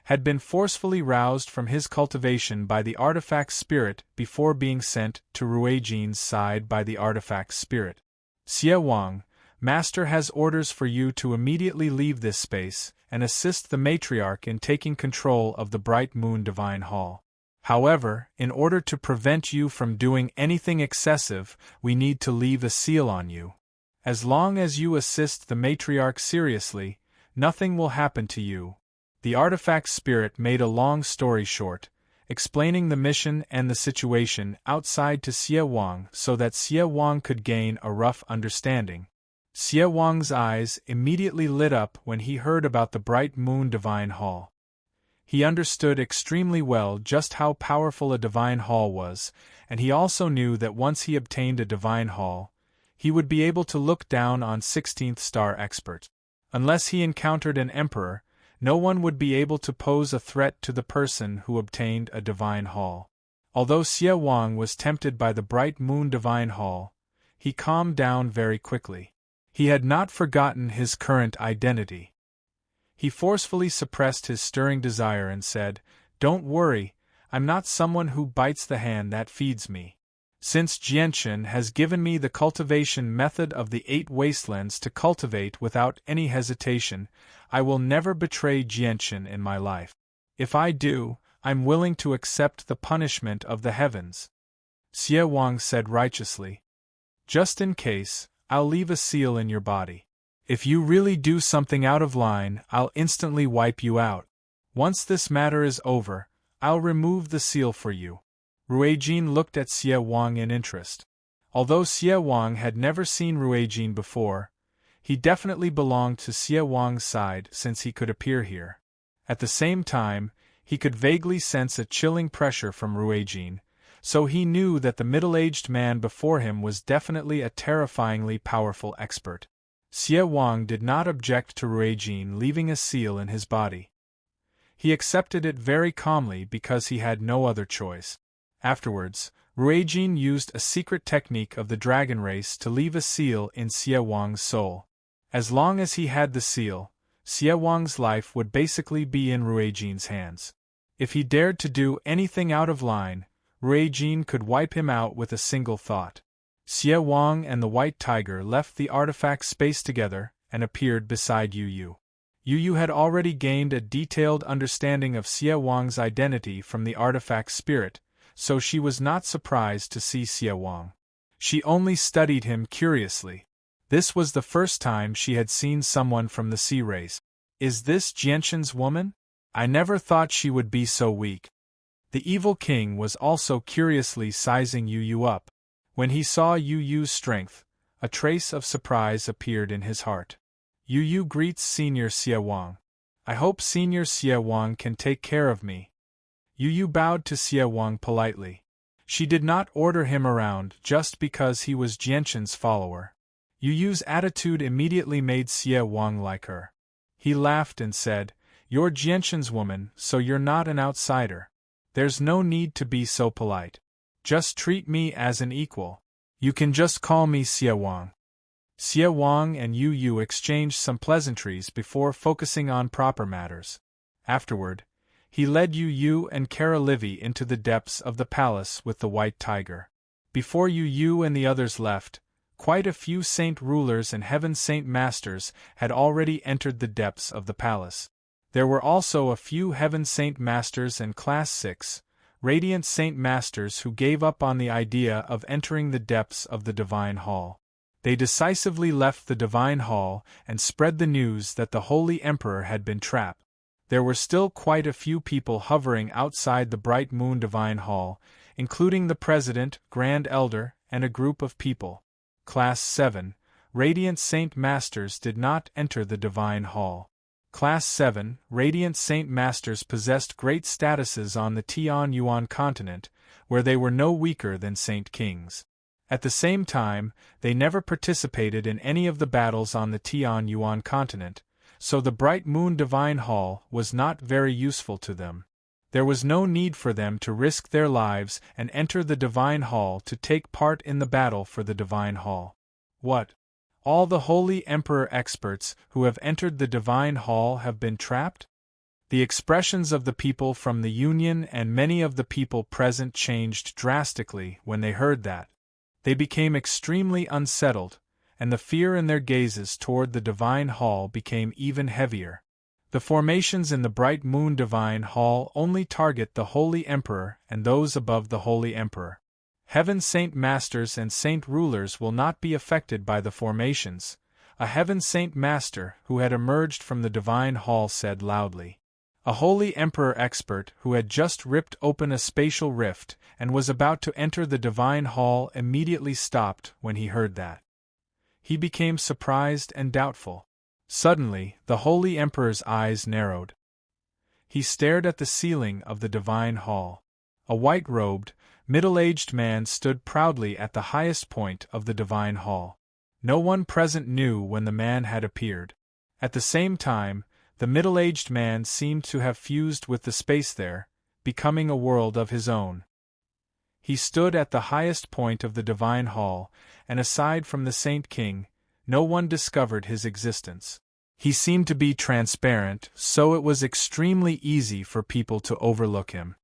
had been forcefully roused from his cultivation by the artifact spirit before being sent to Ruijin's side by the artifact spirit. "Xie Wang, Master has orders for you to immediately leave this space and assist the matriarch in taking control of the Bright Moon Divine Hall. However, in order to prevent you from doing anything excessive, we need to leave a seal on you. As long as you assist the matriarch seriously, nothing will happen to you." The artifact spirit made a long story short, explaining the mission and the situation outside to Xie Wang so that Xie Wang could gain a rough understanding. Xie Wang's eyes immediately lit up when he heard about the Bright Moon Divine Hall. He understood extremely well just how powerful a Divine Hall was, and he also knew that once he obtained a Divine Hall, he would be able to look down on 16th star experts. Unless he encountered an emperor, no one would be able to pose a threat to the person who obtained a Divine Hall. Although Xie Wang was tempted by the Bright Moon Divine Hall, he calmed down very quickly. He had not forgotten his current identity. He forcefully suppressed his stirring desire and said, "Don't worry, I'm not someone who bites the hand that feeds me. Since Jianshan has given me the cultivation method of the 8 wastelands to cultivate without any hesitation, I will never betray Jianshan in my life. If I do, I'm willing to accept the punishment of the heavens. Xie Wang said righteously. Just in case, I'll leave a seal in your body. If you really do something out of line, I'll instantly wipe you out. Once this matter is over, I'll remove the seal for you. Ruijin looked at Xie Wang in interest. Although Xie Wang had never seen Ruijin before, he definitely belonged to Xie Wang's side since he could appear here. At the same time, he could vaguely sense a chilling pressure from Ruijin, so he knew that the middle-aged man before him was definitely a terrifyingly powerful expert. Xie Wang did not object to Ruijin leaving a seal in his body. He accepted it very calmly because he had no other choice. Afterwards, Ruijin used a secret technique of the dragon race to leave a seal in Xie Wang's soul. As long as he had the seal, Xie Wang's life would basically be in Ruijin's hands. If he dared to do anything out of line, Ruijin could wipe him out with a single thought. Xie Wang and the White Tiger left the artifact space together and appeared beside Yu Yu. Yu Yu had already gained a detailed understanding of Xie Wang's identity from the artifact spirit, so she was not surprised to see Xie Wang. She only studied him curiously. This was the first time she had seen someone from the sea race. Is this Jianshan's woman? I never thought she would be so weak. The evil king was also curiously sizing Yu Yu up. When he saw Yu Yu's strength, a trace of surprise appeared in his heart. Yu Yu greets Senior Xie Wang. I hope Senior Xie Wang can take care of me. Yu Yu bowed to Xie Wang politely. She did not order him around just because he was Jianshan's follower. Yu Yu's attitude immediately made Xie Wang like her. He laughed and said, "You're Jianshan's woman, so you're not an outsider. There's no need to be so polite. Just treat me as an equal. You can just call me Xie Wang." Xie Wang and Yu Yu exchanged some pleasantries before focusing on proper matters. Afterward, he led Yu Yu and Kara Livy into the depths of the palace with the White Tiger. Before Yu Yu and the others left, quite a few saint rulers and heaven saint masters had already entered the depths of the palace. There were also a few heaven saint masters and class 6, radiant saint masters who gave up on the idea of entering the depths of the Divine Hall. They decisively left the Divine Hall and spread the news that the Holy Emperor had been trapped. There were still quite a few people hovering outside the Bright Moon Divine Hall, including the President, Grand Elder, and a group of people. Class 7, Radiant Saint Masters did not enter the Divine Hall. Class 7, Radiant Saint Masters possessed great statuses on the Tianyuan continent, where they were no weaker than Saint Kings. At the same time, they never participated in any of the battles on the Tianyuan continent, so the Bright Moon Divine Hall was not very useful to them. There was no need for them to risk their lives and enter the Divine Hall to take part in the battle for the Divine Hall. What? All the Holy Emperor experts who have entered the Divine Hall have been trapped? The expressions of the people from the Union and many of the people present changed drastically when they heard that. They became extremely unsettled, and the fear in their gazes toward the Divine Hall became even heavier. The formations in the Bright Moon Divine Hall only target the Holy Emperor and those above the Holy Emperor. Heaven Saint Masters and Saint Rulers will not be affected by the formations, a Heaven Saint Master who had emerged from the Divine Hall said loudly. A Holy Emperor expert who had just ripped open a spatial rift and was about to enter the Divine Hall immediately stopped when he heard that. He became surprised and doubtful. Suddenly, the Holy Emperor's eyes narrowed. He stared at the ceiling of the Divine Hall. A white-robed, middle-aged man stood proudly at the highest point of the Divine Hall. No one present knew when the man had appeared. At the same time, the middle-aged man seemed to have fused with the space there, becoming a world of his own. He stood at the highest point of the Divine Hall, and aside from the Saint King, no one discovered his existence. He seemed to be transparent, so it was extremely easy for people to overlook him.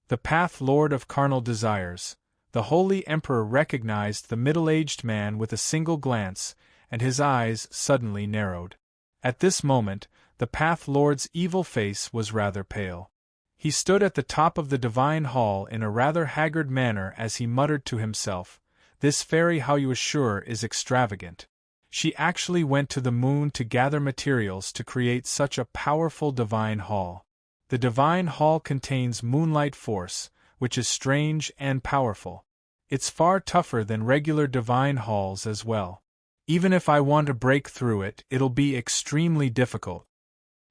the path lord of carnal desires. The Holy Emperor recognized the middle-aged man with a single glance, and his eyes suddenly narrowed. At this moment, the path lord's evil face was rather pale. He stood at the top of the divine hall in a rather haggard manner as he muttered to himself, "This fairy, how you assure, is extravagant. She actually went to the moon to gather materials to create such a powerful divine hall. The divine hall contains moonlight force, which is strange and powerful. It's far tougher than regular divine halls as well. Even if I want to break through it, it'll be extremely difficult."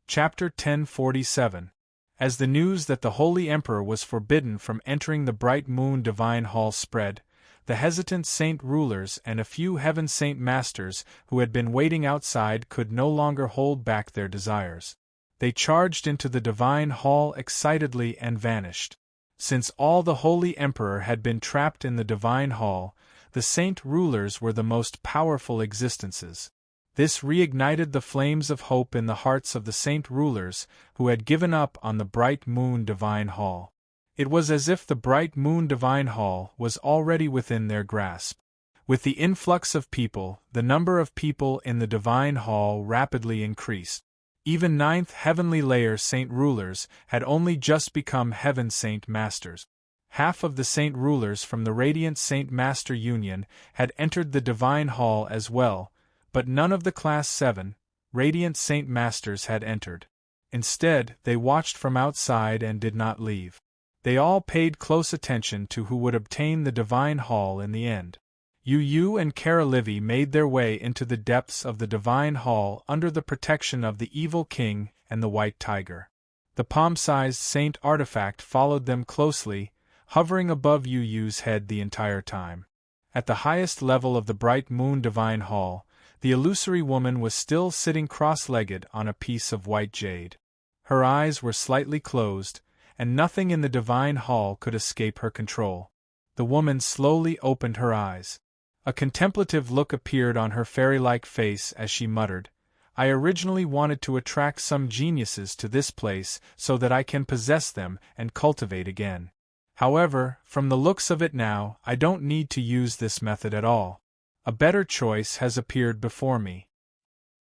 Chapter 1047. As the news that the Holy Emperor was forbidden from entering the bright moon divine hall spread, the hesitant saint rulers and a few heaven saint masters who had been waiting outside could no longer hold back their desires. They charged into the divine hall excitedly and vanished. Since all the Holy Emperor had been trapped in the divine hall, the saint rulers were the most powerful existences. This reignited the flames of hope in the hearts of the saint rulers who had given up on the bright moon divine hall. It was as if the bright moon divine hall was already within their grasp. With the influx of people, the number of people in the divine hall rapidly increased. Even ninth heavenly layer saint rulers had only just become heaven saint masters. Half of the saint rulers from the Radiant Saint Master Union had entered the divine hall as well, but none of the Class 7, Radiant Saint Masters had entered. Instead, they watched from outside and did not leave. They all paid close attention to who would obtain the divine hall in the end. Yu and Kara Livy made their way into the depths of the divine hall under the protection of the evil king and the white tiger. The palm-sized saint artifact followed them closely, hovering above Yu's head the entire time. At the highest level of the bright moon divine hall, the illusory woman was still sitting cross-legged on a piece of white jade. Her eyes were slightly closed, and nothing in the divine hall could escape her control. The woman slowly opened her eyes. A contemplative look appeared on her fairy-like face as she muttered, "I originally wanted to attract some geniuses to this place so that I can possess them and cultivate again. However, from the looks of it now, I don't need to use this method at all. A better choice has appeared before me.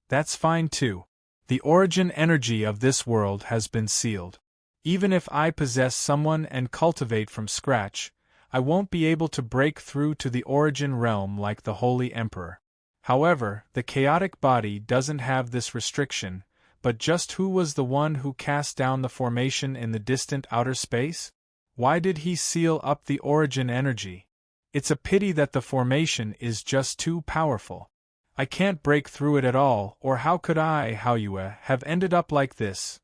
That's fine too. The origin energy of this world has been sealed. Even if I possess someone and cultivate from scratch, I won't be able to break through to the origin realm like the Holy Emperor. However, the chaotic body doesn't have this restriction, but just who was the one who cast down the formation in the distant outer space? Why did he seal up the origin energy? It's a pity that the formation is just too powerful. I can't break through it at all, or how could I, Haoyue, have ended up like this?"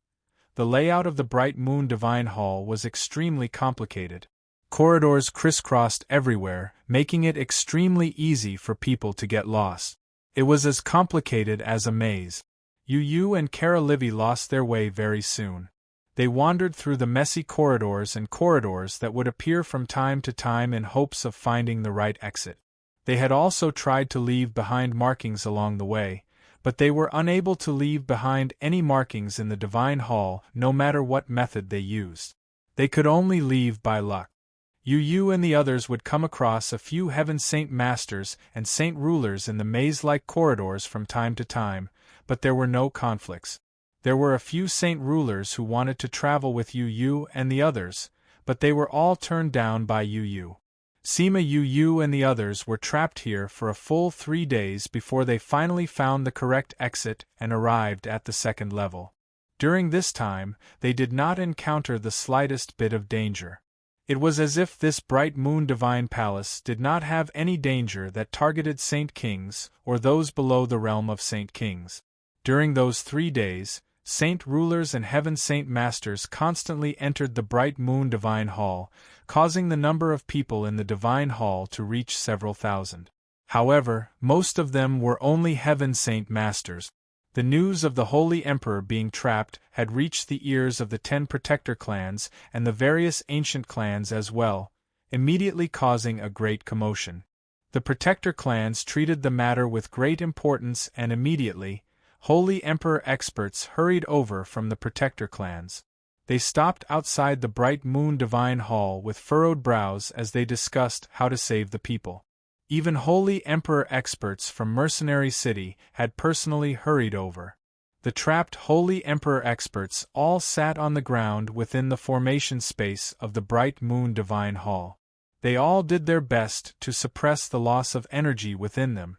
The layout of the bright moon divine hall was extremely complicated. Corridors crisscrossed everywhere, making it extremely easy for people to get lost. It was as complicated as a maze. Yu and Kara Livy lost their way very soon. They wandered through the messy corridors and corridors that would appear from time to time in hopes of finding the right exit. They had also tried to leave behind markings along the way, but they were unable to leave behind any markings in the divine hall no matter what method they used. They could only leave by luck. Yu and the others would come across a few heaven saint masters and saint rulers in the maze-like corridors from time to time, but there were no conflicts. There were a few saint rulers who wanted to travel with Yu and the others, but they were all turned down by Yu. Sima Yu and the others were trapped here for a full 3 days before they finally found the correct exit and arrived at the second level. During this time, they did not encounter the slightest bit of danger. It was as if this bright moon divine palace did not have any danger that targeted saint kings or those below the realm of saint kings. During those 3 days, saint rulers and heaven saint masters constantly entered the bright moon divine hall, causing the number of people in the divine hall to reach several thousand. However, most of them were only heaven saint masters. The news of the Holy Emperor being trapped had reached the ears of the 10 protector clans and the various ancient clans as well, immediately causing a great commotion. The protector clans treated the matter with great importance and immediately, Holy Emperor experts hurried over from the protector clans. They stopped outside the bright moon divine hall with furrowed brows as they discussed how to save the people. Even holy emperor experts from Mercenary City had personally hurried over. The trapped holy emperor experts all sat on the ground within the formation space of the bright moon divine hall. They all did their best to suppress the loss of energy within them.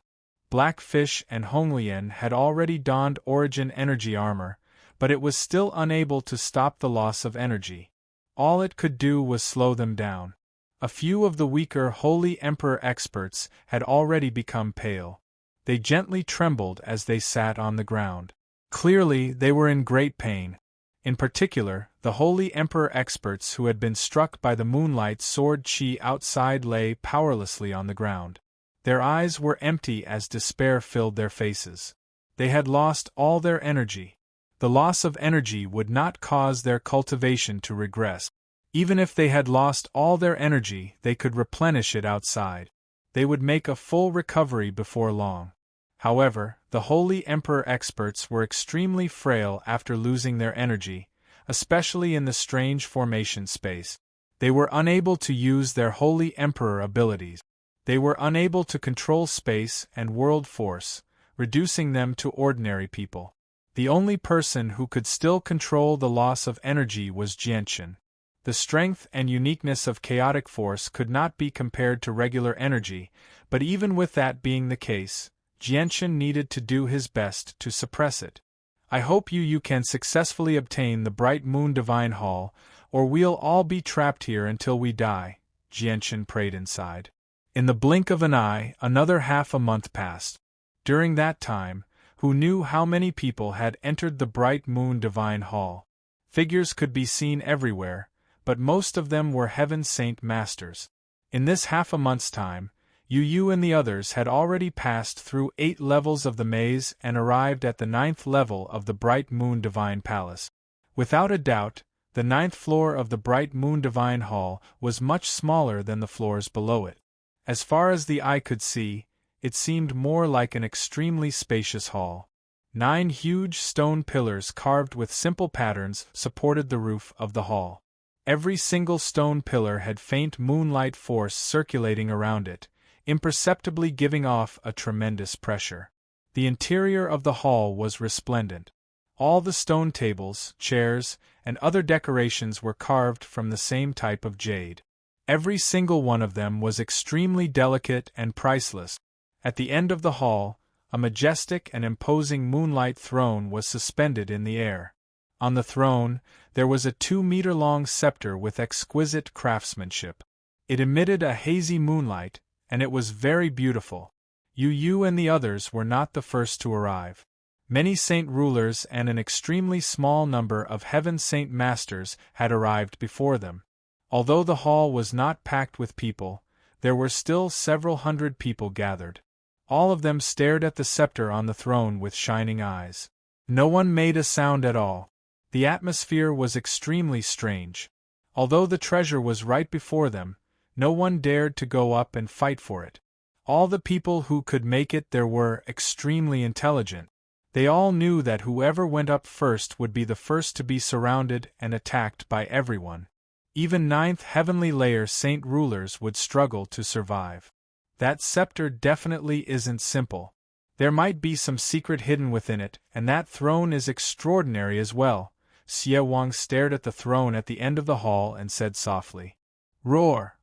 Blackfish and Honglien had already donned origin energy armor, but it was still unable to stop the loss of energy. All it could do was slow them down. A few of the weaker Holy Emperor experts had already become pale. They gently trembled as they sat on the ground. Clearly, they were in great pain. In particular, the Holy Emperor experts who had been struck by the moonlight sword chi outside lay powerlessly on the ground. Their eyes were empty as despair filled their faces. They had lost all their energy. The loss of energy would not cause their cultivation to regress. Even if they had lost all their energy, they could replenish it outside. They would make a full recovery before long. However, the Holy Emperor experts were extremely frail after losing their energy, especially in the strange formation space. They were unable to use their Holy Emperor abilities. They were unable to control space and world force, reducing them to ordinary people. The only person who could still control the loss of energy was Jianshan. The strength and uniqueness of chaotic force could not be compared to regular energy, but even with that being the case, Jianshan needed to do his best to suppress it. I hope you can successfully obtain the Bright Moon Divine Hall, or we'll all be trapped here until we die, Jianshan prayed inside. In the blink of an eye, another half a month passed. During that time, who knew how many people had entered the Bright Moon Divine Hall? Figures could be seen everywhere, but most of them were Heaven Saint Masters. In this half a month's time, Yu and the others had already passed through 8 levels of the maze and arrived at the 9th level of the Bright Moon Divine Palace. Without a doubt, the 9th floor of the Bright Moon Divine Hall was much smaller than the floors below it. As far as the eye could see, it seemed more like an extremely spacious hall. 9 huge stone pillars carved with simple patterns supported the roof of the hall. Every single stone pillar had faint moonlight force circulating around it, imperceptibly giving off a tremendous pressure. The interior of the hall was resplendent. All the stone tables, chairs, and other decorations were carved from the same type of jade. Every single one of them was extremely delicate and priceless. At the end of the hall, a majestic and imposing moonlight throne was suspended in the air. On the throne, there was a 2-meter-long scepter with exquisite craftsmanship. It emitted a hazy moonlight, and it was very beautiful. Yu and the others were not the first to arrive. Many saint rulers and an extremely small number of Heaven Saint Masters had arrived before them. Although the hall was not packed with people, there were still several hundred people gathered. All of them stared at the scepter on the throne with shining eyes. No one made a sound at all. The atmosphere was extremely strange. Although the treasure was right before them, no one dared to go up and fight for it. All the people who could make it there were extremely intelligent. They all knew that whoever went up first would be the first to be surrounded and attacked by everyone. Even 9th heavenly layer saint rulers would struggle to survive. That scepter definitely isn't simple. There might be some secret hidden within it, and that throne is extraordinary as well. Xie Wang stared at the throne at the end of the hall and said softly, "Roar!"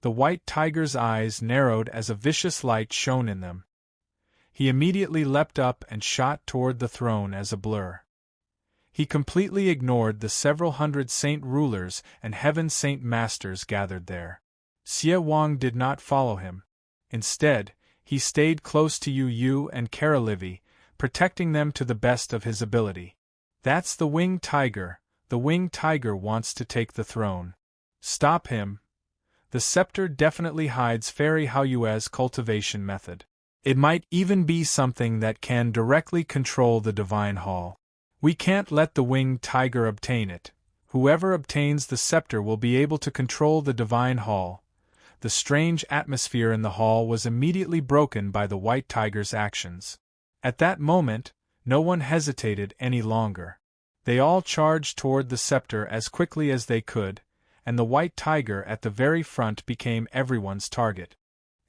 The white tiger's eyes narrowed as a vicious light shone in them. He immediately leapt up and shot toward the throne as a blur. He completely ignored the several hundred saint rulers and Heaven Saint Masters gathered there. Xie Wang did not follow him. Instead, he stayed close to Yu and Karalivi, protecting them to the best of his ability. "That's the winged tiger. The winged tiger wants to take the throne. Stop him." The scepter definitely hides Fairy Haoyue's cultivation method. It might even be something that can directly control the Divine Hall. We can't let the winged tiger obtain it. Whoever obtains the scepter will be able to control the Divine Hall. The strange atmosphere in the hall was immediately broken by the white tiger's actions. At that moment, no one hesitated any longer. They all charged toward the scepter as quickly as they could, and the white tiger at the very front became everyone's target.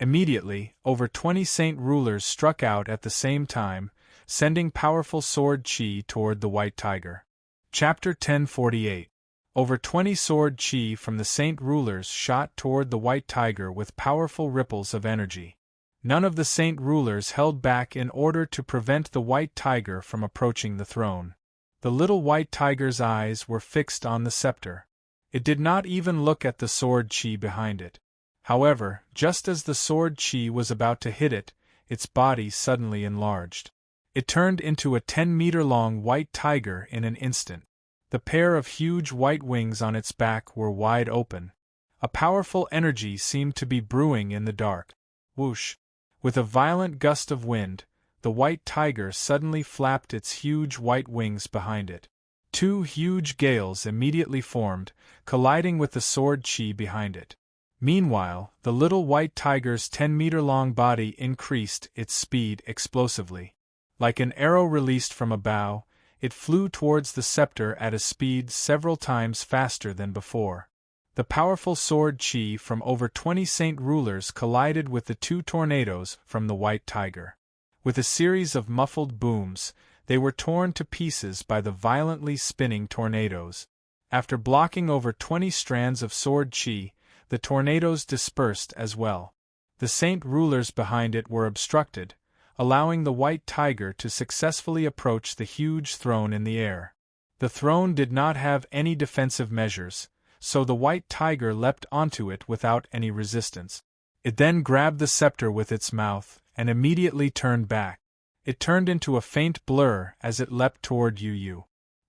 Immediately, over 20 saint rulers struck out at the same time, sending powerful sword chi toward the white tiger. Chapter 1048. Over 20 sword chi from the saint rulers shot toward the white tiger with powerful ripples of energy. None of the saint rulers held back in order to prevent the white tiger from approaching the throne. The little white tiger's eyes were fixed on the scepter. It did not even look at the sword chi behind it. However, just as the sword chi was about to hit it, its body suddenly enlarged. It turned into a 10-meter-long white tiger in an instant. The pair of huge white wings on its back were wide open. A powerful energy seemed to be brewing in the dark. Whoosh! With a violent gust of wind, the white tiger suddenly flapped its huge white wings behind it. Two huge gales immediately formed, colliding with the sword chi behind it. Meanwhile, the little white tiger's 10-meter-long body increased its speed explosively. Like an arrow released from a bow, it flew towards the scepter at a speed several times faster than before. The powerful sword chi from over 20 saint rulers collided with the two tornadoes from the white tiger. With a series of muffled booms, they were torn to pieces by the violently spinning tornadoes. After blocking over 20 strands of sword chi, the tornadoes dispersed as well. The saint rulers behind it were obstructed, allowing the white tiger to successfully approach the huge throne in the air. The throne did not have any defensive measures, so the white tiger leapt onto it without any resistance. It then grabbed the scepter with its mouth, and immediately turned back. It turned into a faint blur as it leapt toward Yu.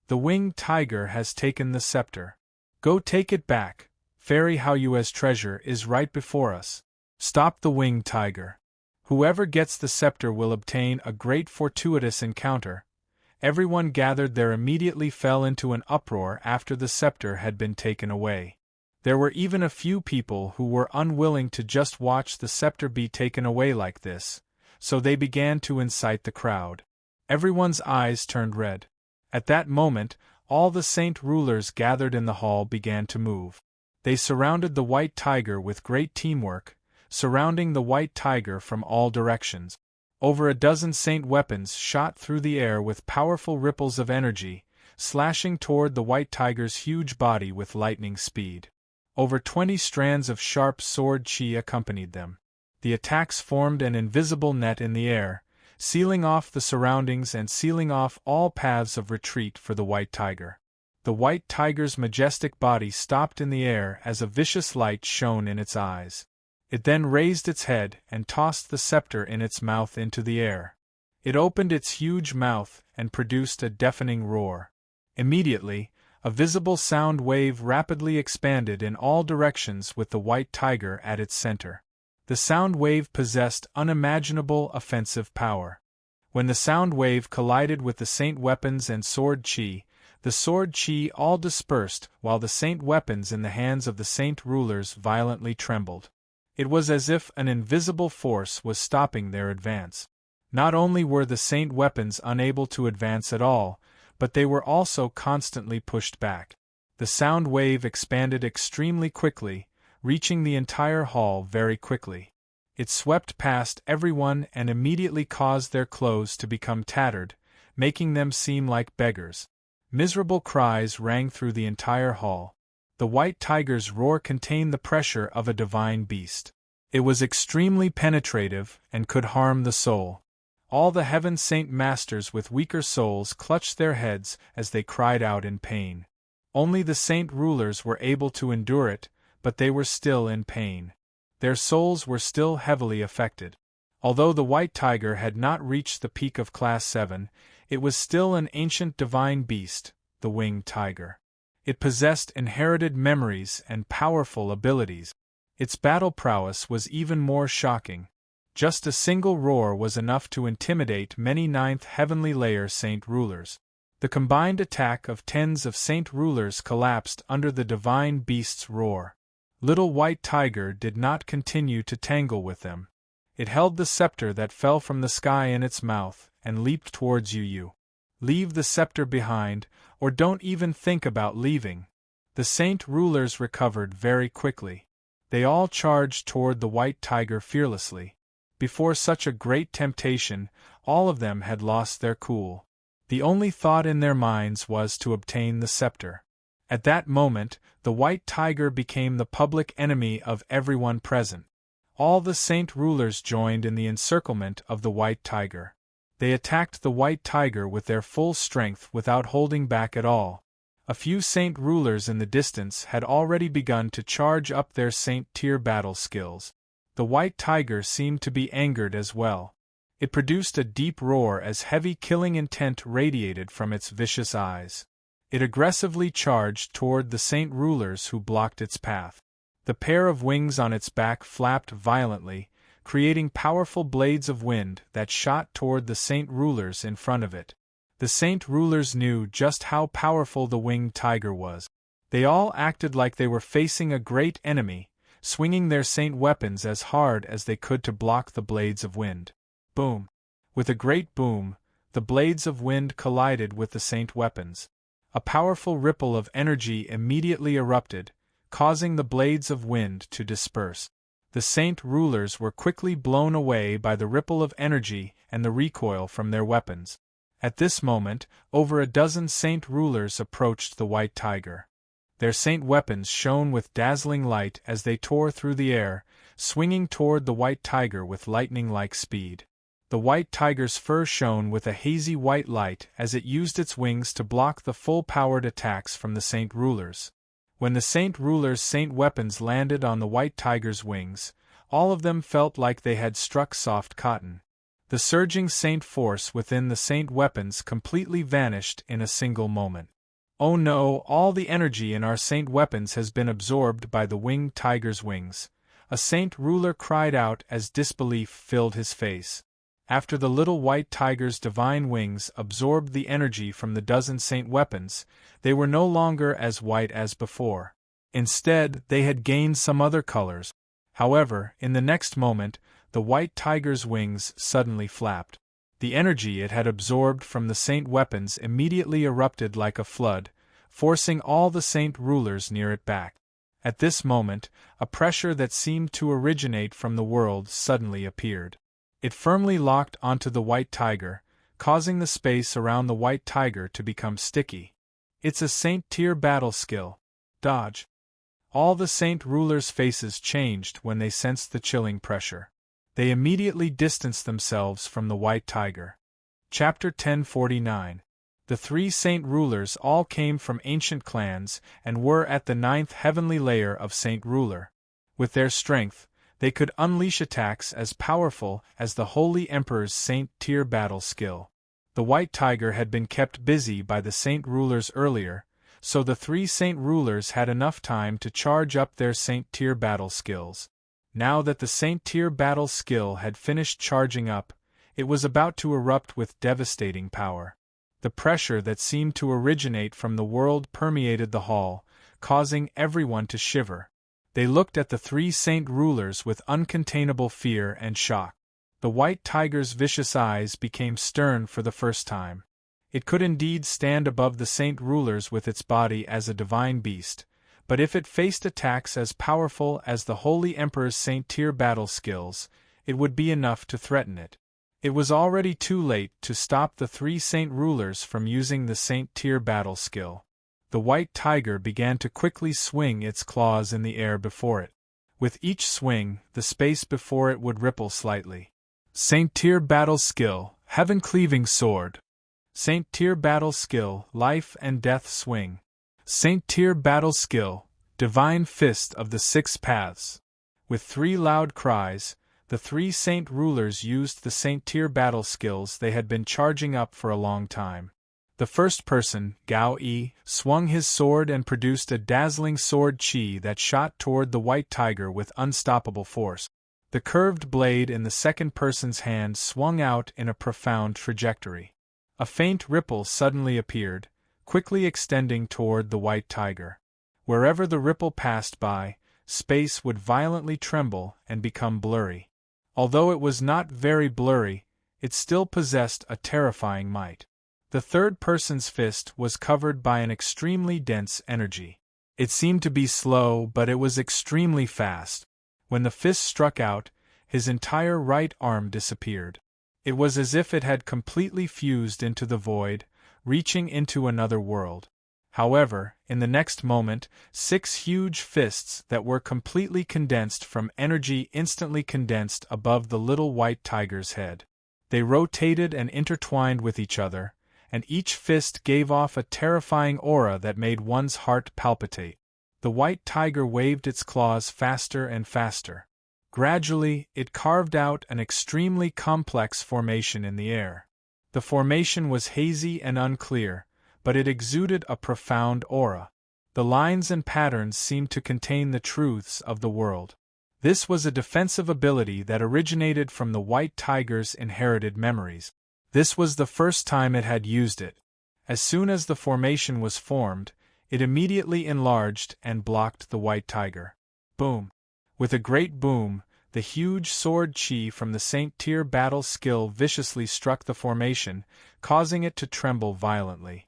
The winged tiger has taken the scepter. Go take it back. Fairy Haoyue's treasure is right before us. Stop the winged tiger. Whoever gets the scepter will obtain a great fortuitous encounter. Everyone gathered there immediately fell into an uproar after the scepter had been taken away. There were even a few people who were unwilling to just watch the scepter be taken away like this, so they began to incite the crowd. Everyone's eyes turned red. At that moment, all the saint rulers gathered in the hall began to move. They surrounded the white tiger with great teamwork, surrounding the white tiger from all directions. Over a dozen saint weapons shot through the air with powerful ripples of energy, slashing toward the white tiger's huge body with lightning speed. Over 20 strands of sharp sword chi accompanied them. The attacks formed an invisible net in the air, sealing off the surroundings and sealing off all paths of retreat for the white tiger. The white tiger's majestic body stopped in the air as a vicious light shone in its eyes. It then raised its head and tossed the scepter in its mouth into the air. It opened its huge mouth and produced a deafening roar. Immediately, a visible sound wave rapidly expanded in all directions with the white tiger at its center. The sound wave possessed unimaginable offensive power. When the sound wave collided with the saint weapons and sword chi, the sword chi all dispersed while the saint weapons in the hands of the saint rulers violently trembled. It was as if an invisible force was stopping their advance. Not only were the saint weapons unable to advance at all, but they were also constantly pushed back. The sound wave expanded extremely quickly, reaching the entire hall very quickly. It swept past everyone and immediately caused their clothes to become tattered, making them seem like beggars. Miserable cries rang through the entire hall. The white tiger's roar contained the pressure of a divine beast. It was extremely penetrative and could harm the soul. All the heaven saint masters with weaker souls clutched their heads as they cried out in pain. Only the saint rulers were able to endure it, but they were still in pain. Their souls were still heavily affected. Although the white tiger had not reached the peak of Class 7, it was still an ancient divine beast, the winged tiger. It possessed inherited memories and powerful abilities. Its battle prowess was even more shocking. Just a single roar was enough to intimidate many ninth heavenly layer saint rulers. The combined attack of tens of saint rulers collapsed under the divine beast's roar. Little white tiger did not continue to tangle with them. It held the scepter that fell from the sky in its mouth and leaped towards Yu. Leave the scepter behind, or don't even think about leaving. The Saint Rulers recovered very quickly. They all charged toward the white tiger fearlessly. Before such a great temptation, all of them had lost their cool. The only thought in their minds was to obtain the scepter. At that moment, the white tiger became the public enemy of everyone present. All the Saint Rulers joined in the encirclement of the white tiger. They attacked the white tiger with their full strength without holding back at all. A few Saint Rulers in the distance had already begun to charge up their Saint tier battle skills. The white tiger seemed to be angered as well. It produced a deep roar as heavy killing intent radiated from its vicious eyes. It aggressively charged toward the Saint Rulers who blocked its path. The pair of wings on its back flapped violently, creating powerful blades of wind that shot toward the Saint Rulers in front of it. The Saint Rulers knew just how powerful the winged tiger was. They all acted like they were facing a great enemy, swinging their saint weapons as hard as they could to block the blades of wind. Boom! With a great boom, the blades of wind collided with the saint weapons. A powerful ripple of energy immediately erupted, causing the blades of wind to disperse. The Saint Rulers were quickly blown away by the ripple of energy and the recoil from their weapons. At this moment, over a dozen Saint Rulers approached the white tiger. Their saint weapons shone with dazzling light as they tore through the air, swinging toward the white tiger with lightning-like speed. The white tiger's fur shone with a hazy white light as it used its wings to block the full-powered attacks from the Saint Rulers. When the Saint Rulers' saint weapons landed on the white tiger's wings, all of them felt like they had struck soft cotton. The surging saint force within the saint weapons completely vanished in a single moment. Oh no, all the energy in our saint weapons has been absorbed by the winged tiger's wings. A Saint Ruler cried out as disbelief filled his face. After the little white tiger's divine wings absorbed the energy from the dozen saint weapons, they were no longer as white as before. Instead, they had gained some other colors. However, in the next moment, the white tiger's wings suddenly flapped. The energy it had absorbed from the saint weapons immediately erupted like a flood, forcing all the Saint Rulers near it back. At this moment, a pressure that seemed to originate from the world suddenly appeared. It firmly locked onto the white tiger, causing the space around the white tiger to become sticky. It's a Saint tier battle skill. Dodge. All the Saint Rulers' faces changed when they sensed the chilling pressure. They immediately distanced themselves from the white tiger. Chapter 1049. The three Saint Rulers all came from ancient clans and were at the 9th heavenly layer of Saint Ruler. With their strength, they could unleash attacks as powerful as the Holy Emperor's Saint tier battle skill. The white tiger had been kept busy by the Saint Rulers earlier, so the three Saint Rulers had enough time to charge up their Saint tier battle skills. Now that the Saint tier battle skill had finished charging up, it was about to erupt with devastating power. The pressure that seemed to originate from the world permeated the hall, causing everyone to shiver. They looked at the three Saint Rulers with uncontainable fear and shock. The white tiger's vicious eyes became stern for the first time. It could indeed stand above the Saint Rulers with its body as a divine beast, but if it faced attacks as powerful as the Holy Emperor's Saint tier battle skills, it would be enough to threaten it. It was already too late to stop the three Saint Rulers from using the Saint tier battle skill. The white tiger began to quickly swing its claws in the air before it. With each swing, the space before it would ripple slightly. Saint tier battle skill, Heaven Cleaving Sword. Saint tier battle skill, Life and Death Swing. Saint tier battle skill, Divine Fist of the Six Paths. With three loud cries, the three Saint Rulers used the Saint tier battle skills they had been charging up for a long time. The first person, Gao Yi, swung his sword and produced a dazzling sword chi that shot toward the white tiger with unstoppable force. The curved blade in the second person's hand swung out in a profound trajectory. A faint ripple suddenly appeared, quickly extending toward the white tiger. Wherever the ripple passed by, space would violently tremble and become blurry. Although it was not very blurry, it still possessed a terrifying might. The third person's fist was covered by an extremely dense energy. It seemed to be slow, but it was extremely fast. When the fist struck out, his entire right arm disappeared. It was as if it had completely fused into the void, reaching into another world. However, in the next moment, 6 huge fists that were completely condensed from energy instantly condensed above the little white tiger's head. They rotated and intertwined with each other, and each fist gave off a terrifying aura that made one's heart palpitate. The white tiger waved its claws faster and faster. Gradually, it carved out an extremely complex formation in the air. The formation was hazy and unclear, but it exuded a profound aura. The lines and patterns seemed to contain the truths of the world. This was a defensive ability that originated from the white tiger's inherited memories. This was the first time it had used it. As soon as the formation was formed, it immediately enlarged and blocked the white tiger. Boom! With a great boom, the huge sword chi from the Saint Tier battle skill viciously struck the formation, causing it to tremble violently.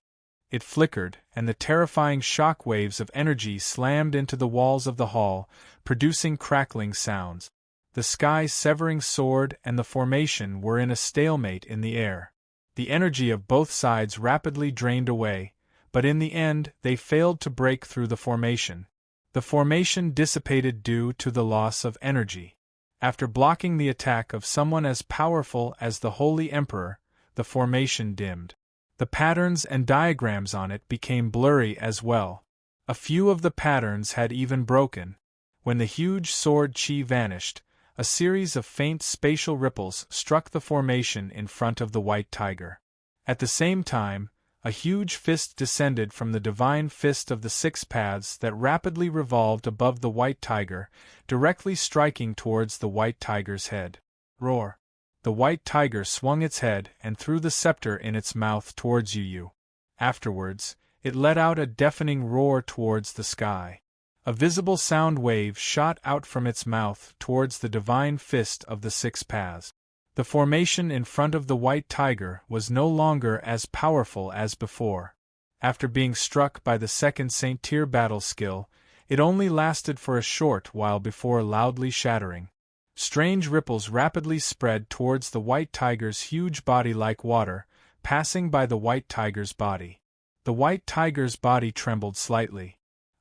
It flickered, and the terrifying shock waves of energy slammed into the walls of the hall, producing crackling sounds. The sky-severing sword and the formation were in a stalemate in the air. The energy of both sides rapidly drained away, but in the end they failed to break through the formation. The formation dissipated due to the loss of energy. After blocking the attack of someone as powerful as the Holy Emperor, the formation dimmed. The patterns and diagrams on it became blurry as well. A few of the patterns had even broken. When the huge sword chi vanished, a series of faint spatial ripples struck the formation in front of the white tiger. At the same time, a huge fist descended from the divine fist of the 6 paths that rapidly revolved above the white tiger, directly striking towards the white tiger's head. Roar! The white tiger swung its head and threw the scepter in its mouth towards Yu. Afterwards, it let out a deafening roar towards the sky. A visible sound wave shot out from its mouth towards the divine fist of the 6 paths. The formation in front of the white tiger was no longer as powerful as before. After being struck by the second Saint Tier battle skill, it only lasted for a short while before loudly shattering. Strange ripples rapidly spread towards the white tiger's huge body like water, passing by the white tiger's body. The white tiger's body trembled slightly.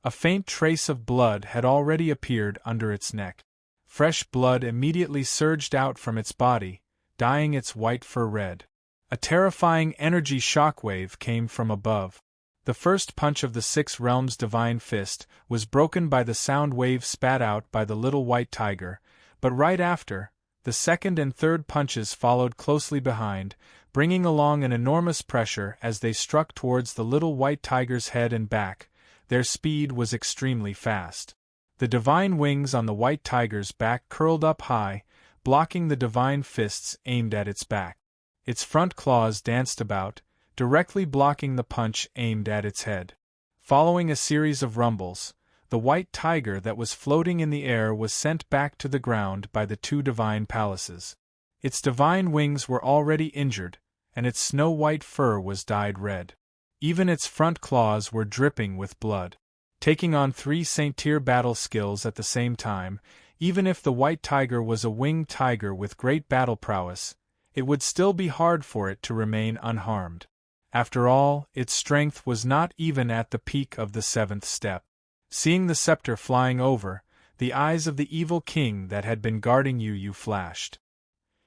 A faint trace of blood had already appeared under its neck. Fresh blood immediately surged out from its body, dyeing its white fur red. A terrifying energy shockwave came from above. The first punch of the 6 realms' divine fist was broken by the sound wave spat out by the little white tiger, but right after, the second and third punches followed closely behind, bringing along an enormous pressure as they struck towards the little white tiger's head and back. Their speed was extremely fast. The divine wings on the white tiger's back curled up high, blocking the divine fists aimed at its back. Its front claws danced about, directly blocking the punch aimed at its head. Following a series of rumbles, the white tiger that was floating in the air was sent back to the ground by the 2 divine palaces. Its divine wings were already injured, and its snow-white fur was dyed red. Even its front claws were dripping with blood. Taking on 3 Saint Tier battle skills at the same time, even if the white tiger was a winged tiger with great battle prowess, it would still be hard for it to remain unharmed. After all, its strength was not even at the peak of the 7th step. Seeing the scepter flying over, the eyes of the evil king that had been guarding Yu flashed.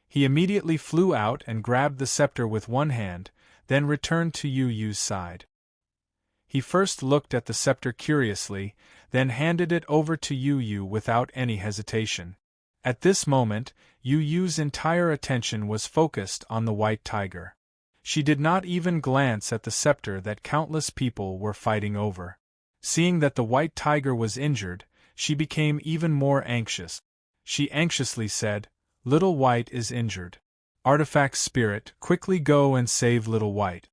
He immediately flew out and grabbed the scepter with one hand, then returned to Yu's side. He first looked at the scepter curiously, then handed it over to Yu without any hesitation. At this moment, Yu's entire attention was focused on the white tiger. She did not even glance at the scepter that countless people were fighting over. Seeing that the white tiger was injured, she became even more anxious. She anxiously said, "Little White is injured. Artifact Spirit, quickly go and save Little White."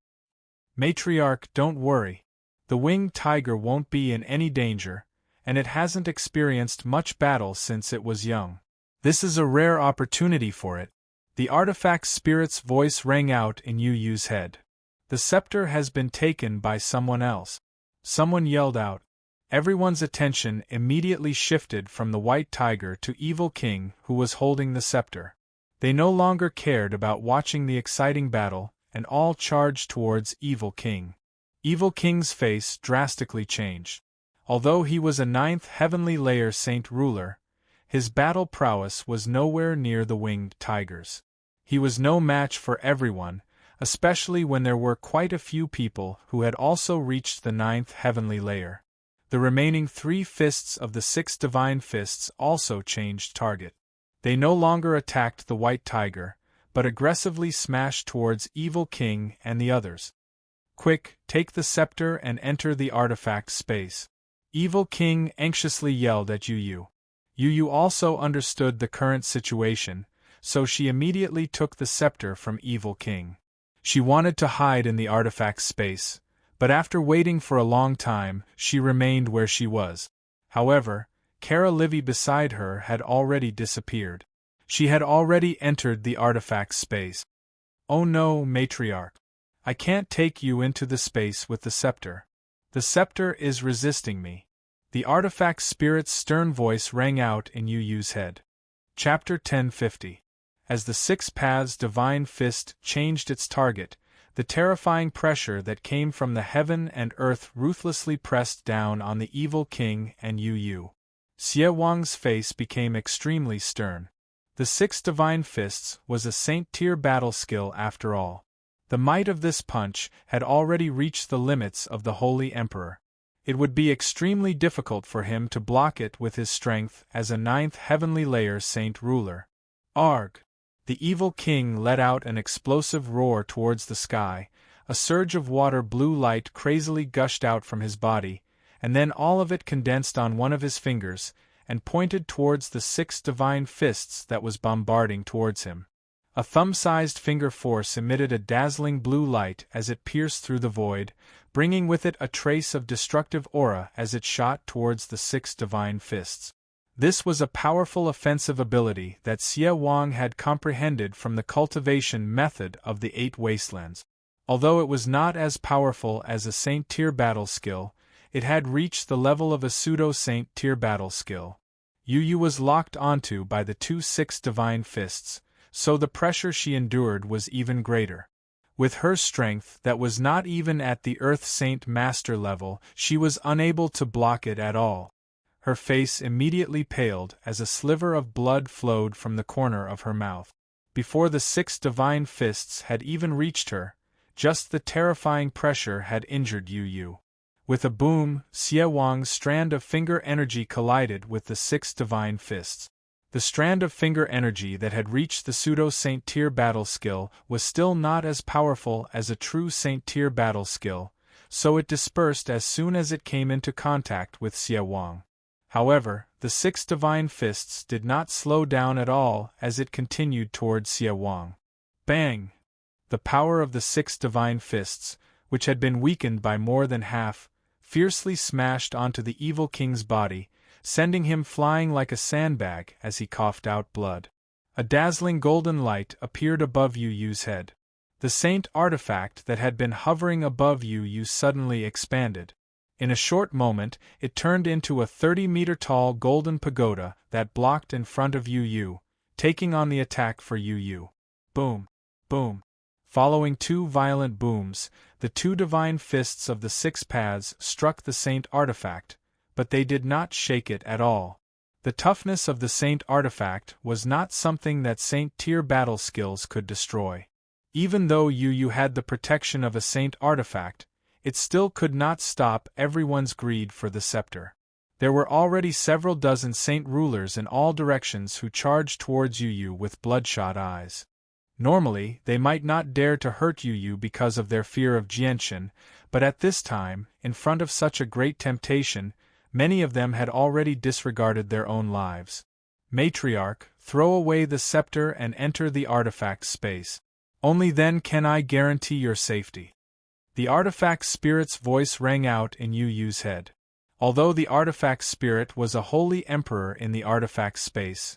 "Matriarch, don't worry. The winged tiger won't be in any danger, and it hasn't experienced much battle since it was young. This is a rare opportunity for it." The Artifact Spirit's voice rang out in Yu's head. The scepter has been taken by someone else. Someone yelled out. Everyone's attention immediately shifted from the White Tiger to Evil King, who was holding the scepter. They no longer cared about watching the exciting battle, and all charged towards Evil King. Evil King's face drastically changed. Although he was a 9th heavenly layer saint ruler, his battle prowess was nowhere near the winged tigers. He was no match for everyone, especially when there were quite a few people who had also reached the 9th heavenly layer. The remaining 3 fists of the 6 divine fists also changed target. They no longer attacked the White Tiger, but aggressively smashed towards Evil King and the others. Quick, take the scepter and enter the artifact space. Evil King anxiously yelled at Yu Yu. Yu Yu also understood the current situation, so she immediately took the scepter from Evil King. She wanted to hide in the artifact space, but after waiting for a long time, she remained where she was. However, Kara Livy beside her had already disappeared. She had already entered the artifact space. Oh no, matriarch. I can't take you into the space with the scepter. The scepter is resisting me. The artifact spirit's stern voice rang out in Yu Yu's head. Chapter 1050. As the 6 paths divine fist changed its target, the terrifying pressure that came from the heaven and earth ruthlessly pressed down on the Evil King and Yu Yu. Xie Wang's face became extremely stern. The 6 divine fists was a saint-tier battle skill after all. The might of this punch had already reached the limits of the Holy Emperor. It would be extremely difficult for him to block it with his strength as a 9th heavenly layer saint ruler. Arg! The Evil King let out an explosive roar towards the sky. A surge of water blue light crazily gushed out from his body, and then all of it condensed on one of his fingers, and pointed towards the 6 divine fists that was bombarding towards him. A thumb-sized finger force emitted a dazzling blue light as it pierced through the void, bringing with it a trace of destructive aura as it shot towards the 6 divine fists. This was a powerful offensive ability that Xie Wang had comprehended from the cultivation method of the 8 wastelands. Although it was not as powerful as a saint-tier battle skill, it had reached the level of a pseudo-saint-tier battle skill. Yu Yu was locked onto by the 2 6 divine fists, so the pressure she endured was even greater. With her strength that was not even at the Earth Saint Master level, she was unable to block it at all. Her face immediately paled as a sliver of blood flowed from the corner of her mouth. Before the 6 divine fists had even reached her, just the terrifying pressure had injured Yu Yu. With a boom, Xie Wang's strand of finger energy collided with the 6 divine fists. The strand of finger energy that had reached the pseudo-saint-tier battle skill was still not as powerful as a true saint-tier battle skill, so it dispersed as soon as it came into contact with Xie Wang. However, the 6 divine fists did not slow down at all as it continued toward Xie Wang. Bang! The power of the 6 divine fists, which had been weakened by more than half, fiercely smashed onto the Evil King's body, sending him flying like a sandbag as he coughed out blood. A dazzling golden light appeared above Yu Yu's head. The saint artifact that had been hovering above Yu Yu suddenly expanded. In a short moment, it turned into a 30-meter-tall golden pagoda that blocked in front of Yu Yu, taking on the attack for Yu Yu. Boom! Boom! Following 2 violent booms, the 2 divine fists of the 6 paths struck the saint artifact, but they did not shake it at all. The toughness of the saint artifact was not something that saint-tier battle skills could destroy. Even though Yu Yu had the protection of a saint artifact, it still could not stop everyone's greed for the scepter. There were already several dozen saint rulers in all directions who charged towards Yu Yu with bloodshot eyes. Normally, they might not dare to hurt Yu Yu because of their fear of Jianshan, but at this time, in front of such a great temptation, many of them had already disregarded their own lives. Matriarch, throw away the scepter and enter the artifact space. Only then can I guarantee your safety. The artifact spirit's voice rang out in Yu Yu's head. Although the artifact spirit was a holy emperor in the artifact space,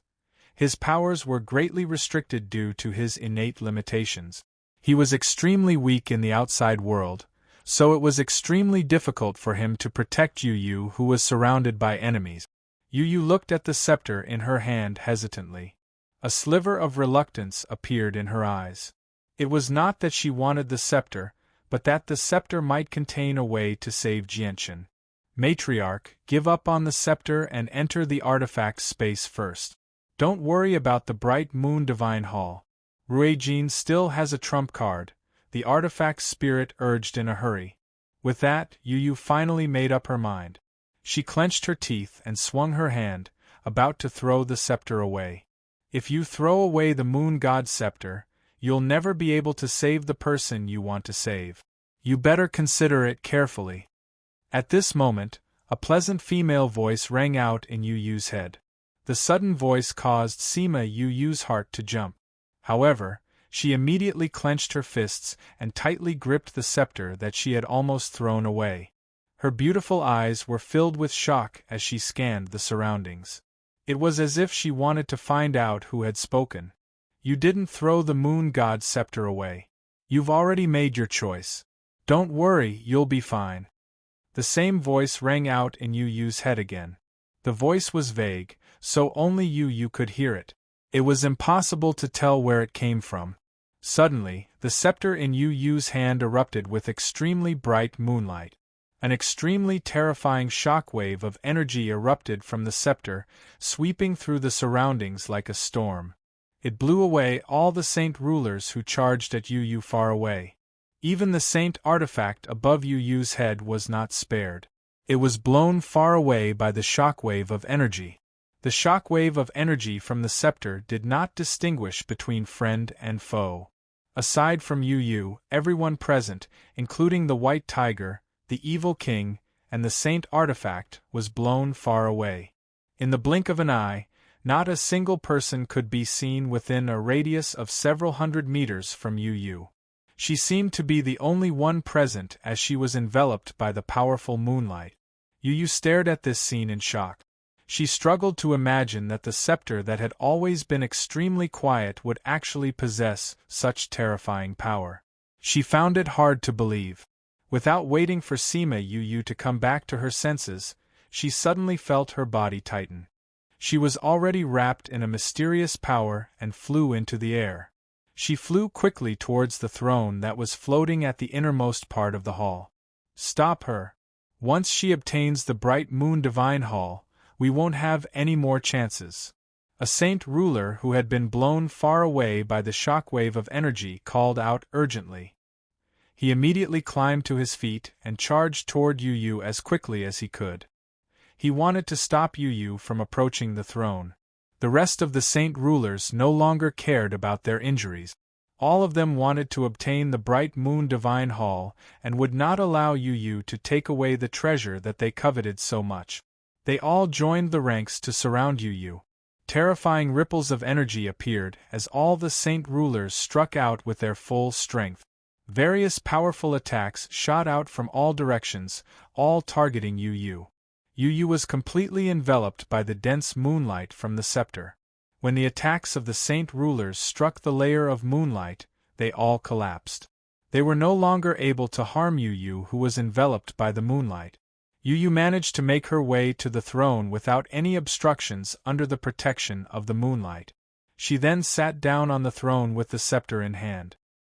his powers were greatly restricted due to his innate limitations. He was extremely weak in the outside world, so it was extremely difficult for him to protect Yu Yu, who was surrounded by enemies. Yu Yu looked at the scepter in her hand hesitantly. A sliver of reluctance appeared in her eyes. It was not that she wanted the scepter, but that the scepter might contain a way to save Jianchen. Matriarch, give up on the scepter and enter the artifact space first. Don't worry about the bright moon divine hall. Ruijin still has a trump card, the artifact spirit urged in a hurry. With that, Yu Yu finally made up her mind. She clenched her teeth and swung her hand, about to throw the scepter away. If you throw away the moon god's scepter, you'll never be able to save the person you want to save. You better consider it carefully. At this moment, a pleasant female voice rang out in Yu Yu's head. The sudden voice caused Sima Yu Yu's heart to jump. However, she immediately clenched her fists and tightly gripped the scepter that she had almost thrown away. Her beautiful eyes were filled with shock as she scanned the surroundings. It was as if she wanted to find out who had spoken. You didn't throw the moon god's scepter away. You've already made your choice. Don't worry, you'll be fine. The same voice rang out in Yu Yu's head again. The voice was vague, so only Yu Yu could hear it. It was impossible to tell where it came from. Suddenly, the scepter in Yu Yu's hand erupted with extremely bright moonlight. An extremely terrifying shockwave of energy erupted from the scepter, sweeping through the surroundings like a storm. It blew away all the saint rulers who charged at Yu Yu far away. Even the saint artifact above Yu Yu's head was not spared. It was blown far away by the shockwave of energy. The shockwave of energy from the scepter did not distinguish between friend and foe. Aside from Yu Yu, everyone present, including the White Tiger, the Evil King, and the Saint Artifact, was blown far away. In the blink of an eye, not a single person could be seen within a radius of several hundred meters from Yu Yu. She seemed to be the only one present as she was enveloped by the powerful moonlight. Yu Yu stared at this scene in shock. She struggled to imagine that the scepter that had always been extremely quiet would actually possess such terrifying power. She found it hard to believe. Without waiting for Sima Yu Yu to come back to her senses, she suddenly felt her body tighten. She was already wrapped in a mysterious power and flew into the air. She flew quickly towards the throne that was floating at the innermost part of the hall. Stop her. Once she obtains the bright moon divine hall, we won't have any more chances. A saint ruler who had been blown far away by the shockwave of energy called out urgently. He immediately climbed to his feet and charged toward Yu Yu as quickly as he could. He wanted to stop Yu Yu from approaching the throne. The rest of the saint rulers no longer cared about their injuries. All of them wanted to obtain the bright moon divine hall and would not allow Yu Yu to take away the treasure that they coveted so much. They all joined the ranks to surround Yu Yu. Terrifying ripples of energy appeared as all the saint rulers struck out with their full strength. Various powerful attacks shot out from all directions, all targeting Yu Yu. Yu Yu was completely enveloped by the dense moonlight from the scepter. When the attacks of the saint rulers struck the layer of moonlight, they all collapsed. They were no longer able to harm Yu Yu, who was enveloped by the moonlight. Yu Yu managed to make her way to the throne without any obstructions under the protection of the moonlight. She then sat down on the throne with the scepter in hand.